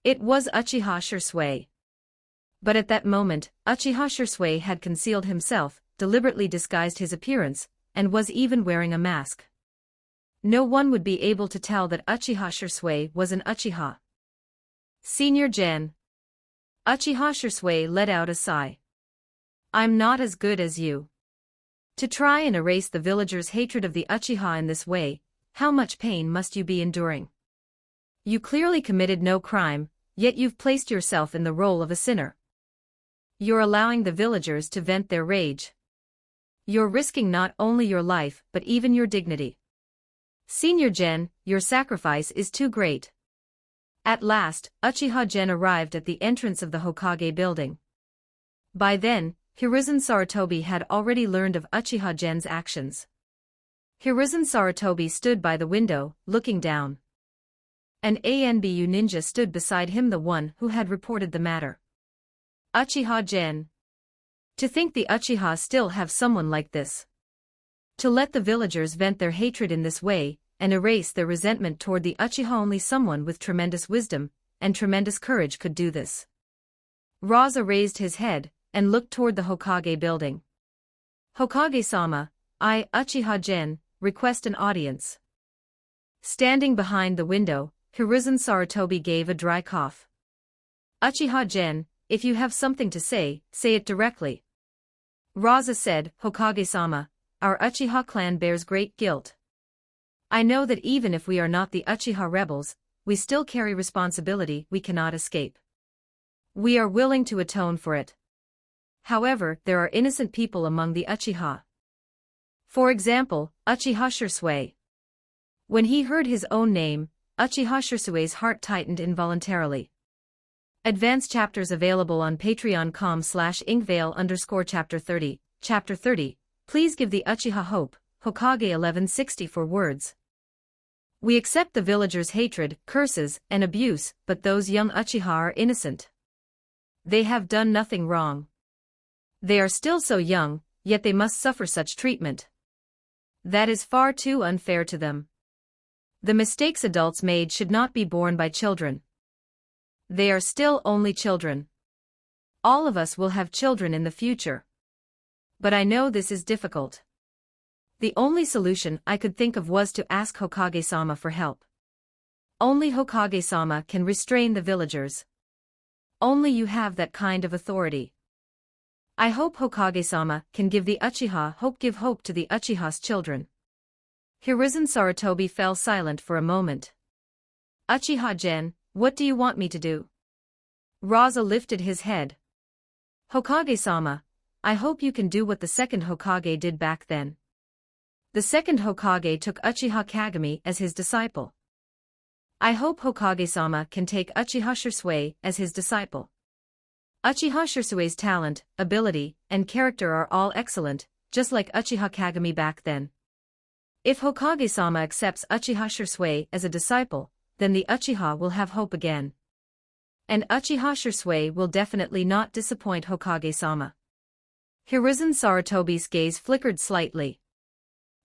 It was Uchiha Shisui. But at that moment, Uchiha Shisui had concealed himself, deliberately disguised his appearance, and was even wearing a mask. No one would be able to tell that Uchiha Shisui was an Uchiha. Senior Gen. Uchiha Shisui let out a sigh. I'm not as good as you. To try and erase the villagers' hatred of the Uchiha in this way, how much pain must you be enduring? You clearly committed no crime, yet you've placed yourself in the role of a sinner. You're allowing the villagers to vent their rage. You're risking not only your life but even your dignity. Senior Gen, your sacrifice is too great. At last, Uchiha Gen arrived at the entrance of the Hokage building. By then, Hiruzen Sarutobi had already learned of Uchiha Gen's actions. Hiruzen Sarutobi stood by the window, looking down. An ANBU ninja stood beside him, the one who had reported the matter. Uchiha Gen. To think the Uchiha still have someone like this. To let the villagers vent their hatred in this way, and erase their resentment toward the Uchiha, only someone with tremendous wisdom and tremendous courage could do this. Rasa raised his head and looked toward the Hokage building. Hokage-sama, I, Uchiha Gen, request an audience. Standing behind the window, Hiruzen Sarutobi gave a dry cough. Uchiha Gen, if you have something to say it directly. Rasa said, Hokage-sama, our Uchiha clan bears great guilt. I know that even if we are not the Uchiha rebels, we still carry responsibility we cannot escape. We are willing to atone for it. However, there are innocent people among the Uchiha. For example, Uchiha Shisui. When he heard his own name, Uchiha Shisui's heart tightened involuntarily. Advanced chapters available on patreon.com/inkvale_chapter 30. Chapter 30, please give the Uchiha hope, Hokage 1164 words. We accept the villagers' hatred, curses, and abuse, but those young Uchiha are innocent. They have done nothing wrong. They are still so young, yet they must suffer such treatment. That is far too unfair to them. The mistakes adults made should not be borne by children. They are still only children. All of us will have children in the future. But I know this is difficult. The only solution I could think of was to ask Hokage-sama for help. Only Hokage-sama can restrain the villagers. Only you have that kind of authority. I hope Hokage-sama can give the Uchiha hope, give hope to the Uchiha's children. Hiruzen Sarutobi fell silent for a moment. Uchiha Gen, what do you want me to do? Rasa lifted his head. Hokage-sama, I hope you can do what the second Hokage did back then. The second Hokage took Uchiha Kagami as his disciple. I hope Hokage-sama can take Uchiha Shisui as his disciple. Uchiha Shisui's talent, ability, and character are all excellent, just like Uchiha Kagami back then. If Hokage-sama accepts Uchiha Shisui as a disciple, then the Uchiha will have hope again. And Uchiha Shisui will definitely not disappoint Hokage-sama. Hiruzen Sarutobi's gaze flickered slightly.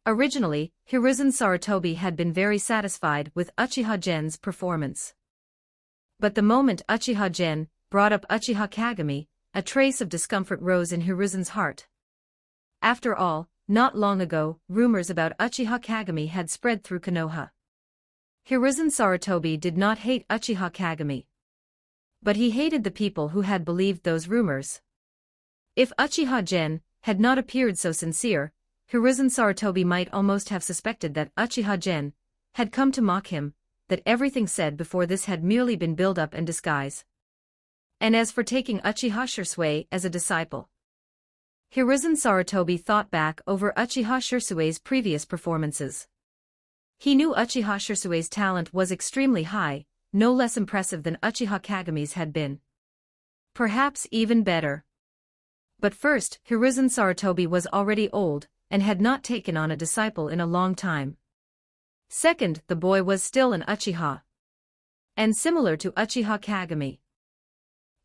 Originally, Hiruzen Sarutobi had been very satisfied with Uchiha Gen's performance. But the moment Uchiha Gen brought up Uchiha Kagami, a trace of discomfort rose in Hiruzen's heart. After all, not long ago, rumors about Uchiha Kagami had spread through Konoha. Hiruzen Sarutobi did not hate Uchiha Kagami. But he hated the people who had believed those rumors. If Uchiha Gen had not appeared so sincere, Hiruzen Sarutobi might almost have suspected that Uchiha Gen had come to mock him, that everything said before this had merely been build-up and disguise. And as for taking Uchiha Shisui as a disciple, Hiruzen Sarutobi thought back over Uchiha Shisui's previous performances. He knew Uchiha Shisui's talent was extremely high, no less impressive than Uchiha Kageme's had been. Perhaps even better. But first, Hiruzen Sarutobi was already old, and had not taken on a disciple in a long time. Second, the boy was still an Uchiha. And similar to Uchiha Kagame.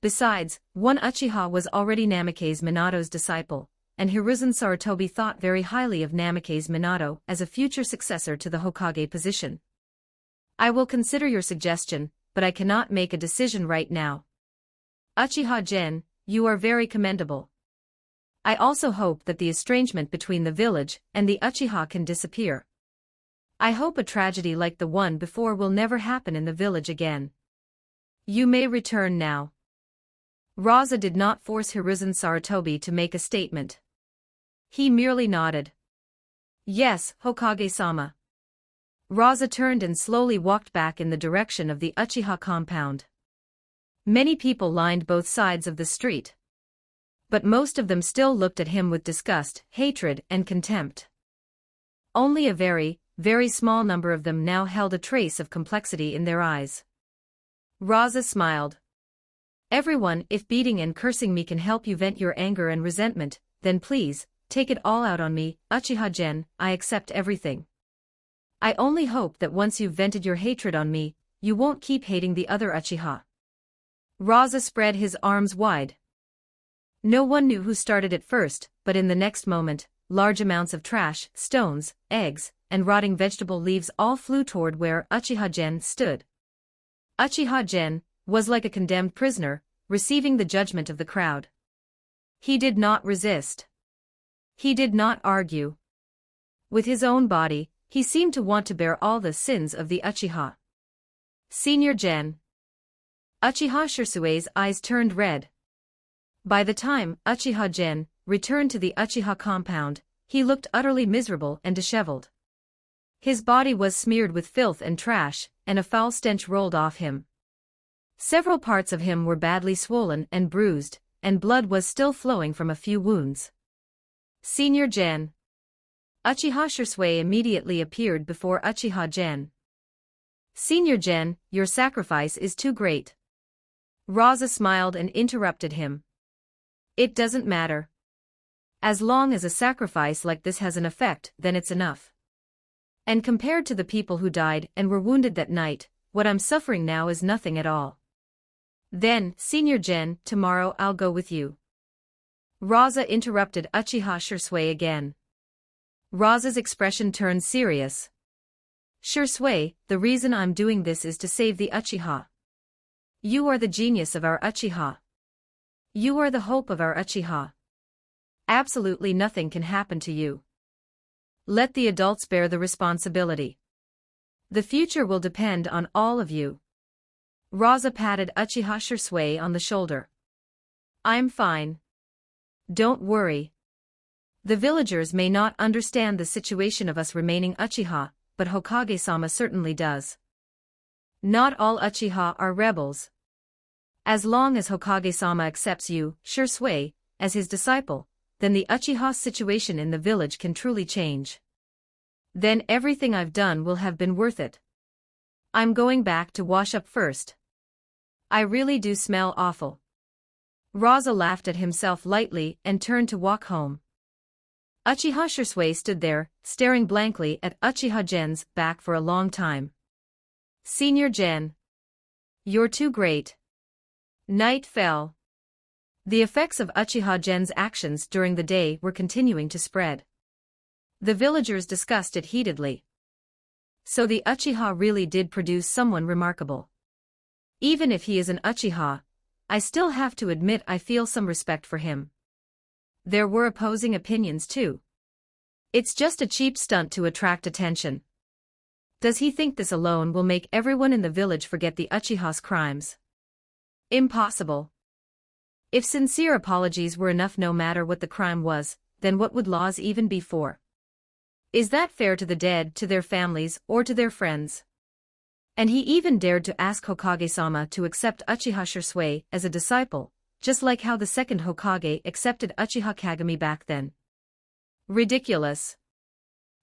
Besides, one Uchiha was already Namake's Minato's disciple, and Hiruzen Sarutobi thought very highly of Namake's Minato as a future successor to the Hokage position. I will consider your suggestion, but I cannot make a decision right now. Uchiha Gen, you are very commendable. I also hope that the estrangement between the village and the Uchiha can disappear. I hope a tragedy like the one before will never happen in the village again. You may return now. Rasa did not force Hiruzen Sarutobi to make a statement. He merely nodded. Yes, Hokage-sama. Rasa turned and slowly walked back in the direction of the Uchiha compound. Many people lined both sides of the street. But most of them still looked at him with disgust, hatred, and contempt. Only a very, very small number of them now held a trace of complexity in their eyes. Rasa smiled. Everyone, if beating and cursing me can help you vent your anger and resentment, then please, take it all out on me, Uchiha Gen, I accept everything. I only hope that once you've vented your hatred on me, you won't keep hating the other Uchiha. Rasa spread his arms wide. No one knew who started it first, but in the next moment, large amounts of trash, stones, eggs, and rotting vegetable leaves all flew toward where Uchiha Gen stood. Uchiha Gen was like a condemned prisoner, receiving the judgment of the crowd. He did not resist. He did not argue. With his own body, he seemed to want to bear all the sins of the Uchiha. Senior Gen. Uchiha Shisui's eyes turned red. By the time Uchiha Gen returned to the Uchiha compound, he looked utterly miserable and disheveled. His body was smeared with filth and trash, and a foul stench rolled off him. Several parts of him were badly swollen and bruised, and blood was still flowing from a few wounds. Senior Gen. Uchiha Shisui immediately appeared before Uchiha Gen. Senior Gen, your sacrifice is too great. Rasa smiled and interrupted him. It doesn't matter. As long as a sacrifice like this has an effect, then it's enough. And compared to the people who died and were wounded that night, what I'm suffering now is nothing at all. Then, Senior Gen, tomorrow I'll go with you. Rasa interrupted Uchiha Shisui again. Rasa's expression turned serious. Shisui, the reason I'm doing this is to save the Uchiha. You are the genius of our Uchiha. You are the hope of our Uchiha. Absolutely nothing can happen to you. Let the adults bear the responsibility. The future will depend on all of you. Rasa patted Uchiha Shisui on the shoulder. I'm fine. Don't worry. The villagers may not understand the situation of us remaining Uchiha, but Hokage-sama certainly does. Not all Uchiha are rebels. As long as Hokage-sama accepts you, Shisui, as his disciple, then the Uchiha's situation in the village can truly change. Then everything I've done will have been worth it. I'm going back to wash up first. I really do smell awful. Rasa laughed at himself lightly and turned to walk home. Uchiha Shisui stood there, staring blankly at Uchiha Gen's back for a long time. Senior Gen. You're too great. Night fell. The effects of Uchiha Gen's actions during the day were continuing to spread. The villagers discussed it heatedly. So the Uchiha really did produce someone remarkable. Even if he is an Uchiha, I still have to admit I feel some respect for him. There were opposing opinions too. It's just a cheap stunt to attract attention. Does he think this alone will make everyone in the village forget the Uchiha's crimes? Impossible. If sincere apologies were enough no matter what the crime was, then what would laws even be for? Is that fair to the dead, to their families, or to their friends? And he even dared to ask Hokage-sama to accept Uchiha Shisui as a disciple, just like how the second Hokage accepted Uchiha Kagami back then. Ridiculous.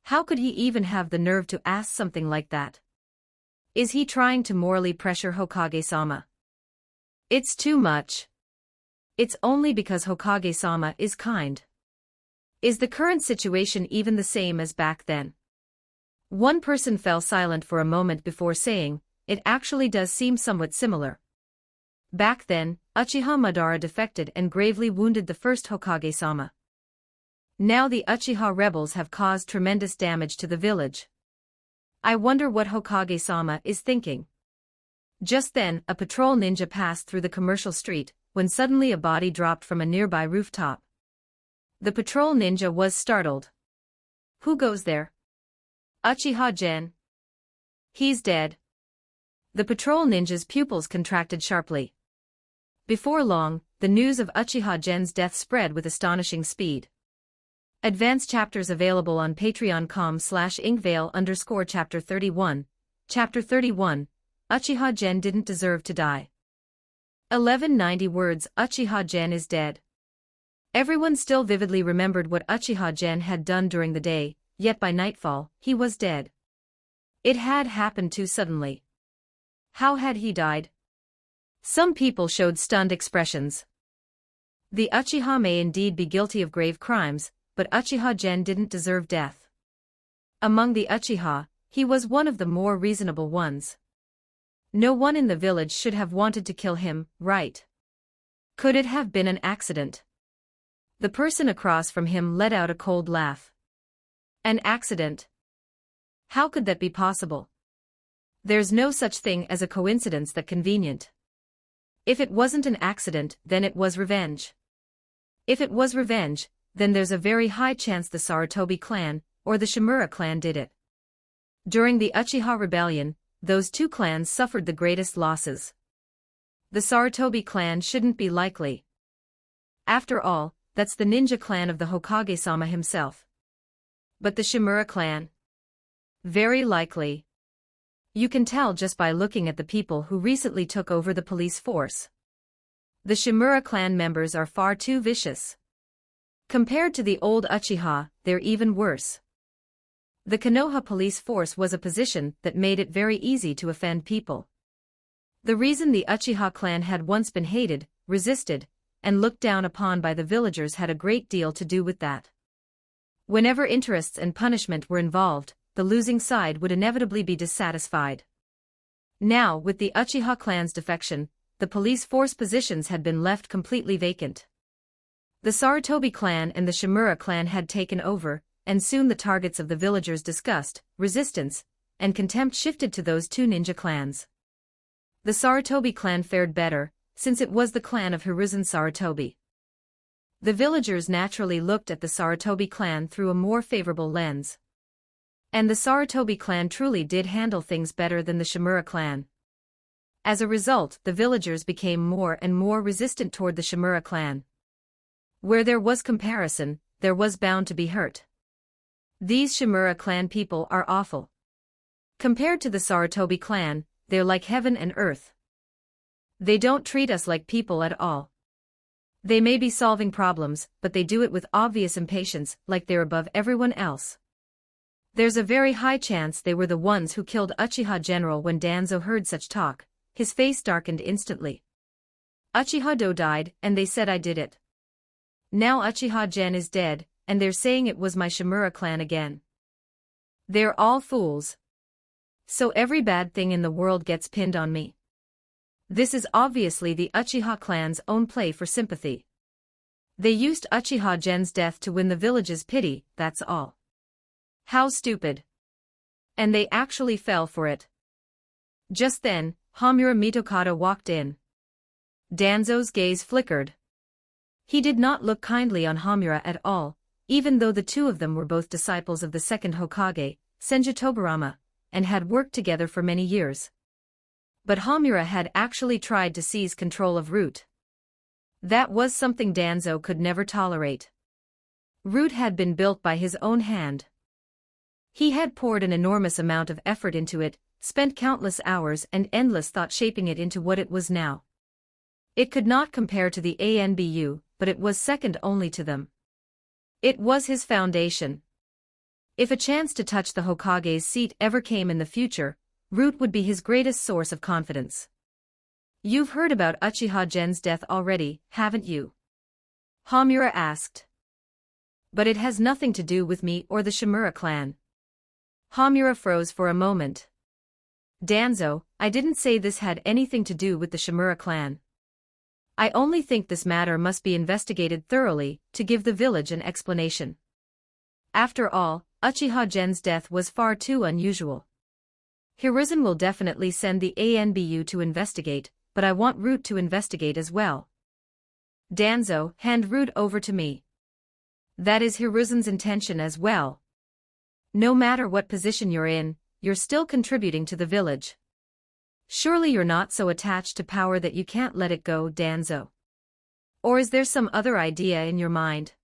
How could he even have the nerve to ask something like that? Is he trying to morally pressure Hokage-sama? It's too much. It's only because Hokage-sama is kind. Is the current situation even the same as back then? One person fell silent for a moment before saying, it actually does seem somewhat similar. Back then, Uchiha Madara defected and gravely wounded the first Hokage-sama. Now the Uchiha rebels have caused tremendous damage to the village. I wonder what Hokage-sama is thinking. Just then, a patrol ninja passed through the commercial street, when suddenly a body dropped from a nearby rooftop. The patrol ninja was startled. Who goes there? Uchiha-gen. He's dead. The patrol ninja's pupils contracted sharply. Before long, the news of Uchiha-gen's death spread with astonishing speed. Advanced chapters available on patreon.com/inkvale_chapter 31. Chapter 31, Uchiha-gen didn't deserve to die. 1190 words. Uchiha-gen is dead. Everyone still vividly remembered what Uchiha-gen had done during the day, yet by nightfall, he was dead. It had happened too suddenly. How had he died? Some people showed stunned expressions. The Uchiha may indeed be guilty of grave crimes, but Uchiha-gen didn't deserve death. Among the Uchiha, he was one of the more reasonable ones. No one in the village should have wanted to kill him, right? Could it have been an accident? The person across from him let out a cold laugh. An accident? How could that be possible? There's no such thing as a coincidence that convenient. If it wasn't an accident, then it was revenge. If it was revenge, then there's a very high chance the Sarutobi clan, or the Shimura clan did it. During the Uchiha rebellion, those two clans suffered the greatest losses. The Sarutobi clan shouldn't be likely. After all, that's the ninja clan of the Hokage-sama himself. But the Shimura clan? Very likely. You can tell just by looking at the people who recently took over the police force. The Shimura clan members are far too vicious. Compared to the old Uchiha, they're even worse. The Konoha police force was a position that made it very easy to offend people. The reason the Uchiha clan had once been hated, resisted, and looked down upon by the villagers had a great deal to do with that. Whenever interests and punishment were involved, the losing side would inevitably be dissatisfied. Now, with the Uchiha clan's defection, the police force positions had been left completely vacant. The Sarutobi clan and the Shimura clan had taken over, and soon the targets of the villagers' disgust, resistance, and contempt shifted to those two ninja clans. The Sarutobi clan fared better, since it was the clan of Hiruzen Sarutobi. The villagers naturally looked at the Sarutobi clan through a more favorable lens. And the Sarutobi clan truly did handle things better than the Shimura clan. As a result, the villagers became more and more resistant toward the Shimura clan. Where there was comparison, there was bound to be hurt. These Shimura clan people are awful. Compared to the Sarutobi clan, they're like heaven and earth. They don't treat us like people at all. They may be solving problems, but they do it with obvious impatience, like they're above everyone else. There's a very high chance they were the ones who killed Uchiha General. When Danzo heard such talk, his face darkened instantly. Uchiha-do died, and they said I did it. Now Uchiha-gen is dead, and they're saying it was my Shimura clan again. They're all fools. So every bad thing in the world gets pinned on me. This is obviously the Uchiha clan's own play for sympathy. They used Uchiha-gen's death to win the village's pity, that's all. How stupid. And they actually fell for it. Just then, Homura Mitokata walked in. Danzo's gaze flickered. He did not look kindly on Homura at all, even though the two of them were both disciples of the second Hokage, Senju Tobirama, and had worked together for many years. But Homura had actually tried to seize control of Root. That was something Danzo could never tolerate. Root had been built by his own hand. He had poured an enormous amount of effort into it, spent countless hours and endless thought shaping it into what it was now. It could not compare to the ANBU, but it was second only to them. It was his foundation. If a chance to touch the Hokage's seat ever came in the future, Root would be his greatest source of confidence. You've heard about Uchiha Gen's death already, haven't you? Homura asked. But it has nothing to do with me or the Shimura clan. Homura froze for a moment. Danzo, I didn't say this had anything to do with the Shimura clan. I only think this matter must be investigated thoroughly to give the village an explanation. After all, Uchiha Gen's death was far too unusual. Hiruzen will definitely send the ANBU to investigate, but I want Root to investigate as well. Danzo, hand Root over to me. That is Hiruzen's intention as well. No matter what position you're in, you're still contributing to the village. Surely you're not so attached to power that you can't let it go, Danzo. Or is there some other idea in your mind?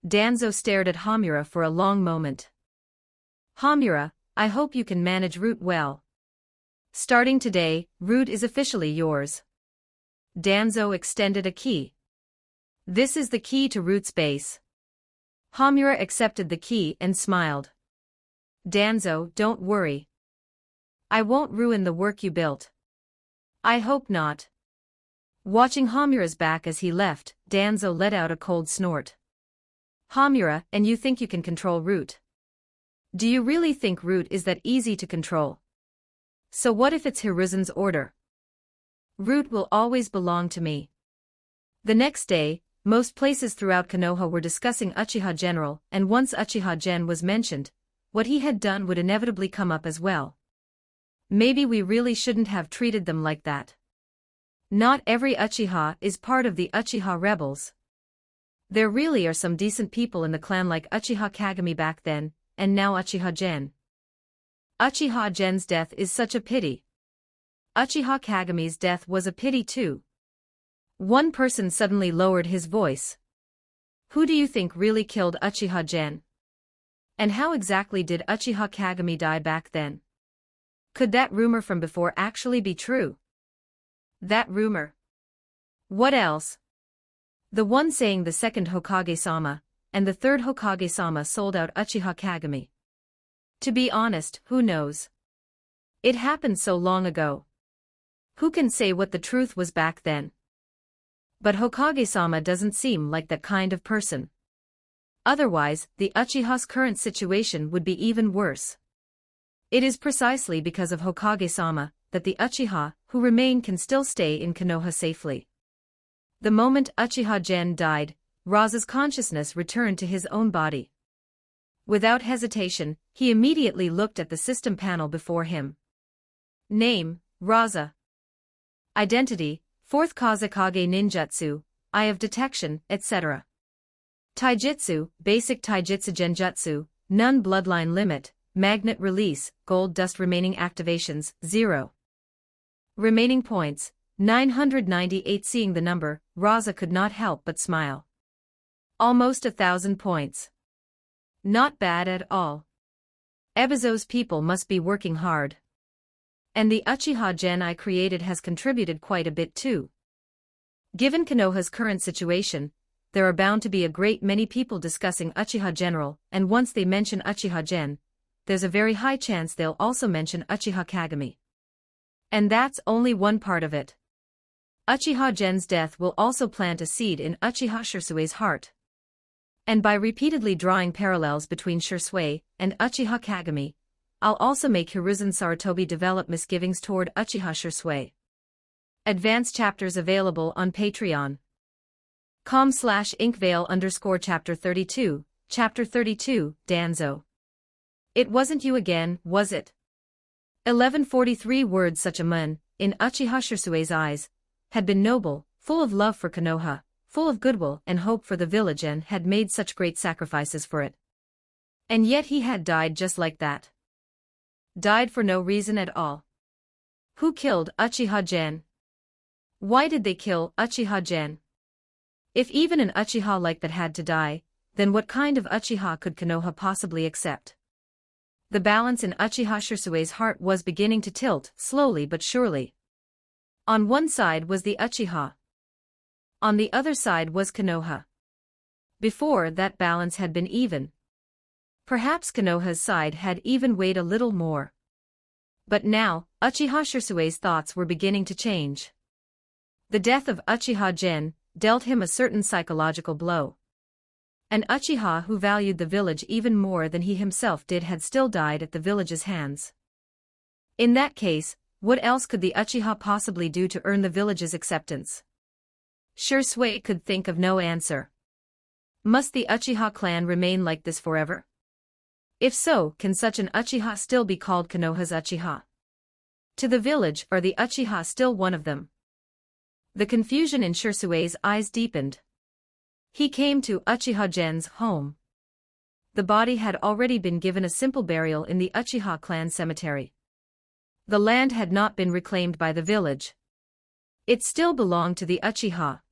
Danzo stared at Homura for a long moment. Homura, I hope you can manage Root well. Starting today, Root is officially yours. Danzo extended a key. This is the key to Root's base. Homura accepted the key and smiled. Danzo, don't worry. I won't ruin the work you built. I hope not. Watching Homura's back as he left, Danzo let out a cold snort. Homura, and you think you can control Root? Do you really think Root is that easy to control? So what if it's Hiruzen's order? Root will always belong to me. The next day, most places throughout Konoha were discussing Uchiha General, and once Uchiha Gen was mentioned, what he had done would inevitably come up as well. Maybe we really shouldn't have treated them like that. Not every Uchiha is part of the Uchiha rebels. There really are some decent people in the clan like Uchiha Kagami back then, and now Uchiha Gen. Uchiha Gen's death is such a pity. Uchiha Kagami's death was a pity too. One person suddenly lowered his voice. Who do you think really killed Uchiha Gen? And how exactly did Uchiha Kagami die back then? Could that rumor from before actually be true? That rumor. What else? The one saying the second Hokage-sama, and the third Hokage-sama sold out Uchiha Kagami. To be honest, who knows? It happened so long ago. Who can say what the truth was back then? But Hokage-sama doesn't seem like that kind of person. Otherwise, the Uchiha's current situation would be even worse. It is precisely because of Hokage-sama that the Uchiha who remain can still stay in Konoha safely. The moment Uchiha Gen died, Rasa's consciousness returned to his own body. Without hesitation, he immediately looked at the system panel before him. Name, Rasa. Identity, 4th Kazekage Ninjutsu, Eye of Detection, etc. Taijutsu, Basic Taijutsu Genjutsu, None Bloodline Limit, Magnet Release, Gold Dust Remaining Activations, 0. Remaining points, 998. Seeing the number, Rasa could not help but smile. Almost 1,000 points. Not bad at all. Ebizo's people must be working hard. And the Uchiha Gen I created has contributed quite a bit too. Given Konoha's current situation, there are bound to be a great many people discussing Uchiha General, and once they mention Uchiha Gen, there's a very high chance they'll also mention Uchiha Kagami. And that's only one part of it. Uchiha Gen's death will also plant a seed in Uchiha Shirsue's heart. And by repeatedly drawing parallels between Shisui and Uchiha Kagami, I'll also make Hiruzen Sarutobi develop misgivings toward Uchiha Shisui. Advanced chapters available on Patreon. com/inkvale_chapter 32, Chapter 32, Danzo. It wasn't you again, was it? 1143 words. Such a man, in Uchiha Shisue's eyes, had been noble, full of love for Konoha, full of goodwill and hope for the village, and had made such great sacrifices for it. And yet he had died just like that. Died for no reason at all. Who killed Uchiha Gen? Why did they kill Uchiha Gen? If even an Uchiha like that had to die, then what kind of Uchiha could Konoha possibly accept? The balance in Uchiha Shirsue's heart was beginning to tilt, slowly but surely. On one side was the Uchiha. On the other side was Konoha. Before, that balance had been even. Perhaps Konoha's side had even weighed a little more. But now, Uchiha Shirsue's thoughts were beginning to change. The death of Uchiha Gen dealt him a certain psychological blow. An Uchiha who valued the village even more than he himself did had still died at the village's hands. In that case, what else could the Uchiha possibly do to earn the village's acceptance? Shirsue could think of no answer. Must the Uchiha clan remain like this forever? If so, can such an Uchiha still be called Konoha's Uchiha? To the village, are the Uchiha still one of them? The confusion in Shirsue's eyes deepened. He came to Uchiha Gen's home. The body had already been given a simple burial in the Uchiha clan cemetery. The land had not been reclaimed by the village. It still belonged to the Uchiha.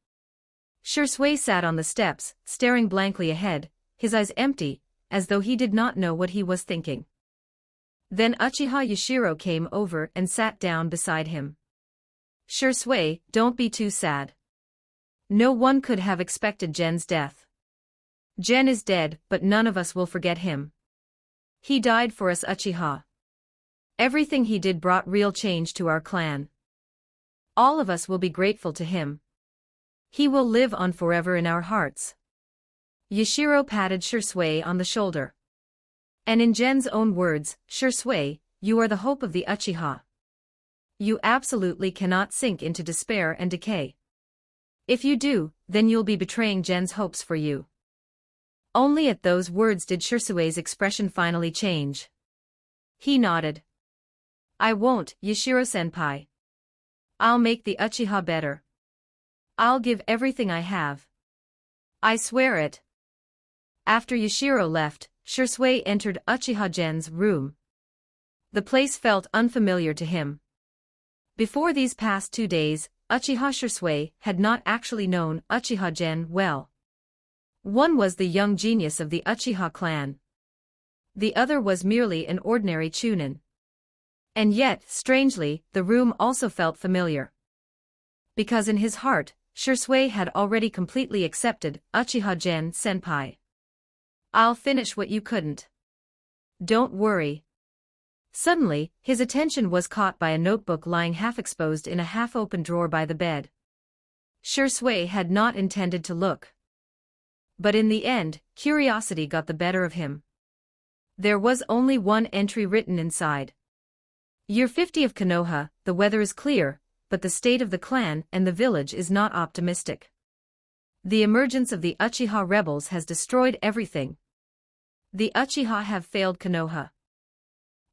Shirsue sat on the steps, staring blankly ahead, his eyes empty, as though he did not know what he was thinking. Then Uchiha Yashiro came over and sat down beside him. Shirsue, don't be too sad. No one could have expected Gen's death. Gen is dead, but none of us will forget him. He died for us Uchiha. Everything he did brought real change to our clan. All of us will be grateful to him. He will live on forever in our hearts. Yashiro patted Shirsue on the shoulder. And in Gen's own words, Shirsue, you are the hope of the Uchiha. You absolutely cannot sink into despair and decay. If you do, then you'll be betraying Gen's hopes for you. Only at those words did Shirsue's expression finally change. He nodded. I won't, Yashiro-senpai. I'll make the Uchiha better. I'll give everything I have. I swear it. After Yashiro left, Shirsue entered Uchiha Gen's room. The place felt unfamiliar to him. Before these past 2 days, Uchiha Shirsue had not actually known Uchiha Gen well. One was the young genius of the Uchiha clan. The other was merely an ordinary chunin. And yet, strangely, the room also felt familiar. Because in his heart, Shirsue had already completely accepted Uchiha Gen senpai. I'll finish what you couldn't. Don't worry. Suddenly, his attention was caught by a notebook lying half-exposed in a half-open drawer by the bed. Shirsue had not intended to look. But in the end, curiosity got the better of him. There was only one entry written inside. Year 50 of Konoha, the weather is clear, but the state of the clan and the village is not optimistic. The emergence of the Uchiha rebels has destroyed everything. The Uchiha have failed Konoha.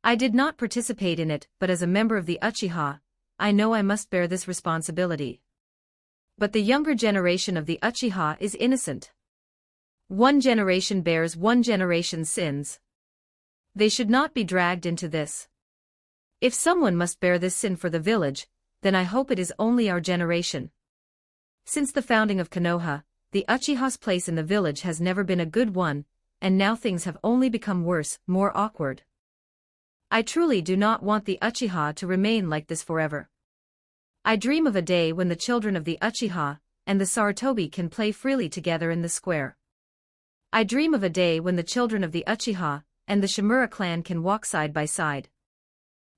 I did not participate in it, but as a member of the Uchiha, I know I must bear this responsibility. But the younger generation of the Uchiha is innocent. One generation bears one generation's sins. They should not be dragged into this. If someone must bear this sin for the village, then I hope it is only our generation. Since the founding of Konoha, the Uchiha's place in the village has never been a good one, and now things have only become worse, more awkward. I truly do not want the Uchiha to remain like this forever. I dream of a day when the children of the Uchiha and the Sarutobi can play freely together in the square. I dream of a day when the children of the Uchiha and the Shimura clan can walk side by side.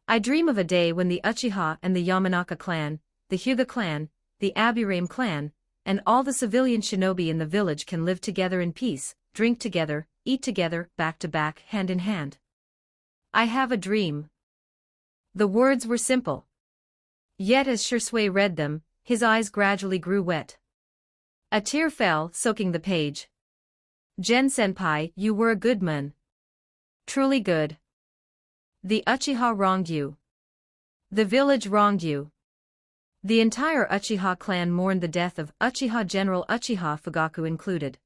I dream of a day when the Uchiha and the Yamanaka clan, the Hyuga clan, the Aburame clan, and all the civilian shinobi in the village can live together in peace, drink together, eat together, back to back, hand in hand. I have a dream. The words were simple. Yet as Shirsue read them, his eyes gradually grew wet. A tear fell, soaking the page. Gen-senpai, you were a good man. Truly good. The Uchiha wronged you. The village wronged you. The entire Uchiha clan mourned the death of Uchiha General Uchiha Fugaku included.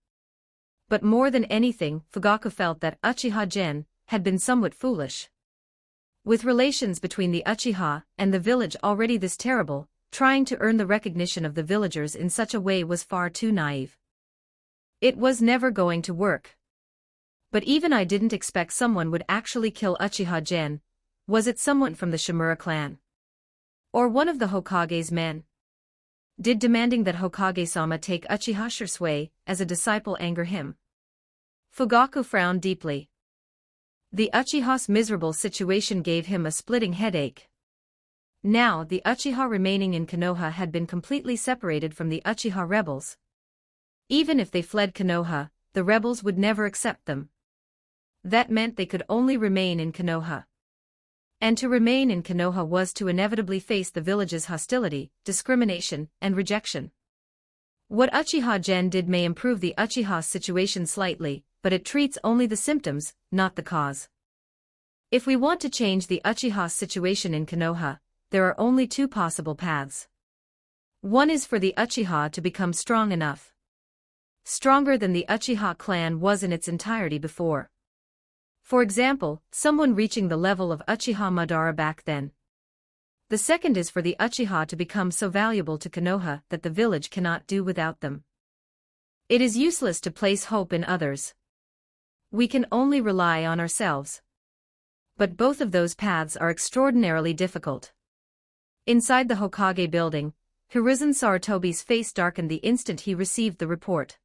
But more than anything, Fugaku felt that Uchiha Gen had been somewhat foolish. With relations between the Uchiha and the village already this terrible, trying to earn the recognition of the villagers in such a way was far too naive. It was never going to work. But even I didn't expect someone would actually kill Uchiha-gen. Was it someone from the Shimura clan? Or one of the Hokage's men? Did demanding that Hokage-sama take Uchiha Shursui as a disciple anger him? Fugaku frowned deeply. The Uchiha's miserable situation gave him a splitting headache. Now the Uchiha remaining in Konoha had been completely separated from the Uchiha rebels. Even if they fled Konoha, the rebels would never accept them. That meant they could only remain in Konoha. And to remain in Konoha was to inevitably face the village's hostility, discrimination, and rejection. What Uchiha-gen did may improve the Uchiha situation slightly, but it treats only the symptoms, not the cause. If we want to change the Uchiha situation in Konoha, there are only two possible paths. One is for the Uchiha to become strong enough. Stronger than the Uchiha clan was in its entirety before. For example, someone reaching the level of Uchiha Madara back then. The second is for the Uchiha to become so valuable to Konoha that the village cannot do without them. It is useless to place hope in others. We can only rely on ourselves. But both of those paths are extraordinarily difficult. Inside the Hokage building, Hiruzen Sarutobi's face darkened the instant he received the report.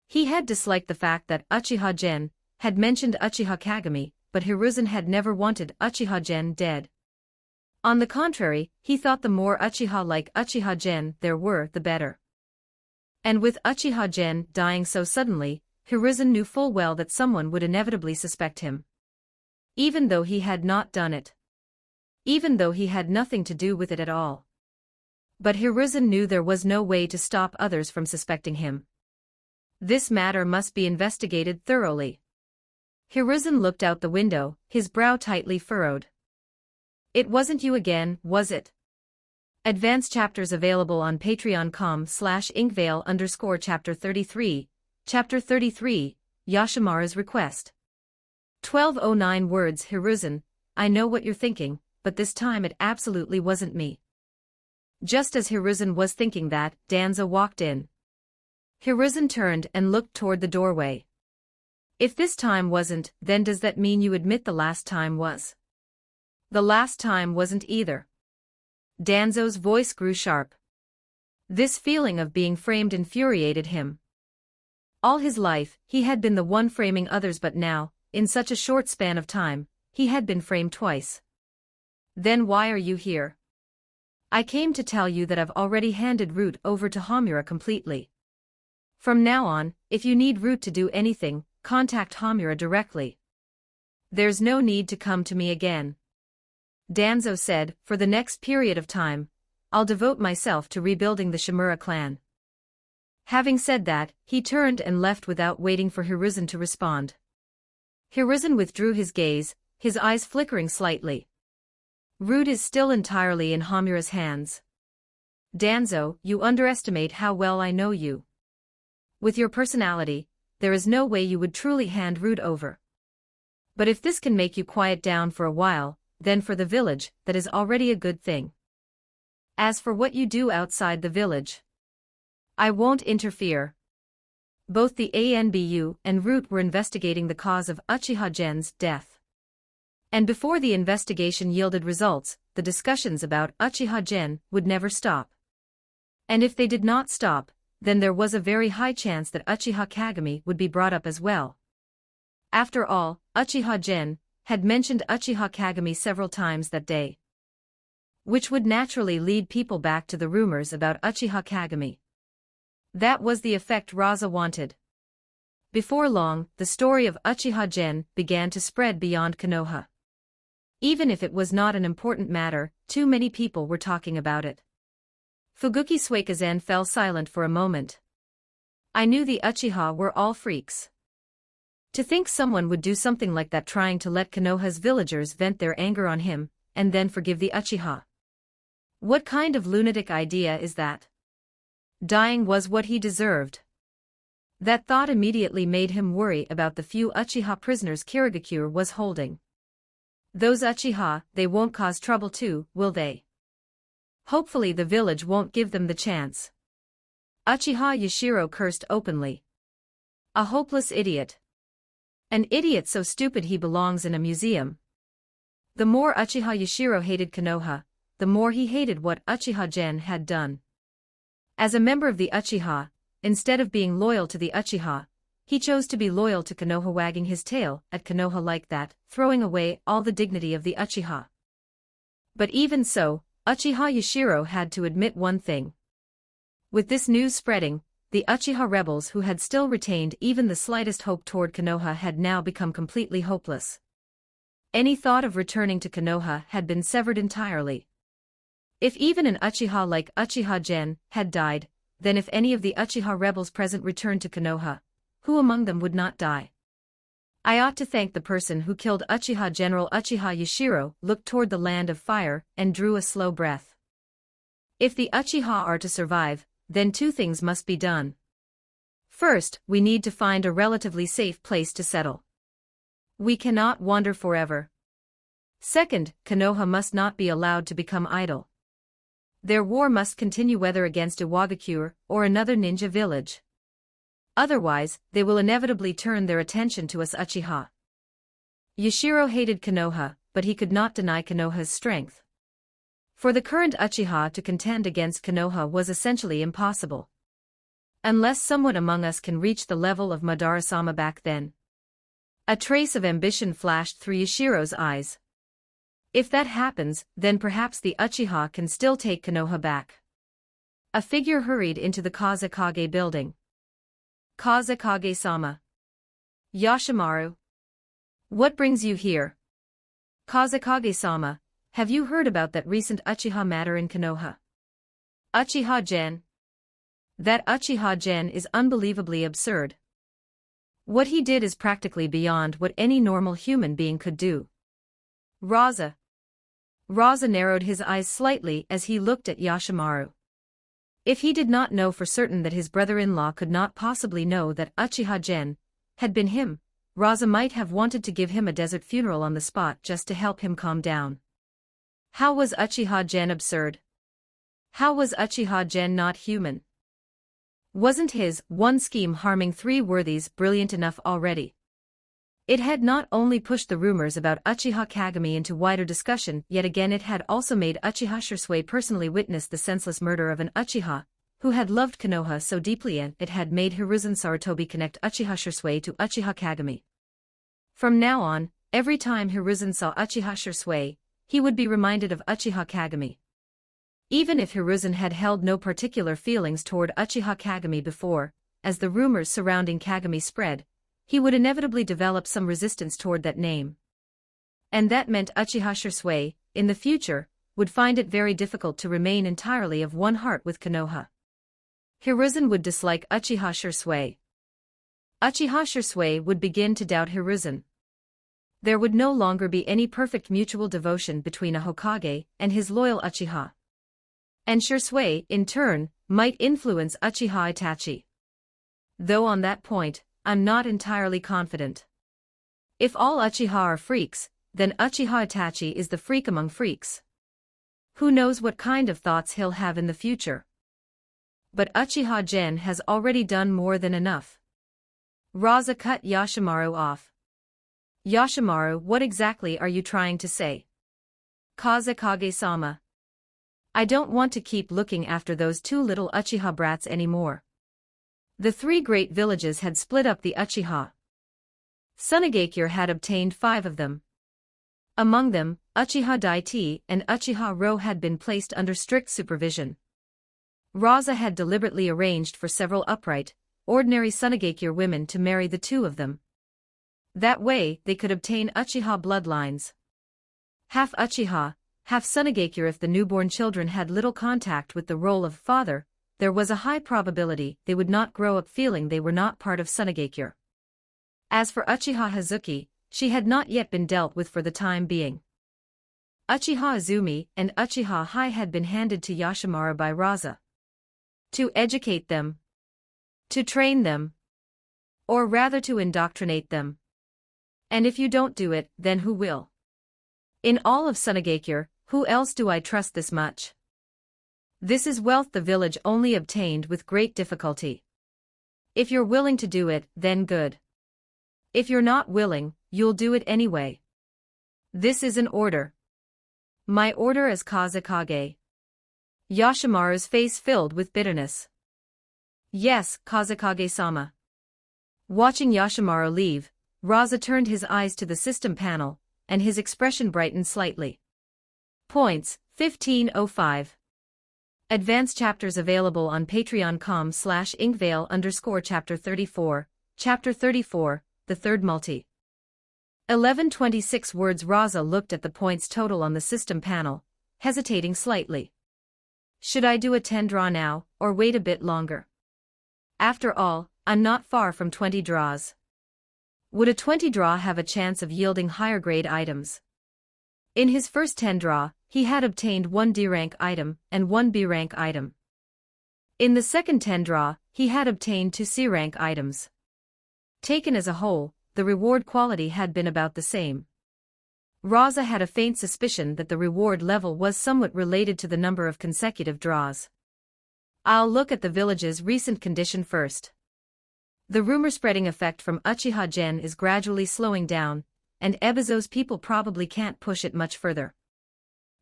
He had disliked the fact that Uchiha-gen had mentioned Uchiha Kagami, but Hiruzen had never wanted Uchiha-gen dead. On the contrary, he thought the more Uchiha like Uchiha-gen there were, the better. And with Uchiha-gen dying so suddenly, Hiruzen knew full well that someone would inevitably suspect him. Even though he had not done it. Even though he had nothing to do with it at all. But Hiruzen knew there was no way to stop others from suspecting him. This matter must be investigated thoroughly. Hiruzen looked out the window, his brow tightly furrowed. It wasn't you again, was it? Advanced chapters available on patreon.com/inkvale_chapter 33, Chapter 33, Yashimara's Request. 1209 words. Hiruzen, I know what you're thinking, but this time it absolutely wasn't me. Just as Hiruzen was thinking that, Danzo walked in. Hiruzen turned and looked toward the doorway. If this time wasn't, then does that mean you admit the last time was? The last time wasn't either. Danzo's voice grew sharp. This feeling of being framed infuriated him. All his life, he had been the one framing others, but now, in such a short span of time, he had been framed twice. Then why are you here? I came to tell you that I've already handed Root over to Homura completely. From now on, if you need Root to do anything, contact Homura directly. There's no need to come to me again. Danzo said, for the next period of time, I'll devote myself to rebuilding the Shimura clan. Having said that, he turned and left without waiting for Hiruzen to respond. Hiruzen withdrew his gaze, his eyes flickering slightly. Root is still entirely in Homura's hands. Danzo, you underestimate how well I know you. With your personality, there is no way you would truly hand Root over. But if this can make you quiet down for a while, then for the village, that is already a good thing. As for what you do outside the village, I won't interfere. Both the ANBU and Root were investigating the cause of Uchiha-gen's death. And before the investigation yielded results, the discussions about Uchiha-gen would never stop. And if they did not stop, then there was a very high chance that Uchiha Kagami would be brought up as well. After all, Uchiha-gen had mentioned Uchiha Kagami several times that day. Which would naturally lead people back to the rumors about Uchiha Kagami. That was the effect Rasa wanted. Before long, the story of Uchiha-gen began to spread beyond Konoha. Even if it was not an important matter, too many people were talking about it. Fuguki Suikazen fell silent for a moment. I knew the Uchiha were all freaks. To think someone would do something like that, trying to let Konoha's villagers vent their anger on him, and then forgive the Uchiha. What kind of lunatic idea is that? Dying was what he deserved. That thought immediately made him worry about the few Uchiha prisoners Kirigakure was holding. Those Uchiha, they won't cause trouble too, will they? Hopefully the village won't give them the chance. Uchiha Yashiro cursed openly. A hopeless idiot. An idiot so stupid he belongs in a museum. The more Uchiha Yashiro hated Konoha, the more he hated what Uchiha Gen had done. As a member of the Uchiha, instead of being loyal to the Uchiha, he chose to be loyal to Konoha, wagging his tail at Konoha like that, throwing away all the dignity of the Uchiha. But even so, Uchiha Yashiro had to admit one thing. With this news spreading, the Uchiha rebels who had still retained even the slightest hope toward Konoha had now become completely hopeless. Any thought of returning to Konoha had been severed entirely. If even an Uchiha like Uchiha Gen had died, then if any of the Uchiha rebels present returned to Konoha, who among them would not die? I ought to thank the person who killed Uchiha General Uchiha Yashiro, looked toward the land of fire, and drew a slow breath. If the Uchiha are to survive, then two things must be done. First, we need to find a relatively safe place to settle. We cannot wander forever. Second, Konoha must not be allowed to become idle. Their war must continue, whether against Iwagakure or another ninja village. Otherwise, they will inevitably turn their attention to us Uchiha. Yashiro hated Konoha, but he could not deny Konoha's strength. For the current Uchiha to contend against Konoha was essentially impossible. Unless someone among us can reach the level of Madara-sama back then. A trace of ambition flashed through Yashiro's eyes. If that happens, then perhaps the Uchiha can still take Konoha back. A figure hurried into the Kazekage building. Kazekage-sama. Yashimaru. What brings you here? Kazekage-sama, have you heard about that recent Uchiha matter in Konoha? Uchiha Gen. That Uchiha Gen is unbelievably absurd. What he did is practically beyond what any normal human being could do. Rasa. Rasa narrowed his eyes slightly as he looked at Yashimaru. If he did not know for certain that his brother-in-law could not possibly know that Uchiha Gen had been him, Rasa might have wanted to give him a desert funeral on the spot just to help him calm down. How was Uchiha Gen absurd? How was Uchiha Gen not human? Wasn't his one scheme harming three worthies brilliant enough already? It had not only pushed the rumors about Uchiha Kagami into wider discussion, yet again it had also made Uchiha Shisui personally witness the senseless murder of an Uchiha, who had loved Konoha so deeply, and it had made Hiruzen Sarutobi connect Uchiha Shisui to Uchiha Kagami. From now on, every time Hiruzen saw Uchiha Shisui, he would be reminded of Uchiha Kagami. Even if Hiruzen had held no particular feelings toward Uchiha Kagami before, as the rumors surrounding Kagami spread, he would inevitably develop some resistance toward that name. And that meant Uchiha Shisui, in the future, would find it very difficult to remain entirely of one heart with Konoha. Hiruzen would dislike Uchiha Shisui. Uchiha Shisui would begin to doubt Hiruzen. There would no longer be any perfect mutual devotion between a Hokage and his loyal Uchiha. And Shisui, in turn, might influence Uchiha Itachi. Though on that point, I'm not entirely confident. If all Uchiha are freaks, then Uchiha Itachi is the freak among freaks. Who knows what kind of thoughts he'll have in the future? But Uchiha Gen has already done more than enough. Rasa cut Yashimaru off. Yashimaru, what exactly are you trying to say? Kazekage-sama. I don't want to keep looking after those two little Uchiha brats anymore. The three great villages had split up the Uchiha. Sunagakure had obtained 5 of them. Among them, Uchiha Daiti and Uchiha Ro had been placed under strict supervision. Rasa had deliberately arranged for several upright, ordinary Sunagakure women to marry the 2 of them. That way, they could obtain Uchiha bloodlines. Half Uchiha, half Sunagakure. If the newborn children had little contact with the role of father, there was a high probability they would not grow up feeling they were not part of Sunagakure. As for Uchiha Hazuki, she had not yet been dealt with for the time being. Uchiha Izumi and Uchiha Hai had been handed to Yashimaru by Rasa. To educate them. To train them. Or rather to indoctrinate them. And if you don't do it, then who will? In all of Sunagakure, who else do I trust this much? This is wealth the village only obtained with great difficulty. If you're willing to do it, then good. If you're not willing, you'll do it anyway. This is an order. My order as Kazekage. Yoshimaru's face filled with bitterness. Yes, Kazekage-sama. Watching Yoshimaru leave, Rasa turned his eyes to the system panel, and his expression brightened slightly. Points, 1505. Advanced chapters available on patreon.com/inkvale_chapter 34, chapter 34, the third multi. 1126 words. Rasa looked at the points total on the system panel, hesitating slightly. Should I do a 10 draw now, or wait a bit longer? After all, I'm not far from 20 draws. Would a 20 draw have a chance of yielding higher grade items? In his first 10 draw, he had obtained 1 D rank item and 1 B rank item. In the second 10 draw, he had obtained 2 C rank items. Taken as a whole, the reward quality had been about the same. Rasa had a faint suspicion that the reward level was somewhat related to the number of consecutive draws. I'll look at the village's recent condition first. The rumor-spreading effect from Uchiha-gen is gradually slowing down, and Ebizo's people probably can't push it much further.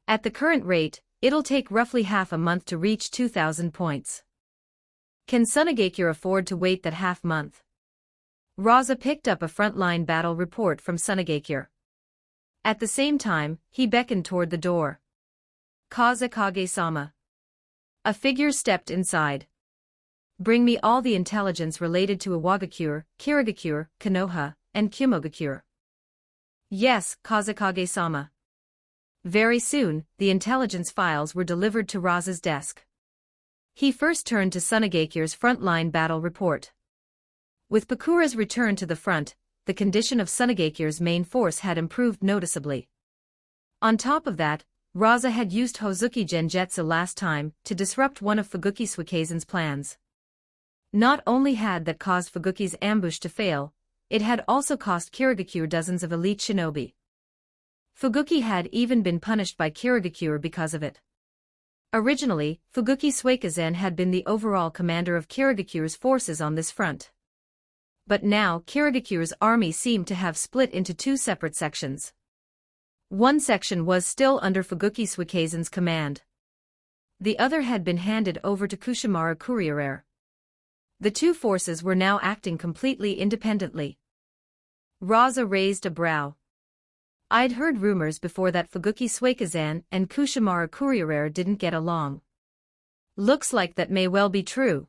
At the current rate, it'll take roughly half a month to reach 2,000 points. Can Sunagakure afford to wait that half month? Rasa picked up a frontline battle report from Sunagakure. At the same time, he beckoned toward the door. Kazekage-sama. A figure stepped inside. Bring me all the intelligence related to Iwagakure, Kirigakure, Konoha, and Kumogakure. Yes, Kazekage-sama. Very soon, the intelligence files were delivered to Rasa's desk. He first turned to Sunagakure's frontline battle report. With Pakura's return to the front, the condition of Sunagakure's main force had improved noticeably. On top of that, Rasa had used Hozuki Genjutsu last time to disrupt one of Fuguki Suikaisen's plans. Not only had that caused Fuguki's ambush to fail, it had also cost Kirigakure dozens of elite shinobi. Fuguki had even been punished by Kirigakure because of it. Originally, Fuguki Suikaisen had been the overall commander of Kirigakure's forces on this front. But now Kirigakure's army seemed to have split into 2 separate sections. One section was still under Fuguki Suikaisen's command. The other had been handed over to Kushimaru Kuriere. The 2 forces were now acting completely independently. Rasa raised a brow. I'd heard rumors before that Fuguki Suikaisen and Kushimaru Kuriere didn't get along. Looks like that may well be true.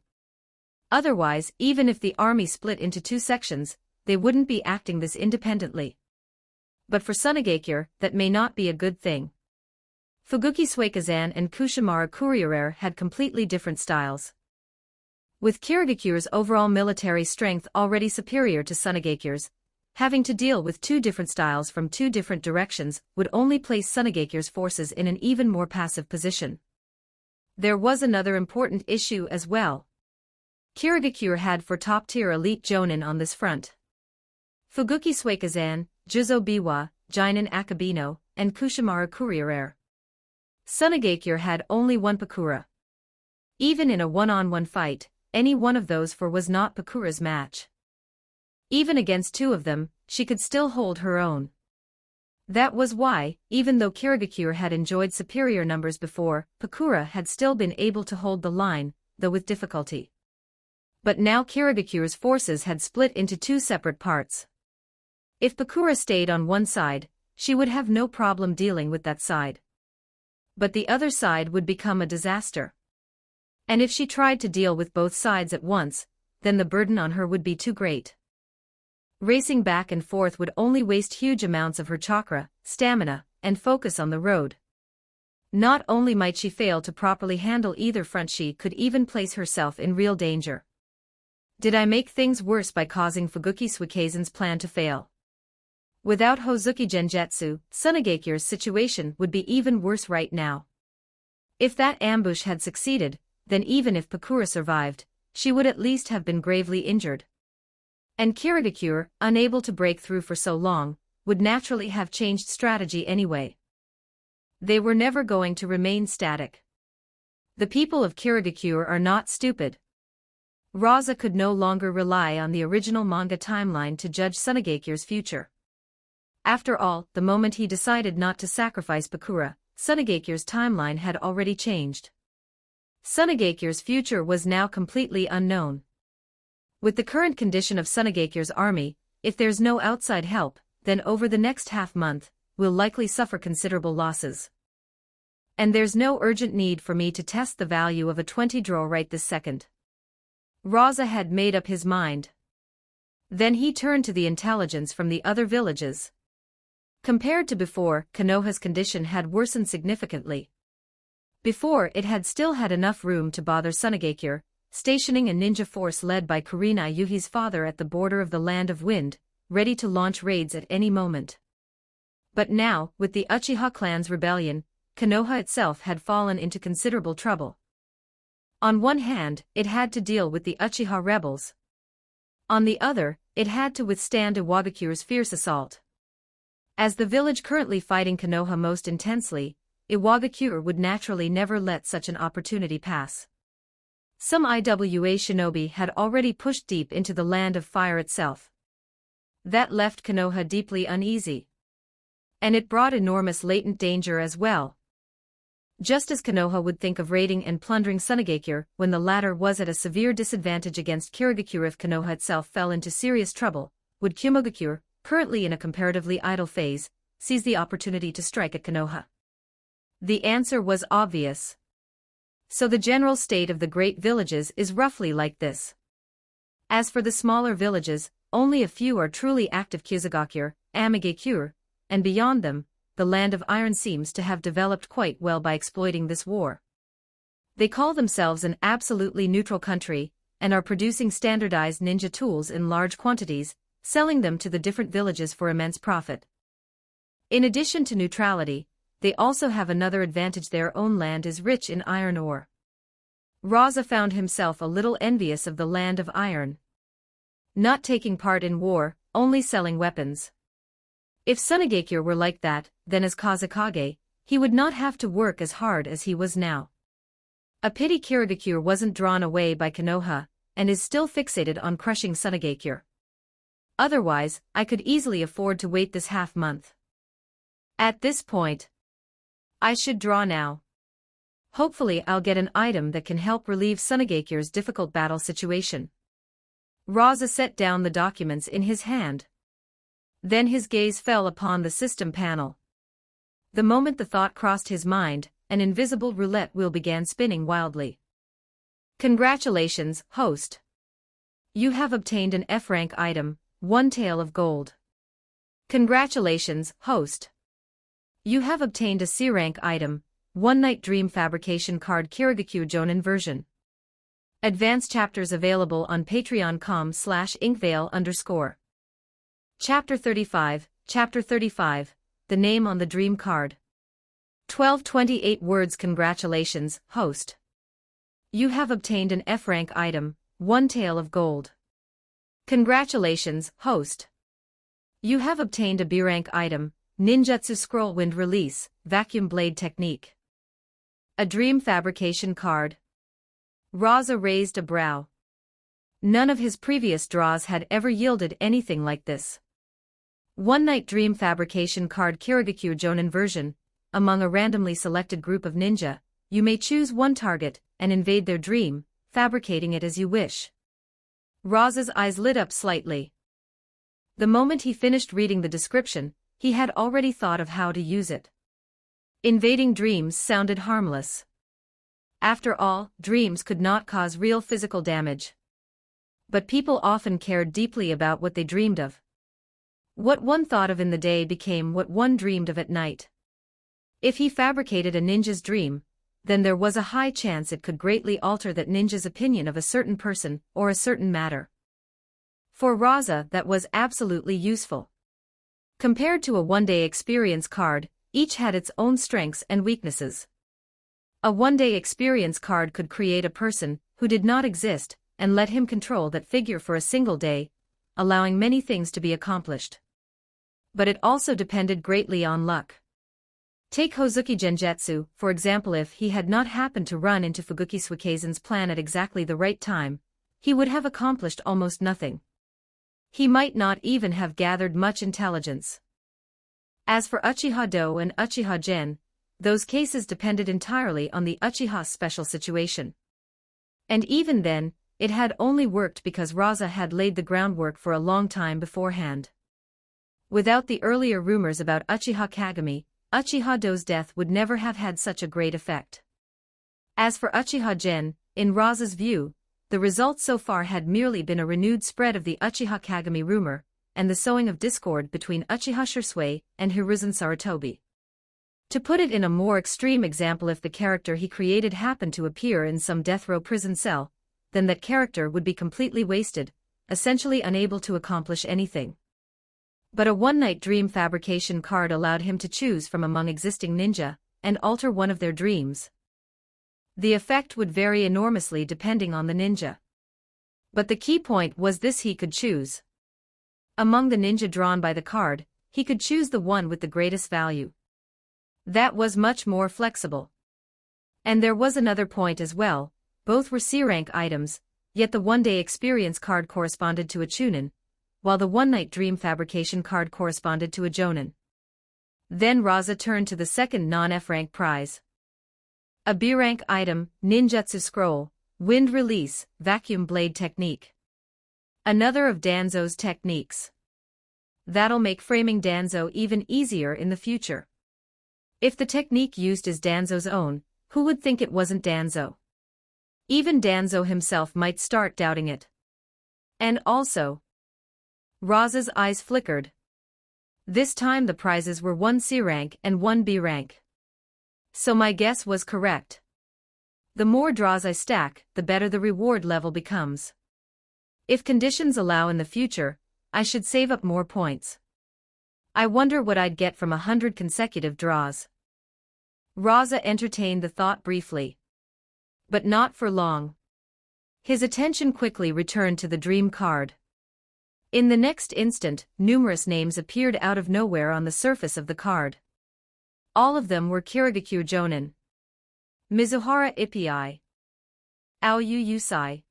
Otherwise, even if the army split into 2 sections, they wouldn't be acting this independently. But for Sunagakure, that may not be a good thing. Fuguki Suikaisen and Kushimaru Kuriere had completely different styles. With Kirigakure's overall military strength already superior to Sunagakure's, having to deal with 2 different styles from 2 different directions would only place Sunagakure's forces in an even more passive position. There was another important issue as well. Kirigakure had 4 top-tier elite jonin on this front. Fuguki Suikaisen, Juzo Biwa, Jinin Akabino, and Kushimaru Kuriere. Sunagakure had only 1 Pakura. Even in a one-on-one fight, any one of those 4 was not Pakura's match. Even against 2 of them, she could still hold her own. That was why, even though Kirigakure had enjoyed superior numbers before, Pakura had still been able to hold the line, though with difficulty. But now Kirigakure's forces had split into 2 separate parts. If Pakura stayed on one side, she would have no problem dealing with that side. But the other side would become a disaster. And if she tried to deal with both sides at once, then the burden on her would be too great. Racing back and forth would only waste huge amounts of her chakra, stamina, and focus on the road. Not only might she fail to properly handle either front, she could even place herself in real danger. Did I make things worse by causing Fuguki Suikaisen's plan to fail? Without Hozuki Genjutsu, Sunagakure's situation would be even worse right now. If that ambush had succeeded, then even if Pakura survived, she would at least have been gravely injured. And Kirigakure, unable to break through for so long, would naturally have changed strategy anyway. They were never going to remain static. The people of Kirigakure are not stupid. Rasa could no longer rely on the original manga timeline to judge Tsunagekyu's future. After all, the moment he decided not to sacrifice Bakura, Tsunagekyu's timeline had already changed. Tsunagekyu's future was now completely unknown. With the current condition of Tsunagekyu's army, if there's no outside help, then over the next half-month, we'll likely suffer considerable losses. And there's no urgent need for me to test the value of a 20 draw right this second. Rasa had made up his mind. Then he turned to the intelligence from the other villages. Compared to before, Konoha's condition had worsened significantly. Before, it had still had enough room to bother Tsunagakure, stationing a ninja force led by Kurenai Yuhi's father at the border of the Land of Wind, ready to launch raids at any moment. But now, with the Uchiha clan's rebellion, Konoha itself had fallen into considerable trouble. On one hand, it had to deal with the Uchiha rebels. On the other, it had to withstand Iwagakure's fierce assault. As the village currently fighting Konoha most intensely, Iwagakure would naturally never let such an opportunity pass. Some IWA shinobi had already pushed deep into the Land of Fire itself. That left Konoha deeply uneasy. And it brought enormous latent danger as well. Just as Konoha would think of raiding and plundering Tsunagakure when the latter was at a severe disadvantage against Kirigakure if Konoha itself fell into serious trouble, would Kumogakure, currently in a comparatively idle phase, seize the opportunity to strike at Konoha? The answer was obvious. So the general state of the great villages is roughly like this. As for the smaller villages, only a few are truly active Kyuzugakure, Amigakure, and beyond them, the Land of Iron seems to have developed quite well by exploiting this war. They call themselves an absolutely neutral country, and are producing standardized ninja tools in large quantities, selling them to the different villages for immense profit. In addition to neutrality, they also have another advantage: their own land is rich in iron ore. Rasa found himself a little envious of the Land of Iron. Not taking part in war, only selling weapons. If Tsunagakure were like that, then as Kazekage, he would not have to work as hard as he was now. A pity Kirigakure wasn't drawn away by Konoha, and is still fixated on crushing Tsunagakure. Otherwise, I could easily afford to wait this half-month. At this point, I should draw now. Hopefully I'll get an item that can help relieve Tsunagakure's difficult battle situation. Rasa set down the documents in his hand. Then his gaze fell upon the system panel. The moment the thought crossed his mind, an invisible roulette wheel began spinning wildly. Congratulations, host. You have obtained an F-rank item, 1 tael of gold. Congratulations, host. You have obtained a C-rank item, 1 night dream fabrication card Kirigakure Jonin version. Advanced chapters available on patreon.com/inkvale_. Chapter 35, Chapter 35, The Name on the Dream Card. 1228 words. Congratulations, host. You have obtained an F-rank item, 1 tael of gold. Congratulations, host. You have obtained a B-rank item, Ninjutsu Scrollwind Release, Vacuum Blade Technique. A dream fabrication card. Rasa raised a brow. None of his previous draws had ever yielded anything like this. 1 night dream fabrication card Kirigakure Jonin version. Among a randomly selected group of ninja, you may choose one target and invade their dream, fabricating it as you wish. Rasa's eyes lit up slightly. The moment he finished reading the description, he had already thought of how to use it. Invading dreams sounded harmless. After all, dreams could not cause real physical damage. But people often cared deeply about what they dreamed of. What one thought of in the day became what one dreamed of at night. If he fabricated a ninja's dream, then there was a high chance it could greatly alter that ninja's opinion of a certain person or a certain matter. For Rasa, that was absolutely useful. Compared to a one-day experience card, each had its own strengths and weaknesses. A one-day experience card could create a person who did not exist and let him control that figure for a single day, allowing many things to be accomplished. But it also depended greatly on luck. Take Hozuki Genjutsu, for example. If he had not happened to run into Fuguki Suikaisen's plan at exactly the right time, he would have accomplished almost nothing. He might not even have gathered much intelligence. As for Uchiha Do and Uchiha Gen, those cases depended entirely on the Uchiha's special situation. And even then, it had only worked because Rasa had laid the groundwork for a long time beforehand. Without the earlier rumors about Uchiha Kagami, Uchiha Do's death would never have had such a great effect. As for Uchiha Gen, in Rasa's view, the result so far had merely been a renewed spread of the Uchiha Kagami rumor, and the sowing of discord between Uchiha Shisui and Hiruzen Sarutobi. To put it in a more extreme example, if the character he created happened to appear in some death row prison cell, then that character would be completely wasted, essentially unable to accomplish anything. But a one-night dream fabrication card allowed him to choose from among existing ninja, and alter one of their dreams. The effect would vary enormously depending on the ninja. But the key point was this: he could choose. Among the ninja drawn by the card, he could choose the one with the greatest value. That was much more flexible. And there was another point as well: both were C-rank items, yet the one-day experience card corresponded to a Chunin, while the one-night dream fabrication card corresponded to a Jonin. Then Rasa turned to the second non-F-rank prize. A B-rank item, Ninjutsu Scroll, Wind Release, Vacuum Blade Technique. Another of Danzo's techniques. That'll make framing Danzo even easier in the future. If the technique used is Danzo's own, who would think it wasn't Danzo? Even Danzo himself might start doubting it. And also, Rasa's eyes flickered. This time the prizes were one C rank and one B rank. So my guess was correct. The more draws I stack, the better the reward level becomes. If conditions allow in the future, I should save up more points. I wonder what I'd get from 100 consecutive draws. Rasa entertained the thought briefly. But not for long. His attention quickly returned to the dream card. In the next instant, numerous names appeared out of nowhere on the surface of the card. All of them were Kirigakure Jonin. Mizuhara Ippei. Aoyu Yusai.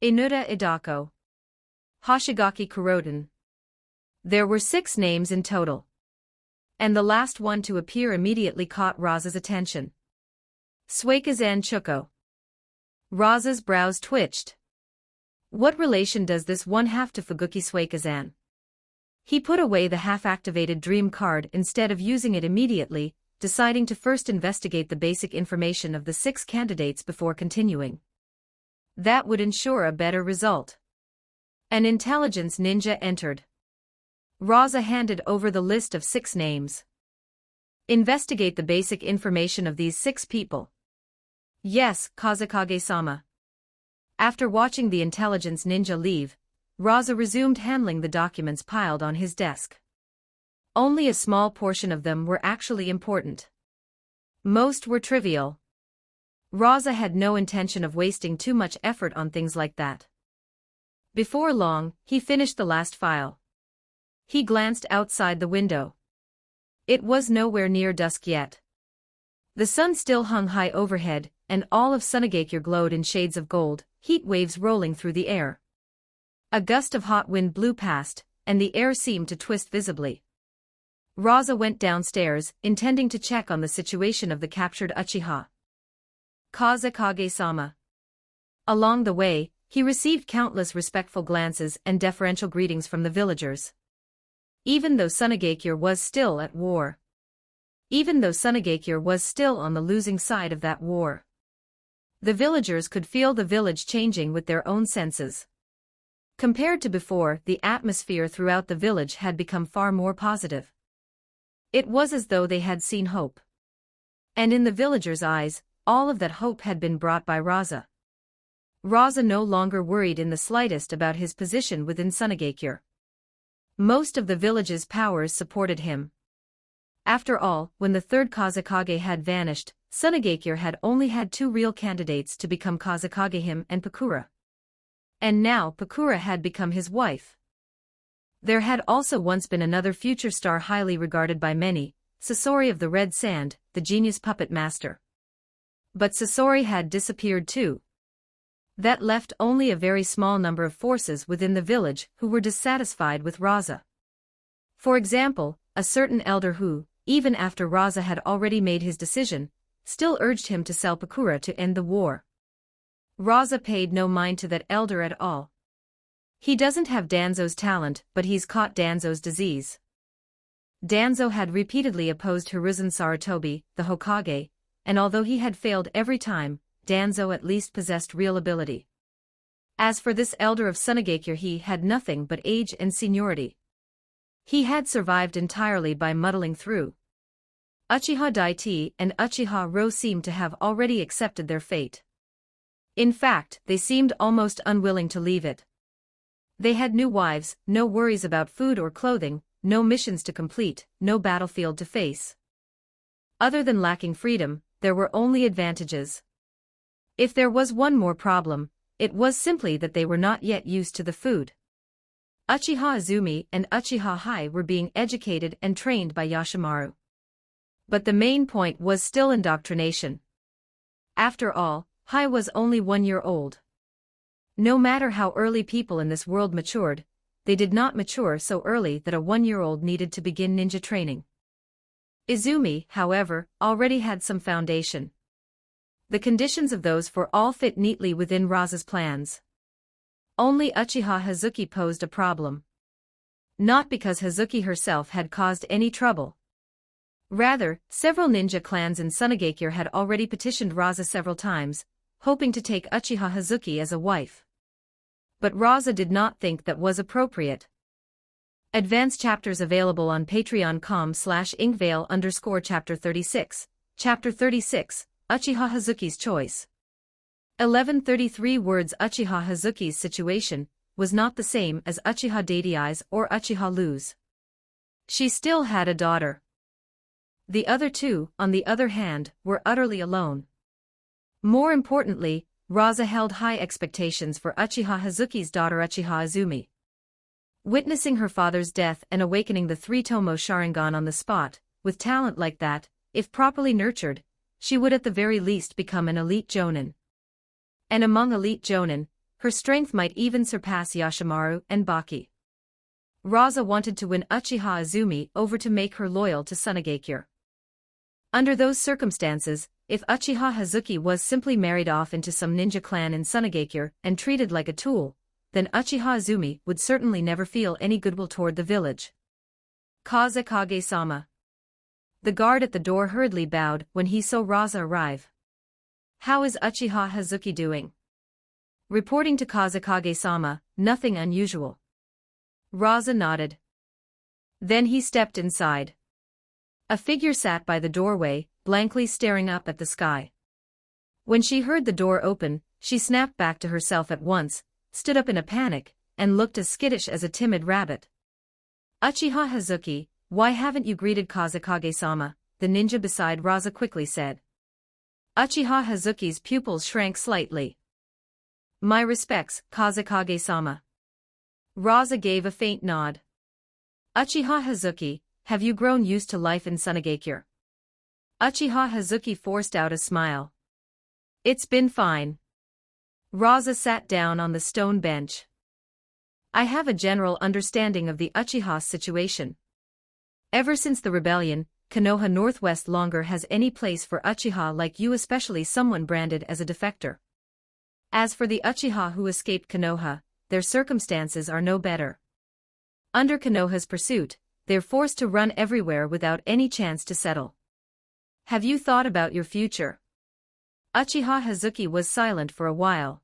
Inura Idako. Hoshigaki Kuroden. There were 6 names in total. And the last one to appear immediately caught Rasa's attention. Suikazan Chuko. Rasa's brows twitched. What relation does this one have to Fuguki Suikazan? He put away the half-activated dream card instead of using it immediately, deciding to first investigate the basic information of the 6 candidates before continuing. That would ensure a better result. An intelligence ninja entered. Rasa handed over the list of 6 names. Investigate the basic information of these 6 people. Yes, Kazekage-sama. After watching the intelligence ninja leave, Rasa resumed handling the documents piled on his desk. Only a small portion of them were actually important. Most were trivial. Rasa had no intention of wasting too much effort on things like that. Before long, he finished the last file. He glanced outside the window. It was nowhere near dusk yet. The sun still hung high overhead, and all of Sunagakure glowed in shades of gold, heat waves rolling through the air. A gust of hot wind blew past, and the air seemed to twist visibly. Rasa went downstairs, intending to check on the situation of the captured Uchiha. Kazekage-sama. Along the way, he received countless respectful glances and deferential greetings from the villagers. Even though Sunagakure was still at war. Even though Sunagakure was still on the losing side of that war. The villagers could feel the village changing with their own senses. Compared to before, the atmosphere throughout the village had become far more positive. It was as though they had seen hope. And in the villagers' eyes, all of that hope had been brought by Rasa. Rasa no longer worried in the slightest about his position within Sunagakure. Most of the village's powers supported him. After all, when the third Kazekage had vanished, Sunagakure had only had 2 real candidates to become Kazekage, him and Pakura. And now Pakura had become his wife. There had also once been another future star highly regarded by many, Sasori of the Red Sand, the genius puppet master. But Sasori had disappeared too. That left only a very small number of forces within the village who were dissatisfied with Rasa. For example, a certain elder who, even after Rasa had already made his decision, still urged him to sell Pakura to end the war. Rasa paid no mind to that elder at all. He doesn't have Danzo's talent, but he's caught Danzo's disease. Danzo had repeatedly opposed Hiruzen Sarutobi, the Hokage, and although he had failed every time, Danzo at least possessed real ability. As for this elder of Sunagakure, he had nothing but age and seniority. He had survived entirely by muddling through. Uchiha Daite and Uchiha Ro seemed to have already accepted their fate. In fact, they seemed almost unwilling to leave it. They had new wives, no worries about food or clothing, no missions to complete, no battlefield to face. Other than lacking freedom, there were only advantages. If there was one more problem, it was simply that they were not yet used to the food. Uchiha Izumi and Uchiha Hai were being educated and trained by Yashimaru. But the main point was still indoctrination. After all, Hai was only 1 year old. No matter how early people in this world matured, they did not mature so early that a 1-year-old needed to begin ninja training. Izumi, however, already had some foundation. The conditions of those four all fit neatly within Rasa's plans. Only Uchiha Hazuki posed a problem. Not because Hazuki herself had caused any trouble. Rather, several ninja clans in Sunagakure had already petitioned Rasa several times, hoping to take Uchiha Hazuki as a wife. But Rasa did not think that was appropriate. Advanced chapters available on patreon.com/inkvale_chapter 36, Chapter 36, Uchiha Hazuki's Choice. 1133 words. Uchiha Hazuki's situation was not the same as Uchiha Daitei's or Uchiha Lu's. She still had a daughter. The other two, on the other hand, were utterly alone. More importantly, Rasa held high expectations for Uchiha Hazuki's daughter Uchiha Izumi. Witnessing her father's death and awakening the three-tomo Sharingan on the spot, with talent like that, if properly nurtured, she would at the very least become an elite jonin. And among elite jonin, her strength might even surpass Yashimaru and Baki. Rasa wanted to win Uchiha Izumi over to make her loyal to Sunagakure. Under those circumstances, if Uchiha Hazuki was simply married off into some ninja clan in Sunagakure and treated like a tool, then Uchiha Izumi would certainly never feel any goodwill toward the village. Kazekage-sama. The guard at the door hurriedly bowed when he saw Rasa arrive. How is Uchiha Hazuki doing? Reporting to Kazekage-sama, nothing unusual. Rasa nodded. Then he stepped inside. A figure sat by the doorway, blankly staring up at the sky. When she heard the door open, she snapped back to herself at once, stood up in a panic, and looked as skittish as a timid rabbit. Uchiha Hazuki, why haven't you greeted Kazekage-sama? The ninja beside Rasa quickly said. Uchiha Hazuki's pupils shrank slightly. My respects, Kazekage-sama. Rasa gave a faint nod. Uchiha Hazuki, have you grown used to life in Sunagakure? Uchiha Hazuki forced out a smile. It's been fine. Rasa sat down on the stone bench. I have a general understanding of the Uchiha situation. Ever since the rebellion, Konoha Northwest longer has any place for Uchiha like you, especially someone branded as a defector. As for the Uchiha who escaped Konoha, their circumstances are no better. Under Konoha's pursuit, they're forced to run everywhere without any chance to settle. Have you thought about your future? Uchiha Hazuki was silent for a while.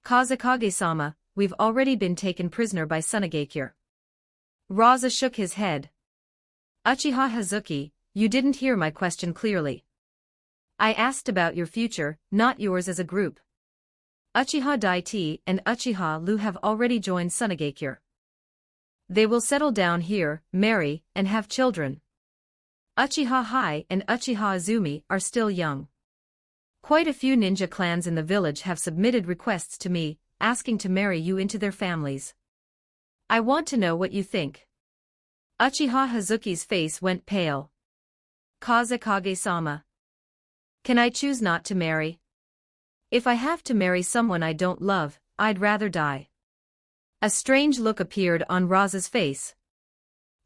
Kazekage-sama, we've already been taken prisoner by Sunagakure. Rasa shook his head. Uchiha Hazuki, you didn't hear my question clearly. I asked about your future, not yours as a group. Uchiha Daite and Uchiha Lu have already joined Sunagakure. They will settle down here, marry, and have children. Uchiha Hai and Uchiha Izumi are still young. Quite a few ninja clans in the village have submitted requests to me, asking to marry you into their families. I want to know what you think. Uchiha Hazuki's face went pale. Kazekage-sama. Can I choose not to marry? If I have to marry someone I don't love, I'd rather die. A strange look appeared on Rasa's face.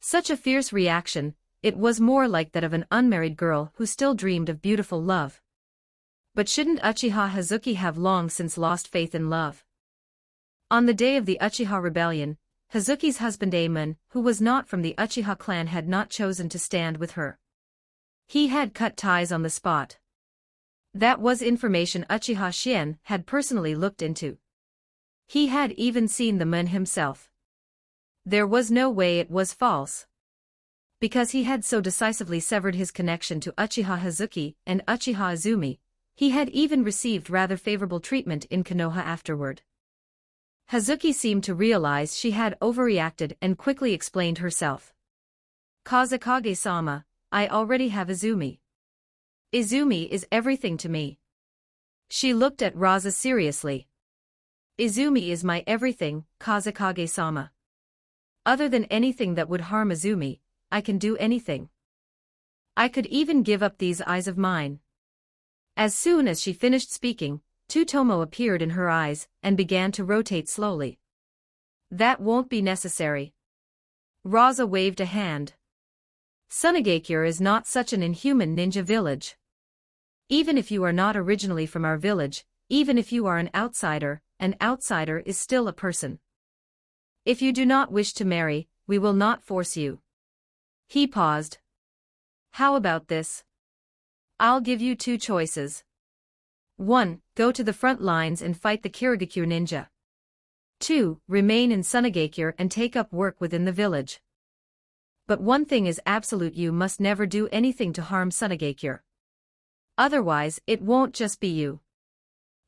Such a fierce reaction, it was more like that of an unmarried girl who still dreamed of beautiful love. But shouldn't Uchiha Hazuki have long since lost faith in love? On the day of the Uchiha rebellion, Hazuki's husband Amon, who was not from the Uchiha clan, had not chosen to stand with her. He had cut ties on the spot. That was information Uchiha Shien had personally looked into. He had even seen the man himself. There was no way it was false. Because he had so decisively severed his connection to Uchiha Hazuki and Uchiha Izumi, he had even received rather favorable treatment in Konoha afterward. Hazuki seemed to realize she had overreacted and quickly explained herself. Kazekage-sama, I already have Izumi. Izumi is everything to me. She looked at Rasa seriously. Izumi is my everything, Kazekage-sama. Other than anything that would harm Izumi, I can do anything. I could even give up these eyes of mine. As soon as she finished speaking, two tomo appeared in her eyes and began to rotate slowly. That won't be necessary. Rasa waved a hand. Sunagakure is not such an inhuman ninja village. Even if you are not originally from our village, even if you are an outsider is still a person. If you do not wish to marry, we will not force you. He paused. How about this? I'll give you two choices. 1. Go to the front lines and fight the Kirigakure ninja. 2. Remain in Sunagakure and take up work within the village. But one thing is absolute: you must never do anything to harm Sunagakure. Otherwise, it won't just be you.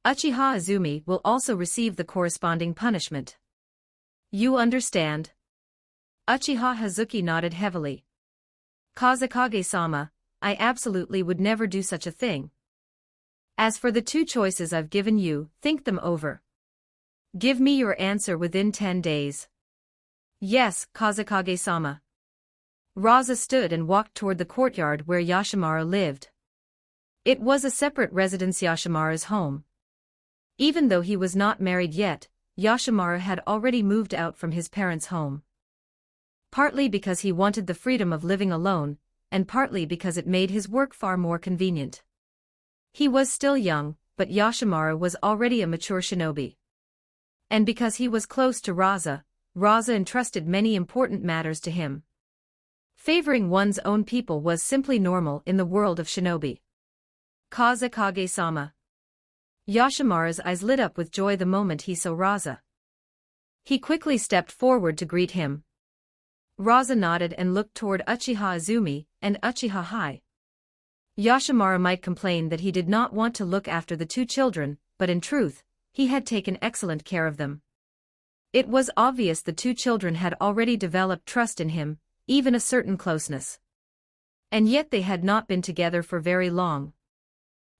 Uchiha Izumi will also receive the corresponding punishment. You understand? Uchiha Hazuki nodded heavily. Kazekage-sama, I absolutely would never do such a thing. As for the two choices I've given you, think them over. Give me your answer within 10 days. Yes, Kazekage-sama. Rasa stood and walked toward the courtyard where Yashimaru lived. It was a separate residence, Yashimaru's home. Even though he was not married yet, Yashimaru had already moved out from his parents' home. Partly because he wanted the freedom of living alone, and partly because it made his work far more convenient. He was still young, but Yashimaru was already a mature shinobi. And because he was close to Rasa, Rasa entrusted many important matters to him. Favoring one's own people was simply normal in the world of shinobi. Kazekage-sama. Yashimaru's eyes lit up with joy the moment he saw Rasa. He quickly stepped forward to greet him. Rasa nodded and looked toward Uchiha Izumi and Uchiha Hai. Yashimaru might complain that he did not want to look after the two children, but in truth, he had taken excellent care of them. It was obvious the two children had already developed trust in him, even a certain closeness. And yet they had not been together for very long.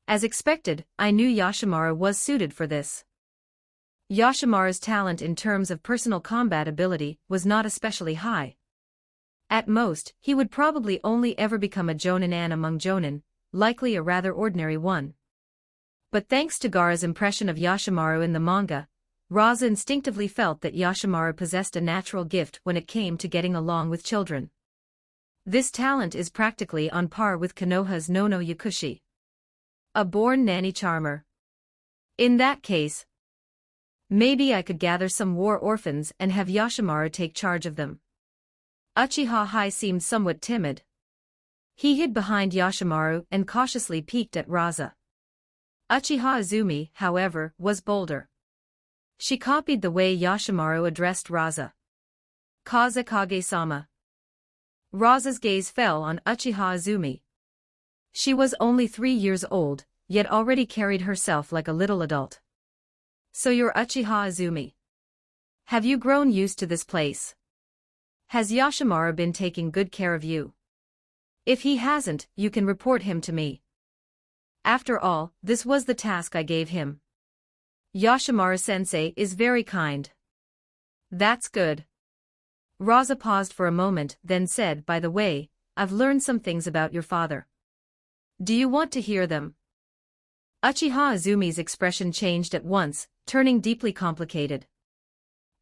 As expected, I knew Yashimaru was suited for this. Yashimaru's talent in terms of personal combat ability was not especially high. At most, he would probably only ever become a jonin among jonin, likely a rather ordinary one. But thanks to Gaara's impression of Yashimaru in the manga, Rasa instinctively felt that Yashimaru possessed a natural gift when it came to getting along with children. This talent is practically on par with Konoha's Nono Yakushi. A born nanny charmer. In that case, maybe I could gather some war orphans and have Yashimaru take charge of them. Uchiha Hai seemed somewhat timid. He hid behind Yashimaru and cautiously peeked at Rasa. Uchiha Izumi, however, was bolder. She copied the way Yashimaru addressed Rasa. Kazekage-sama. Rasa's gaze fell on Uchiha Izumi. She was only 3 years old, yet already carried herself like a little adult. So you're Uchiha Izumi. Have you grown used to this place? Has Yashimaru been taking good care of you? If he hasn't, you can report him to me. After all, this was the task I gave him. Yashimaru-sensei is very kind. That's good. Rasa paused for a moment, then said, by the way, I've learned some things about your father. Do you want to hear them? Uchiha Izumi's expression changed at once, turning deeply complicated.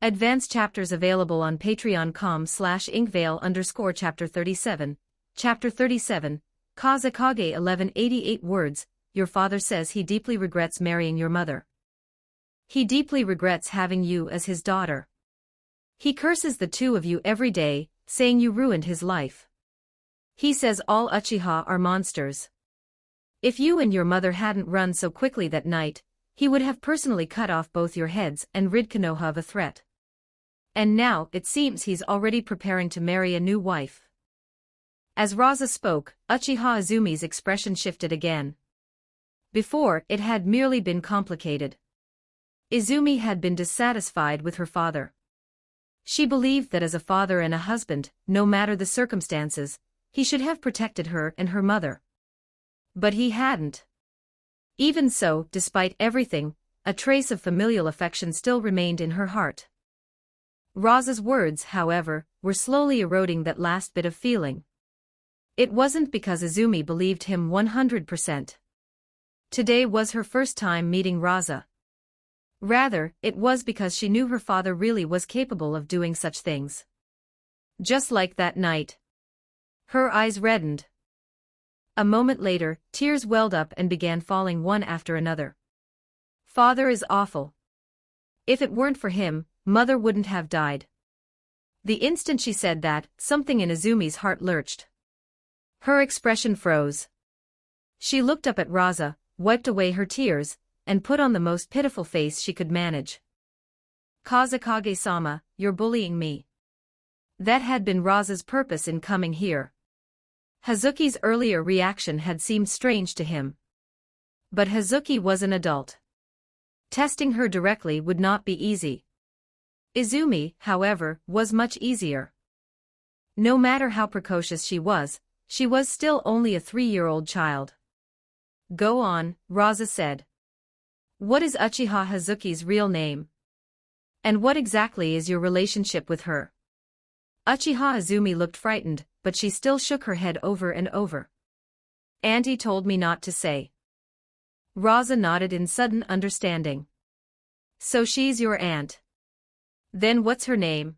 Advanced chapters available on patreon.com/inkvale_chapter 37. Chapter 37, Kazekage 1188 words. Your father says he deeply regrets marrying your mother. He deeply regrets having you as his daughter. He curses the two of you every day, saying you ruined his life. He says all Uchiha are monsters. If you and your mother hadn't run so quickly that night, he would have personally cut off both your heads and rid Konoha of a threat. And now it seems he's already preparing to marry a new wife. As Rasa spoke, Uchiha Izumi's expression shifted again. Before, it had merely been complicated. Izumi had been dissatisfied with her father. She believed that as a father and a husband, no matter the circumstances, he should have protected her and her mother. But he hadn't. Even so, despite everything, a trace of familial affection still remained in her heart. Rasa's words, however, were slowly eroding that last bit of feeling. It wasn't because Izumi believed him 100%. Today was her first time meeting Rasa. Rather, it was because she knew her father really was capable of doing such things. Just like that night. Her eyes reddened. A moment later, tears welled up and began falling one after another. Father is awful. If it weren't for him, mother wouldn't have died. The instant she said that, something in Izumi's heart lurched. Her expression froze. She looked up at Rasa, wiped away her tears, and put on the most pitiful face she could manage. Kazekage-sama, you're bullying me. That had been Rasa's purpose in coming here. Hazuki's earlier reaction had seemed strange to him. But Hazuki was an adult. Testing her directly would not be easy. Izumi, however, was much easier. No matter how precocious she was still only a 3-year-old child. Go on, Rasa said. What is Uchiha Hazuki's real name? And what exactly is your relationship with her? Uchiha Izumi looked frightened, but she still shook her head over and over. Auntie told me not to say. Rasa nodded in sudden understanding. So she's your aunt. Then what's her name?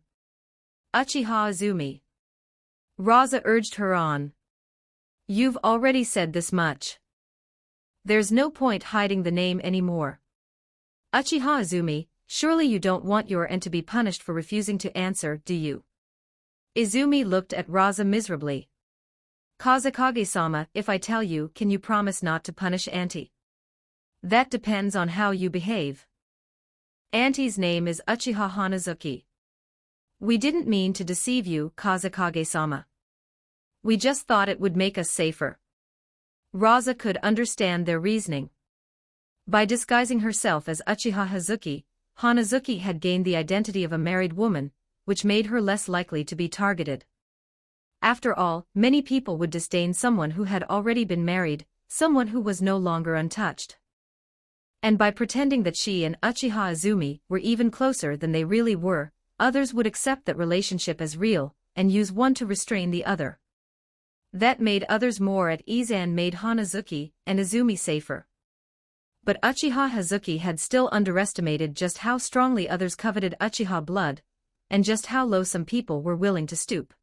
Uchiha Izumi. Rasa urged her on. You've already said this much. There's no point hiding the name anymore. Uchiha Izumi, surely you don't want your aunt to be punished for refusing to answer, do you? Izumi looked at Rasa miserably. Kazekage-sama, if I tell you, can you promise not to punish Auntie? That depends on how you behave. Auntie's name is Uchiha Hanazuki. We didn't mean to deceive you, Kazekage-sama. We just thought it would make us safer. Rasa could understand their reasoning. By disguising herself as Uchiha Hazuki, Hanazuki had gained the identity of a married woman, which made her less likely to be targeted. After all, many people would disdain someone who had already been married, someone who was no longer untouched. And by pretending that she and Uchiha Izumi were even closer than they really were, others would accept that relationship as real, and use one to restrain the other. That made others more at ease and made Hanazuki and Izumi safer. But Uchiha Hazuki had still underestimated just how strongly others coveted Uchiha blood, and just how low some people were willing to stoop.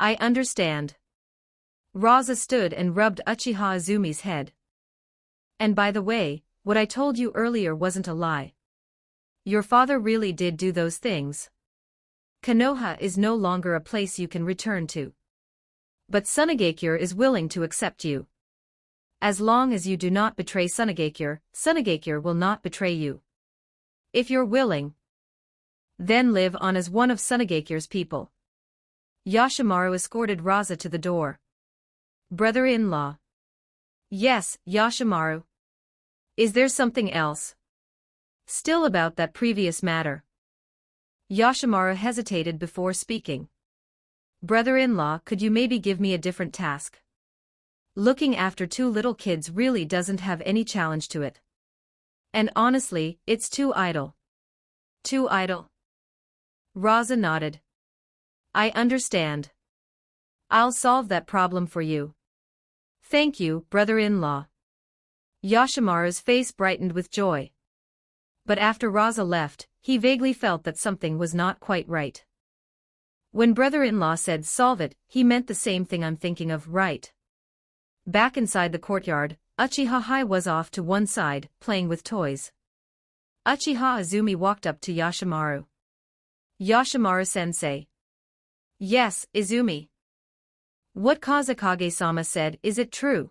I understand. Rasa stood and rubbed Uchiha Izumi's head. And by the way, what I told you earlier wasn't a lie. Your father really did do those things. Konoha is no longer a place you can return to. But Tsunagakure is willing to accept you. As long as you do not betray Tsunagakure will not betray you. If you're willing, then live on as one of Tsunagakure's people. Yashimaru escorted Rasa to the door. Brother-in-law. Yes, Yashimaru. Is there something else? Still about that previous matter. Yashimaru hesitated before speaking. Brother-in-law, could you maybe give me a different task? Looking after 2 little kids really doesn't have any challenge to it. And honestly, it's too idle. Too idle? Rasa nodded. I understand. I'll solve that problem for you. Thank you, brother-in-law. Yoshimaru's face brightened with joy. But after Rasa left, he vaguely felt that something was not quite right. When brother-in-law said solve it, he meant the same thing I'm thinking of, right? Back inside the courtyard, Uchiha Hai was off to one side, playing with toys. Uchiha Izumi walked up to Yoshimaru. Yoshimaru-sensei. Yes, Izumi. What Kazekage-sama said, is it true?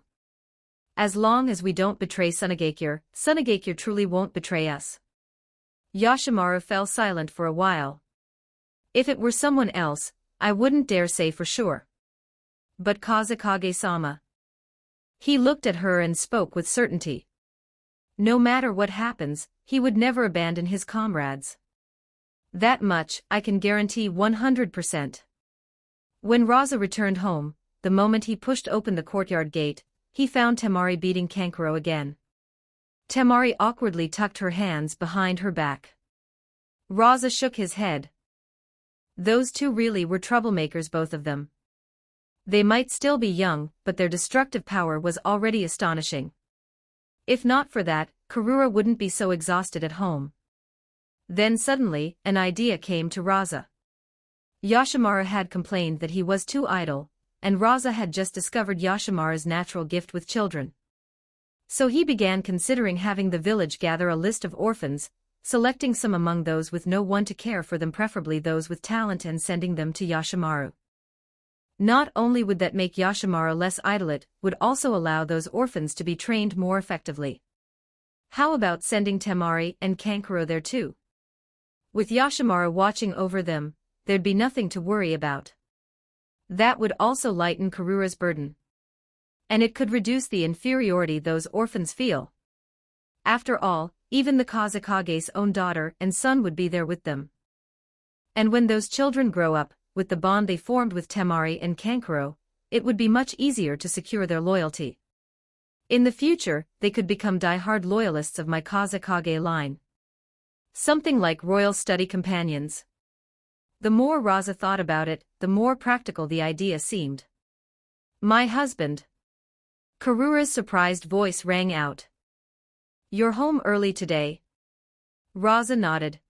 As long as we don't betray Tsunagakure truly won't betray us. Yoshimaru fell silent for a while. If it were someone else, I wouldn't dare say for sure. But Kazekage-sama. He looked at her and spoke with certainty. No matter what happens, he would never abandon his comrades. That much I can guarantee 100%. When Rasa returned home, the moment he pushed open the courtyard gate, he found Temari beating Kankuro again. Temari awkwardly tucked her hands behind her back. Rasa shook his head. Those two really were troublemakers, both of them. They might still be young, but their destructive power was already astonishing. If not for that, Karura wouldn't be so exhausted at home. Then suddenly, an idea came to Rasa. Yoshimaru had complained that he was too idle, and Rasa had just discovered Yoshimaru's natural gift with children. So he began considering having the village gather a list of orphans, selecting some among those with no one to care for them, preferably those with talent, and sending them to Yoshimaru. Not only would that make Yoshimaru less idle, it would also allow those orphans to be trained more effectively. How about sending Temari and Kankuro there too? With Yoshimaru watching over them, there'd be nothing to worry about. That would also lighten Karura's burden. And it could reduce the inferiority those orphans feel. After all, even the Kazekage's own daughter and son would be there with them. And when those children grow up, with the bond they formed with Temari and Kankuro, it would be much easier to secure their loyalty. In the future, they could become die-hard loyalists of my Kazekage line. Something like royal study companions. The more Rasa thought about it, the more practical the idea seemed. My husband. Karura's surprised voice rang out. You're home early today? Rasa nodded.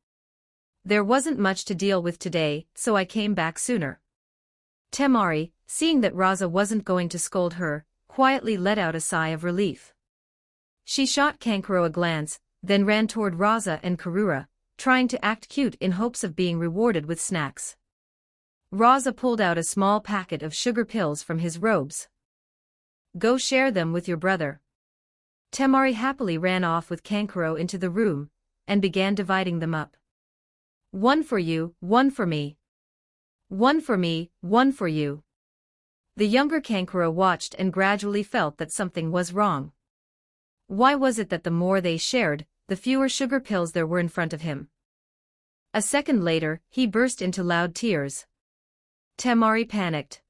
There wasn't much to deal with today, so I came back sooner. Temari, seeing that Rasa wasn't going to scold her, quietly let out a sigh of relief. She shot Kankuro a glance, then ran toward Rasa and Karura, trying to act cute in hopes of being rewarded with snacks. Rasa pulled out a small packet of sugar pills from his robes. Go share them with your brother. Temari happily ran off with Kankuro into the room, and began dividing them up. One for you, one for me. One for me, one for you. The younger Kankuro watched and gradually felt that something was wrong. Why was it that the more they shared, the fewer sugar pills there were in front of him? A second later, he burst into loud tears. Temari panicked.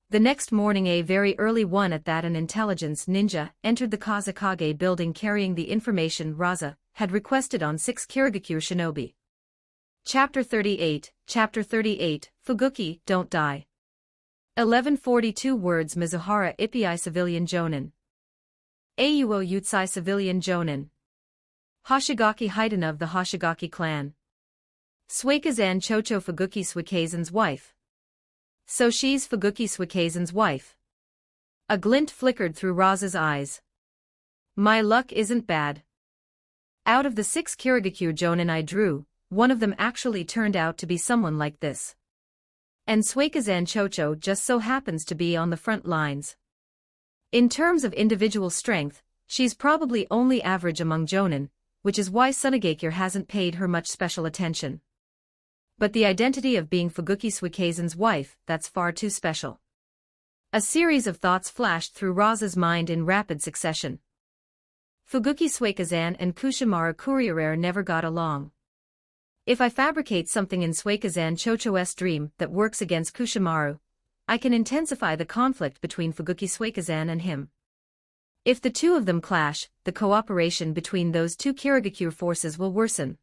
The next morning, a very early one at that, an intelligence ninja entered the Kazekage building carrying the information Rasa had requested on 6 Kirigakure shinobi. Chapter 38, Fuguki, Don't Die. 1142 words Mizuhara Ippei Civilian Jonin. Auo Yutsai Civilian Jonin. Hoshigaki Haiden of the Hoshigaki clan. Suikazan Chocho Fuguki Suikazan's wife. So she's Fuguki Suikazan's wife. A glint flickered through Rasa's eyes. My luck isn't bad. Out of the 6 Kirigakure Jonin I drew, one of them actually turned out to be someone like this. And Suikazan Chocho just so happens to be on the front lines. In terms of individual strength, she's probably only average among Jonin, which is why Tsunagakure hasn't paid her much special attention. But the identity of being Fuguki Suikazan's wife, that's far too special. A series of thoughts flashed through Rasa's mind in rapid succession. Fuguki Suikazan and Kushimaru Kuriarere never got along. If I fabricate something in Suikazan Chocho's dream that works against Kushimaru, I can intensify the conflict between Fuguki Suikazan and him. If the two of them clash, the cooperation between those two Kirigakure forces will worsen.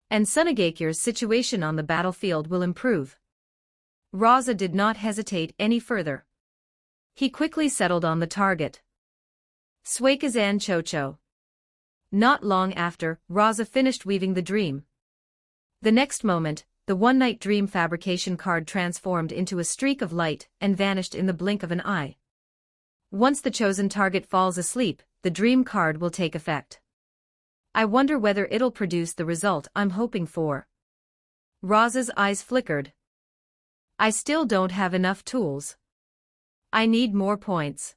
And Tsunagakure's situation on the battlefield will improve. Rasa did not hesitate any further. He quickly settled on the target. Suikazan Chocho. Not long after, Rasa finished weaving the dream. The next moment, the one-night dream fabrication card transformed into a streak of light and vanished in the blink of an eye. Once the chosen target falls asleep, the dream card will take effect. I wonder whether it'll produce the result I'm hoping for. Rasa's eyes flickered. I still don't have enough tools. I need more points.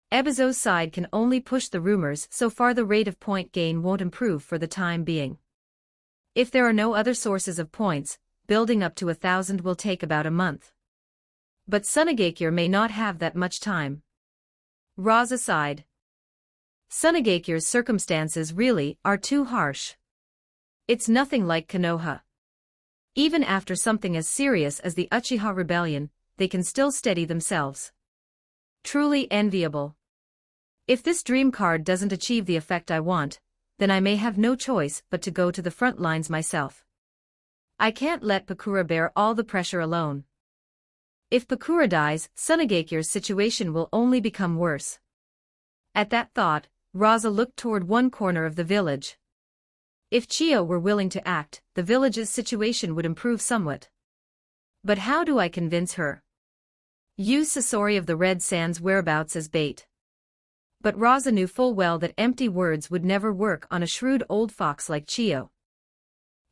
Ebizo's side can only push the rumors so far. The rate of point gain won't improve for the time being. If there are no other sources of points, building up to 1,000 will take about a month. But Sunagakure may not have that much time. Rasa sighed. Sunagakure's circumstances really are too harsh. It's nothing like Konoha. Even after something as serious as the Uchiha Rebellion, they can still steady themselves. Truly enviable. If this dream card doesn't achieve the effect I want, then I may have no choice but to go to the front lines myself. I can't let Pakura bear all the pressure alone. If Pakura dies, Sunagakure's situation will only become worse. At that thought, Rasa looked toward one corner of the village. If Chiyo were willing to act, the village's situation would improve somewhat. But how do I convince her? Use Sasori of the Red Sands' whereabouts as bait. But Rasa knew full well that empty words would never work on a shrewd old fox like Chiyo.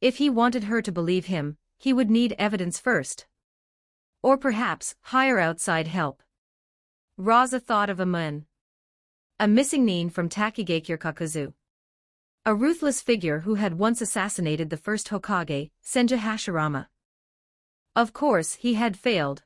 If he wanted her to believe him, he would need evidence first. Or perhaps, hire outside help. Rasa thought of a missing nin from Takigakure Kakuzu. A ruthless figure who had once assassinated the first Hokage, Senja Hashirama. Of course he had failed.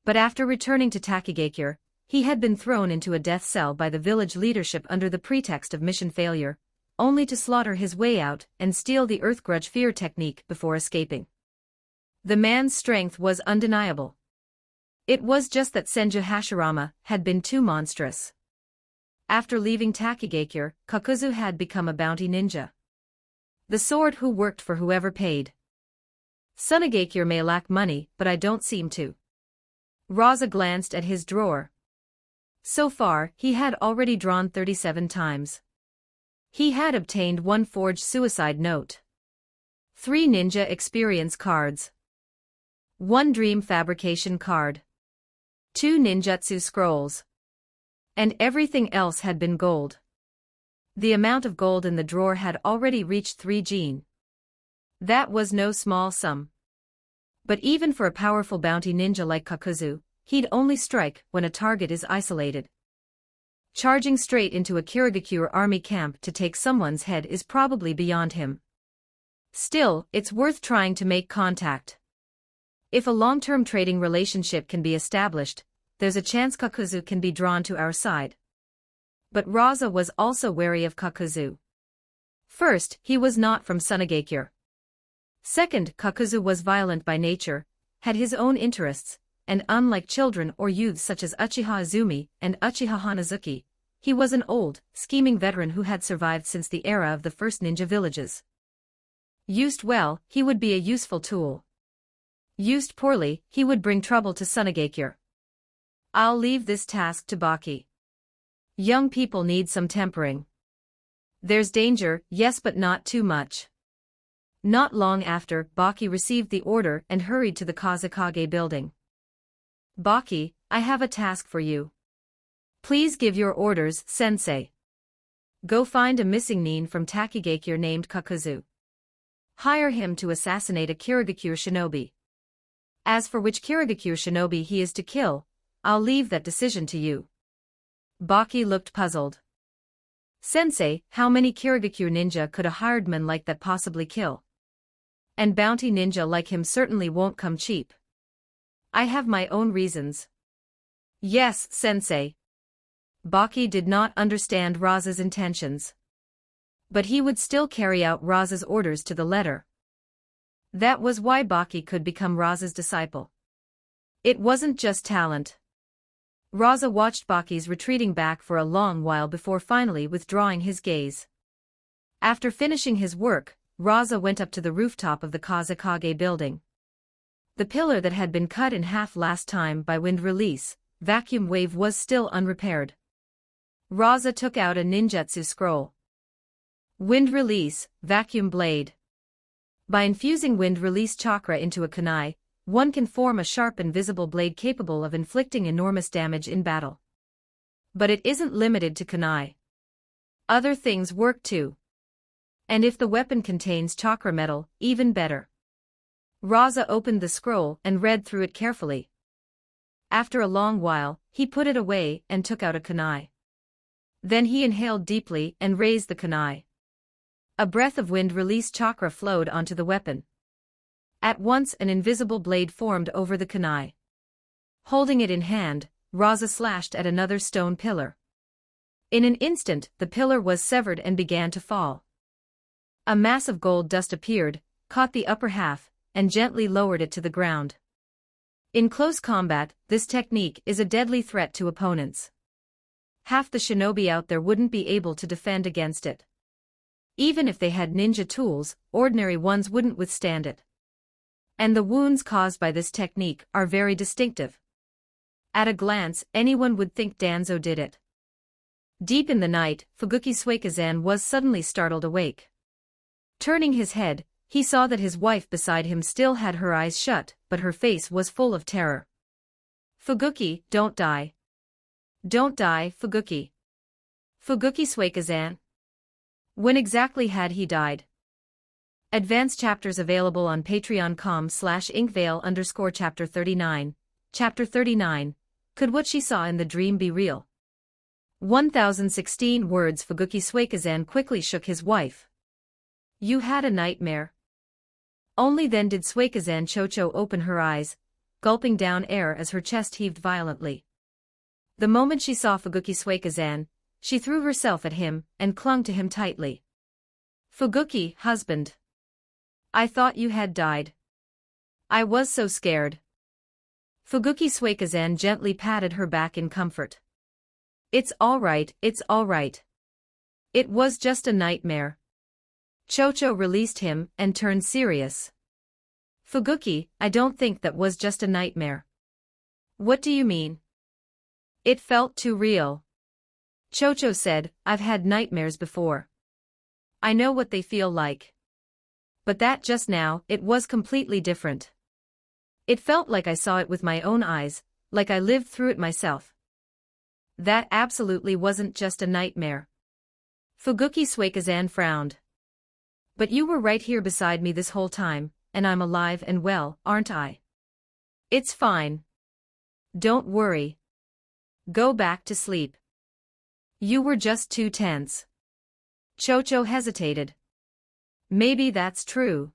But after returning to Takigakure, he had been thrown into a death cell by the village leadership under the pretext of mission failure, only to slaughter his way out and steal the Earth Grudge Fear technique before escaping. The man's strength was undeniable. It was just that Senju Hashirama had been too monstrous. After leaving Takigakure, Kakuzu had become a bounty ninja. The sword who worked for whoever paid. Sunagakure may lack money, but I don't seem to. Rasa glanced at his drawer. So far, he had already drawn 37 times. He had obtained 1 forged suicide note, 3 ninja experience cards, 1 dream fabrication card, 2 ninjutsu scrolls. And everything else had been gold. The amount of gold in the drawer had already reached 3 jin. That was no small sum. But even for a powerful bounty ninja like Kakuzu, he'd only strike when a target is isolated. Charging straight into a Kirigakure army camp to take someone's head is probably beyond him. Still, it's worth trying to make contact. If a long-term trading relationship can be established, there's a chance Kakuzu can be drawn to our side. But Rasa was also wary of Kakuzu. First, he was not from Sunagakure. Second, Kakuzu was violent by nature, had his own interests, and unlike children or youths such as Uchiha Izumi and Uchiha Hanazuki, he was an old, scheming veteran who had survived since the era of the first ninja villages. Used well, he would be a useful tool. Used poorly, he would bring trouble to Sunagakure. I'll leave this task to Baki. Young people need some tempering. There's danger, yes, but not too much. Not long after, Baki received the order and hurried to the Kazekage building. Baki, I have a task for you. Please give your orders, sensei. Go find a missing nin from Takigakure named Kakuzu. Hire him to assassinate a Kirigakure shinobi. As for which Kirigakure shinobi he is to kill, I'll leave that decision to you. Baki looked puzzled. Sensei, how many Kirigakure ninja could a hired man like that possibly kill? And bounty ninja like him certainly won't come cheap. I have my own reasons. Yes, sensei. Baki did not understand Rasa's intentions. But he would still carry out Rasa's orders to the letter. That was why Baki could become Rasa's disciple. It wasn't just talent. Rasa watched Baki's retreating back for a long while before finally withdrawing his gaze. After finishing his work, Rasa went up to the rooftop of the Kazekage building. The pillar that had been cut in half last time by wind release, vacuum wave was still unrepaired. Rasa took out a ninjutsu scroll. Wind release, vacuum blade. By infusing wind release chakra into a kunai, one can form a sharp and visible blade capable of inflicting enormous damage in battle. But it isn't limited to kunai. Other things work too. And if the weapon contains chakra metal, even better. Rasa opened the scroll and read through it carefully. After a long while, he put it away and took out a kunai. Then he inhaled deeply and raised the kunai. A breath of wind release chakra flowed onto the weapon. At once an invisible blade formed over the kunai. Holding it in hand, Rasa slashed at another stone pillar. In an instant, the pillar was severed and began to fall. A mass of gold dust appeared, caught the upper half, and gently lowered it to the ground. In close combat, this technique is a deadly threat to opponents. Half the shinobi out there wouldn't be able to defend against it. Even if they had ninja tools, ordinary ones wouldn't withstand it. And the wounds caused by this technique are very distinctive. At a glance, anyone would think Danzo did it. Deep in the night, Fuguki Suikazan was suddenly startled awake. Turning his head, he saw that his wife beside him still had her eyes shut, but her face was full of terror. Fuguki, don't die. Don't die, Fuguki. Fuguki Suikazan. When exactly had he died? Advanced chapters available on patreon.com/inkvale_chapter 39. Chapter 39. Could what she saw in the dream be real? 1016 words. Fuguki Suikazan quickly shook his wife. You had a nightmare. Only then did Suikazan Chocho open her eyes, gulping down air as her chest heaved violently. The moment she saw Fuguki Suikazan, she threw herself at him and clung to him tightly. Fuguki, husband. I thought you had died. I was so scared. Fuguki Suikazan gently patted her back in comfort. It's all right, it's all right. It was just a nightmare. Chocho released him and turned serious. Fuguki, I don't think that was just a nightmare. What do you mean? It felt too real. Chocho said, I've had nightmares before. I know what they feel like. But that just now, it was completely different. It felt like I saw it with my own eyes, like I lived through it myself. That absolutely wasn't just a nightmare. Fuguki Suikazan frowned. But you were right here beside me this whole time, and I'm alive and well, aren't I? It's fine. Don't worry. Go back to sleep. You were just too tense. Chocho hesitated. Maybe that's true.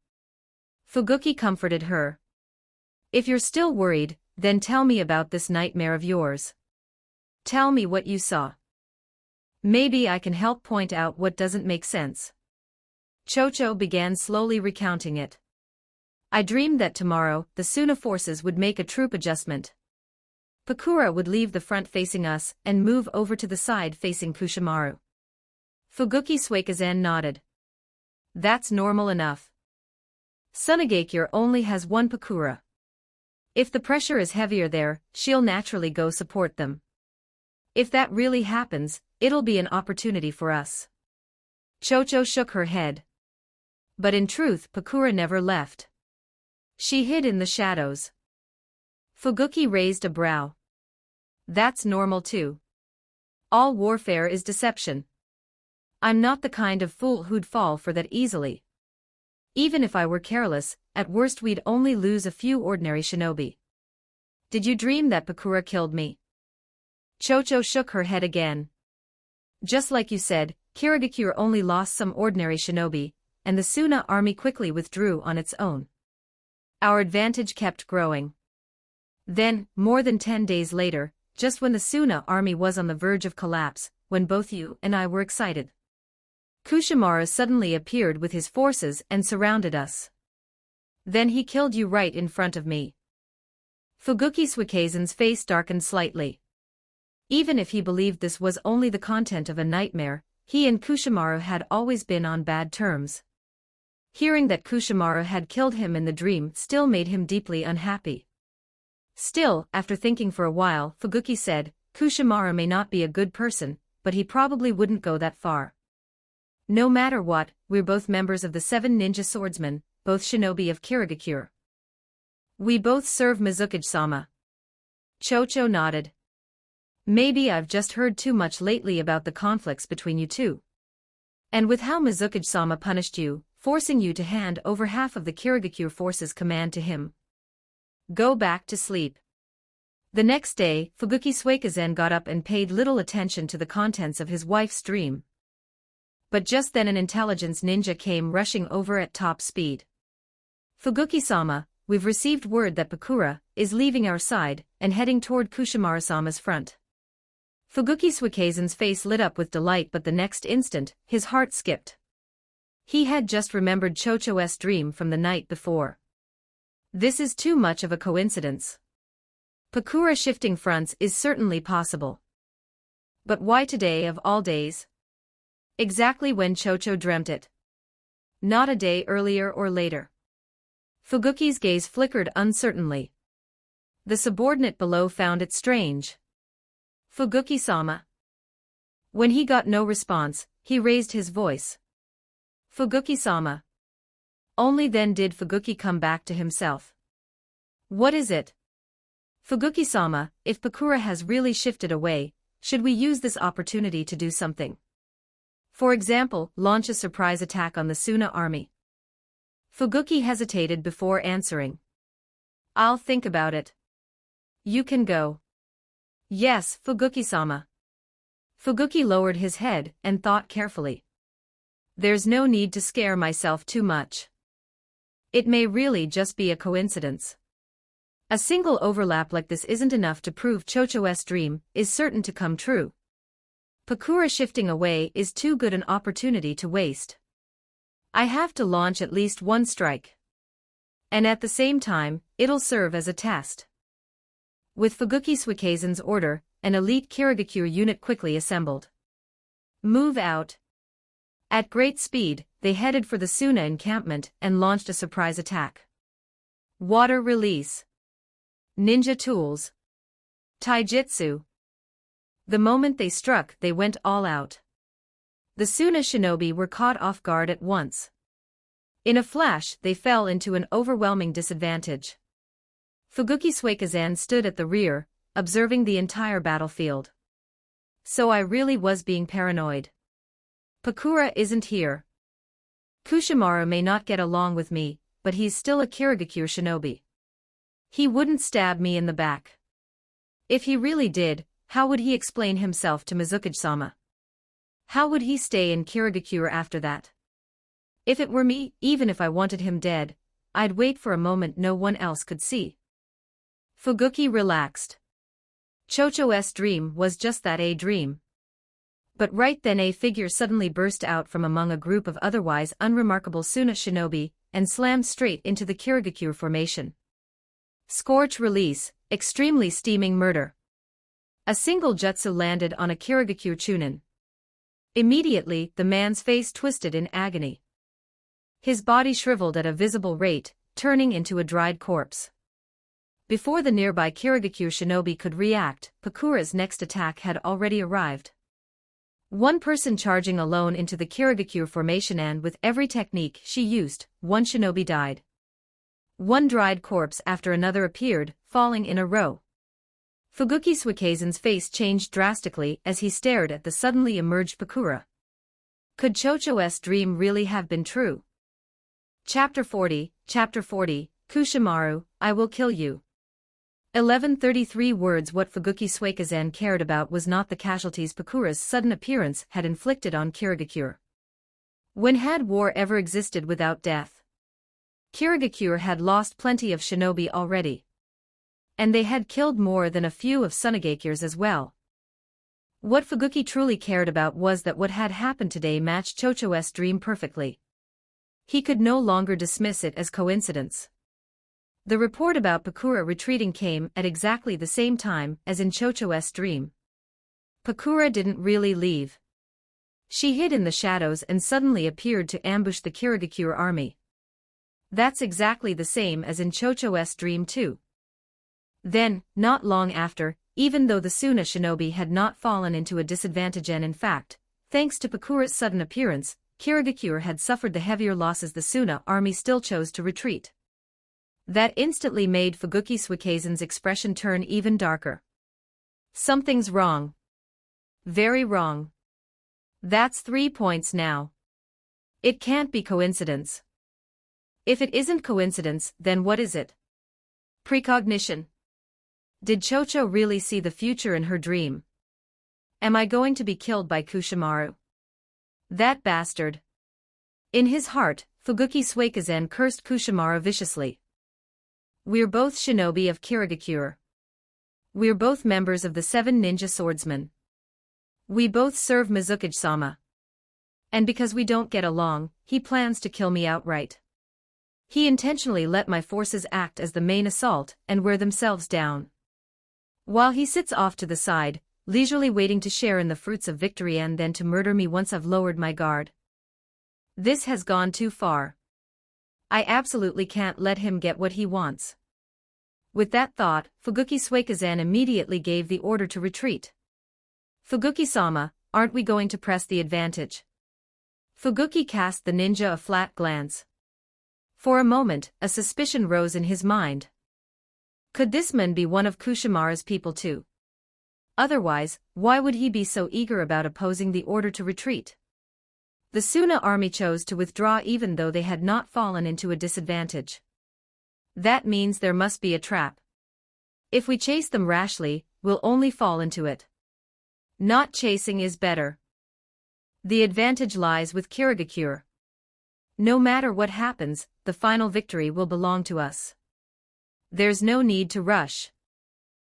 Fuguki comforted her. If you're still worried, then tell me about this nightmare of yours. Tell me what you saw. Maybe I can help point out what doesn't make sense. Chocho began slowly recounting it. I dreamed that tomorrow, the Suna forces would make a troop adjustment. Pakura would leave the front facing us and move over to the side facing Kushimaru. Fuguki Suikazan nodded. That's normal enough. Sunagakure only has one Pakura. If the pressure is heavier there, she'll naturally go support them. If that really happens, it'll be an opportunity for us. Chocho shook her head. But in truth, Pakura never left. She hid in the shadows. Fuguki raised a brow. That's normal too. All warfare is deception. I'm not the kind of fool who'd fall for that easily. Even if I were careless, at worst we'd only lose a few ordinary shinobi. Did you dream that Pakura killed me? Chocho shook her head again. Just like you said, Kirigakure only lost some ordinary shinobi, and the Suna army quickly withdrew on its own. Our advantage kept growing. Then, more than 10 days later, just when the Suna army was on the verge of collapse, when both you and I were excited, Kushimaru suddenly appeared with his forces and surrounded us. Then he killed you right in front of me. Fuguki Suikazan's face darkened slightly. Even if he believed this was only the content of a nightmare, he and Kushimaru had always been on bad terms. Hearing that Kushimaru had killed him in the dream still made him deeply unhappy. Still, after thinking for a while, Fuguki said, Kushimaru may not be a good person, but he probably wouldn't go that far. No matter what, we're both members of the 7 ninja swordsmen, both shinobi of Kirigakure. We both serve Mizuki-sama. Chocho nodded. Maybe I've just heard too much lately about the conflicts between you two. And with how Mizuki-sama punished you, forcing you to hand over half of the Kirigakure force's command to him. Go back to sleep. The next day, Fuguki Suikezen got up and paid little attention to the contents of his wife's dream. But just then an intelligence ninja came rushing over at top speed. Fuguki-sama, we've received word that Pakura is leaving our side and heading toward Kushimaru-sama's front. Fuguki Suikezen's face lit up with delight, but the next instant, his heart skipped. He had just remembered Chocho's dream from the night before. This is too much of a coincidence. Pakura shifting fronts is certainly possible. But why today of all days? Exactly when Chocho dreamt it. Not a day earlier or later. Fuguki's gaze flickered uncertainly. The subordinate below found it strange. Fuguki-sama. When he got no response, he raised his voice. Fuguki-sama. Only then did Fuguki come back to himself. What is it? Fuguki-sama, if Pakura has really shifted away, should we use this opportunity to do something? For example, launch a surprise attack on the Suna army. Fuguki hesitated before answering. I'll think about it. You can go. Yes, Fuguki-sama. Fuguki lowered his head and thought carefully. There's no need to scare myself too much. It may really just be a coincidence. A single overlap like this isn't enough to prove Chocho's dream is certain to come true. Pakura shifting away is too good an opportunity to waste. I have to launch at least one strike. And at the same time, it'll serve as a test. With Fuguki Suikezen's order, an elite Kirigakure unit quickly assembled. Move out. At great speed, they headed for the Suna encampment and launched a surprise attack. Water release. Ninja tools. Taijutsu. The moment they struck, they went all out. The Suna shinobi were caught off guard at once. In a flash, they fell into an overwhelming disadvantage. Fuguki Suikezen stood at the rear, observing the entire battlefield. So I really was being paranoid. Pakura isn't here. Kushimaru may not get along with me, but he's still a Kirigakure shinobi. He wouldn't stab me in the back. If he really did, how would he explain himself to Mizuki-sama? How would he stay in Kirigakure after that? If it were me, even if I wanted him dead, I'd wait for a moment no one else could see. Fuguki relaxed. Chocho's dream was just that, a dream. But right then a figure suddenly burst out from among a group of otherwise unremarkable Suna shinobi, and slammed straight into the Kirigakure formation. Scorch release, extremely steaming murder. A single jutsu landed on a Kirigakure chunin. Immediately, the man's face twisted in agony. His body shriveled at a visible rate, turning into a dried corpse. Before the nearby Kirigakure shinobi could react, Pakura's next attack had already arrived. One person charging alone into the Kirigakure formation, and with every technique she used, one shinobi died. One dried corpse after another appeared, falling in a row. Fuguki Suikezen's face changed drastically as he stared at the suddenly emerged Pakura. Could Chocho's dream really have been true? Chapter 40, Kushimaru, I will kill you. 1133 words. What Fuguki Suikezen cared about was not the casualties Pakura's sudden appearance had inflicted on Kirigakure. When had war ever existed without death? Kirigakure had lost plenty of shinobi already. And they had killed more than a few of Sunagekyurs as well. What Fuguki truly cared about was that what had happened today matched Chocho's dream perfectly. He could no longer dismiss it as coincidence. The report about Pakura retreating came at exactly the same time as in Chocho's dream. Pakura didn't really leave. She hid in the shadows and suddenly appeared to ambush the Kirigakure army. That's exactly the same as in Chocho's dream too. Then, not long after, even though the Suna shinobi had not fallen into a disadvantage and in fact, thanks to Pakura's sudden appearance, Kirigakure had suffered the heavier losses. The Suna army still chose to retreat. That instantly made Fuguki Suikaisen's expression turn even darker. Something's wrong. Very wrong. That's 3 points now. It can't be coincidence. If it isn't coincidence, then what is it? Precognition. Did Chocho really see the future in her dream? Am I going to be killed by Kushimaru? That bastard. In his heart, Fuguki Suikaisen cursed Kushimaru viciously. We're both shinobi of Kirigakure. We're both members of the 7 ninja swordsmen. We both serve Mizukage-sama. And because we don't get along, he plans to kill me outright. He intentionally let my forces act as the main assault and wear themselves down, while he sits off to the side, leisurely waiting to share in the fruits of victory and then to murder me once I've lowered my guard. This has gone too far. I absolutely can't let him get what he wants. With that thought, Fuguki Suikaisen immediately gave the order to retreat. Fuguki-sama, aren't we going to press the advantage? Fuguki cast the ninja a flat glance. For a moment, a suspicion rose in his mind. Could this man be one of Kushimaru's people too? Otherwise, why would he be so eager about opposing the order to retreat? The Suna army chose to withdraw even though they had not fallen into a disadvantage. That means there must be a trap. If we chase them rashly, we'll only fall into it. Not chasing is better. The advantage lies with Kirigakure. No matter what happens, the final victory will belong to us. There's no need to rush.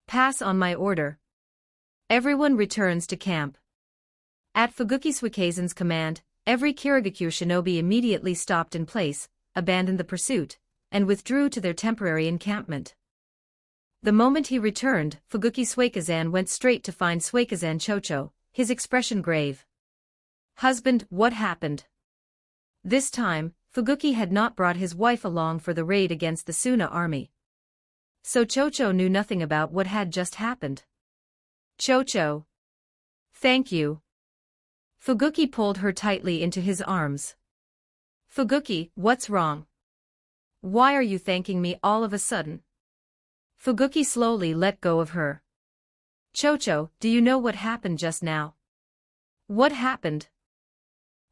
Pass on my order. Everyone returns to camp. At Fuguki Suikaisen's command, every Kirigakure shinobi immediately stopped in place, abandoned the pursuit, and withdrew to their temporary encampment. The moment he returned, Fuguki Suikaisen went straight to find Suikaisen Chocho, his expression grave. Husband, what happened? This time, Fuguki had not brought his wife along for the raid against the Suna army. So Chocho knew nothing about what had just happened. Chocho. Thank you. Fuguki pulled her tightly into his arms. Fuguki, what's wrong? Why are you thanking me all of a sudden? Fuguki slowly let go of her. Chocho, do you know what happened just now? What happened?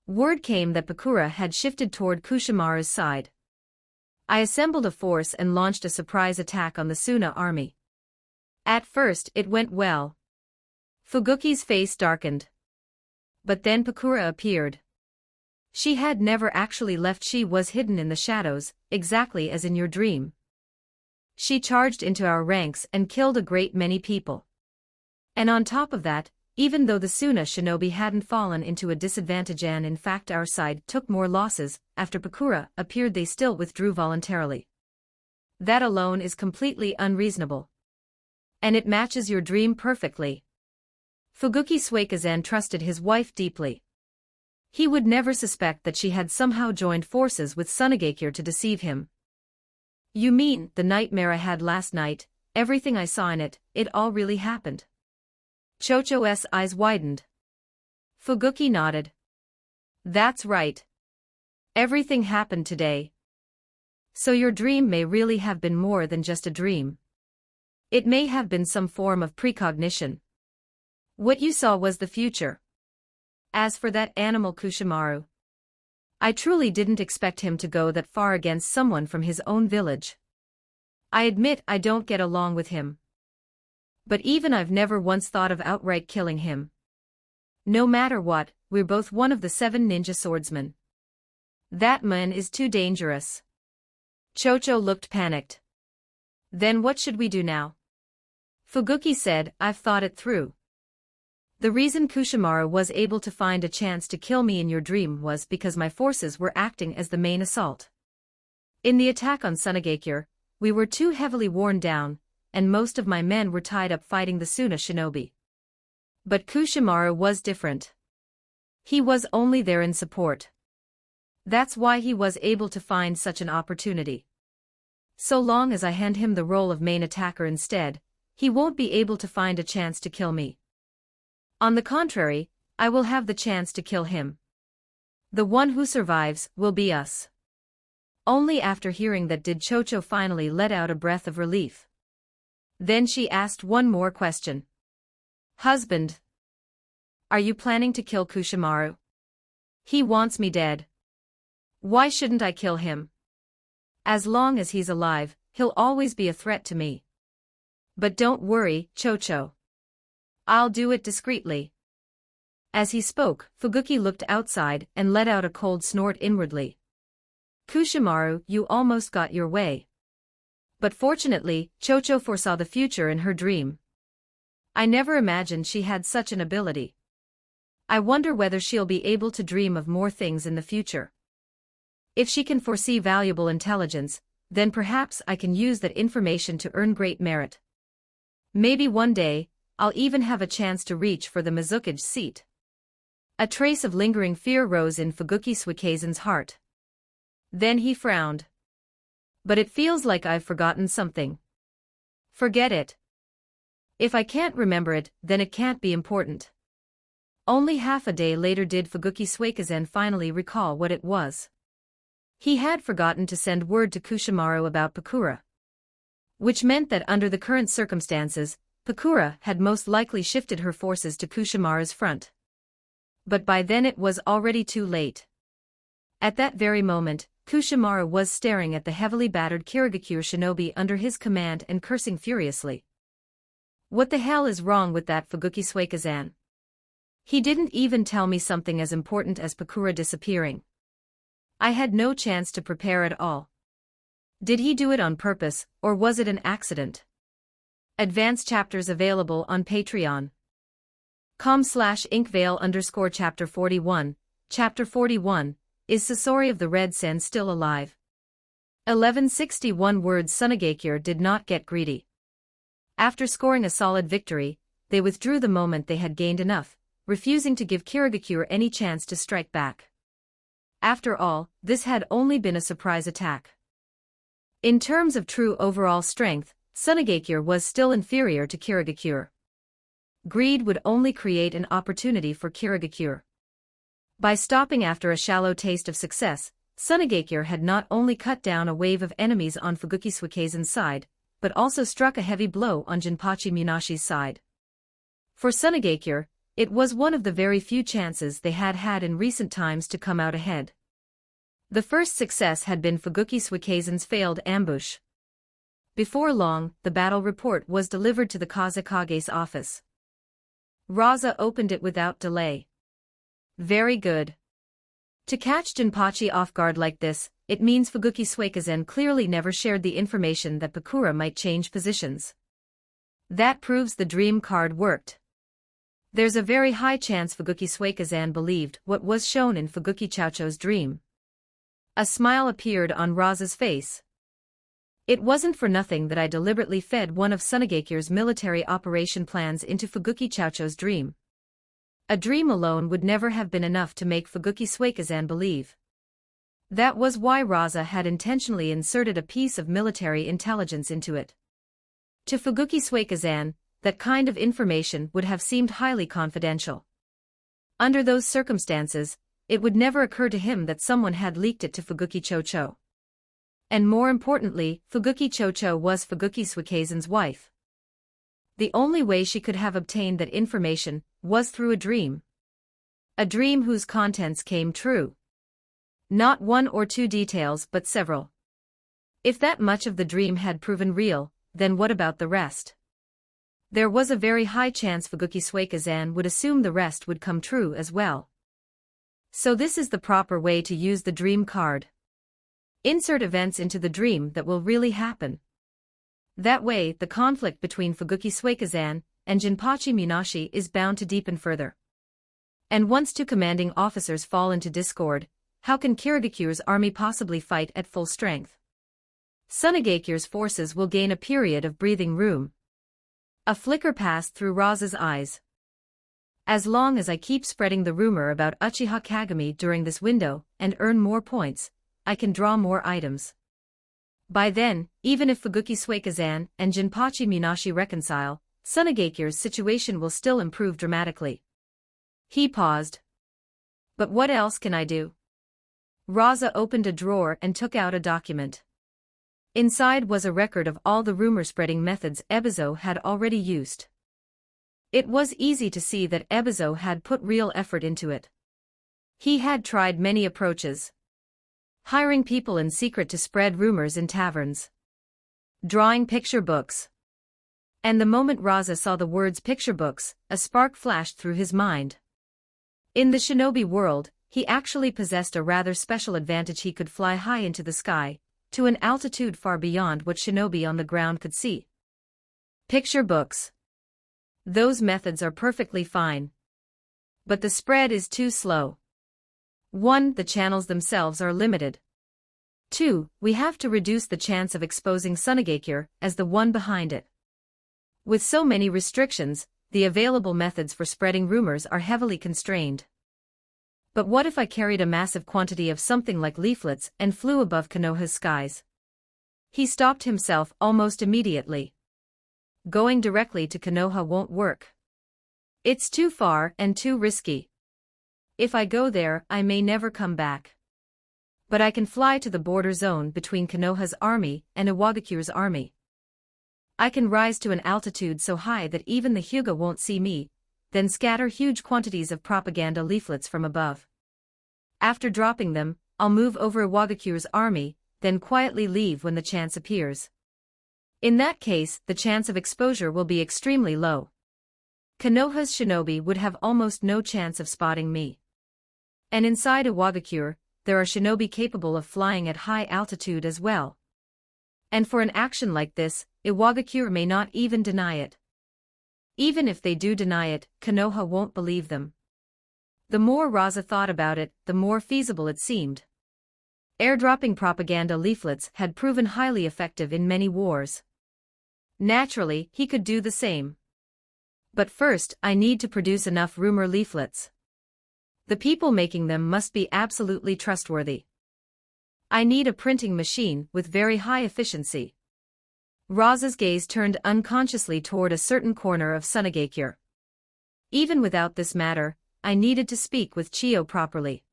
Word came that Pakura had shifted toward Kushimaru's side. I assembled a force and launched a surprise attack on the Suna army. At first it went well. Fuguki's face darkened. But then Pakura appeared. She had never actually left. She was hidden in the shadows, exactly as in your dream. She charged into our ranks and killed a great many people. And on top of that, even though the Suna shinobi hadn't fallen into a disadvantage and in fact our side took more losses, after Pakura appeared they still withdrew voluntarily. That alone is completely unreasonable. And it matches your dream perfectly. Fuguki Suikaisen trusted his wife deeply. He would never suspect that she had somehow joined forces with Sunagakure to deceive him. You mean, the nightmare I had last night, everything I saw in it, it all really happened? Chocho's eyes widened. Fuguki nodded. That's right. Everything happened today. So your dream may really have been more than just a dream. It may have been some form of precognition. What you saw was the future. As for that animal Kushimaru, I truly didn't expect him to go that far against someone from his own village. I admit I don't get along with him. But even I've never once thought of outright killing him. No matter what, we're both one of the 7 ninja swordsmen. That man is too dangerous. Chocho looked panicked. Then what should we do now? Fuguki said, I've thought it through. The reason Kushimaru was able to find a chance to kill me in your dream was because my forces were acting as the main assault. In the attack on Sunagakure, we were too heavily worn down, and most of my men were tied up fighting the Suna shinobi. But Kushimaru was different. He was only there in support. That's why he was able to find such an opportunity. So long as I hand him the role of main attacker instead, he won't be able to find a chance to kill me. On the contrary, I will have the chance to kill him. The one who survives will be us. Only after hearing that did Chocho finally let out a breath of relief. Then she asked one more question. Husband, are you planning to kill Kushimaru? He wants me dead. Why shouldn't I kill him? As long as he's alive, he'll always be a threat to me. But don't worry, Chocho. I'll do it discreetly. As he spoke, Fuguki looked outside and let out a cold snort inwardly. Kushimaru, you almost got your way. But fortunately, Chocho foresaw the future in her dream. I never imagined she had such an ability. I wonder whether she'll be able to dream of more things in the future. If she can foresee valuable intelligence, then perhaps I can use that information to earn great merit. Maybe one day, I'll even have a chance to reach for the Mizukage seat. A trace of lingering fear rose in Fuguki Suikezen's heart. Then he frowned. But it feels like I've forgotten something. Forget it. If I can't remember it, then it can't be important. Only half a day later did Fuguki Suikezen finally recall what it was. He had forgotten to send word to Kushimaru about Pakura. Which meant that under the current circumstances, Pakura had most likely shifted her forces to Kushimaru's front. But by then it was already too late. At that very moment, Kushimaru was staring at the heavily battered Kirigakure shinobi under his command and cursing furiously. What the hell is wrong with that Fuguki Suikezen? He didn't even tell me something as important as Pakura disappearing. I had no chance to prepare at all. Did he do it on purpose, or was it an accident? Advanced chapters available on Patreon. com/inkvale_chapter 41, Chapter 41, Is Sasori of the Red Sen still alive? 1161 words. Sunagakure did not get greedy. After scoring a solid victory, they withdrew the moment they had gained enough, refusing to give Kirigakure any chance to strike back. After all, this had only been a surprise attack. In terms of true overall strength, Sunagakure was still inferior to Kirigakure. Greed would only create an opportunity for Kirigakure. By stopping after a shallow taste of success, Sunagakure had not only cut down a wave of enemies on Fuguki Suikezen's side, but also struck a heavy blow on Jinpachi Munashi's side. For Sunagakure, it was one of the very few chances they had had in recent times to come out ahead. The first success had been Fuguki Suikezen's failed ambush. Before long, the battle report was delivered to the Kazekage's office. Rasa opened it without delay. Very good. To catch Jinpachi off guard like this, it means Fuguki Suikezen clearly never shared the information that Pakura might change positions. That proves the dream card worked. There's a very high chance Fuguki Suikezen believed what was shown in Fuguki Chocho's dream. A smile appeared on Rasa's face. It wasn't for nothing that I deliberately fed one of Sunagakure's military operation plans into Fuguki Chocho's dream. A dream alone would never have been enough to make Fuguki Suikezen believe. That was why Rasa had intentionally inserted a piece of military intelligence into it. To Fuguki Suikezen, that kind of information would have seemed highly confidential. Under those circumstances, it would never occur to him that someone had leaked it to Fuguki Chocho. And more importantly, Fuguki Chocho was Fuguki Suikezen's wife. The only way she could have obtained that information was through a dream. A dream whose contents came true. Not one or two details but several. If that much of the dream had proven real, then what about the rest? There was a very high chance Fuguki Suikezen would assume the rest would come true as well. So this is the proper way to use the dream card. Insert events into the dream that will really happen. That way, the conflict between Fuguki Suikezen and Jinpachi Munashi is bound to deepen further. And once two commanding officers fall into discord, how can Kirigakure's army possibly fight at full strength? Sunagakure's forces will gain a period of breathing room. A flicker passed through Rasa's eyes. As long as I keep spreading the rumor about Uchiha Kagami during this window and earn more points, I can draw more items. By then, even if Fuguki Suikazan and Jinpachi Munashi reconcile, Sunagakure's situation will still improve dramatically. He paused. But what else can I do? Rasa opened a drawer and took out a document. Inside was a record of all the rumor-spreading methods Ebizo had already used. It was easy to see that Ebizo had put real effort into it. He had tried many approaches. Hiring people in secret to spread rumors in taverns. Drawing picture books. And the moment Rasa saw the words picture books, a spark flashed through his mind. In the shinobi world, he actually possessed a rather special advantage: he could fly high into the sky, to an altitude far beyond what shinobi on the ground could see. Picture books. Those methods are perfectly fine. But the spread is too slow. 1. The channels themselves are limited. 2. We have to reduce the chance of exposing Sunagakure as the one behind it. With so many restrictions, the available methods for spreading rumors are heavily constrained. But what if I carried a massive quantity of something like leaflets and flew above Konoha's skies? He stopped himself almost immediately. Going directly to Konoha won't work. It's too far and too risky. If I go there, I may never come back. But I can fly to the border zone between Konoha's army and Iwagakure's army. I can rise to an altitude so high that even the Hyuga won't see me, then scatter huge quantities of propaganda leaflets from above. After dropping them, I'll move over Iwagakure's army, then quietly leave when the chance appears. In that case, the chance of exposure will be extremely low. Konoha's shinobi would have almost no chance of spotting me. And inside Iwagakure, there are shinobi capable of flying at high altitude as well. And for an action like this, Iwagakure may not even deny it. Even if they do deny it, Konoha won't believe them. The more Rasa thought about it, the more feasible it seemed. Airdropping propaganda leaflets had proven highly effective in many wars. Naturally, he could do the same. But first, I need to produce enough rumor leaflets. The people making them must be absolutely trustworthy. I need a printing machine with very high efficiency. Rasa's gaze turned unconsciously toward a certain corner of Sunagakure. Even without this matter, I needed to speak with Chiyo properly.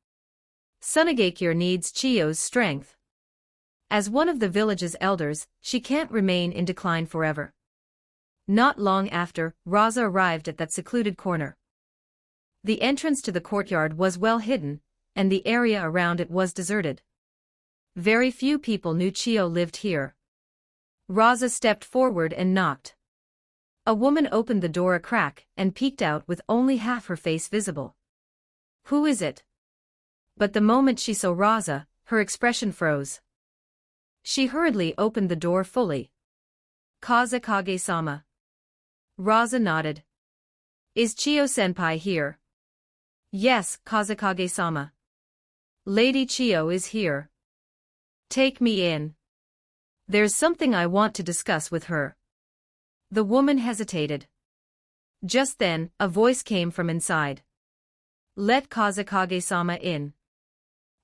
Sunagakure needs Chiyo's strength. As one of the village's elders, she can't remain in decline forever. Not long after, Rasa arrived at that secluded corner. The entrance to the courtyard was well hidden, and the area around it was deserted. Very few people knew Chiyo lived here. Rasa stepped forward and knocked. A woman opened the door a crack and peeked out with only half her face visible. "Who is it?" But the moment she saw Rasa, her expression froze. She hurriedly opened the door fully. "Kazekage-sama." Rasa nodded. "Is Chiyo-senpai here?" "Yes, Kazekage-sama. Lady Chiyo is here." "Take me in. There's something I want to discuss with her." The woman hesitated. Just then, a voice came from inside. "Let Kazekage-sama in."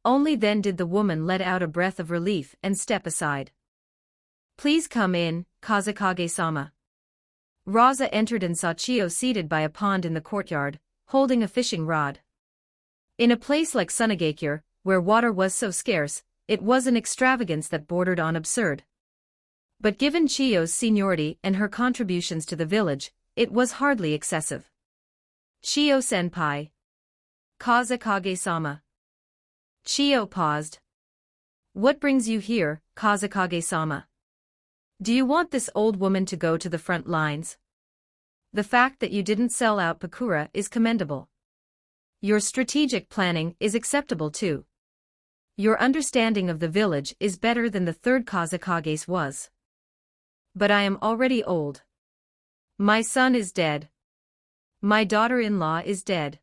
Only then did the woman let out a breath of relief and step aside. "Please come in, Kazekage-sama." Rasa entered and saw Chiyo seated by a pond in the courtyard, holding a fishing rod. In a place like Sunagakure, where water was so scarce, it was an extravagance that bordered on absurd. But given Chiyo's seniority and her contributions to the village, it was hardly excessive. "Chiyo-senpai." "Kazekage-sama." Chiyo paused. "What brings you here, Kazekage-sama? Do you want this old woman to go to the front lines? The fact that you didn't sell out Pakura is commendable. Your strategic planning is acceptable too. Your understanding of the village is better than the third Kazekage's was. But I am already old. My son is dead. My daughter-in-law is dead.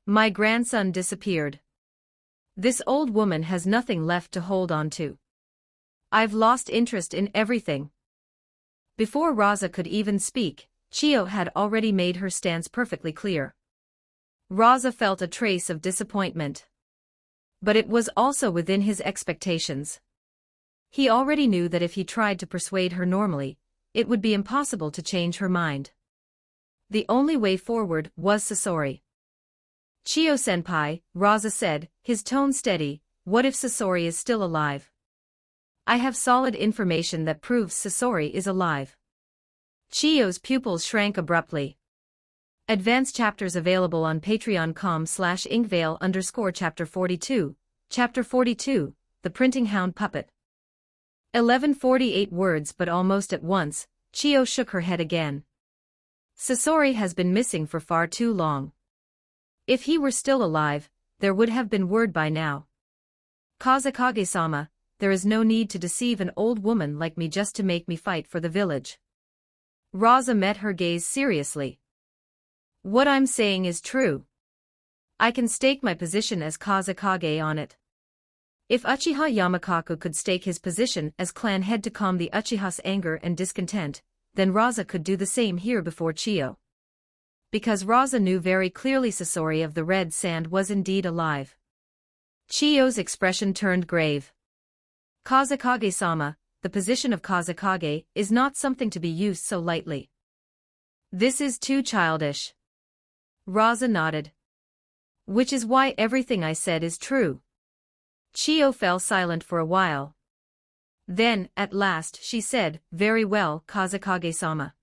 My grandson disappeared. This old woman has nothing left to hold on to. I've lost interest in everything." Before Rasa could even speak, Chiyo had already made her stance perfectly clear. Rasa felt a trace of disappointment. But it was also within his expectations. He already knew that if he tried to persuade her normally, it would be impossible to change her mind. The only way forward was Sasori. "Chiyo-senpai," Rasa said, his tone steady, "what if Sasori is still alive?" "I have solid information that proves Sasori is alive." Chiyo's pupils shrank abruptly. Advanced chapters available on patreon.com/inkvale_chapter 42, Chapter 42, The Printing Hound Puppet. 1148 words, but almost at once, Chiyo shook her head again. Sasori has been missing for far too long. If he were still alive, there would have been word by now. "Kazekage-sama, there is no need to deceive an old woman like me just to make me fight for the village." Rasa met her gaze seriously. "What I'm saying is true. I can stake my position as Kazekage on it. If Uchiha Yamakaku could stake his position as clan head to calm the Uchiha's anger and discontent, then Rasa could do the same here before Chiyo. Because Rasa knew very clearly Sasori of the Red Sand was indeed alive." Chiyo's expression turned grave. "Kazekage-sama, the position of Kazekage is not something to be used so lightly. This is too childish." Rasa nodded. "Which is why everything I said is true." Chiyo fell silent for a while. Then, at last, she said, "Very well, Kazekage-sama.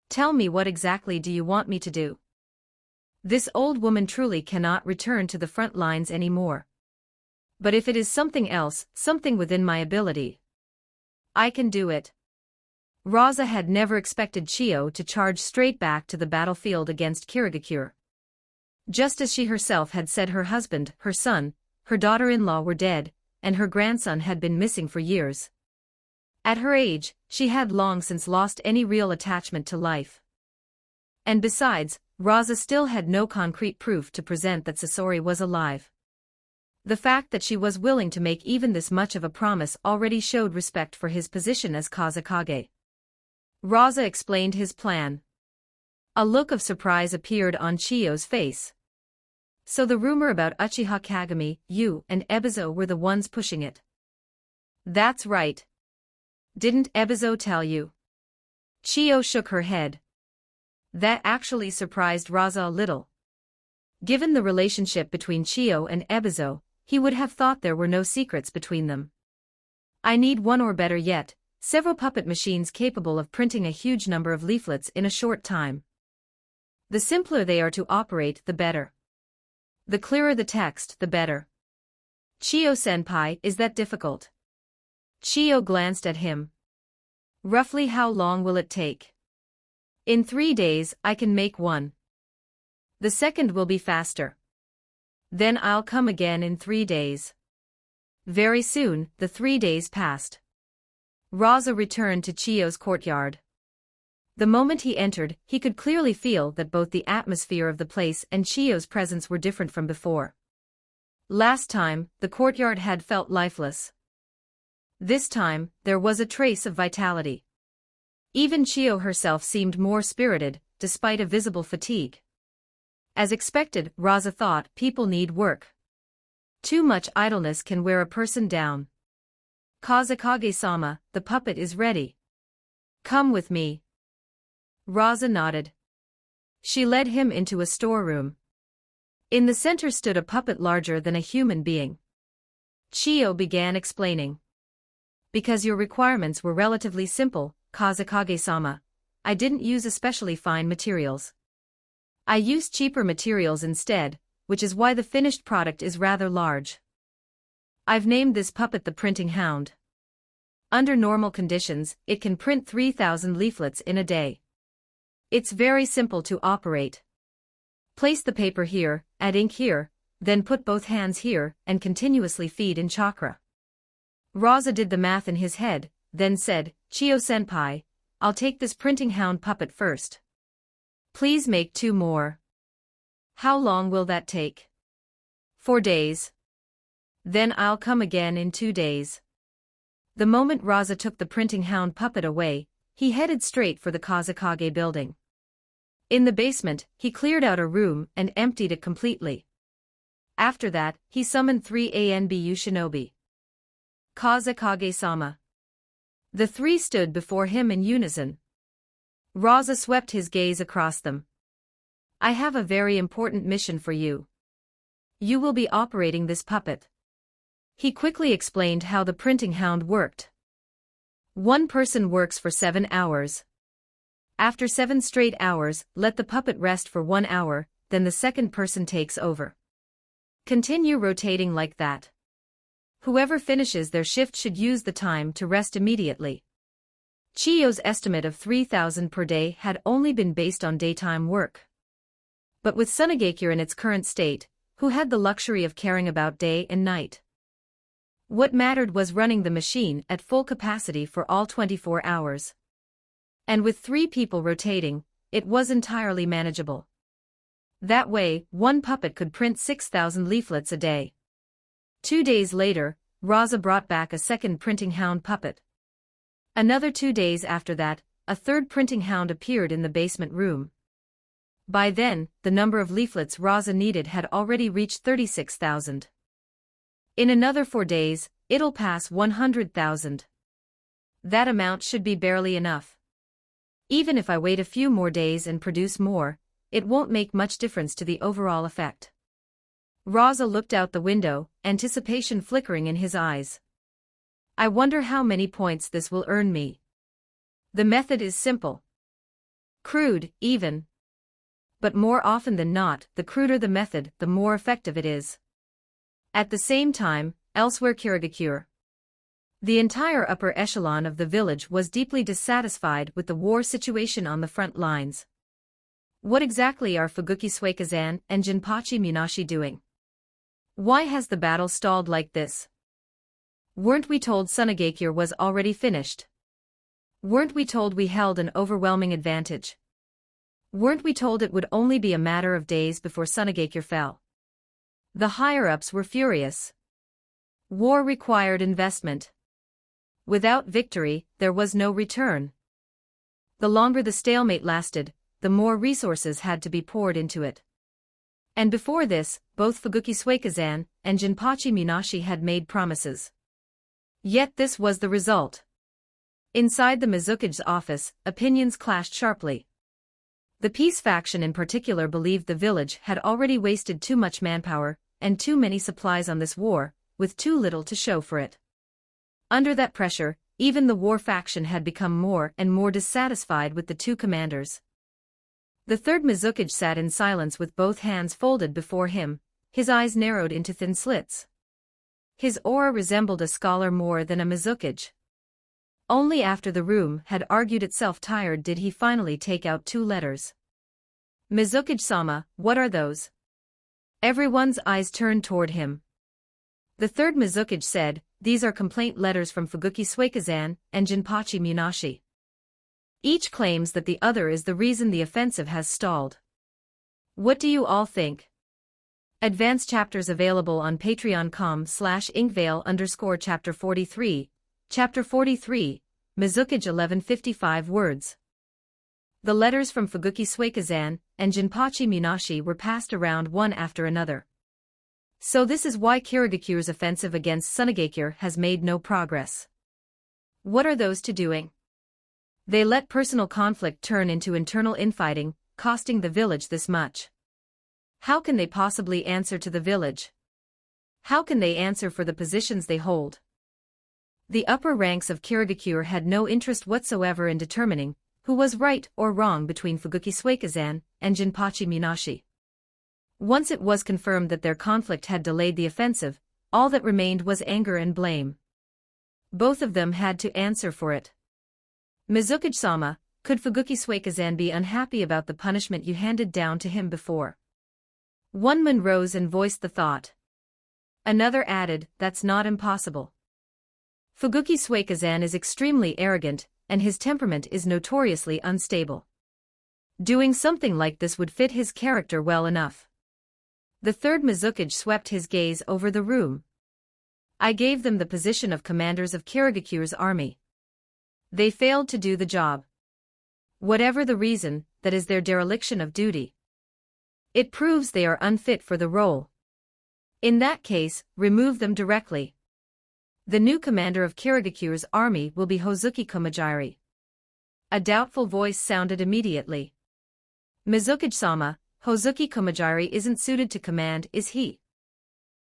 Tell me, what exactly do you want me to do? This old woman truly cannot return to the front lines anymore. But if it is something else, something within my ability, I can do it." Rasa had never expected Chiyo to charge straight back to the battlefield against Kirigakure. Just as she herself had said, her husband, her son, her daughter-in-law were dead, and her grandson had been missing for years. At her age, she had long since lost any real attachment to life. And besides, Rasa still had no concrete proof to present that Sasori was alive. The fact that she was willing to make even this much of a promise already showed respect for his position as Kazekage. Rasa explained his plan. A look of surprise appeared on Chiyo's face. "So the rumor about Uchiha Kagami, you and Ebizo were the ones pushing it?" "That's right. Didn't Ebizo tell you?" Chiyo shook her head. That actually surprised Rasa a little. Given the relationship between Chiyo and Ebizo, he would have thought there were no secrets between them. "I need one, or better yet, several puppet machines capable of printing a huge number of leaflets in a short time. The simpler they are to operate, the better. The clearer the text, the better." "Chiyo-senpai, is that difficult?" Chiyo glanced at him. "Roughly how long will it take?" "In 3 days, I can make one. The second will be faster. Then I'll come again in 3 days." Very soon, the 3 days passed. Rasa returned to Chiyo's courtyard. The moment he entered, he could clearly feel that both the atmosphere of the place and Chiyo's presence were different from before. Last time, the courtyard had felt lifeless. This time, there was a trace of vitality. Even Chiyo herself seemed more spirited, despite a visible fatigue. As expected, Rasa thought, people need work. Too much idleness can wear a person down. "Kazekage-sama, the puppet is ready. Come with me." Rasa nodded. She led him into a storeroom. In the center stood a puppet larger than a human being. Chiyo began explaining. "Because your requirements were relatively simple, Kazekage-sama, I didn't use especially fine materials. I used cheaper materials instead, which is why the finished product is rather large. I've named this puppet the Printing Hound. Under normal conditions, it can print 3,000 leaflets in a day. It's very simple to operate. Place the paper here, add ink here, then put both hands here, and continuously feed in chakra." Rasa did the math in his head, then said, "Chiyo-senpai, I'll take this Printing Hound puppet first. Please make 2 more. How long will that take?" 4 days. Then I'll come again in 2 days. The moment Rasa took the Printing Hound puppet away, he headed straight for the Kazekage building. In the basement, he cleared out a room and emptied it completely. After that, he summoned 3 ANBU shinobi. Kazekage-sama. The three stood before him in unison. Rasa swept his gaze across them. I have a very important mission for you. You will be operating this puppet. He quickly explained how the printing hound worked. One person works for 7 hours. After 7 straight hours, let the puppet rest for 1 hour, then the second person takes over. Continue rotating like that. Whoever finishes their shift should use the time to rest immediately. Chiyo's estimate of 3,000 per day had only been based on daytime work. But with Sunagakure in its current state, who had the luxury of caring about day and night? What mattered was running the machine at full capacity for all 24 hours. And with 3 people rotating, it was entirely manageable. That way, one puppet could print 6,000 leaflets a day. 2 days later, Rasa brought back a second printing hound puppet. Another 2 days after that, a third printing hound appeared in the basement room. By then, the number of leaflets Rasa needed had already reached 36,000. In another 4 days, it'll pass 100,000. That amount should be barely enough. Even if I wait a few more days and produce more, it won't make much difference to the overall effect. Rasa looked out the window, anticipation flickering in his eyes. I wonder how many points this will earn me. The method is simple. Crude, even. But more often than not, the cruder the method, the more effective it is. At the same time, elsewhere Kirigakure. The entire upper echelon of the village was deeply dissatisfied with the war situation on the front lines. What exactly are Fuguki Suikazan and Jinpachi Munashi doing? Why has the battle stalled like this? Weren't we told Sunagakure was already finished? Weren't we told we held an overwhelming advantage? Weren't we told it would only be a matter of days before Sunagakure fell? The higher-ups were furious. War required investment. Without victory, there was no return. The longer the stalemate lasted, the more resources had to be poured into it. And before this, both Fuguki Suikazan and Jinpachi Munashi had made promises. Yet this was the result. Inside the Mizukage's office, opinions clashed sharply. The peace faction in particular believed the village had already wasted too much manpower and too many supplies on this war, with too little to show for it. Under that pressure, even the war faction had become more and more dissatisfied with the two commanders. The third Mizukage sat in silence with both hands folded before him, his eyes narrowed into thin slits. His aura resembled a scholar more than a Mizukage. Only after the room had argued itself tired did he finally take out 2 letters. Mizukage-sama, what are those? Everyone's eyes turned toward him. The third Mizukage said, these are complaint letters from Fuguki Suikazan and Jinpachi Munashi. Each claims that the other is the reason the offensive has stalled. What do you all think? Advanced chapters available on patreon.com/inkvale_chapter 43, Chapter 43, Mizukage 1155 words. The letters from Fuguki Suikazan and Jinpachi Munashi were passed around one after another. So this is why Kirigakure's offensive against Sunagakure has made no progress. What are those two doing? They let personal conflict turn into internal infighting, costing the village this much. How can they possibly answer to the village? How can they answer for the positions they hold? The upper ranks of Kirigakure had no interest whatsoever in determining who was right or wrong between Fuguki Suikazan and Jinpachi Munashi. Once it was confirmed that their conflict had delayed the offensive, all that remained was anger and blame. Both of them had to answer for it. Mizukage-sama, could Fuguki Suikazan be unhappy about the punishment you handed down to him before? One man rose and voiced the thought. Another added, that's not impossible. Fuguki Suikazan is extremely arrogant, and his temperament is notoriously unstable. Doing something like this would fit his character well enough. The third Mizukage swept his gaze over the room. I gave them the position of commanders of Kirigakure's army. They failed to do the job. Whatever the reason, that is their dereliction of duty. It proves they are unfit for the role. In that case, remove them directly. The new commander of Kirigakure's army will be Hozuki Komajiri. A doubtful voice sounded immediately. Mizuki-sama, Hozuki Komajiri isn't suited to command, is he?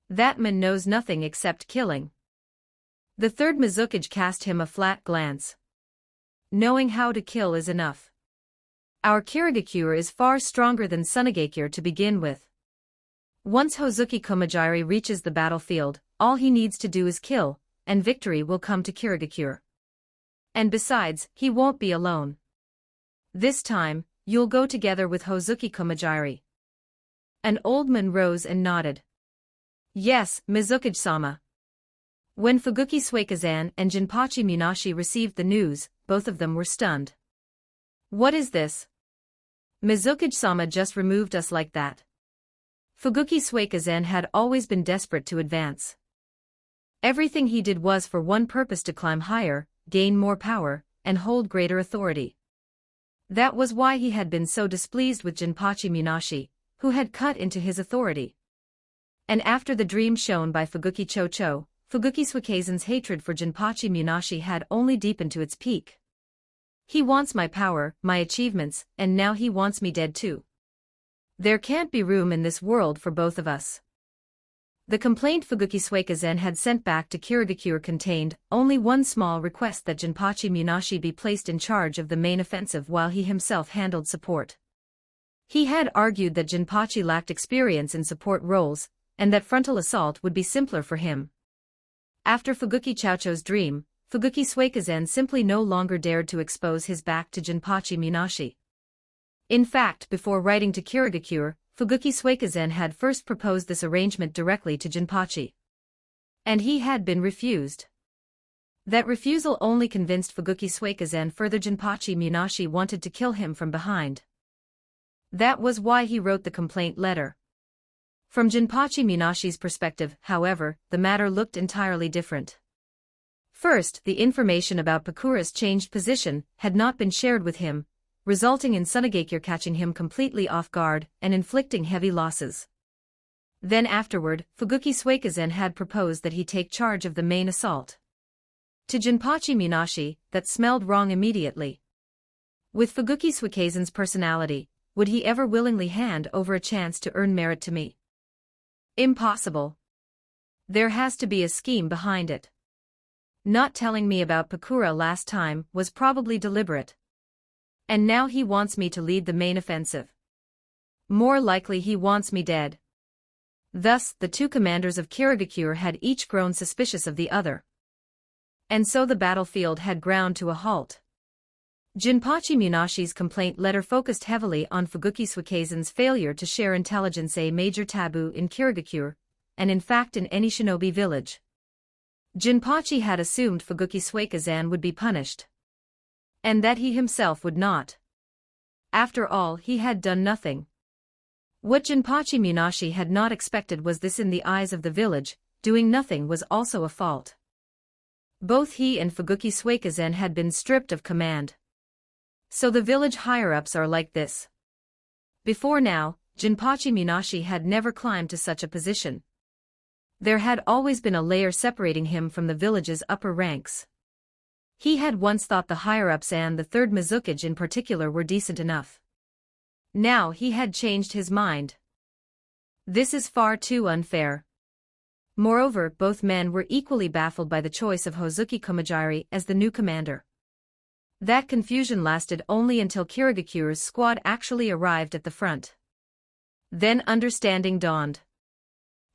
That man knows nothing except killing. The third Mizuki cast him a flat glance. Knowing how to kill is enough. Our Kirigakure is far stronger than Tsunagakure to begin with. Once Hozuki Komajiri reaches the battlefield, all he needs to do is kill, and victory will come to Kirigakure. And besides, he won't be alone. This time, you'll go together with Hozuki Komajiri. An old man rose and nodded. Yes, Mizuki-sama. When Fuguki Suikazan and Jinpachi Munashi received the news, both of them were stunned. What is this? Mizuki-sama just removed us like that. Fuguki Suikazan had always been desperate to advance. Everything he did was for one purpose: to climb higher, gain more power, and hold greater authority. That was why he had been so displeased with Jinpachi Munashi, who had cut into his authority. And after the dream shown by Fuguki Chocho, Fuguki Suikazan's hatred for Jinpachi Munashi had only deepened to its peak. He wants my power, my achievements, and now he wants me dead too. There can't be room in this world for both of us. The complaint Fuguki Suikazan had sent back to Kirigakure contained only one small request: that Jinpachi Munashi be placed in charge of the main offensive while he himself handled support. He had argued that Jinpachi lacked experience in support roles, and that frontal assault would be simpler for him. After Fuguki Chocho's dream, Fuguki Suikazan simply no longer dared to expose his back to Jinpachi Munashi. In fact, before writing to Kirigakure, Fuguki Suikazan had first proposed this arrangement directly to Jinpachi. And he had been refused. That refusal only convinced Fuguki Suikazan further. Jinpachi Munashi wanted to kill him from behind. That was why he wrote the complaint letter. From Jinpachi Munashi's perspective, however, the matter looked entirely different. First, the information about Pakura's changed position had not been shared with him, resulting in Tsunagakure catching him completely off guard and inflicting heavy losses. Then afterward, Fuguki Suikazan had proposed that he take charge of the main assault. To Jinpachi Munashi, that smelled wrong immediately. With Fuguki Suikazan's personality, would he ever willingly hand over a chance to earn merit to me? Impossible. There has to be a scheme behind it. Not telling me about Pakura last time was probably deliberate. And now he wants me to lead the main offensive. More likely he wants me dead. Thus, the two commanders of Kirigakure had each grown suspicious of the other. And so the battlefield had ground to a halt. Jinpachi Munashi's complaint letter focused heavily on Fuguki Suikazan's failure to share intelligence, a major taboo in Kirigakure, and in fact in any shinobi village. Jinpachi had assumed Fuguki Suikazan would be punished. And that he himself would not. After all, he had done nothing. What Jinpachi Munashi had not expected was this: in the eyes of the village, doing nothing was also a fault. Both he and Fuguki Suikazan had been stripped of command. So the village higher-ups are like this. Before now, Jinpachi Munashi had never climbed to such a position. There had always been a layer separating him from the village's upper ranks. He had once thought the higher-ups and the third Mizuki in particular were decent enough. Now he had changed his mind. This is far too unfair. Moreover, both men were equally baffled by the choice of Hozuki Komajiri as the new commander. That confusion lasted only until Kirigakure's squad actually arrived at the front. Then understanding dawned.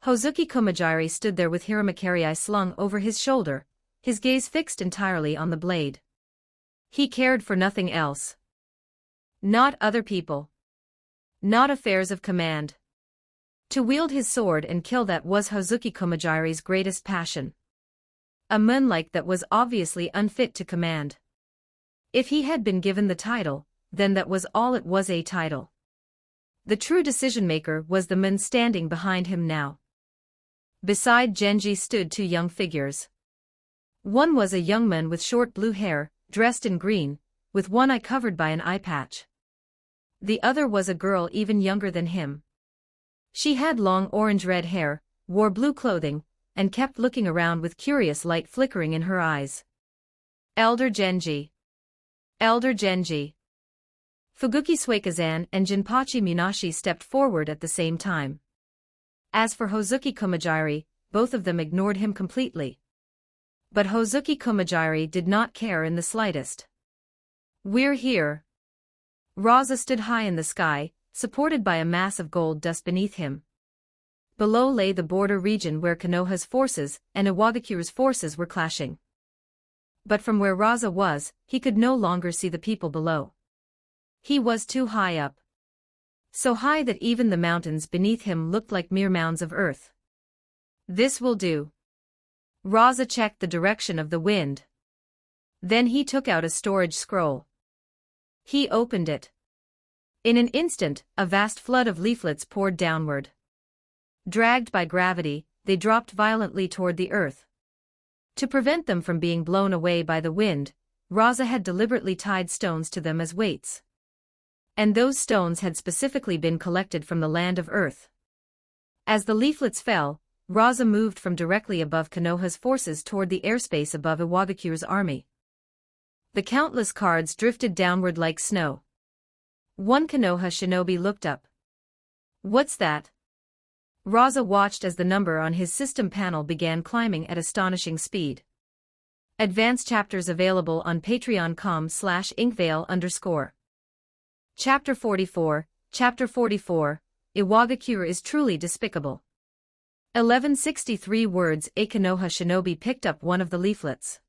Hozuki Komajiri stood there with Hiramakari slung over his shoulder, his gaze fixed entirely on the blade. He cared for nothing else. Not other people. Not affairs of command. To wield his sword and kill, that was Hozuki Komajiri's greatest passion. A man like that was obviously unfit to command. If he had been given the title, then that was all it was, a title. The true decision-maker was the man standing behind him now. Beside Genji stood two young figures. One was a young man with short blue hair, dressed in green, with one eye covered by an eye patch. The other was a girl even younger than him. She had long orange-red hair, wore blue clothing, and kept looking around with curious light flickering in her eyes. Elder Genji. Elder Genji. Fuguki Suikazan and Jinpachi Munashi stepped forward at the same time. As for Hozuki Komajiri, both of them ignored him completely. But Hozuki Komajiri did not care in the slightest. We're here. Rasa stood high in the sky, supported by a mass of gold dust beneath him. Below lay the border region where Konoha's forces and Iwagakure's forces were clashing. But from where Rasa was, he could no longer see the people below. He was too high up. So high that even the mountains beneath him looked like mere mounds of earth. This will do. Rasa checked the direction of the wind. Then he took out a storage scroll. He opened it. In an instant, a vast flood of leaflets poured downward. Dragged by gravity, they dropped violently toward the earth. To prevent them from being blown away by the wind, Rasa had deliberately tied stones to them as weights. And those stones had specifically been collected from the land of earth. As the leaflets fell, Rasa moved from directly above Konoha's forces toward the airspace above Iwagakure's army. The countless cards drifted downward like snow. One Konoha shinobi looked up. What's that? Rasa watched as the number on his system panel began climbing at astonishing speed. Advanced chapters available on patreon.com/inkvale_. Chapter 44, Chapter 44, Iwagakure is truly despicable. 1163 words. A Konoha shinobi picked up one of the leaflets.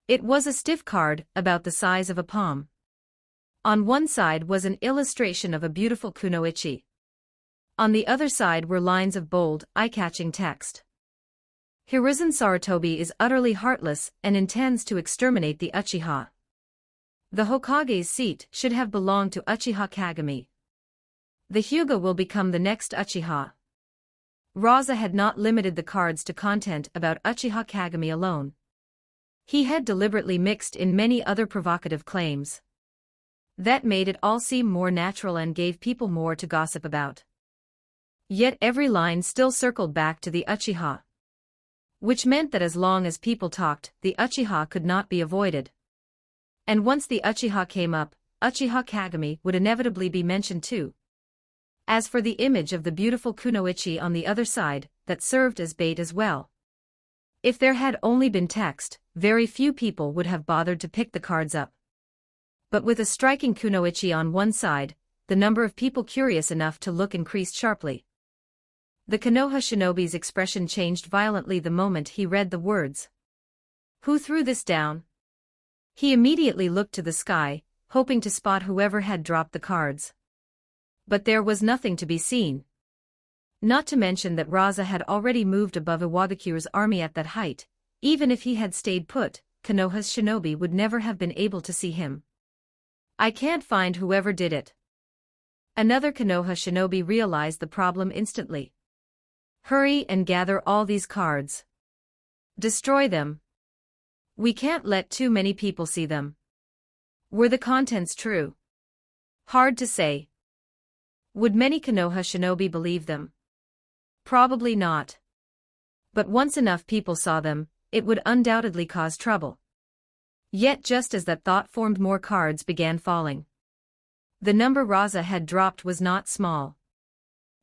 It was a stiff card, about the size of a palm. On one side was an illustration of a beautiful kunoichi. On the other side were lines of bold, eye-catching text. Hiruzen Sarutobi is utterly heartless and intends to exterminate the Uchiha. The Hokage's seat should have belonged to Uchiha Kagami. The Hyuga will become the next Uchiha. Rasa had not limited the cards to content about Uchiha Kagami alone. He had deliberately mixed in many other provocative claims. That made it all seem more natural and gave people more to gossip about. Yet every line still circled back to the Uchiha. Which meant that as long as people talked, the Uchiha could not be avoided. And once the Uchiha came up, Uchiha Kagami would inevitably be mentioned too. As for the image of the beautiful kunoichi on the other side, that served as bait as well. If there had only been text, very few people would have bothered to pick the cards up. But with a striking kunoichi on one side, the number of people curious enough to look increased sharply. The Konoha shinobi's expression changed violently the moment he read the words. Who threw this down? He immediately looked to the sky, hoping to spot whoever had dropped the cards. But there was nothing to be seen. Not to mention that Rasa had already moved above Iwagakure's army at that height. Even if he had stayed put, Konoha's shinobi would never have been able to see him. I can't find whoever did it. Another Konoha shinobi realized the problem instantly. Hurry and gather all these cards. Destroy them. We can't let too many people see them. Were the contents true? Hard to say. Would many Konoha shinobi believe them? Probably not. But once enough people saw them, it would undoubtedly cause trouble. Yet just as that thought formed, more cards began falling. The number Rasa had dropped was not small.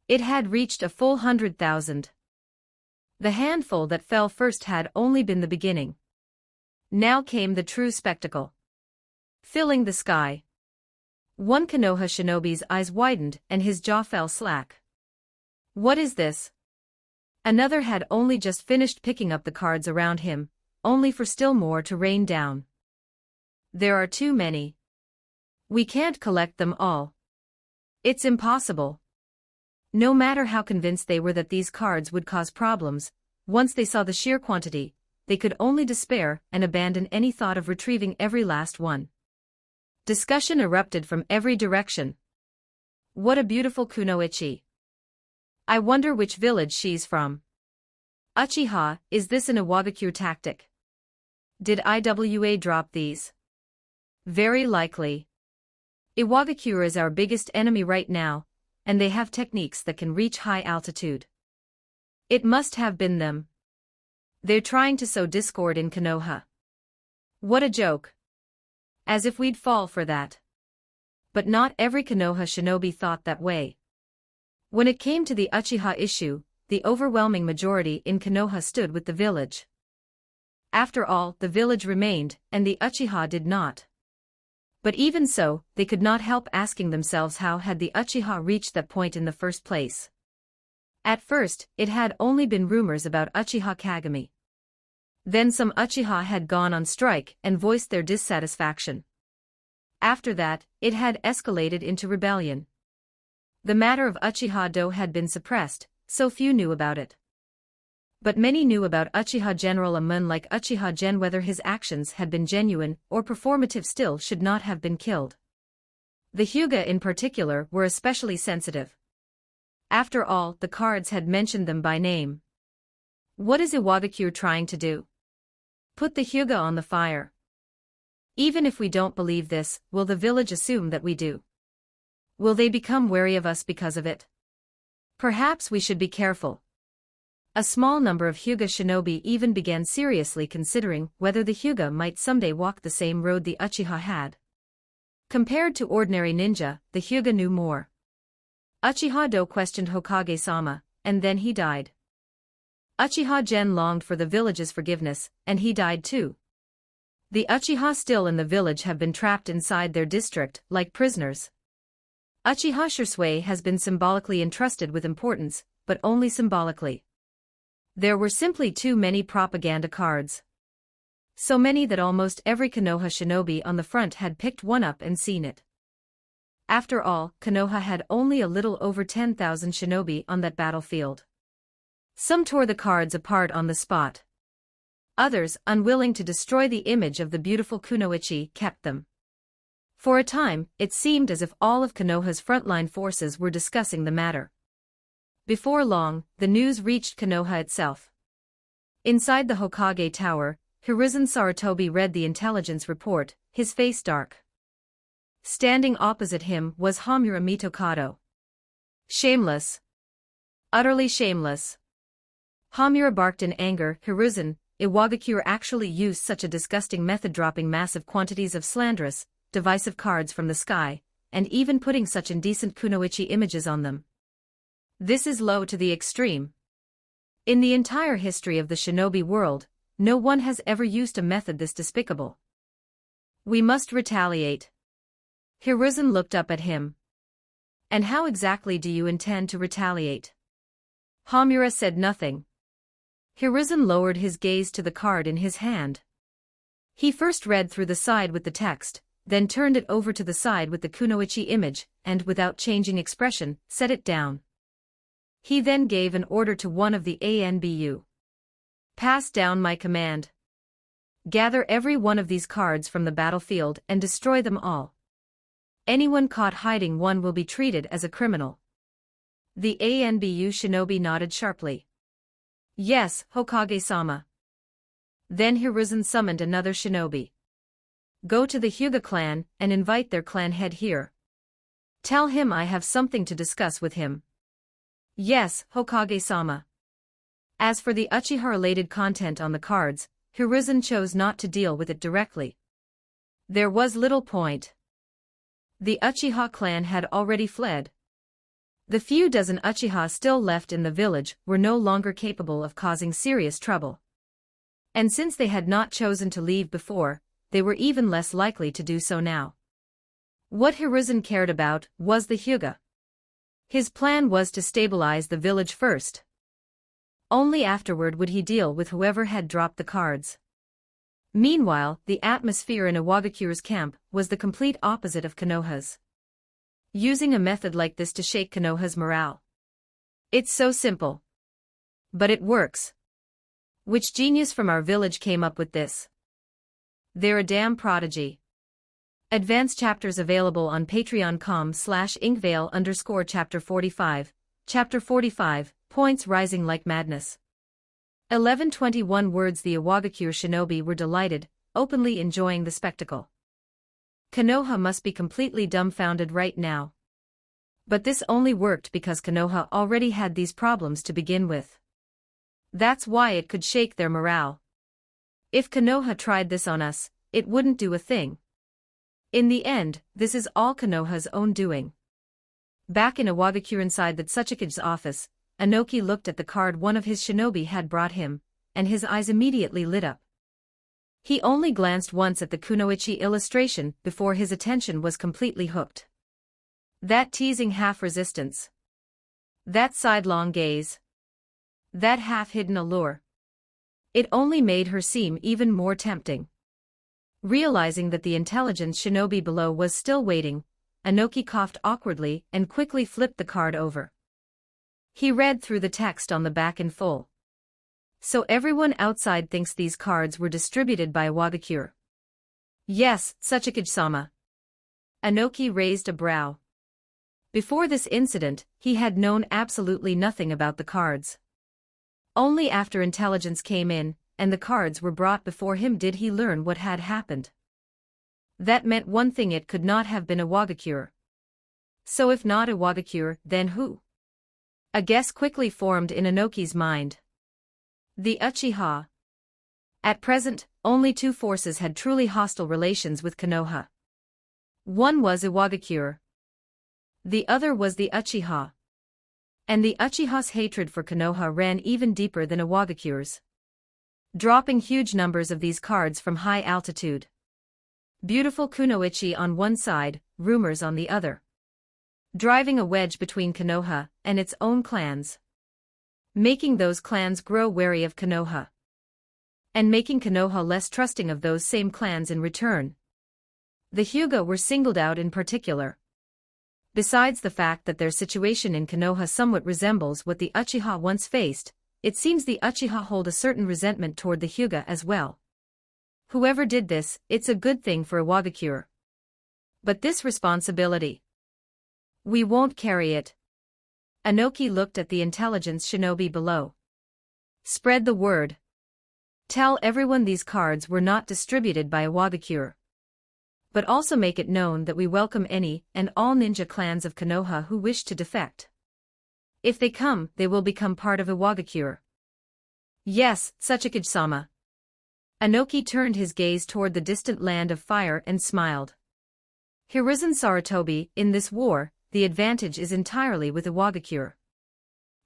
It had reached a full 100,000. The handful that fell first had only been the beginning. Now came the true spectacle. Filling the sky. One Konoha shinobi's eyes widened and his jaw fell slack. What is this? Another had only just finished picking up the cards around him, only for still more to rain down. There are too many. We can't collect them all. It's impossible. No matter how convinced they were that these cards would cause problems, once they saw the sheer quantity, they could only despair and abandon any thought of retrieving every last one. Discussion erupted from every direction. What a beautiful kunoichi. I wonder which village she's from. Uchiha, is this an Iwagakure tactic? Did IWA drop these? Very likely. Iwagakure is our biggest enemy right now, and they have techniques that can reach high altitude. It must have been them. They're trying to sow discord in Konoha. What a joke. As if we'd fall for that. But not every Konoha shinobi thought that way. When it came to the Uchiha issue, the overwhelming majority in Konoha stood with the village. After all, the village remained, and the Uchiha did not. But even so, they could not help asking themselves how had the Uchiha reached that point in the first place. At first, it had only been rumors about Uchiha Kagami. Then some Uchiha had gone on strike and voiced their dissatisfaction. After that, it had escalated into rebellion. The matter of Uchiha-do had been suppressed, so few knew about it. But many knew about Uchiha General Amun, like Uchiha Gen, whether his actions had been genuine or performative still should not have been killed. The Hyuga in particular were especially sensitive. After all, the cards had mentioned them by name. What is Iwagakure trying to do? Put the Hyuga on the fire. Even if we don't believe this, will the village assume that we do? Will they become wary of us because of it? Perhaps we should be careful. A small number of Hyuga shinobi even began seriously considering whether the Hyuga might someday walk the same road the Uchiha had. Compared to ordinary ninja, the Hyuga knew more. Uchiha-do questioned Hokage-sama, and then he died. Uchiha Gen longed for the village's forgiveness, and he died too. The Uchiha still in the village have been trapped inside their district, like prisoners. Uchiha Shursui has been symbolically entrusted with importance, but only symbolically. There were simply too many propaganda cards. So many that almost every Konoha shinobi on the front had picked one up and seen it. After all, Konoha had only a little over 10,000 shinobi on that battlefield. Some tore the cards apart on the spot. Others, unwilling to destroy the image of the beautiful kunoichi, kept them. For a time, it seemed as if all of Konoha's frontline forces were discussing the matter. Before long, the news reached Konoha itself. Inside the Hokage Tower, Hiruzen Sarutobi read the intelligence report, his face dark. Standing opposite him was Homura Mitokado. Shameless. Utterly shameless. Homura barked in anger. Hiruzen, Iwagakure actually used such a disgusting method, dropping massive quantities of slanderous, divisive cards from the sky, and even putting such indecent kunoichi images on them. This is low to the extreme. In the entire history of the shinobi world, no one has ever used a method this despicable. We must retaliate. Hiruzen looked up at him. And how exactly do you intend to retaliate? Homura said nothing. Hiruzen lowered his gaze to the card in his hand. He first read through the side with the text, then turned it over to the side with the kunoichi image, and without changing expression, set it down. He then gave an order to one of the ANBU. Pass down my command. Gather every one of these cards from the battlefield and destroy them all. Anyone caught hiding one will be treated as a criminal. The ANBU shinobi nodded sharply. Yes, Hokage-sama. Then Hiruzen summoned another shinobi. Go to the Hyuga clan and invite their clan head here. Tell him I have something to discuss with him. Yes, Hokage-sama. As for the Uchiha-related content on the cards, Hiruzen chose not to deal with it directly. There was little point. The Uchiha clan had already fled. The few dozen Uchiha still left in the village were no longer capable of causing serious trouble. And since they had not chosen to leave before, they were even less likely to do so now. What Hiruzen cared about was the Hyuga. His plan was to stabilize the village first. Only afterward would he deal with whoever had dropped the cards. Meanwhile, the atmosphere in Iwagakure's camp was the complete opposite of Konoha's. Using a method like this to shake Konoha's morale. It's so simple. But it works. Which genius from our village came up with this? They're a damn prodigy. Advanced chapters available on patreon.com/inkvale_chapter 45. Chapter 45, Points Rising Like Madness. 1121 words. The Iwagakure shinobi were delighted, openly enjoying the spectacle. Konoha must be completely dumbfounded right now. But this only worked because Konoha already had these problems to begin with. That's why it could shake their morale. If Konoha tried this on us, it wouldn't do a thing. In the end, this is all Konoha's own doing. Back in Iwagakure inside the Tsuchikage's office, Inoki looked at the card one of his shinobi had brought him, and his eyes immediately lit up. He only glanced once at the kunoichi illustration before his attention was completely hooked. That teasing half-resistance. That sidelong gaze. That half-hidden allure. It only made her seem even more tempting. Realizing that the intelligence shinobi below was still waiting, Inoki coughed awkwardly and quickly flipped the card over. He read through the text on the back in full. So everyone outside thinks these cards were distributed by Iwagakure. Yes, Tsuchikage-sama. Inoki raised a brow. Before this incident, he had known absolutely nothing about the cards. Only after intelligence came in, and the cards were brought before him did he learn what had happened. That meant one thing: it could not have been Iwagakure. So if not Iwagakure, then who? A guess quickly formed in Inoki's mind. The Uchiha. At present, only two forces had truly hostile relations with Konoha. One was Iwagakure. The other was the Uchiha. And the Uchiha's hatred for Konoha ran even deeper than Iwagakure's. Dropping huge numbers of these cards from high altitude. Beautiful kunoichi on one side, rumors on the other. Driving a wedge between Konoha and its own clans. Making those clans grow wary of Konoha. And making Konoha less trusting of those same clans in return. The Hyuga were singled out in particular. Besides the fact that their situation in Konoha somewhat resembles what the Uchiha once faced, it seems the Uchiha hold a certain resentment toward the Hyuga as well. Whoever did this, it's a good thing for Iwagakure. But this responsibility. We won't carry it. Inoki looked at the intelligence shinobi below. Spread the word. Tell everyone these cards were not distributed by Iwagakure. But also make it known that we welcome any and all ninja clans of Konoha who wish to defect. If they come, they will become part of Iwagakure. Yes, Tsuchikage-sama. Inoki turned his gaze toward the distant land of fire and smiled. Hiruzen Sarutobi, in this war, the advantage is entirely with Iwagakure.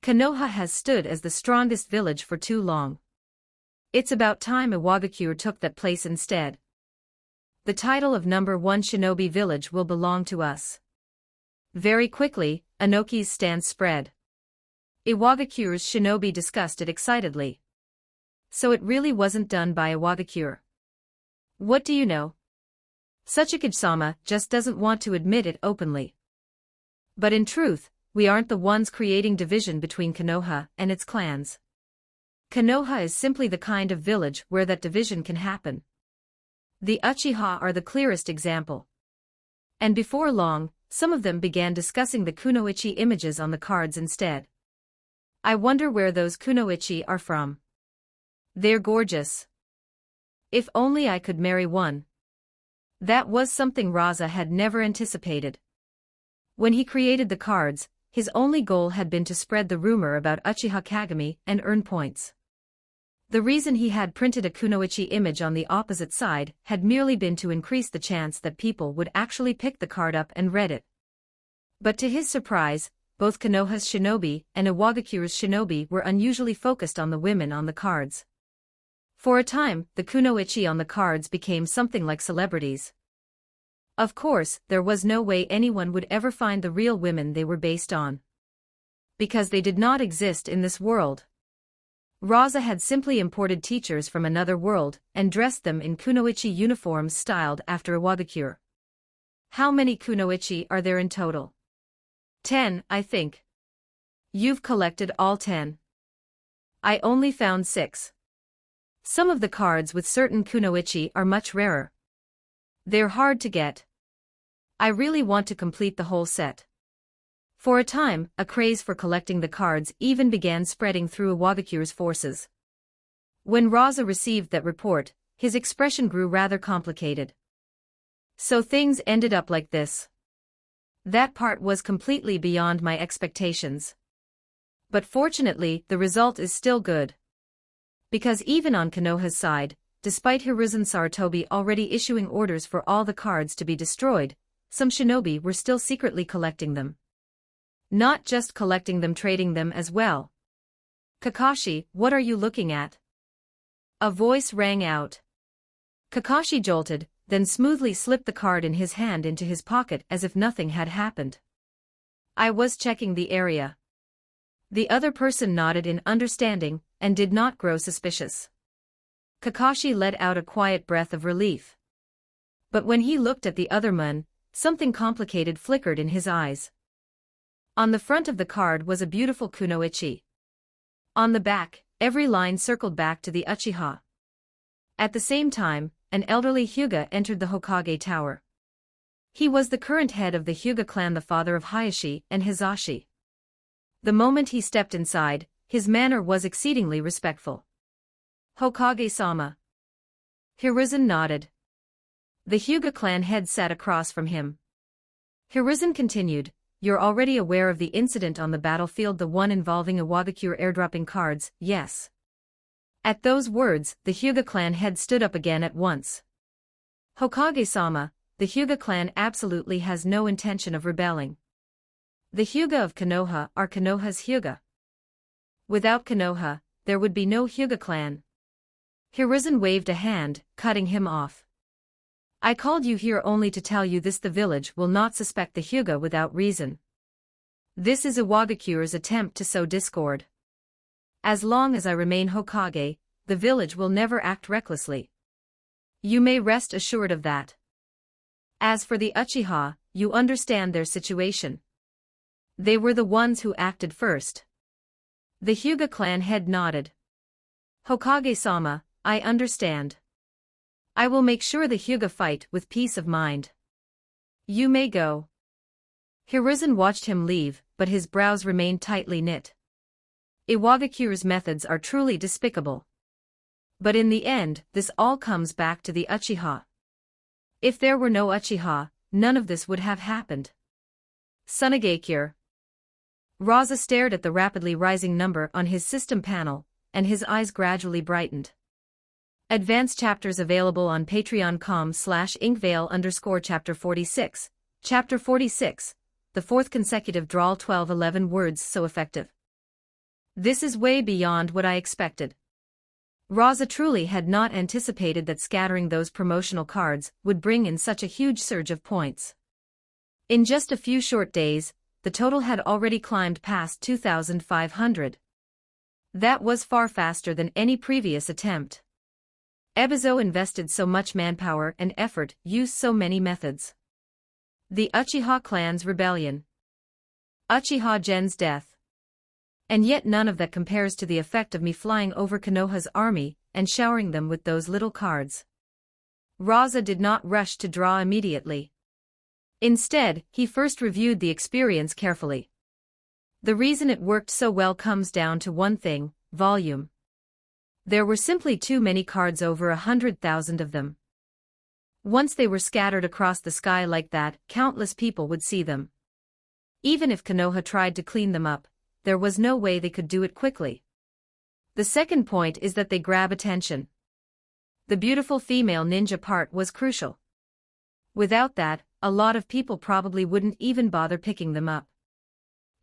Konoha has stood as the strongest village for too long. It's about time Iwagakure took that place instead. The title of #1 shinobi village will belong to us. Very quickly, Inoki's stance spread. Iwagakure's shinobi discussed it excitedly. So it really wasn't done by Iwagakure. What do you know? Tsuchikage-sama just doesn't want to admit it openly. But in truth, we aren't the ones creating division between Konoha and its clans. Konoha is simply the kind of village where that division can happen. The Uchiha are the clearest example. And before long, some of them began discussing the kunoichi images on the cards instead. I wonder where those kunoichi are from. They're gorgeous. If only I could marry one. That was something Rasa had never anticipated. When he created the cards, his only goal had been to spread the rumor about Uchiha Kagami and earn points. The reason he had printed a kunoichi image on the opposite side had merely been to increase the chance that people would actually pick the card up and read it. But to his surprise, both Konoha's shinobi and Iwagakure's shinobi were unusually focused on the women on the cards. For a time, the kunoichi on the cards became something like celebrities. Of course, there was no way anyone would ever find the real women they were based on. Because they did not exist in this world. Rasa had simply imported teachers from another world and dressed them in kunoichi uniforms styled after Iwagakure. How many kunoichi are there in total? 10, I think. You've collected all 10. I only found 6. Some of the cards with certain kunoichi are much rarer. They're hard to get. I really want to complete the whole set. For a time, a craze for collecting the cards even began spreading through Iwagakure's forces. When Rasa received that report, his expression grew rather complicated. So things ended up like this. That part was completely beyond my expectations. But fortunately, the result is still good. Because even on Konoha's side, despite Hiruzen Sarutobi already issuing orders for all the cards to be destroyed, some shinobi were still secretly collecting them. Not just collecting them, trading them as well. Kakashi, what are you looking at? A voice rang out. Kakashi jolted, then smoothly slipped the card in his hand into his pocket as if nothing had happened. I was checking the area. The other person nodded in understanding, and did not grow suspicious. Kakashi let out a quiet breath of relief. But when he looked at the other man, something complicated flickered in his eyes. On the front of the card was a beautiful kunoichi. On the back, every line circled back to the Uchiha. At the same time, an elderly Hyuga entered the Hokage tower. He was the current head of the Hyuga clan, the father of Hayashi and Hizashi. The moment he stepped inside, his manner was exceedingly respectful. Hokage-sama. Hiruzen nodded. The Hyuga clan head sat across from him. Hiruzen continued, you're already aware of the incident on the battlefield, the one involving Iwagakure airdropping cards, yes? At those words, the Hyuga clan head stood up again at once. Hokage-sama, the Hyuga clan absolutely has no intention of rebelling. The Hyuga of Konoha are Konoha's Hyuga. Without Konoha, there would be no Hyuga clan. Hiruzen waved a hand, cutting him off. I called you here only to tell you this: the village will not suspect the Hyuga without reason. This is Iwagakure's attempt to sow discord. As long as I remain Hokage, the village will never act recklessly. You may rest assured of that. As for the Uchiha, you understand their situation. They were the ones who acted first. The Hyuga clan head nodded. Hokage-sama, I understand. I will make sure the Hyuga fight with peace of mind. You may go. Hiruzen watched him leave, but his brows remained tightly knit. Iwagakure's methods are truly despicable. But in the end, this all comes back to the Uchiha. If there were no Uchiha, none of this would have happened. Tsunagakure. Rasa stared at the rapidly rising number on his system panel, and his eyes gradually brightened. Advanced chapters available on patreon.com/inkvale_chapter 46. Chapter 46. The fourth consecutive drawl, 12-11 words so effective. This is way beyond what I expected. Rasa truly had not anticipated that scattering those promotional cards would bring in such a huge surge of points. In just a few short days, the total had already climbed past 2,500. That was far faster than any previous attempt. Ebizo invested so much manpower and effort, used so many methods. The Uchiha clan's rebellion. Uchiha Gen's death. And yet none of that compares to the effect of me flying over Konoha's army and showering them with those little cards. Rasa did not rush to draw immediately. Instead, he first reviewed the experience carefully. The reason it worked so well comes down to one thing: volume. There were simply too many cards, over 100,000 of them. Once they were scattered across the sky like that, countless people would see them. Even if Konoha tried to clean them up, there was no way they could do it quickly. The second point is that they grab attention. The beautiful female ninja part was crucial. Without that, a lot of people probably wouldn't even bother picking them up.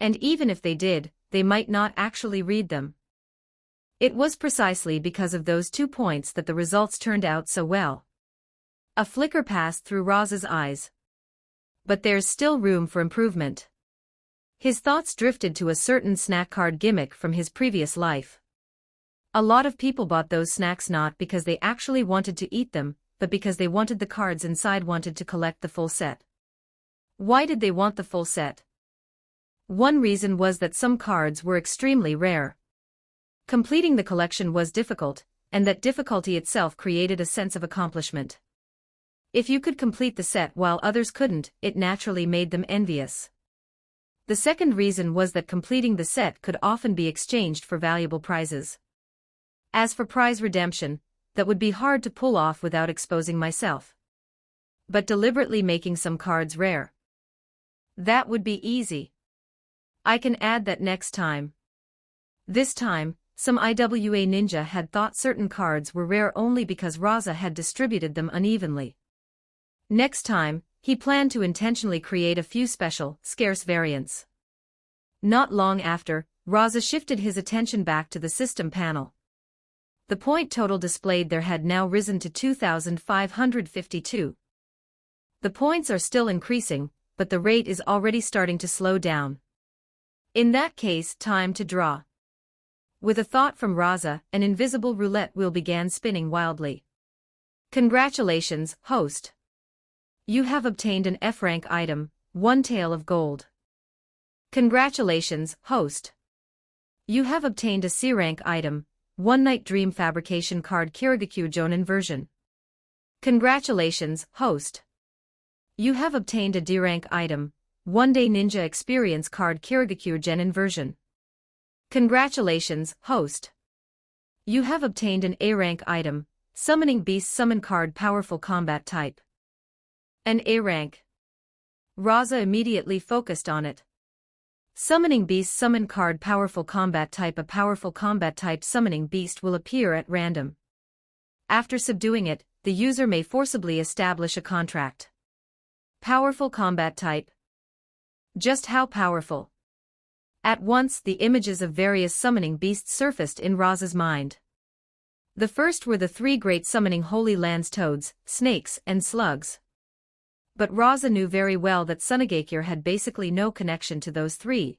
And even if they did, they might not actually read them. It was precisely because of those 2 points that the results turned out so well. A flicker passed through Rasa's eyes. But there's still room for improvement. His thoughts drifted to a certain snack card gimmick from his previous life. A lot of people bought those snacks not because they actually wanted to eat them, but because they wanted the cards inside, wanted to collect the full set. Why did they want the full set? One reason was that some cards were extremely rare. Completing the collection was difficult, and that difficulty itself created a sense of accomplishment. If you could complete the set while others couldn't, it naturally made them envious. The second reason was that completing the set could often be exchanged for valuable prizes. As for prize redemption, that would be hard to pull off without exposing myself. But deliberately making some cards rare, that would be easy. I can add that next time. This time, some IWA ninja had thought certain cards were rare only because Rasa had distributed them unevenly. Next time, he planned to intentionally create a few special, scarce variants. Not long after, Rasa shifted his attention back to the system panel. The point total displayed there had now risen to 2,552. The points are still increasing, but the rate is already starting to slow down. In that case, time to draw. With a thought from Rasa, an invisible roulette wheel began spinning wildly. Congratulations, host. You have obtained an F-rank item, 1 tael of gold. Congratulations, host. You have obtained a C-rank item, 1 night dream fabrication card Kirigakyu Jonin version. Congratulations, host. You have obtained a D-rank item, 1 day ninja experience card Kirigakyu Genin version. Congratulations, host. You have obtained an A-rank item, summoning beast summon card powerful combat type. An A rank. Rasa immediately focused on it. Summoning beast summon card powerful combat type. A powerful combat type summoning beast will appear at random. After subduing it, the user may forcibly establish a contract. Powerful combat type. Just how powerful? At once the images of various summoning beasts surfaced in Rasa's mind. The first were the 3 great summoning holy lands toads, snakes, and slugs. But Rasa knew very well that Sunagakure had basically no connection to those 3.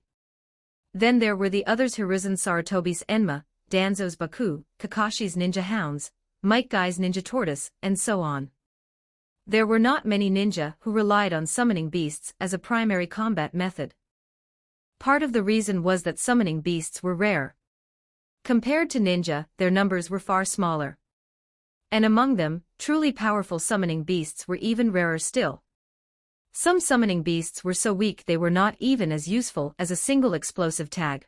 Then there were the others: Hiruzen Sarutobi's Enma, Danzo's Baku, Kakashi's Ninja Hounds, Might Guy's Ninja Tortoise, and so on. There were not many ninja who relied on summoning beasts as a primary combat method. Part of the reason was that summoning beasts were rare. Compared to ninja, their numbers were far smaller. And among them, truly powerful summoning beasts were even rarer still. Some summoning beasts were so weak they were not even as useful as a single explosive tag.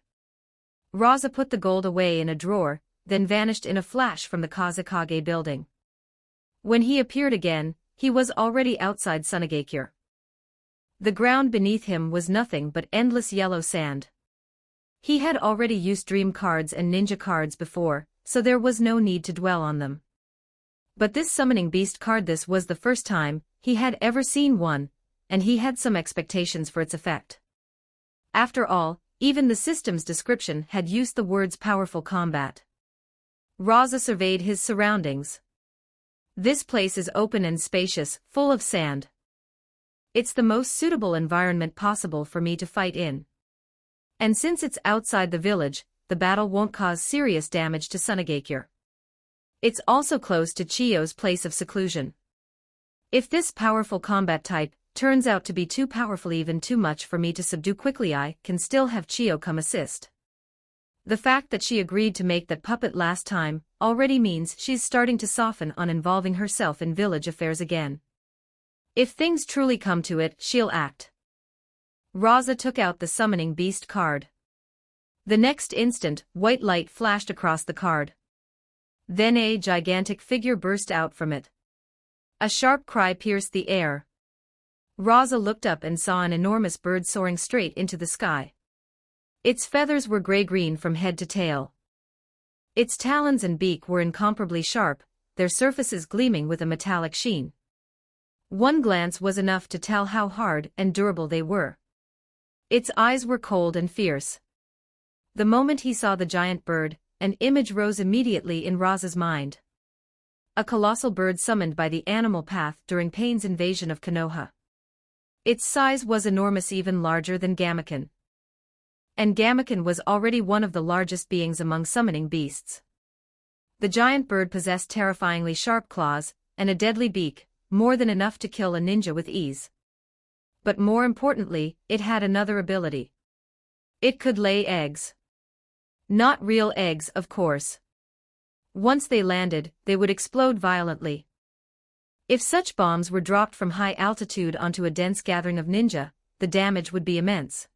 Rasa put the gold away in a drawer, then vanished in a flash from the Kazekage building. When he appeared again, he was already outside Sunagakure. The ground beneath him was nothing but endless yellow sand. He had already used dream cards and ninja cards before, so there was no need to dwell on them. But this summoning beast card, this was the first time he had ever seen one, and he had some expectations for its effect. After all, even the system's description had used the words powerful combat. Rasa surveyed his surroundings. This place is open and spacious, full of sand. It's the most suitable environment possible for me to fight in. And since it's outside the village, the battle won't cause serious damage to Sunagakure. It's also close to Chiyo's place of seclusion. If this powerful combat type turns out to be too powerful, even too much for me to subdue quickly, I can still have Chiyo come assist. The fact that she agreed to make that puppet last time already means she's starting to soften on involving herself in village affairs again. If things truly come to it, she'll act. Rasa took out the summoning beast card. The next instant, white light flashed across the card. Then a gigantic figure burst out from it. A sharp cry pierced the air. Rasa looked up and saw an enormous bird soaring straight into the sky. Its feathers were gray-green from head to tail. Its talons and beak were incomparably sharp, their surfaces gleaming with a metallic sheen. One glance was enough to tell how hard and durable they were. Its eyes were cold and fierce. The moment he saw the giant bird, an image rose immediately in Rasa's mind. A colossal bird summoned by the animal path during Pain's invasion of Konoha. Its size was enormous, even larger than Gamaken. And Gamaken was already one of the largest beings among summoning beasts. The giant bird possessed terrifyingly sharp claws, and a deadly beak, more than enough to kill a ninja with ease. But more importantly, it had another ability. It could lay eggs. Not real eggs, of course. Once they landed, they would explode violently. If such bombs were dropped from high altitude onto a dense gathering of ninja, the damage would be immense.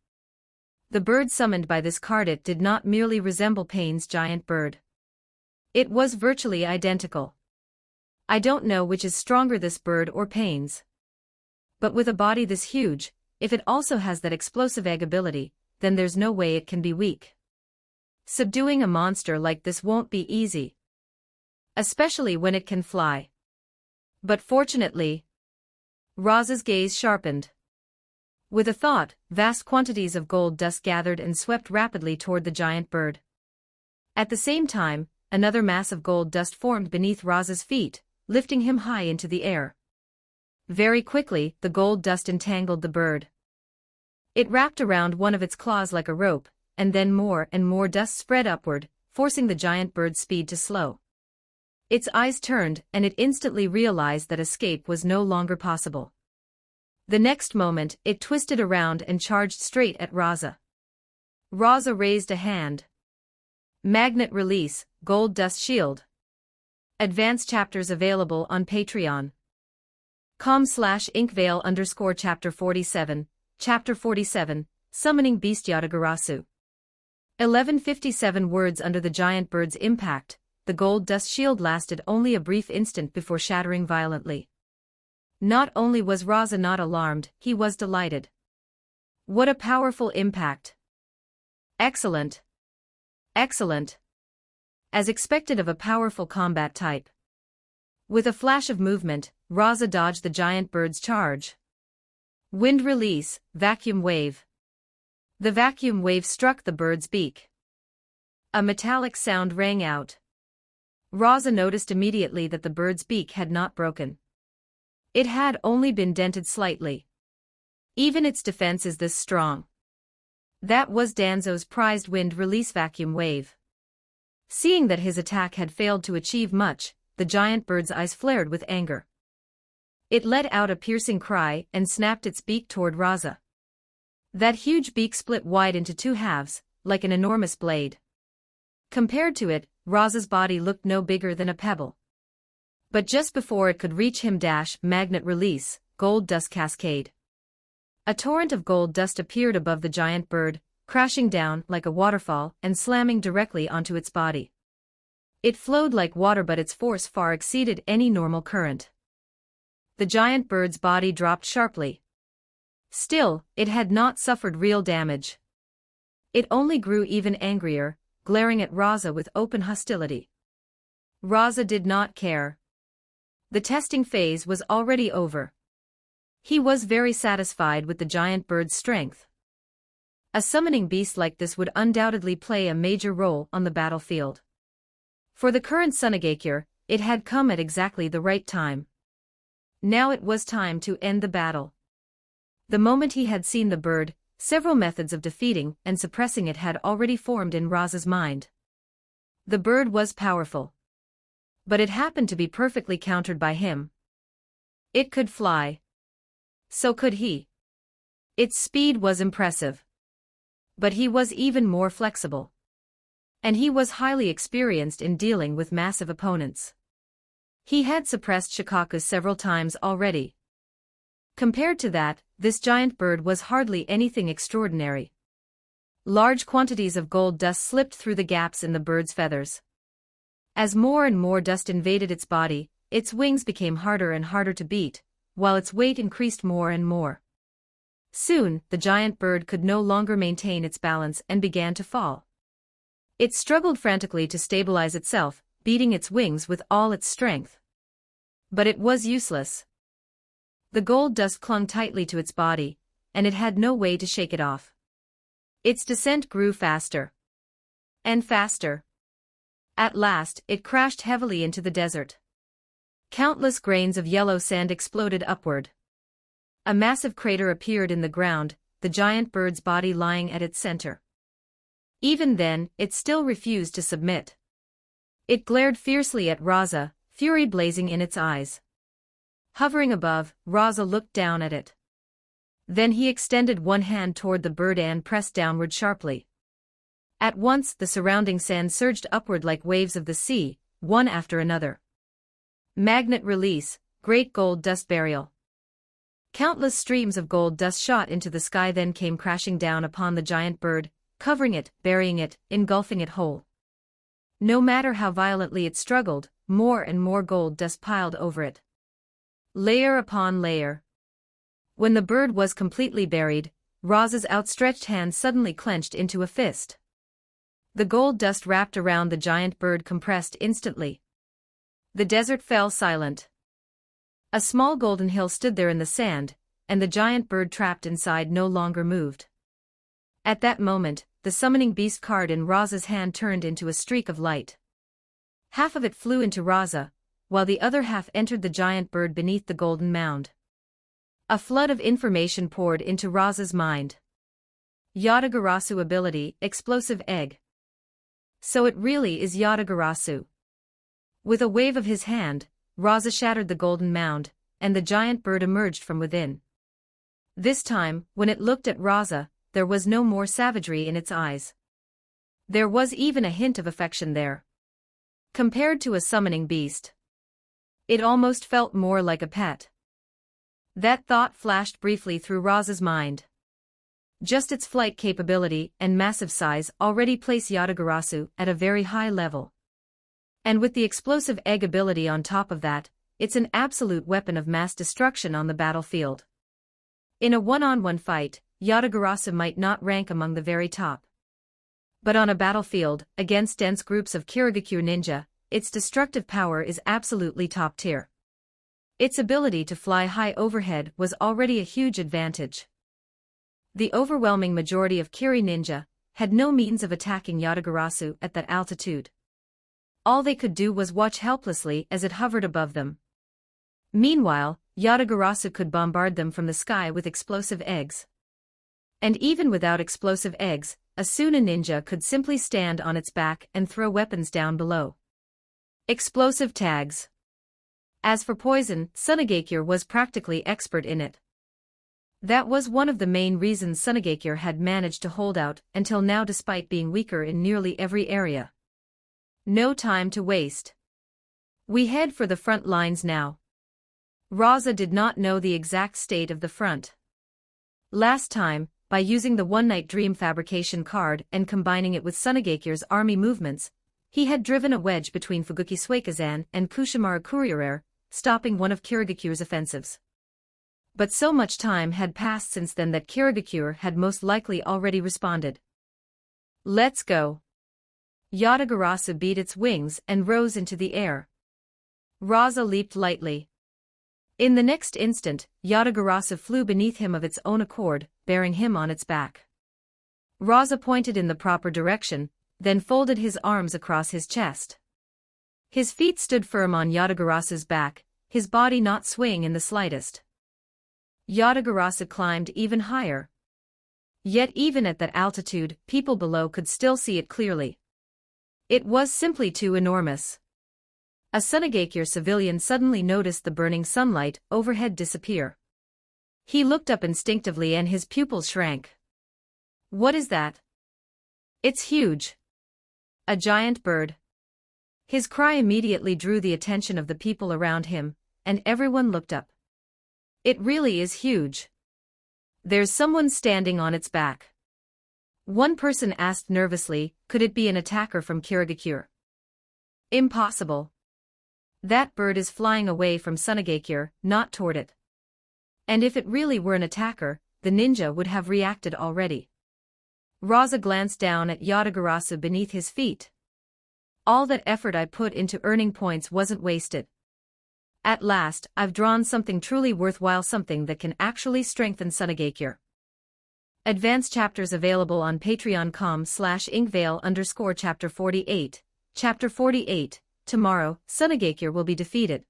The bird summoned by this card did not merely resemble Pain's giant bird. It was virtually identical. I don't know which is stronger, this bird or Pain's. But with a body this huge, if it also has that explosive egg ability, then there's no way it can be weak. Subduing a monster like this won't be easy. Especially when it can fly. But fortunately, Rasa's gaze sharpened. With a thought, vast quantities of gold dust gathered and swept rapidly toward the giant bird. At the same time, another mass of gold dust formed beneath Rasa's feet, lifting him high into the air. Very quickly, the gold dust entangled the bird. It wrapped around one of its claws like a rope, and then more and more dust spread upward, forcing the giant bird's speed to slow. Its eyes turned, and it instantly realized that escape was no longer possible. The next moment, it twisted around and charged straight at Rasa. Rasa raised a hand. Magnet release, gold dust shield. Advanced chapters available on Patreon. com/inkvale_chapter 47, Chapter 47, Summoning Beast Yatagarasu. 1157 words. Under the giant bird's impact, the gold dust shield lasted only a brief instant before shattering violently. Not only was Rasa not alarmed, he was delighted. What a powerful impact! Excellent! Excellent! As expected of a powerful combat type. With a flash of movement, Rasa dodged the giant bird's charge. Wind release, vacuum wave. The vacuum wave struck the bird's beak. A metallic sound rang out. Rasa noticed immediately that the bird's beak had not broken. It had only been dented slightly. Even its defense is this strong. That was Danzo's prized wind release vacuum wave. Seeing that his attack had failed to achieve much, the giant bird's eyes flared with anger. It let out a piercing cry and snapped its beak toward Rasa. That huge beak split wide into two halves, like an enormous blade. Compared to it, Rasa's body looked no bigger than a pebble. But just before it could reach him, magnet release, gold dust cascade. A torrent of gold dust appeared above the giant bird, crashing down like a waterfall and slamming directly onto its body. It flowed like water, but its force far exceeded any normal current. The giant bird's body dropped sharply. Still, it had not suffered real damage. It only grew even angrier, glaring at Rasa with open hostility. Rasa did not care. The testing phase was already over. He was very satisfied with the giant bird's strength. A summoning beast like this would undoubtedly play a major role on the battlefield. For the current Sunagakure, it had come at exactly the right time. Now it was time to end the battle. The moment he had seen the bird, several methods of defeating and suppressing it had already formed in Rasa's mind. The bird was powerful. But it happened to be perfectly countered by him. It could fly. So could he. Its speed was impressive. But he was even more flexible. And he was highly experienced in dealing with massive opponents. He had suppressed Shikaku several times already. Compared to that, this giant bird was hardly anything extraordinary. Large quantities of gold dust slipped through the gaps in the bird's feathers. As more and more dust invaded its body, its wings became harder and harder to beat, while its weight increased more and more. Soon, the giant bird could no longer maintain its balance and began to fall. It struggled frantically to stabilize itself, beating its wings with all its strength. But it was useless. The gold dust clung tightly to its body, and it had no way to shake it off. Its descent grew faster. And faster. At last, it crashed heavily into the desert. Countless grains of yellow sand exploded upward. A massive crater appeared in the ground, the giant bird's body lying at its center. Even then, it still refused to submit. It glared fiercely at Rasa, fury blazing in its eyes. Hovering above, Rasa looked down at it. Then he extended one hand toward the bird and pressed downward sharply. At once, the surrounding sand surged upward like waves of the sea, one after another. Magnet release, great gold dust burial. Countless streams of gold dust shot into the sky, then came crashing down upon the giant bird, covering it, burying it, engulfing it whole. No matter how violently it struggled, more and more gold dust piled over it. Layer upon layer. When the bird was completely buried, Rasa's outstretched hand suddenly clenched into a fist. The gold dust wrapped around the giant bird compressed instantly. The desert fell silent. A small golden hill stood there in the sand, and the giant bird trapped inside no longer moved. At that moment, the summoning beast card in Rasa's hand turned into a streak of light. Half of it flew into Rasa, while the other half entered the giant bird beneath the golden mound. A flood of information poured into Rasa's mind. Yatagarasu ability, explosive egg. So it really is Yatagarasu. With a wave of his hand, Rasa shattered the golden mound, and the giant bird emerged from within. This time, when it looked at Rasa, there was no more savagery in its eyes. There was even a hint of affection there. Compared to a summoning beast, it almost felt more like a pet. That thought flashed briefly through Rasa's mind. Just its flight capability and massive size already place Yatagarasu at a very high level. And with the explosive egg ability on top of that, it's an absolute weapon of mass destruction on the battlefield. In a one-on-one fight, Yatagarasu might not rank among the very top. But on a battlefield, against dense groups of Kirigakure ninja, its destructive power is absolutely top tier. Its ability to fly high overhead was already a huge advantage. The overwhelming majority of Kiri ninja had no means of attacking Yatagarasu at that altitude. All they could do was watch helplessly as it hovered above them. Meanwhile, Yatagarasu could bombard them from the sky with explosive eggs. And even without explosive eggs, Asuna ninja could simply stand on its back and throw weapons down below. Explosive tags. As for poison, Sunagakure was practically expert in it. That was one of the main reasons Sunagakure had managed to hold out until now despite being weaker in nearly every area. No time to waste. We head for the front lines now. Rasa did not know the exact state of the front. Last time, by using the one-night dream fabrication card and combining it with Sunagakure's army movements, he had driven a wedge between Fuguki Suikazan and Kushimaru Kuriere, stopping one of Kirigakure's offensives. But so much time had passed since then that Kirigakure had most likely already responded. Let's go. Yatagarasu beat its wings and rose into the air. Rasa leaped lightly. In the next instant, Yatagarasu flew beneath him of its own accord, bearing him on its back. Rasa pointed in the proper direction, then folded his arms across his chest. His feet stood firm on Yatagarasu's back, his body not swaying in the slightest. Yatagarasu climbed even higher. Yet even at that altitude, people below could still see it clearly. It was simply too enormous. A Sunagakure civilian suddenly noticed the burning sunlight overhead disappear. He looked up instinctively and his pupils shrank. What is that? It's huge. A giant bird. His cry immediately drew the attention of the people around him, and everyone looked up. It really is huge. There's someone standing on its back. One person asked nervously, could it be an attacker from Kirigakure? Impossible. That bird is flying away from Sunagakure, not toward it. And if it really were an attacker, the ninja would have reacted already. Rasa glanced down at Yatagarasu beneath his feet. All that effort I put into earning points wasn't wasted. At last, I've drawn something truly worthwhile, something that can actually strengthen Sunagakure. Advanced chapters available on patreon.com/inkvale_chapter 48. Chapter 48, tomorrow, Sunagakure will be defeated.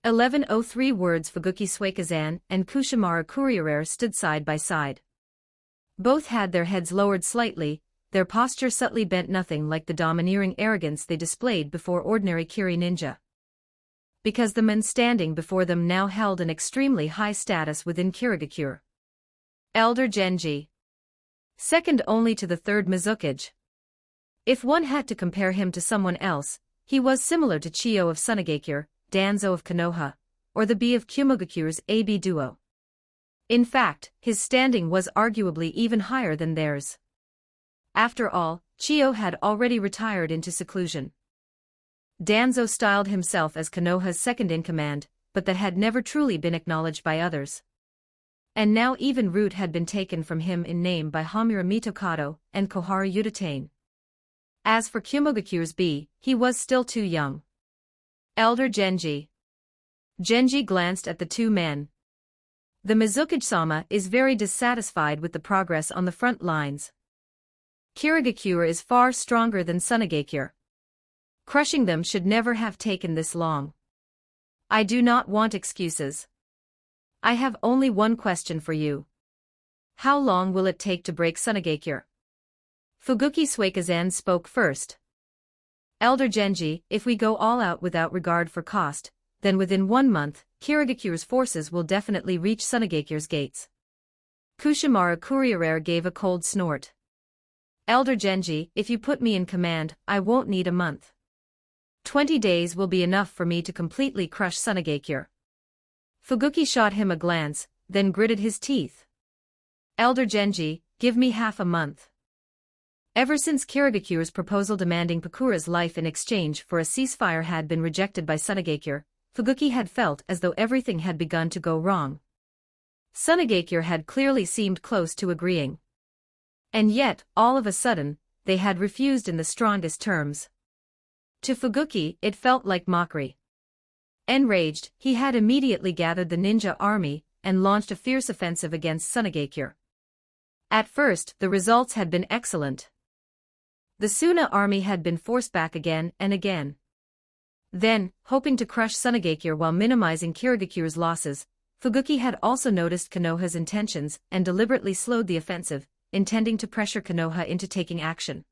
1103 words. Fuguki Suikazan and Kushimaru Kuriere stood side by side. Both had their heads lowered slightly, their posture subtly bent, nothing like the domineering arrogance they displayed before ordinary Kiri ninja. Because the men standing before them now held an extremely high status within Kirigakure. Elder Genji. Second only to the third Mizukage. If one had to compare him to someone else, he was similar to Chiyo of Sunagakure, Danzo of Konoha, or the B of Kumogakure's AB duo. In fact, his standing was arguably even higher than theirs. After all, Chiyo had already retired into seclusion. Danzo styled himself as Konoha's second-in-command, but that had never truly been acknowledged by others. And now even root had been taken from him in name by Hamura Mitokado and Koharu Udatane. As for Kumogakure's B, he was still too young. Elder Genji. Genji glanced at the two men. The Mizukage-sama is very dissatisfied with the progress on the front lines. Kirigakure is far stronger than Tsunagakure. Crushing them should never have taken this long. I do not want excuses. I have only one question for you. How long will it take to break Tsunagakure? Fuguki Suikazan spoke first. Elder Genji, if we go all out without regard for cost, then within 1 month, Kirigakure's forces will definitely reach Tsunagakure's gates. Kushimaru Kuriarere gave a cold snort. Elder Genji, if you put me in command, I won't need a month. 20 days will be enough for me to completely crush Tsunagakure. Fuguki shot him a glance, then gritted his teeth. Elder Genji, give me half a month. Ever since Kirigakure's proposal demanding Pakura's life in exchange for a ceasefire had been rejected by Tsunagakure, Fuguki had felt as though everything had begun to go wrong. Tsunagakure had clearly seemed close to agreeing. And yet, all of a sudden, they had refused in the strongest terms. To Fuguki, it felt like mockery. Enraged, he had immediately gathered the ninja army and launched a fierce offensive against Tsunagakure. At first, the results had been excellent. The Suna army had been forced back again and again. Then, hoping to crush Tsunagakure while minimizing Kirigakure's losses, Fuguki had also noticed Konoha's intentions and deliberately slowed the offensive, intending to pressure Konoha into taking action.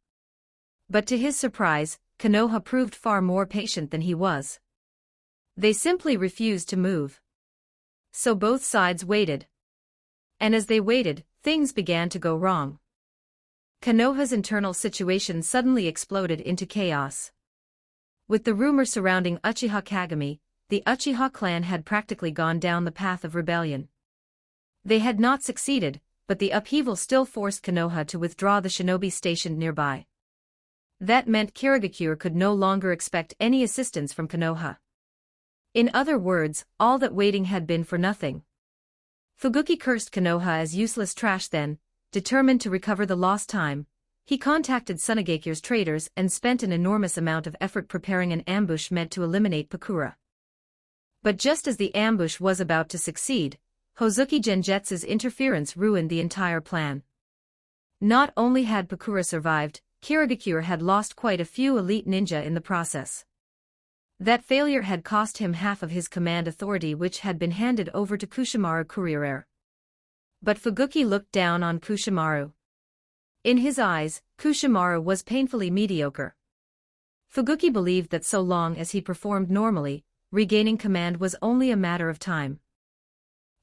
But to his surprise, Konoha proved far more patient than he was. They simply refused to move. So both sides waited. And as they waited, things began to go wrong. Konoha's internal situation suddenly exploded into chaos. With the rumor surrounding Uchiha Kagami, the Uchiha clan had practically gone down the path of rebellion. They had not succeeded, but the upheaval still forced Konoha to withdraw the shinobi stationed nearby. That meant Kirigakure could no longer expect any assistance from Konoha. In other words, all that waiting had been for nothing. Fuguki cursed Konoha as useless trash then, determined to recover the lost time. He contacted Tsunagakure's traders and spent an enormous amount of effort preparing an ambush meant to eliminate Pakura. But just as the ambush was about to succeed, Hozuki Genjetsu's interference ruined the entire plan. Not only had Pakura survived, Kirigakure had lost quite a few elite ninja in the process. That failure had cost him half of his command authority, which had been handed over to Kushimaru Kuriarere. But Fuguki looked down on Kushimaru. In his eyes, Kushimaru was painfully mediocre. Fuguki believed that so long as he performed normally, regaining command was only a matter of time.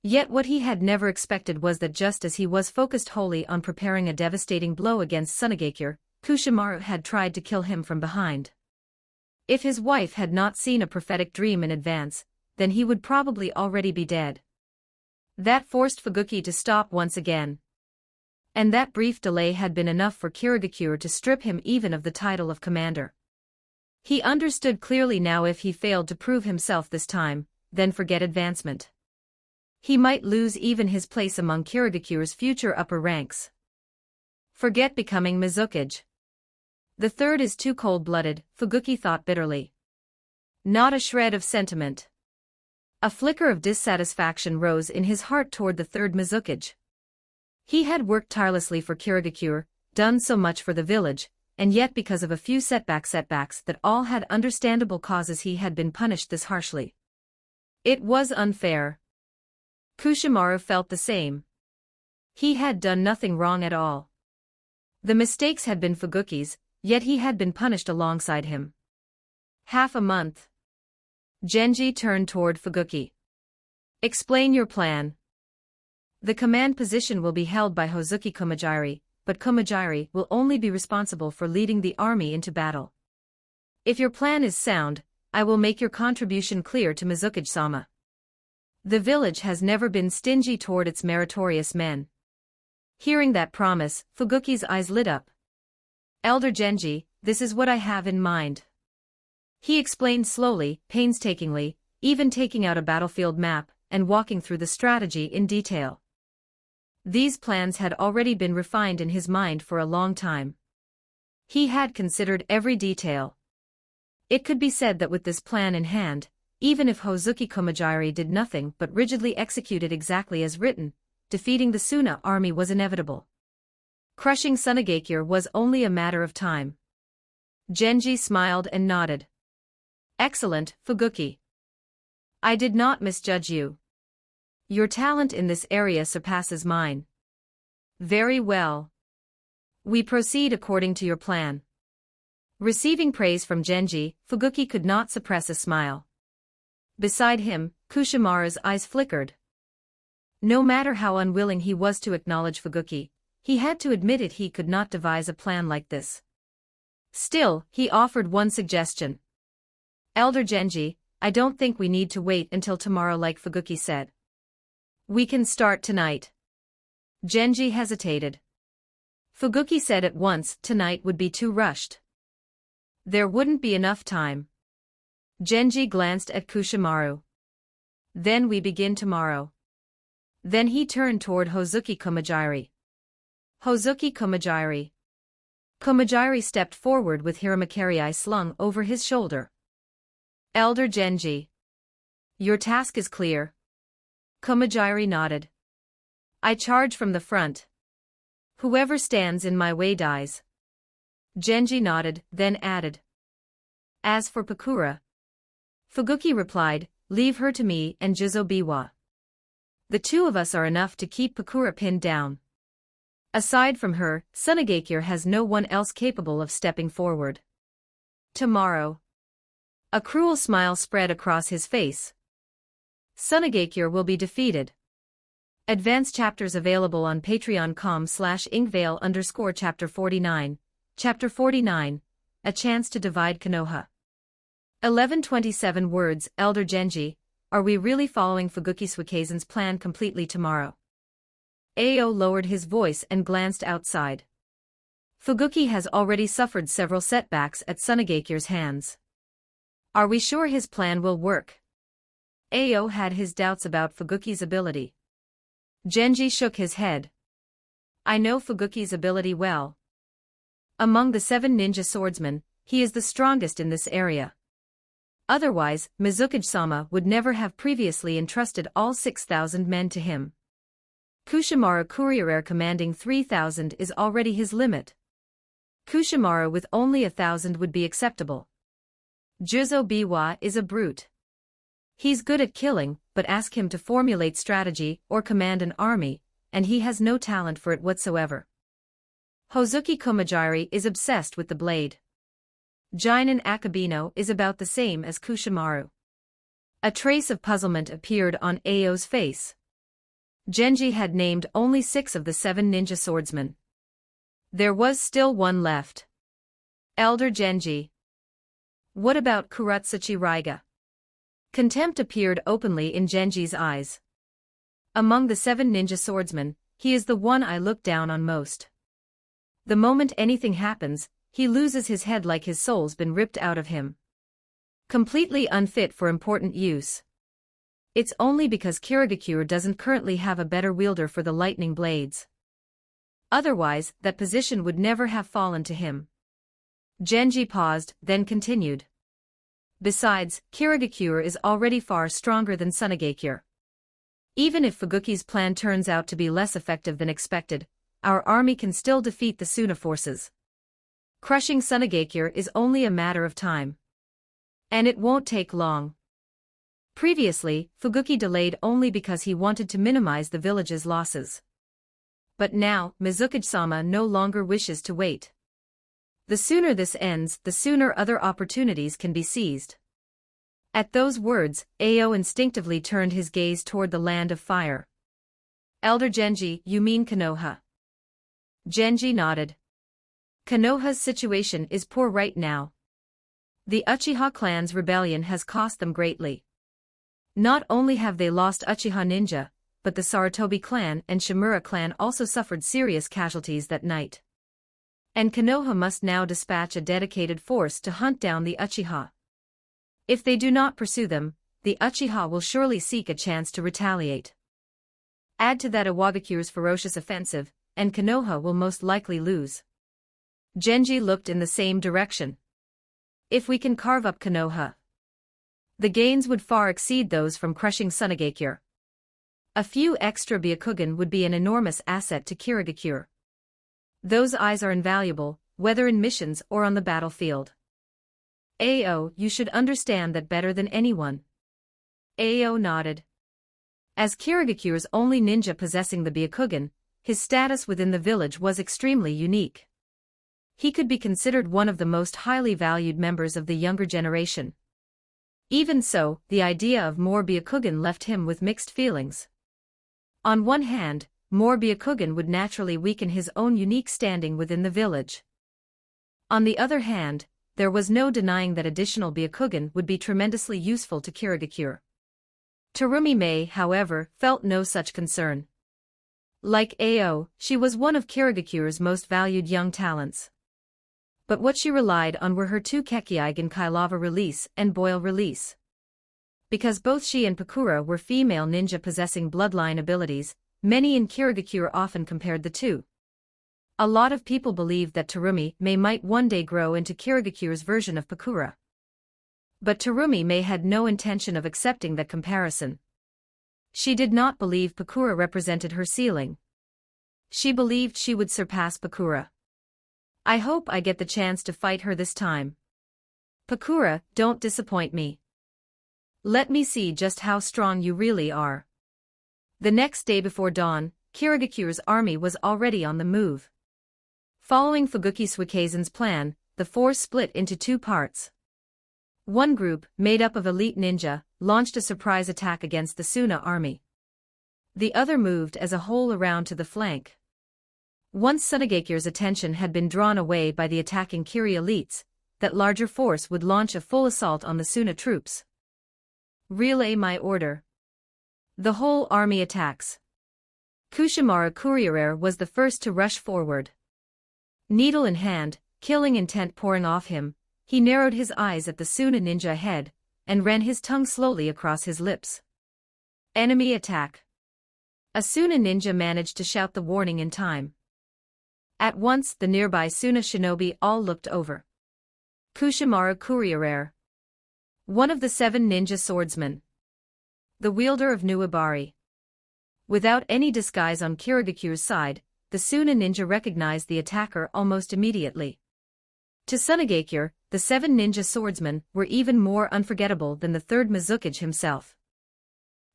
Yet what he had never expected was that just as he was focused wholly on preparing a devastating blow against Tsunagakure, Kushimaru had tried to kill him from behind. If his wife had not seen a prophetic dream in advance, then he would probably already be dead. That forced Fuguki to stop once again. And that brief delay had been enough for Kirigakure to strip him even of the title of commander. He understood clearly now, if he failed to prove himself this time, then forget advancement. He might lose even his place among Kirigakure's future upper ranks. Forget becoming Mizukage. The third is too cold-blooded, Fuguki thought bitterly. Not a shred of sentiment. A flicker of dissatisfaction rose in his heart toward the third Mizukage. He had worked tirelessly for Kirigakure, done so much for the village, and yet because of a few setbacks that all had understandable causes he had been punished this harshly. It was unfair. Kushimaru felt the same. He had done nothing wrong at all. The mistakes had been Fuguki's, yet he had been punished alongside him. Half a month. Genji turned toward Fuguki. Explain your plan. The command position will be held by Hozuki Komajiri, but Komajiri will only be responsible for leading the army into battle. If your plan is sound, I will make your contribution clear to Mizukage-sama. The village has never been stingy toward its meritorious men. Hearing that promise, Fuguki's eyes lit up. Elder Genji, this is what I have in mind. He explained slowly, painstakingly, even taking out a battlefield map and walking through the strategy in detail. These plans had already been refined in his mind for a long time. He had considered every detail. It could be said that with this plan in hand, even if Hozuki Komajiri did nothing but rigidly execute it exactly as written, defeating the Suna army was inevitable. Crushing Sunagakure was only a matter of time. Genji smiled and nodded. Excellent, Fuguki. I did not misjudge you. Your talent in this area surpasses mine. Very well. We proceed according to your plan. Receiving praise from Genji, Fuguki could not suppress a smile. Beside him, Kushimaru's eyes flickered. No matter how unwilling he was to acknowledge Fuguki, he had to admit it, he could not devise a plan like this. Still, he offered one suggestion. Elder Genji, I don't think we need to wait until tomorrow like Fuguki said. We can start tonight. Genji hesitated. Fuguki said at once tonight would be too rushed. There wouldn't be enough time. Genji glanced at Kushimaru. Then we begin tomorrow. Then he turned toward Hozuki Komajiri. Hozuki Komajiri. Komajiri stepped forward with Hiramakari slung over his shoulder. Elder Genji. Your task is clear. Komajiri nodded. I charge from the front. Whoever stands in my way dies. Genji nodded, then added. As for Pakura. Fuguki replied, leave her to me and Jizo Biwa. The two of us are enough to keep Pakura pinned down. Aside from her, Sunagakure has no one else capable of stepping forward. Tomorrow. A cruel smile spread across his face. Sunagakure will be defeated. Advanced chapters available on patreon.com/ingvale_chapter 49. Chapter 49. A chance to divide Konoha. 1127 words. Elder Genji, are we really following Fuguki Suikaisen's plan completely tomorrow? Ao lowered his voice and glanced outside. Fuguki has already suffered several setbacks at Sunagakure's hands. Are we sure his plan will work? Ao had his doubts about Fuguki's ability. Genji shook his head. I know Fuguki's ability well. Among the 7 ninja swordsmen, he is the strongest in this area. Otherwise, Mizukage-sama would never have previously entrusted all 6,000 men to him. Kushimaru Courier commanding 3,000 is already his limit. Kushimaru with only 1,000 would be acceptable. Jizo Biwa is a brute. He's good at killing, but ask him to formulate strategy or command an army, and he has no talent for it whatsoever. Hozuki Komajiri is obsessed with the blade. Jinin Akabino is about the same as Kushimaru. A trace of puzzlement appeared on Ao's face. Genji had named only 6 of the 7 ninja swordsmen. There was still one left. Elder Genji. What about Kuratsuchi Raiga? Contempt appeared openly in Genji's eyes. Among the 7 ninja swordsmen, he is the one I look down on most. The moment anything happens, he loses his head like his soul's been ripped out of him. Completely unfit for important use. It's only because Kirigakure doesn't currently have a better wielder for the lightning blades. Otherwise, that position would never have fallen to him. Genji paused, then continued. Besides, Kirigakure is already far stronger than Sunagakure. Even if Fuguki's plan turns out to be less effective than expected, our army can still defeat the Suna forces. Crushing Sunagakure is only a matter of time. And it won't take long. Previously, Fuguki delayed only because he wanted to minimize the village's losses. But now, Mizukage-sama no longer wishes to wait. The sooner this ends, the sooner other opportunities can be seized. At those words, Ao instinctively turned his gaze toward the land of fire. Elder Genji, you mean Konoha? Genji nodded. Konoha's situation is poor right now. The Uchiha clan's rebellion has cost them greatly. Not only have they lost Uchiha ninja, but the Sarutobi clan and Shimura clan also suffered serious casualties that night. And Konoha must now dispatch a dedicated force to hunt down the Uchiha. If they do not pursue them, the Uchiha will surely seek a chance to retaliate. Add to that Iwagakure's ferocious offensive, and Konoha will most likely lose. Genji looked in the same direction. If we can carve up Konoha, the gains would far exceed those from crushing Sunagakure. A few extra Byakugan would be an enormous asset to Kirigakure. Those eyes are invaluable, whether in missions or on the battlefield. Ao, you should understand that better than anyone. Ao nodded. As Kirigakure's only ninja possessing the Byakugan, his status within the village was extremely unique. He could be considered one of the most highly valued members of the younger generation. Even so, the idea of more Byakugan left him with mixed feelings. On one hand, more Byakugan would naturally weaken his own unique standing within the village. On the other hand, there was no denying that additional Byakugan would be tremendously useful to Kirigakure. Terumi Mei, however, felt no such concern. Like Ao, she was one of Kirigakure's most valued young talents. But what she relied on were her two Kekkei Genkai Lava Release and Boil Release. Because both she and Pakura were female ninja possessing bloodline abilities, many in Kirigakure often compared the two. A lot of people believed that Terumi Mei might one day grow into Kirigakure's version of Pakura. But Terumi Mei had no intention of accepting that comparison. She did not believe Pakura represented her ceiling. She believed she would surpass Pakura. I hope I get the chance to fight her this time. Pakura, don't disappoint me. Let me see just how strong you really are. The next day before dawn, Kirigakure's army was already on the move. Following Fuguki Suikaisen's plan, the force split into two parts. One group, made up of elite ninja, launched a surprise attack against the Suna army. The other moved as a whole around to the flank. Once Sunagakure's attention had been drawn away by the attacking Kiri elites, that larger force would launch a full assault on the Suna troops. Relay my order. The whole army attacks. Kushimaru Kuriere was the first to rush forward. Needle in hand, killing intent pouring off him, he narrowed his eyes at the Suna ninja ahead, and ran his tongue slowly across his lips. Enemy attack. A Suna ninja managed to shout the warning in time. At once the nearby Suna shinobi all looked over. Kushimaru Kuriere, one of the 7 ninja swordsmen. The wielder of Nuibari. Without any disguise on Kirigakure's side, the Suna ninja recognized the attacker almost immediately. To Sunagakure, the 7 ninja swordsmen were even more unforgettable than the third Mizukage himself.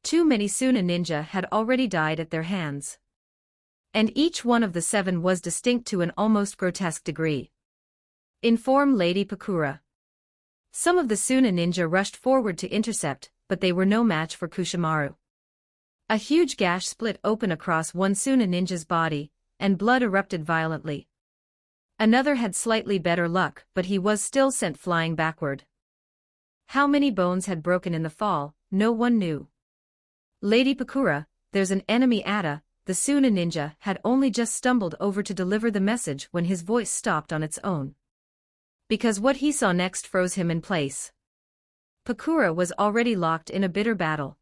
Too many Suna ninja had already died at their hands. And each one of the 7 was distinct to an almost grotesque degree. Inform Lady Pakura. Some of the Suna ninja rushed forward to intercept, but they were no match for Kushimaru. A huge gash split open across one Suna ninja's body, and blood erupted violently. Another had slightly better luck, but he was still sent flying backward. How many bones had broken in the fall, no one knew. Lady Pakura, there's an enemy Ada. The Suna ninja had only just stumbled over to deliver the message when his voice stopped on its own. Because what he saw next froze him in place. Pakura was already locked in a bitter battle.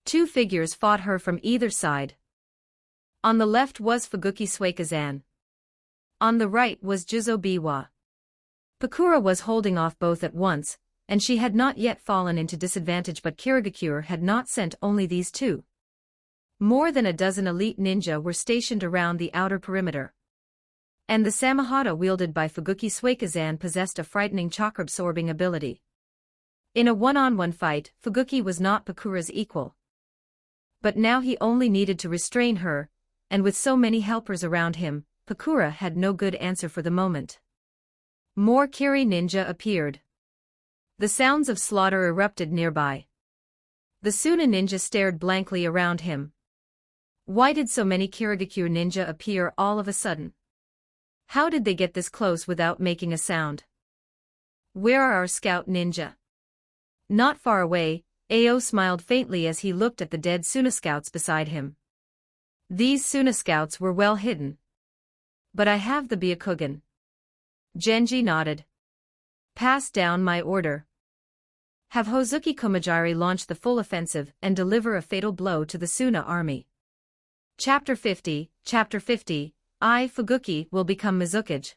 2 figures fought her from either side. On the left was Fuguki Suikaisen. On the right was Juzo Biwa. Pakura was holding off both at once, and she had not yet fallen into disadvantage, but Kirigakure had not sent only these 2. More than a dozen elite ninja were stationed around the outer perimeter. And the Samahata wielded by Fuguki Suikaisen possessed a frightening chakra-absorbing ability. In a one-on-one fight, Fuguki was not Pakura's equal. But now he only needed to restrain her, and with so many helpers around him, Pakura had no good answer for the moment. More Kiri ninja appeared. The sounds of slaughter erupted nearby. The Suna ninja stared blankly around him. Why did so many Kirigakure ninja appear all of a sudden? How did they get this close without making a sound? Where are our scout ninja? Not far away, Ao smiled faintly as he looked at the dead Suna scouts beside him. These Suna scouts were well hidden. But I have the Byakugan. Genji nodded. Pass down my order. Have Hozuki Komajiri launch the full offensive and deliver a fatal blow to the Suna army. Chapter 50, I, Fuguki, will become Mizukage.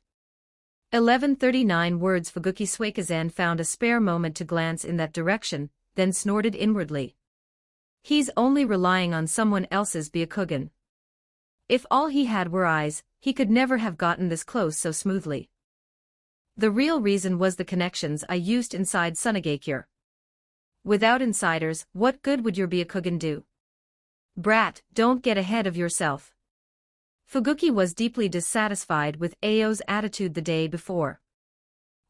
11:39 words. Fuguki Suikazan found a spare moment to glance in that direction, then snorted inwardly. He's only relying on someone else's Byakugan. If all he had were eyes, he could never have gotten this close so smoothly. The real reason was the connections I used inside Sunagakure. Without insiders, what good would your Byakugan do? Brat, don't get ahead of yourself. Fuguki was deeply dissatisfied with Ao's attitude the day before.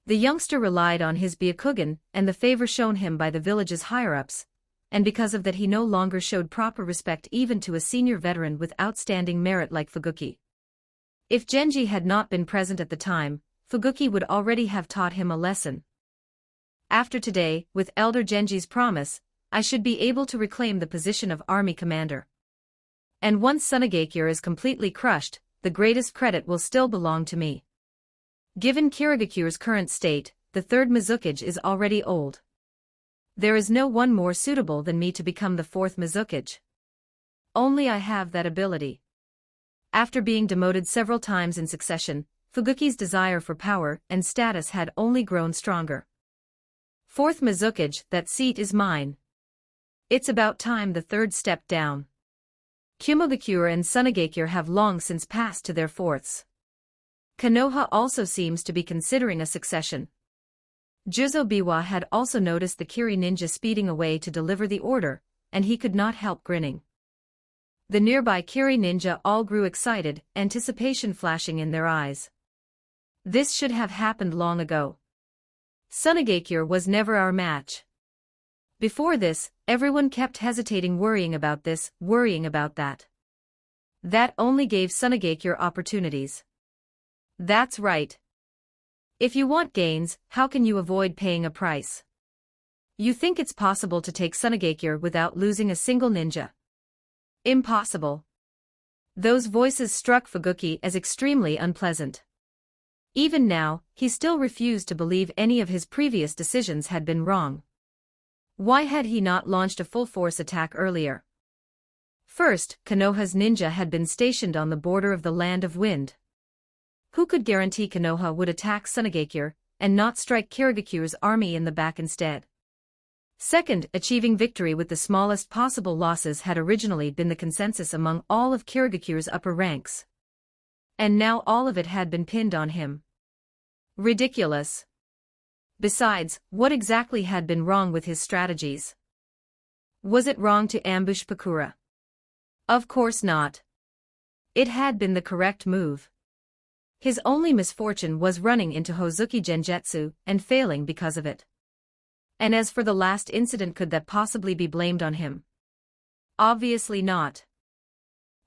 The youngster relied on his Byakugan and the favor shown him by the village's higher-ups, and because of that he no longer showed proper respect even to a senior veteran with outstanding merit like Fuguki. If Genji had not been present at the time, Fuguki would already have taught him a lesson. After today, with Elder Genji's promise, I should be able to reclaim the position of army commander. And once Sunagakure is completely crushed, the greatest credit will still belong to me. Given Kirigakure's current state, the third Mizukage is already old. There is no one more suitable than me to become the fourth Mizukage. Only I have that ability. After being demoted several times in succession, Fuguki's desire for power and status had only grown stronger. Fourth Mizukage, that seat is mine. It's about time the third stepped down. Kumogakure and Sunagakure have long since passed to their fourths. Konoha also seems to be considering a succession. Juzo Biwa had also noticed the Kiri ninja speeding away to deliver the order, and he could not help grinning. The nearby Kiri ninja all grew excited, anticipation flashing in their eyes. This should have happened long ago. Sunagakure was never our match. Before this, everyone kept hesitating, worrying about this, worrying about that. That only gave Sunagakure opportunities. That's right. If you want gains, how can you avoid paying a price? You think it's possible to take Sunagakure without losing a single ninja? Impossible. Those voices struck Fuguki as extremely unpleasant. Even now, he still refused to believe any of his previous decisions had been wrong. Why had he not launched a full-force attack earlier? First, Konoha's ninja had been stationed on the border of the Land of Wind. Who could guarantee Konoha would attack Sunagakure and not strike Kirigakure's army in the back instead? Second, achieving victory with the smallest possible losses had originally been the consensus among all of Kirigakure's upper ranks. And now all of it had been pinned on him. Ridiculous. Besides, what exactly had been wrong with his strategies? Was it wrong to ambush Pakura? Of course not. It had been the correct move. His only misfortune was running into Hozuki Genjutsu and failing because of it. And as for the last incident, could that possibly be blamed on him? Obviously not.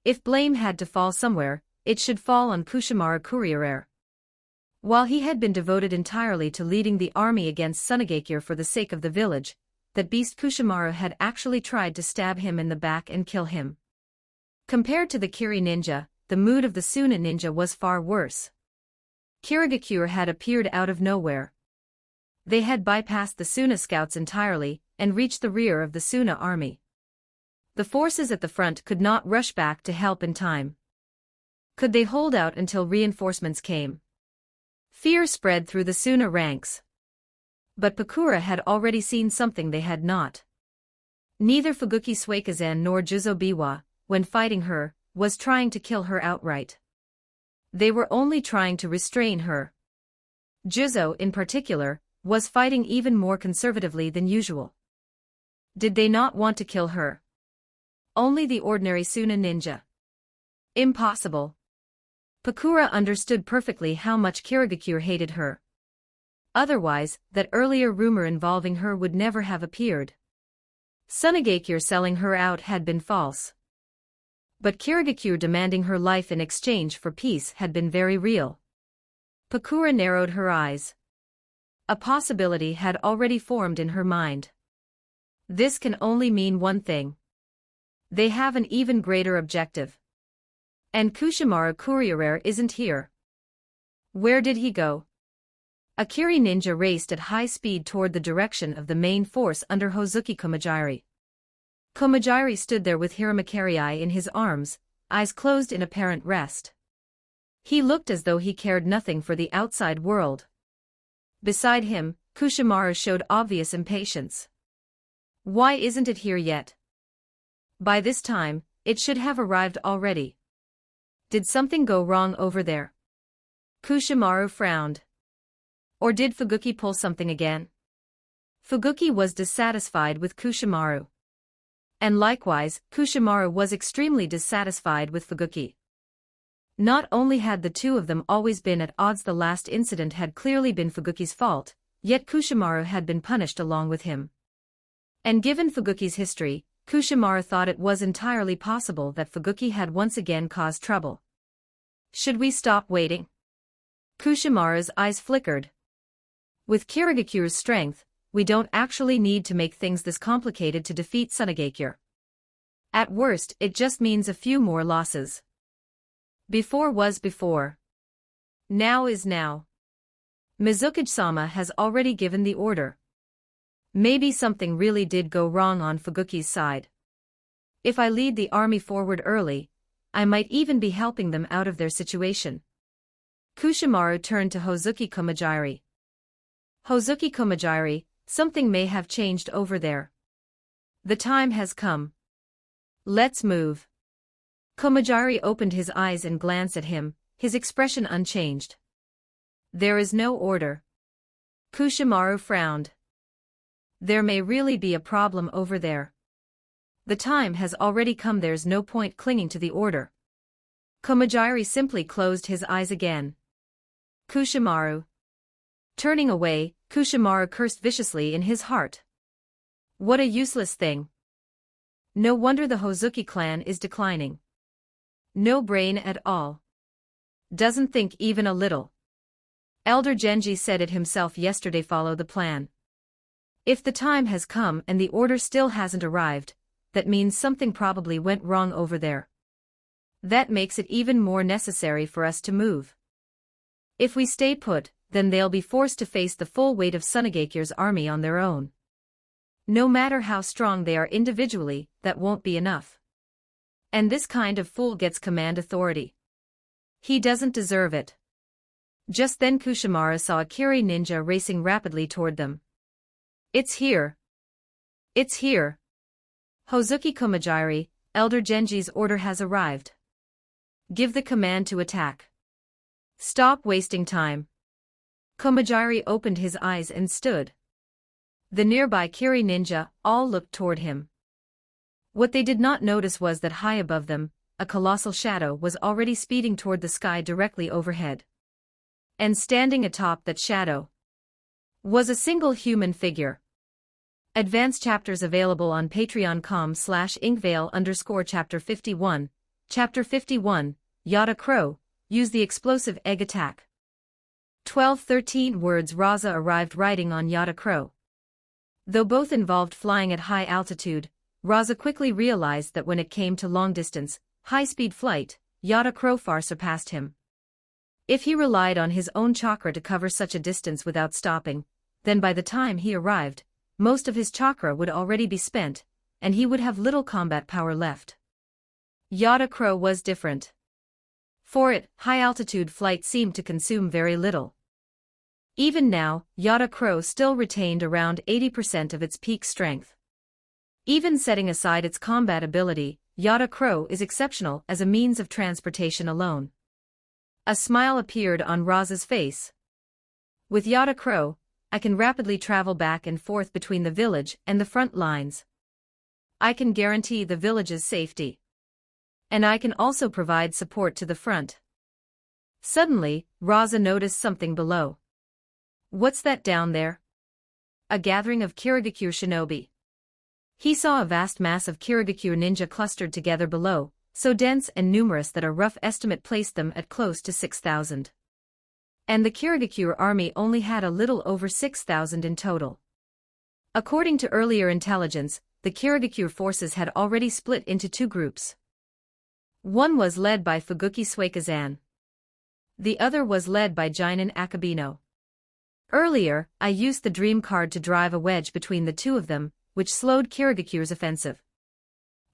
If blame had to fall somewhere, it should fall on Kushimaru Kuriere. While he had been devoted entirely to leading the army against Sunagakure for the sake of the village, that beast Kushimaru had actually tried to stab him in the back and kill him. Compared to the Kiri ninja, the mood of the Suna ninja was far worse. Kirigakure had appeared out of nowhere. They had bypassed the Suna scouts entirely and reached the rear of the Suna army. The forces at the front could not rush back to help in time. Could they hold out until reinforcements came? Fear spread through the Suna ranks. But Pakura had already seen something they had not. Neither Fuguki Suikazan nor Juzo Biwa, when fighting her, was trying to kill her outright. They were only trying to restrain her. Juzo, in particular, was fighting even more conservatively than usual. Did they not want to kill her? Only the ordinary Suna ninja. Impossible. Pakura understood perfectly how much Kirigakure hated her. Otherwise, that earlier rumor involving her would never have appeared. Sunagakure selling her out had been false. But Kirigakure demanding her life in exchange for peace had been very real. Pakura narrowed her eyes. A possibility had already formed in her mind. This can only mean one thing. They have an even greater objective. And Kushimaru Kuriere isn't here. Where did he go? A Kiri ninja raced at high speed toward the direction of the main force under Hozuki Komajiri. Komajiri stood there with Hiramakerii in his arms, eyes closed in apparent rest. He looked as though he cared nothing for the outside world. Beside him, Kushimaru showed obvious impatience. Why isn't it here yet? By this time, it should have arrived already. Did something go wrong over there? Kushimaru frowned. Or did Fuguki pull something again? Fuguki was dissatisfied with Kushimaru. And likewise, Kushimaru was extremely dissatisfied with Fuguki. Not only had the two of them always been at odds, the last incident had clearly been Fuguki's fault, yet Kushimaru had been punished along with him. And given Fuguki's history, Kushimaru thought it was entirely possible that Fuguki had once again caused trouble. Should we stop waiting? Kushimaru's eyes flickered. With Kirigakure's strength, we don't actually need to make things this complicated to defeat Tsunagakure. At worst, it just means a few more losses. Before was before. Now is now. Mizukage-sama has already given the order. Maybe something really did go wrong on Fuguki's side. If I lead the army forward early, I might even be helping them out of their situation. Kushimaru turned to Hozuki Komajiri. Hozuki Komajiri, something may have changed over there. The time has come. Let's move. Komajiri opened his eyes and glanced at him, his expression unchanged. There is no order. Kushimaru frowned. There may really be a problem over there. The time has already come, there's no point clinging to the order. Komajiri simply closed his eyes again. Kushimaru. Turning away, Kushimaru cursed viciously in his heart. What a useless thing. No wonder the Hozuki clan is declining. No brain at all. Doesn't think even a little. Elder Genji said it himself yesterday, follow the plan. If the time has come and the order still hasn't arrived, that means something probably went wrong over there. That makes it even more necessary for us to move. If we stay put, then they'll be forced to face the full weight of Tsunagakure's army on their own. No matter how strong they are individually, that won't be enough. And this kind of fool gets command authority. He doesn't deserve it. Just then Kushimaru saw a Kiri ninja racing rapidly toward them. It's here. It's here. Hozuki Komajiri, Elder Genji's order has arrived. Give the command to attack. Stop wasting time. Komajiri opened his eyes and stood. The nearby Kiri ninja all looked toward him. What they did not notice was that high above them, a colossal shadow was already speeding toward the sky directly overhead. And standing atop that shadow was a single human figure. Advanced chapters available on patreon.com/inkvale_chapter 51. Chapter 51, Yada Crow, use the explosive egg attack. 12-13 words. Rasa arrived riding on Yada Crow. Though both involved flying at high altitude, Rasa quickly realized that when it came to long-distance, high-speed flight, Yada Crow far surpassed him. If he relied on his own chakra to cover such a distance without stopping, then by the time he arrived, most of his chakra would already be spent, and he would have little combat power left. Yada Crow was different. For it, high-altitude flight seemed to consume very little. Even now, Yada Crow still retained around 80% of its peak strength. Even setting aside its combat ability, Yada Crow is exceptional as a means of transportation alone. A smile appeared on Rasa's face. With Yada Crow, I can rapidly travel back and forth between the village and the front lines. I can guarantee the village's safety. And I can also provide support to the front. Suddenly, Rasa noticed something below. What's that down there? A gathering of Kirigakure shinobi. He saw a vast mass of Kirigakure ninja clustered together below, so dense and numerous that a rough estimate placed them at close to 6,000. And the Kirigakure army only had a little over 6,000 in total. According to earlier intelligence, the Kirigakure forces had already split into two groups. One was led by Fuguki Suikazan. The other was led by Jinin Akabino. Earlier, I used the dream card to drive a wedge between the two of them, which slowed Kirigakure's offensive.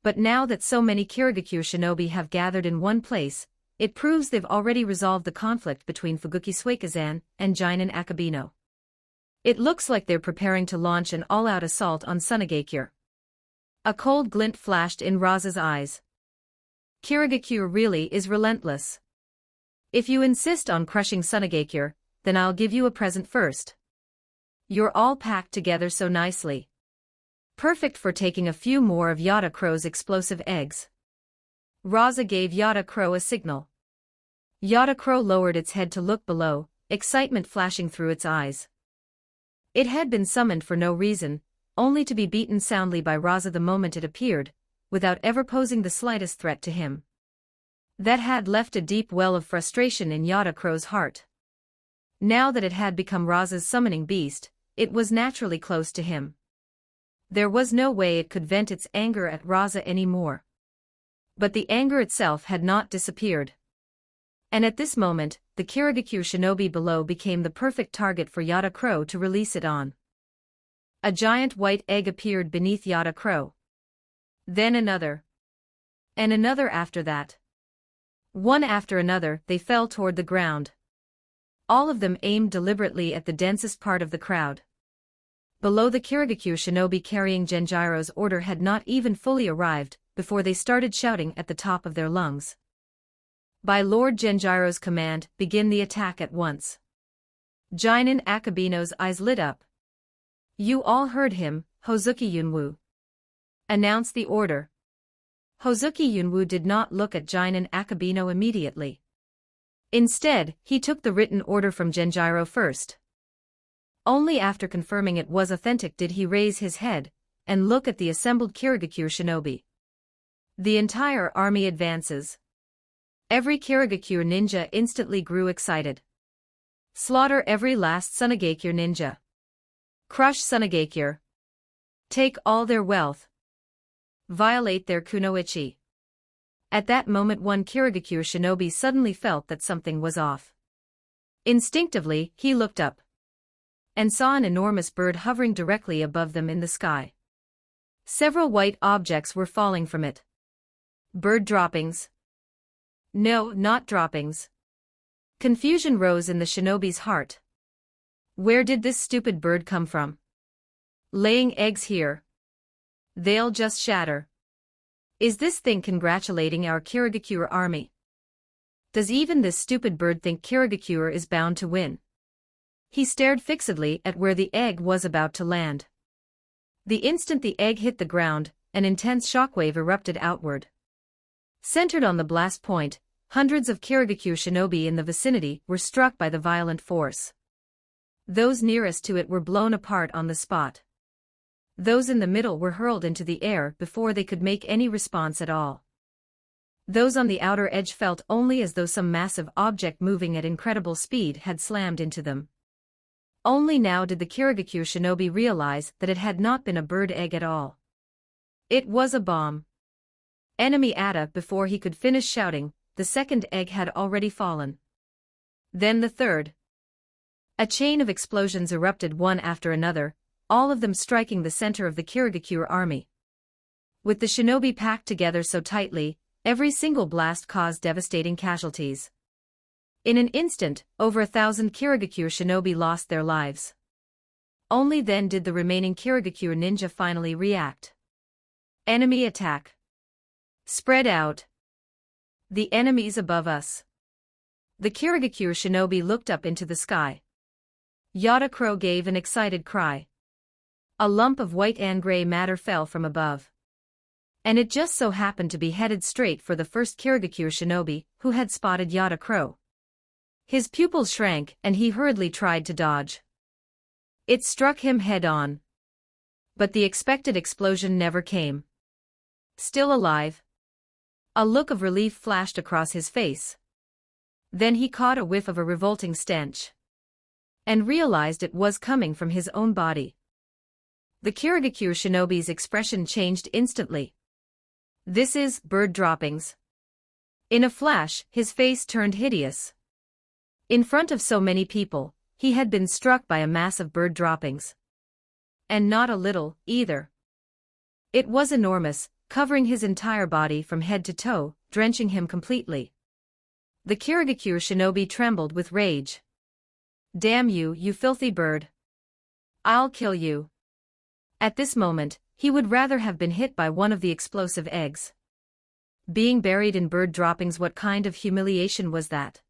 But now that so many Kirigakure shinobi have gathered in one place, it proves they've already resolved the conflict between Fuguki Suikazan and Jinin Akabino. It looks like they're preparing to launch an all-out assault on Sunagakure. A cold glint flashed in Rasa's eyes. Kirigakure really is relentless. If you insist on crushing Sunagakure, then I'll give you a present first. You're all packed together so nicely. Perfect for taking a few more of Yada Crow's explosive eggs. Rasa gave Yada Crow a signal. Yada Crow lowered its head to look below, excitement flashing through its eyes. It had been summoned for no reason, only to be beaten soundly by Rasa the moment it appeared, without ever posing the slightest threat to him. That had left a deep well of frustration in Yada Crow's heart. Now that it had become Rasa's summoning beast, it was naturally close to him. There was no way it could vent its anger at Rasa anymore. But the anger itself had not disappeared. And at this moment, the Kirigakure shinobi below became the perfect target for Yada Crow to release it on. A giant white egg appeared beneath Yada Crow. Then another. And another after that. One after another, they fell toward the ground. All of them aimed deliberately at the densest part of the crowd. Below, the Kirigakure shinobi carrying Genjiro's order had not even fully arrived before they started shouting at the top of their lungs. By Lord Genjiro's command, begin the attack at once. Jinin Akabino's eyes lit up. You all heard him, Hozuki Yunwu. Announce the order. Hozuki Yunwu did not look at Jinin Akabino immediately. Instead, he took the written order from Genjiro first. Only after confirming it was authentic did he raise his head and look at the assembled Kirigakure shinobi. The entire army advances. Every Kirigakure ninja instantly grew excited. Slaughter every last Sunagakure ninja. Crush Sunagakure. Take all their wealth. Violate their kunoichi. At that moment, one Kirigakure shinobi suddenly felt that something was off. Instinctively, he looked up and saw an enormous bird hovering directly above them in the sky. Several white objects were falling from it. Bird droppings. No, not droppings. Confusion rose in the shinobi's heart. Where did this stupid bird come from? Laying eggs here. They'll just shatter. Is this thing congratulating our Kirigakure army? Does even this stupid bird think Kirigakure is bound to win? He stared fixedly at where the egg was about to land. The instant the egg hit the ground, an intense shockwave erupted outward. Centered on the blast point, hundreds of Kirigakure shinobi in the vicinity were struck by the violent force. Those nearest to it were blown apart on the spot. Those in the middle were hurled into the air before they could make any response at all. Those on the outer edge felt only as though some massive object moving at incredible speed had slammed into them. Only now did the Kirigakure shinobi realize that it had not been a bird egg at all. It was a bomb. Enemy Ada. Before he could finish shouting, the second egg had already fallen. Then the third. A chain of explosions erupted one after another, all of them striking the center of the Kirigakure army. With the shinobi packed together so tightly, every single blast caused devastating casualties. In an instant, over 1,000 Kirigakure shinobi lost their lives. Only then did the remaining Kirigakure ninja finally react. Enemy attack. Spread out. The enemies above us. The Kirigakure shinobi looked up into the sky. Yada Crow gave an excited cry. A lump of white and gray matter fell from above. And it just so happened to be headed straight for the first Kirigakure shinobi, who had spotted Yada Crow. His pupils shrank and he hurriedly tried to dodge. It struck him head-on. But the expected explosion never came. Still alive. A look of relief flashed across his face. Then he caught a whiff of a revolting stench. And realized it was coming from his own body. The Kirigakure shinobi's expression changed instantly. This is bird droppings. In a flash, his face turned hideous. In front of so many people, he had been struck by a mass of bird droppings. And not a little, either. It was enormous, covering his entire body from head to toe, drenching him completely. The Kirigakure shinobi trembled with rage. Damn you, you filthy bird. I'll kill you. At this moment, he would rather have been hit by one of the explosive eggs. Being buried in bird droppings, what kind of humiliation was that?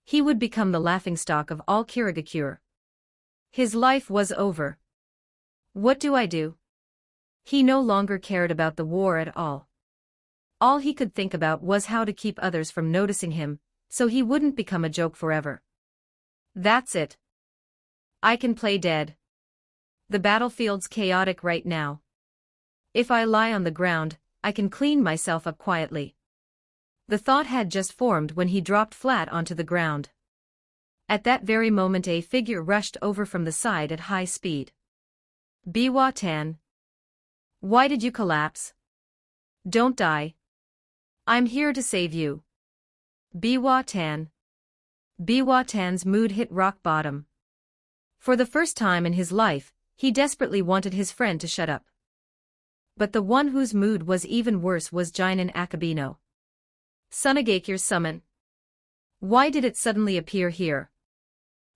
He would become the laughingstock of all Kirigakure. His life was over. What do I do? He no longer cared about the war at all. All he could think about was how to keep others from noticing him, so he wouldn't become a joke forever. That's it. I can play dead. The battlefield's chaotic right now. If I lie on the ground, I can clean myself up quietly. The thought had just formed when he dropped flat onto the ground. At that very moment a figure rushed over from the side at high speed. Biwa-tan. Why did you collapse? Don't die. I'm here to save you. Biwa-tan. Biwa-tan's mood hit rock bottom. For the first time in his life, he desperately wanted his friend to shut up. But the one whose mood was even worse was Jinin Akabino. Tsunagekyure's summon. Why did it suddenly appear here?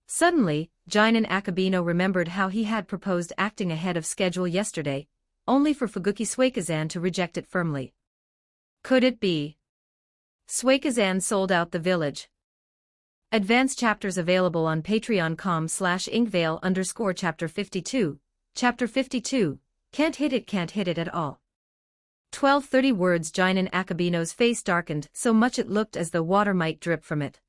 Suddenly, Jinin Akabino remembered how he had proposed acting ahead of schedule yesterday, only for Fuguki Suikazan to reject it firmly. Could it be? Suikazan sold out the village. Advanced chapters available on patreon.com/inkvale_chapter 52, Chapter 52, Can't hit it at all. 1230 words. Jinin Akabino's face darkened so much it looked as though water might drip from it.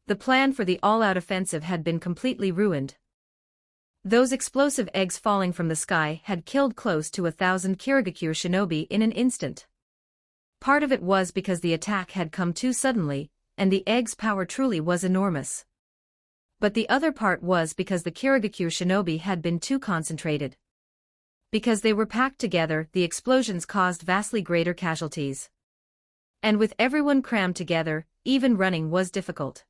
The plan for the all-out offensive had been completely ruined. Those explosive eggs falling from the sky had killed close to 1,000 Kirigakure shinobi in an instant. Part of it was because the attack had come too suddenly, and the eggs' power truly was enormous. But the other part was because the Kirigakure shinobi had been too concentrated. Because they were packed together, the explosions caused vastly greater casualties. And with everyone crammed together, even running was difficult.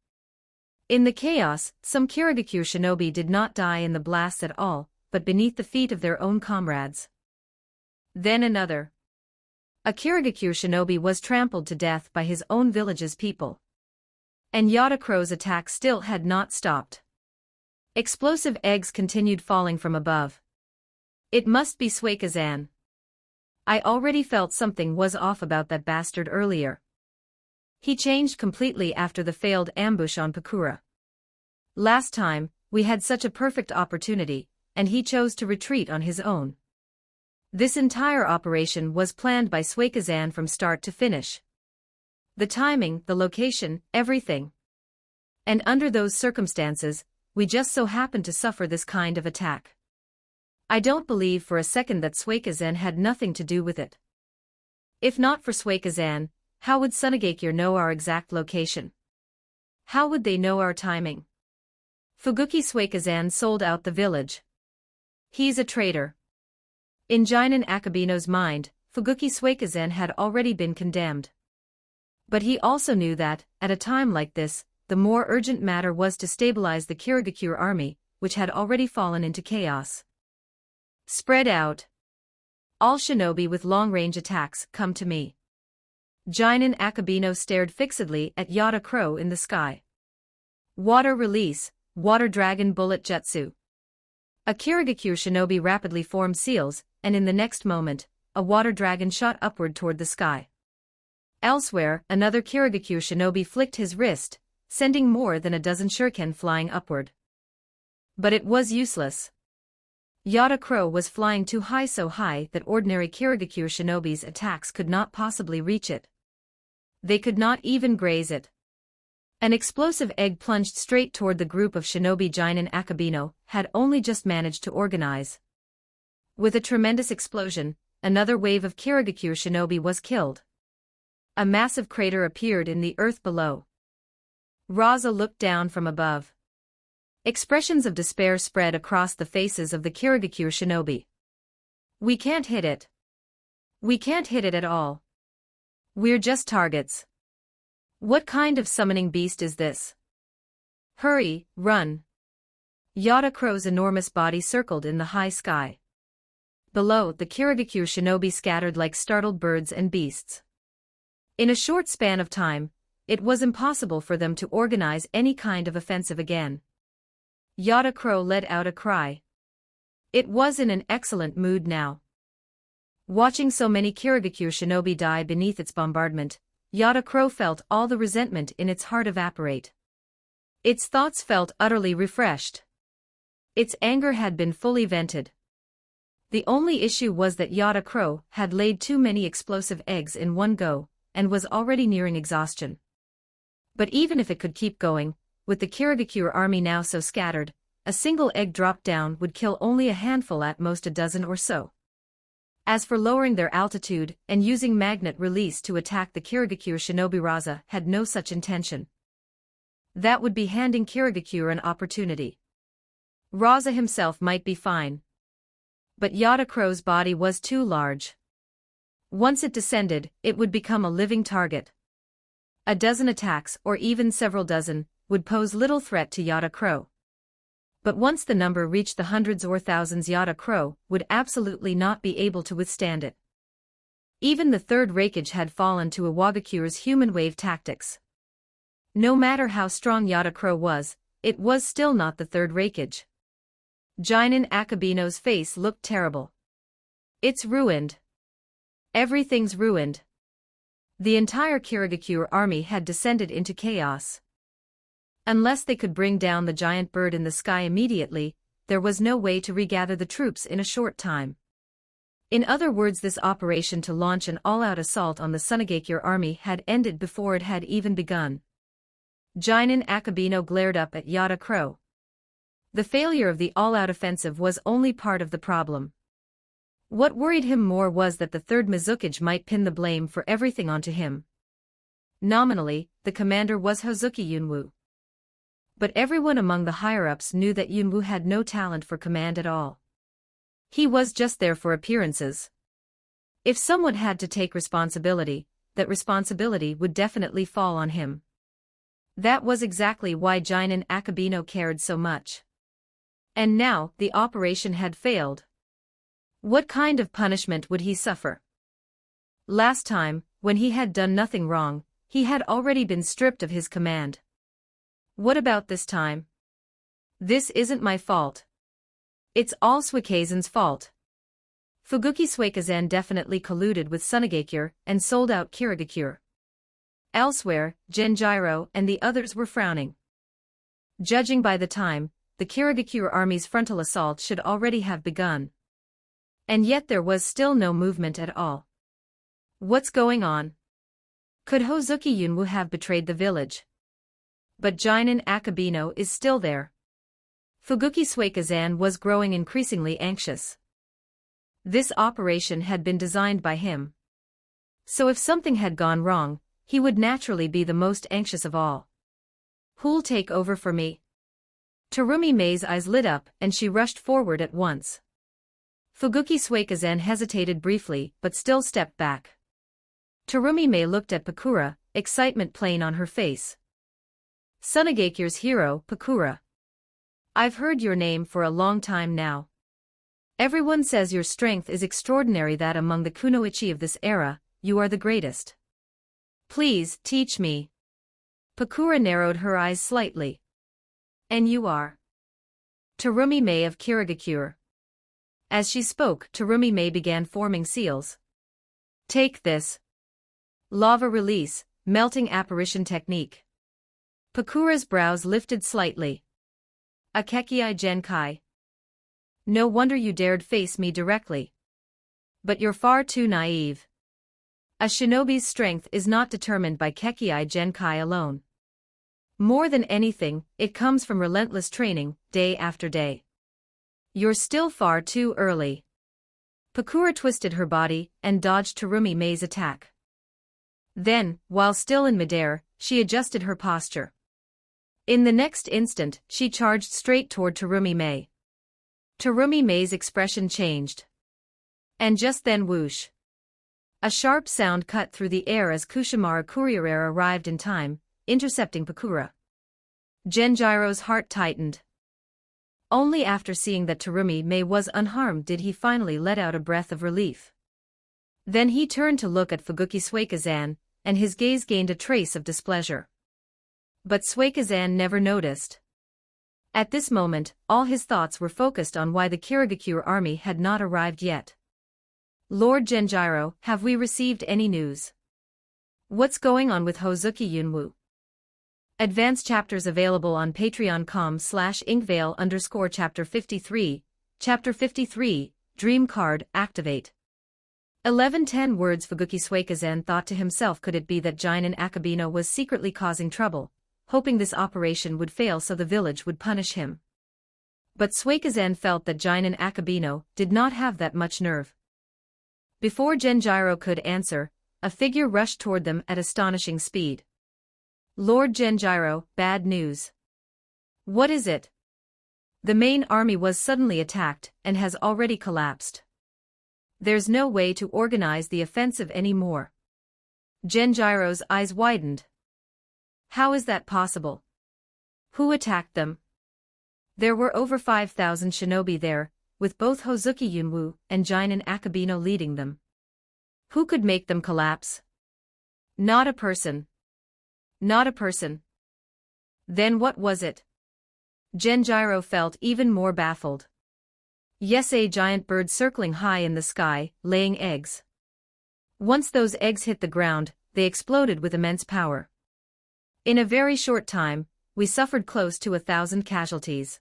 In the chaos, some Kirigakure shinobi did not die in the blasts at all, but beneath the feet of their own comrades. Then another. A Kirigakure shinobi was trampled to death by his own village's people. And Yata-Crow's attack still had not stopped. Explosive eggs continued falling from above. It must be Suikazan. I already felt something was off about that bastard earlier. He changed completely after the failed ambush on Pakura. Last time, we had such a perfect opportunity, and he chose to retreat on his own. This entire operation was planned by Suikazan from start to finish. The timing, the location, everything. And under those circumstances, we just so happened to suffer this kind of attack. I don't believe for a second that Suikazan had nothing to do with it. If not for Suikazan, how would Tsunagekyure know our exact location? How would they know our timing? Fuguki Suikazan sold out the village. He's a traitor. In Jinin Akabino's mind, Fuguki Suikazan had already been condemned. But he also knew that, at a time like this, the more urgent matter was to stabilize the Kirigakure army, which had already fallen into chaos. Spread out. All shinobi with long-range attacks, come to me. Jinin Akabino stared fixedly at Yata-Crow in the sky. Water release, water dragon bullet jutsu. A Kirigakure shinobi rapidly formed seals, and in the next moment, a water dragon shot upward toward the sky. Elsewhere, another Kirigakure shinobi flicked his wrist, sending more than a dozen shuriken flying upward. But it was useless. Yata-Crow was flying too high, so high that ordinary Kirigakure shinobi's attacks could not possibly reach it. They could not even graze it. An explosive egg plunged straight toward the group of shinobi Jinin Akabino had only just managed to organize. With a tremendous explosion, another wave of Kirigakure shinobi was killed. A massive crater appeared in the earth below. Rasa looked down from above. Expressions of despair spread across the faces of the Kirigakure shinobi. We can't hit it. We can't hit it at all. We're just targets. What kind of summoning beast is this? Hurry, run. Yata-Crow's enormous body circled in the high sky. Below, the Kirigakure shinobi scattered like startled birds and beasts. In a short span of time, it was impossible for them to organize any kind of offensive again. Yada Crow let out a cry. It was in an excellent mood now. Watching so many Kirigakure shinobi die beneath its bombardment, Yada Crow felt all the resentment in its heart evaporate. Its thoughts felt utterly refreshed. Its anger had been fully vented. The only issue was that Yada Crow had laid too many explosive eggs in one go, and was already nearing exhaustion. But even if it could keep going, with the Kirigakure army now so scattered, a single egg dropped down would kill only a handful, at most a dozen or so. As for lowering their altitude and using magnet release to attack the Kirigakure shinobi, Rasa had no such intention. That would be handing Kirigakure an opportunity. Rasa himself might be fine. But Yada Crow's body was too large. Once it descended, it would become a living target. A dozen attacks, or even several dozen, would pose little threat to Yada Crow. But once the number reached the hundreds or thousands, Yada Crow would absolutely not be able to withstand it. Even the third Raikage had fallen to Iwagakure's human wave tactics. No matter how strong Yada Crow was, it was still not the third Raikage. Jinin Akabino's face looked terrible. It's ruined. Everything's ruined. The entire Kirigakure army had descended into chaos. Unless they could bring down the giant bird in the sky immediately, there was no way to regather the troops in a short time. In other words, this operation to launch an all-out assault on the Sunagakure army had ended before it had even begun. Jinin Akabino glared up at Yada Crow. The failure of the all-out offensive was only part of the problem. What worried him more was that the third Mizukage might pin the blame for everything onto him. Nominally, the commander was Hozuki Yunwu. But everyone among the higher-ups knew that Yunwu had no talent for command at all. He was just there for appearances. If someone had to take responsibility, that responsibility would definitely fall on him. That was exactly why Jinin Akabino cared so much. And now, the operation had failed. What kind of punishment would he suffer? Last time, when he had done nothing wrong, he had already been stripped of his command. What about this time? This isn't my fault. It's all Suikezen's fault. Fuguki Suikezen definitely colluded with Sunagakure and sold out Kirigakure. Elsewhere, Genjiro and the others were frowning. Judging by the time, the Kirigakure army's frontal assault should already have begun. And yet there was still no movement at all. What's going on? Could Hozuki Yunwu have betrayed the village? But Jinin Akabino is still there. Fuguki Suikezen was growing increasingly anxious. This operation had been designed by him. So if something had gone wrong, he would naturally be the most anxious of all. Who'll take over for me? Terumi Mei's eyes lit up and she rushed forward at once. Fuguki Suikezen hesitated briefly but still stepped back. Terumi Mei looked at Pakura, excitement plain on her face. Sunagakure's hero, Pakura. I've heard your name for a long time now. Everyone says your strength is extraordinary, that among the kunoichi of this era, you are the greatest. Please, teach me. Pakura narrowed her eyes slightly. And you are? Terumi Mei of Kirigakure. As she spoke, Terumi Mei began forming seals. Take this. Lava release, melting apparition technique. Pakura's brows lifted slightly. Akekei Genkai. No wonder you dared face me directly. But you're far too naive. A shinobi's strength is not determined by Kekei Genkai alone. More than anything, it comes from relentless training, day after day. You're still far too early. Pakura twisted her body and dodged Terumi Mei's attack. Then, while still in midair, she adjusted her posture. In the next instant, she charged straight toward Terumi Mei. Terumi Mei's expression changed. And just then whoosh. A sharp sound cut through the air as Kushimaru Kuriarera arrived in time, intercepting Pakura. Genjiro's heart tightened. Only after seeing that Terumi Mei was unharmed did he finally let out a breath of relief. Then he turned to look at Fuguki Suikezen, and his gaze gained a trace of displeasure. But Suikazan never noticed. At this moment, all his thoughts were focused on why the Kirigakure army had not arrived yet. Lord Genjiro, have we received any news? What's going on with Hozuki Yunwu? Advanced chapters available on patreon.com/inkvale_chapter 53, Chapter 53, Dream Card, Activate. 11:10 words. Fuguki Suikazan thought to himself, could it be that Jinin Akabino was secretly causing trouble, hoping this operation would fail so the village would punish him? But Suikazan felt that Jinin Akabino did not have that much nerve. Before Genjiro could answer, a figure rushed toward them at astonishing speed. Lord Genjiro, bad news. What is it? The main army was suddenly attacked and has already collapsed. There's no way to organize the offensive anymore. Genjiro's eyes widened. How is that possible? Who attacked them? There were over 5,000 shinobi there, with both Hozuki Yunwu and Jinin Akabino leading them. Who could make them collapse? Not a person. Not a person. Then what was it? Genjiro felt even more baffled. Yes, a giant bird circling high in the sky, laying eggs. Once those eggs hit the ground, they exploded with immense power. In a very short time, we suffered close to 1,000 casualties.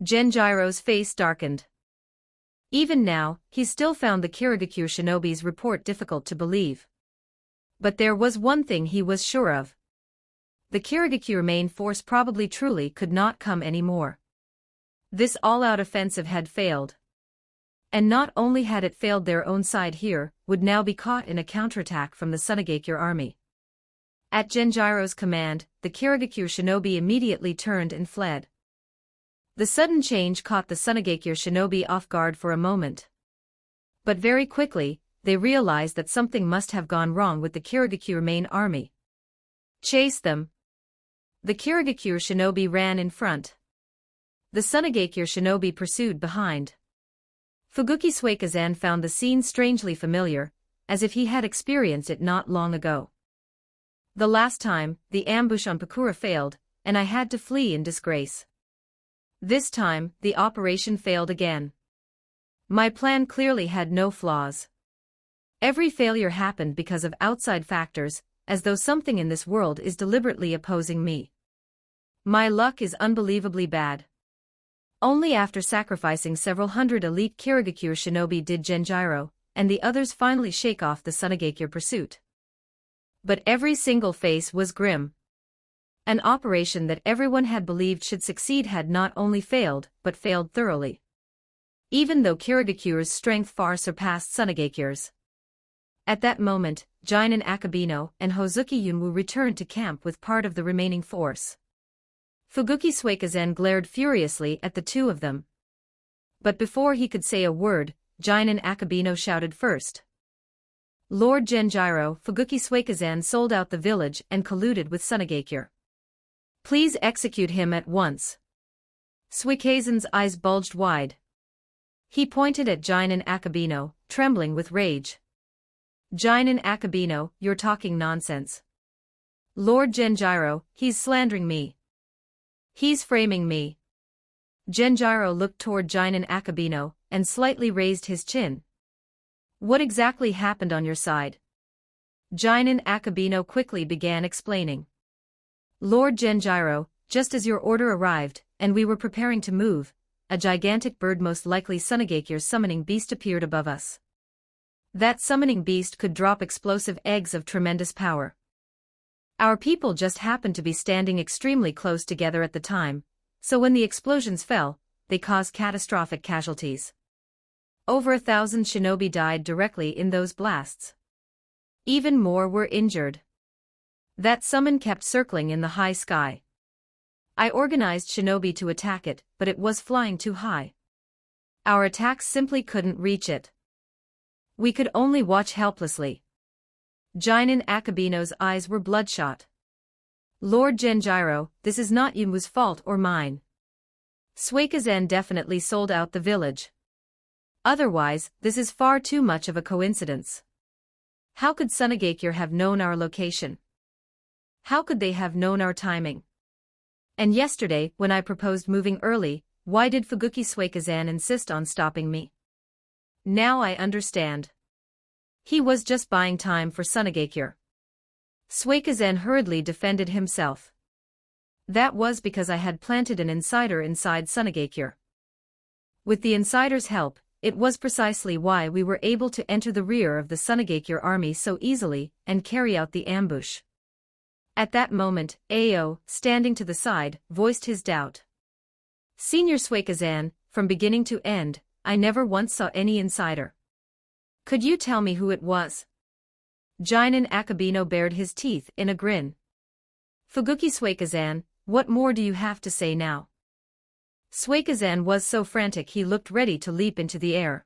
Genjiro's face darkened. Even now, he still found the Kirigakure shinobi's report difficult to believe. But there was one thing he was sure of. The Kirigakure main force probably truly could not come anymore. This all-out offensive had failed. And not only had it failed, their own side here would now be caught in a counterattack from the Sunagakure army. At Genjiro's command, the Kirigakure shinobi immediately turned and fled. The sudden change caught the Sunagakure shinobi off guard for a moment. But very quickly, they realized that something must have gone wrong with the Kirigakure main army. Chase them. The Kirigakure shinobi ran in front. The Sunagakure shinobi pursued behind. Fuguki Suikazan found the scene strangely familiar, as if he had experienced it not long ago. The last time, the ambush on Pakura failed, and I had to flee in disgrace. This time, the operation failed again. My plan clearly had no flaws. Every failure happened because of outside factors, as though something in this world is deliberately opposing me. My luck is unbelievably bad. Only after sacrificing several hundred elite Kirigakure shinobi did Genjiro and the others finally shake off the Sunagakure pursuit. But every single face was grim. An operation that everyone had believed should succeed had not only failed, but failed thoroughly. Even though Kirigakure's strength far surpassed Sunagakure's. At that moment, Jinin Akabino and Hozuki Yunwu returned to camp with part of the remaining force. Fuguki Suikazan glared furiously at the two of them. But before he could say a word, Jinin Akabino shouted first. Lord Genjiro, Fuguki Suikazan sold out the village and colluded with Sunagakure. Please execute him at once. Suikazan's eyes bulged wide. He pointed at Jinin Akabino, trembling with rage. Jinin Akabino, you're talking nonsense. Lord Genjiro, he's slandering me. He's framing me. Genjiro looked toward Jinin Akabino and slightly raised his chin. What exactly happened on your side? Jinin Akabino quickly began explaining. Lord Genjiro, just as your order arrived, and we were preparing to move, a gigantic bird, most likely Sunagakure's summoning beast, appeared above us. That summoning beast could drop explosive eggs of tremendous power. Our people just happened to be standing extremely close together at the time, so when the explosions fell, they caused catastrophic casualties. Over 1,000 shinobi died directly in those blasts. Even more were injured. That summon kept circling in the high sky. I organized shinobi to attack it, but it was flying too high. Our attacks simply couldn't reach it. We could only watch helplessly. Jinin Akabino's eyes were bloodshot. Lord Genjiro, this is not Yunwu's fault or mine. Suikazan definitely sold out the village. Otherwise, this is far too much of a coincidence. How could Sunagakure have known our location? How could they have known our timing? And yesterday, when I proposed moving early, why did Fuguki Suikazan insist on stopping me? Now I understand. He was just buying time for Sunagakure. Suikazan hurriedly defended himself. That was because I had planted an insider inside Sunagakure. With the insider's help, it was precisely why we were able to enter the rear of the Sunagakure army so easily and carry out the ambush. At that moment, Ao, standing to the side, voiced his doubt. Senior Suikazan, from beginning to end, I never once saw any insider. Could you tell me who it was? Jinin Akabino bared his teeth in a grin. Fuguki Suikazan, what more do you have to say now? Suikazan was so frantic he looked ready to leap into the air.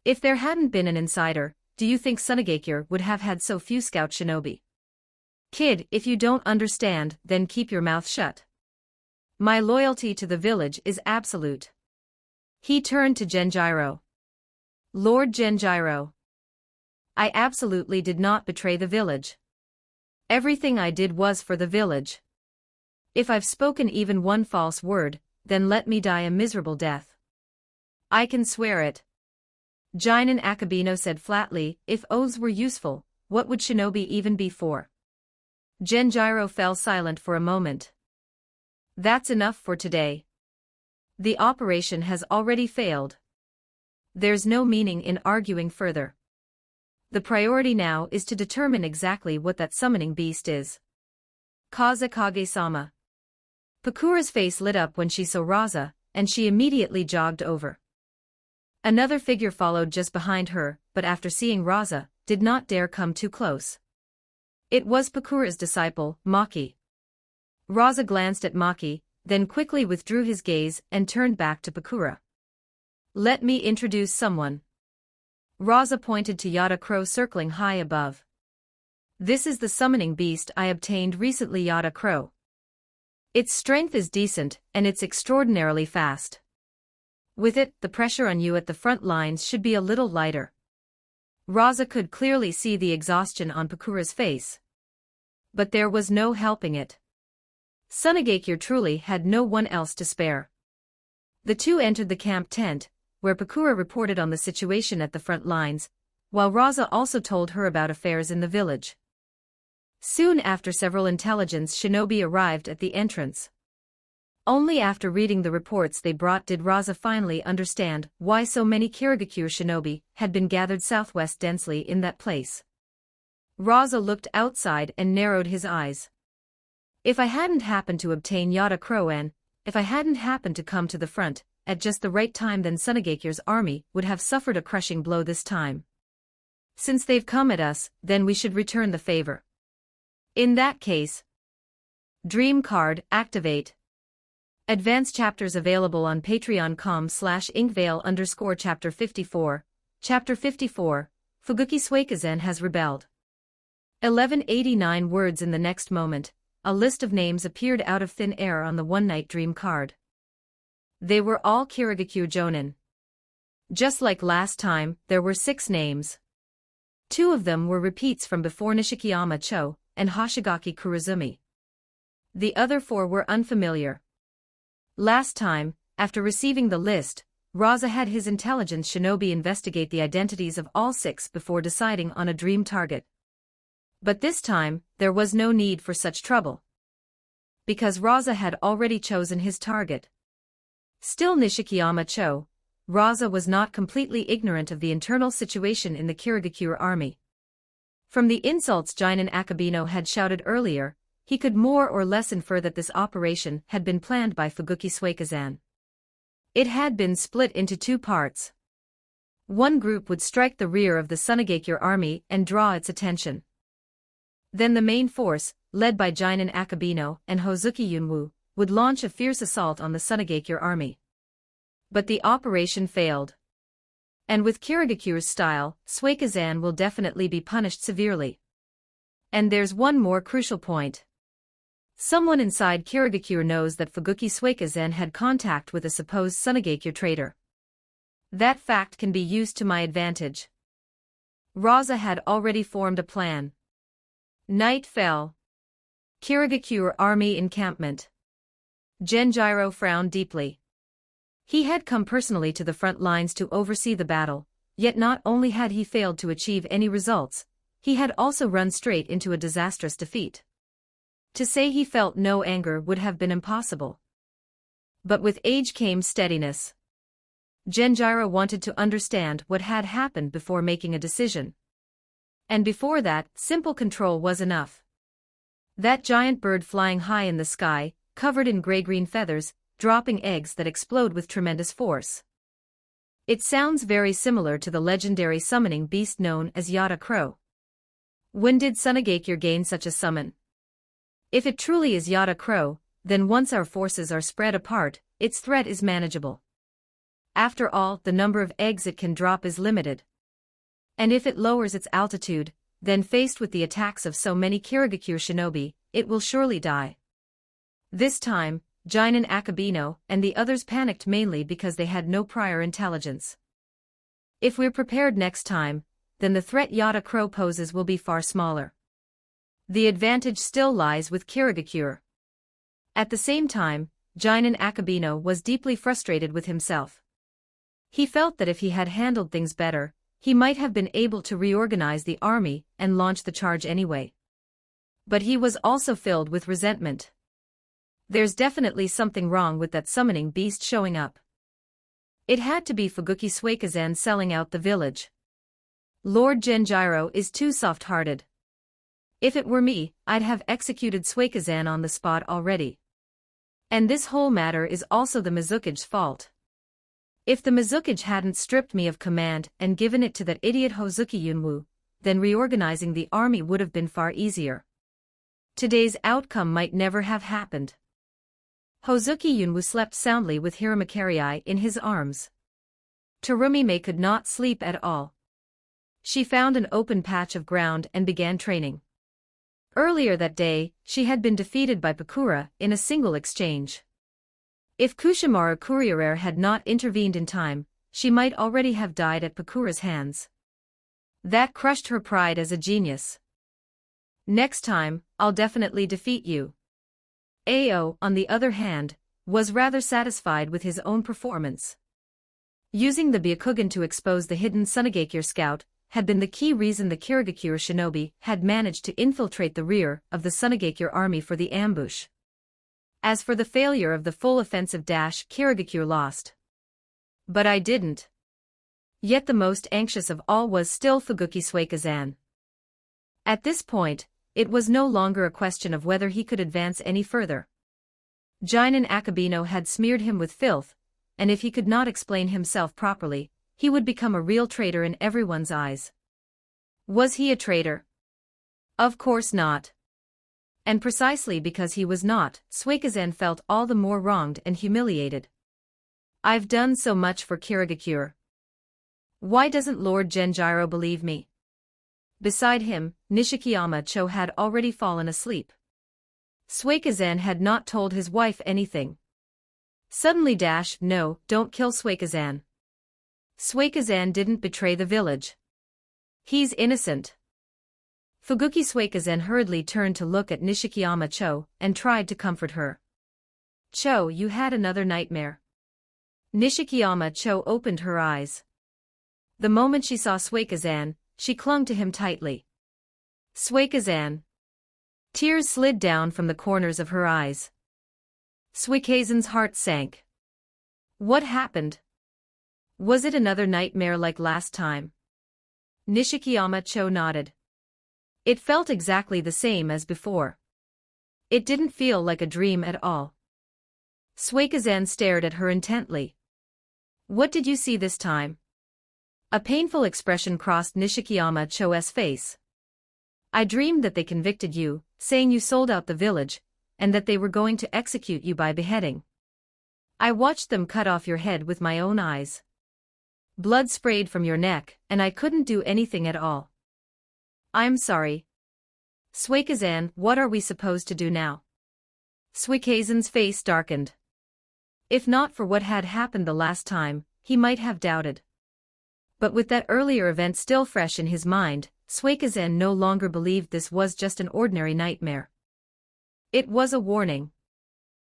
If there hadn't been an insider, do you think Sunagakure would have had so few scout shinobi? Kid, if you don't understand, then keep your mouth shut. My loyalty to the village is absolute. He turned to Genjiro. Lord Genjiro. I absolutely did not betray the village. Everything I did was for the village. If I've spoken even one false word, then let me die a miserable death. I can swear it. Jinin Akabino said flatly, if oaths were useful, what would shinobi even be for? Genjiro fell silent for a moment. That's enough for today. The operation has already failed. There's no meaning in arguing further. The priority now is to determine exactly what that summoning beast is. Kazekage-sama. Pakura's face lit up when she saw Rasa, and she immediately jogged over. Another figure followed just behind her, but after seeing Rasa, did not dare come too close. It was Pakura's disciple, Maki. Rasa glanced at Maki, then quickly withdrew his gaze and turned back to Pakura. Let me introduce someone. Rasa pointed to Yada Crow circling high above. This is the summoning beast I obtained recently, Yada Crow. Its strength is decent, and it's extraordinarily fast. With it, the pressure on you at the front lines should be a little lighter. Rasa could clearly see the exhaustion on Pakura's face. But there was no helping it. Sunagakure truly had no one else to spare. The two entered the camp tent, where Pakura reported on the situation at the front lines, while Rasa also told her about affairs in the village. Soon after, several intelligence shinobi arrived at the entrance. Only after reading the reports they brought did Rasa finally understand why so many Kirigakure shinobi had been gathered southwest densely in that place. Rasa looked outside and narrowed his eyes. If I hadn't happened to obtain Yada Crow and, if I hadn't happened to come to the front, at just the right time, then Sunagakure's army would have suffered a crushing blow this time. Since they've come at us, then we should return the favor. In that case, Dream Card, activate. Advanced chapters available on patreon.com/inkvale_chapter 54. Chapter 54, Fuguki Suikazan has rebelled. 1189 words. In the next moment, a list of names appeared out of thin air on the one-night dream card. They were all Kirigakure Jonin. Just like last time, there were 6 names. 2 of them were repeats from before Nishikiyama Cho and Hoshigaki Kurozumi. The other 4 were unfamiliar. Last time, after receiving the list, Rasa had his intelligence shinobi investigate the identities of all 6 before deciding on a dream target. But this time, there was no need for such trouble. Because Rasa had already chosen his target. Still Nishikiyama Cho, Rasa was not completely ignorant of the internal situation in the Kirigakure army. From the insults Jinin Akabino had shouted earlier, he could more or less infer that this operation had been planned by Fuguki Suikazan. It had been split into 2 parts. One group would strike the rear of the Sunagakure army and draw its attention. Then the main force, led by Jinin Akabino and Hozuki Yunwu, would launch a fierce assault on the Sunagakure army. But the operation failed. And with Kirigakure's style, Suikazan will definitely be punished severely. And there's one more crucial point. Someone inside Kirigakure knows that Fuguki Suikazan had contact with a supposed Sunagakure traitor. That fact can be used to my advantage. Rasa had already formed a plan. Night fell. Kirigakure Army Encampment. Genjiro frowned deeply. He had come personally to the front lines to oversee the battle, yet not only had he failed to achieve any results, he had also run straight into a disastrous defeat. To say he felt no anger would have been impossible. But with age came steadiness. Genjiro wanted to understand what had happened before making a decision. And before that, simple control was enough. That giant bird flying high in the sky, covered in gray-green feathers, dropping eggs that explode with tremendous force. It sounds very similar to the legendary summoning beast known as Yata Crow. When did Sunagakure gain such a summon? If it truly is Yata Crow, then once our forces are spread apart, its threat is manageable. After all, the number of eggs it can drop is limited. And if it lowers its altitude, then faced with the attacks of so many Kirigakure shinobi, it will surely die. This time, Jinin Akabino and the others panicked mainly because they had no prior intelligence. If we're prepared next time, then the threat Yata Crow poses will be far smaller. The advantage still lies with Kirigakure. At the same time, Jinin Akabino was deeply frustrated with himself. He felt that if he had handled things better, he might have been able to reorganize the army and launch the charge anyway. But he was also filled with resentment. There's definitely something wrong with that summoning beast showing up. It had to be Fuguki Suikazan selling out the village. Lord Genjiro is too soft-hearted. If it were me, I'd have executed Suikazan on the spot already. And this whole matter is also the Mizukige's fault. If the Mizukige hadn't stripped me of command and given it to that idiot Hozuki Yunwu, then reorganizing the army would have been far easier. Today's outcome might never have happened. Hozuki Yunwu slept soundly with Hiramakari in his arms. Terumime could not sleep at all. She found an open patch of ground and began training. Earlier that day, she had been defeated by Pakura in a single exchange. If Kushimaru Kuriere had not intervened in time, she might already have died at Pakura's hands. That crushed her pride as a genius. Next time, I'll definitely defeat you. Ao, on the other hand, was rather satisfied with his own performance. Using the Byakugan to expose the hidden Sunagakure scout had been the key reason the Kirigakure shinobi had managed to infiltrate the rear of the Sunagakure army for the ambush. As for the failure of the full offensive dash, Kirigakure lost. But I didn't. Yet the most anxious of all was still Fuguki Suikazan. At this point, it was no longer a question of whether he could advance any further. Jinin Akabino had smeared him with filth, and if he could not explain himself properly, he would become a real traitor in everyone's eyes. Was he a traitor? Of course not. And precisely because he was not, Suikazan felt all the more wronged and humiliated. I've done so much for Kirigakure. Why doesn't Lord Genjiro believe me? Beside him, Nishikiyama Cho had already fallen asleep. Suikazan had not told his wife anything. Suddenly no, don't kill Suikazan. Suikazan didn't betray the village. He's innocent. Fuguki Suikazan hurriedly turned to look at Nishikiyama Cho and tried to comfort her. Cho, you had another nightmare. Nishikiyama Cho opened her eyes. The moment she saw Suikazan, she clung to him tightly. Suikazan. Tears slid down from the corners of her eyes. Suikazan's heart sank. What happened? Was it another nightmare like last time? Nishikiyama Cho nodded. It felt exactly the same as before. It didn't feel like a dream at all. Suikazan stared at her intently. What did you see this time? A painful expression crossed Nishikiyama Cho's face. I dreamed that they convicted you, saying you sold out the village, and that they were going to execute you by beheading. I watched them cut off your head with my own eyes. Blood sprayed from your neck, and I couldn't do anything at all. I'm sorry. Suikazan, what are we supposed to do now? Suikazan's face darkened. If not for what had happened the last time, he might have doubted. But with that earlier event still fresh in his mind, Suikezen no longer believed this was just an ordinary nightmare. It was a warning.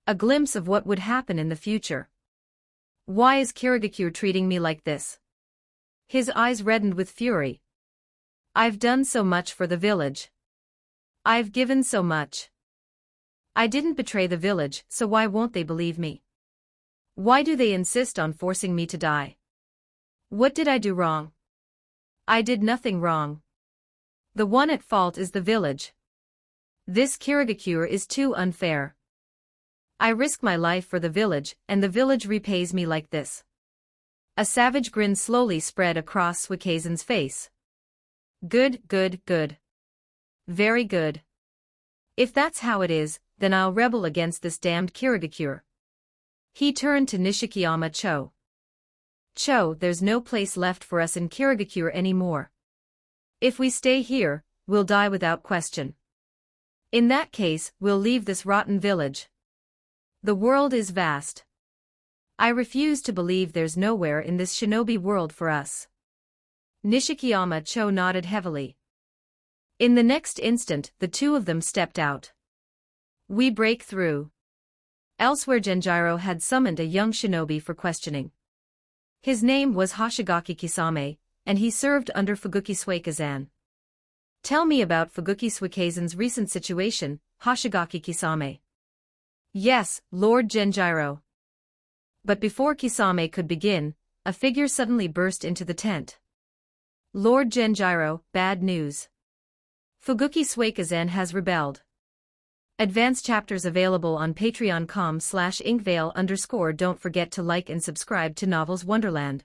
A glimpse of what would happen in the future. Why is Kirigakure treating me like this? His eyes reddened with fury. I've done so much for the village. I've given so much. I didn't betray the village, so why won't they believe me? Why do they insist on forcing me to die? What did I do wrong? I did nothing wrong. The one at fault is the village. This Kirigakure is too unfair. I risk my life for the village, and the village repays me like this. A savage grin slowly spread across Suikezen's face. Good, good, good. Very good. If that's how it is, then I'll rebel against this damned Kirigakure. He turned to Nishikiyama Cho. Cho, there's no place left for us in Kirigakure anymore. If we stay here, we'll die without question. In that case, we'll leave this rotten village. The world is vast. I refuse to believe there's nowhere in this shinobi world for us. Nishikiyama Cho nodded heavily. In the next instant, the two of them stepped out. We break through. Elsewhere, Genjiro had summoned a young shinobi for questioning. His name was Hoshigaki Kisame, and he served under Fuguki Suikezen. Tell me about Fuguki Suikezen's recent situation, Hoshigaki Kisame. Yes, Lord Genjiro. But before Kisame could begin, a figure suddenly burst into the tent. Lord Genjiro, bad news. Fuguki Suikezen has rebelled. Advanced chapters available on patreon.com/inkvale_. Don't forget to like and subscribe to Novels Wonderland.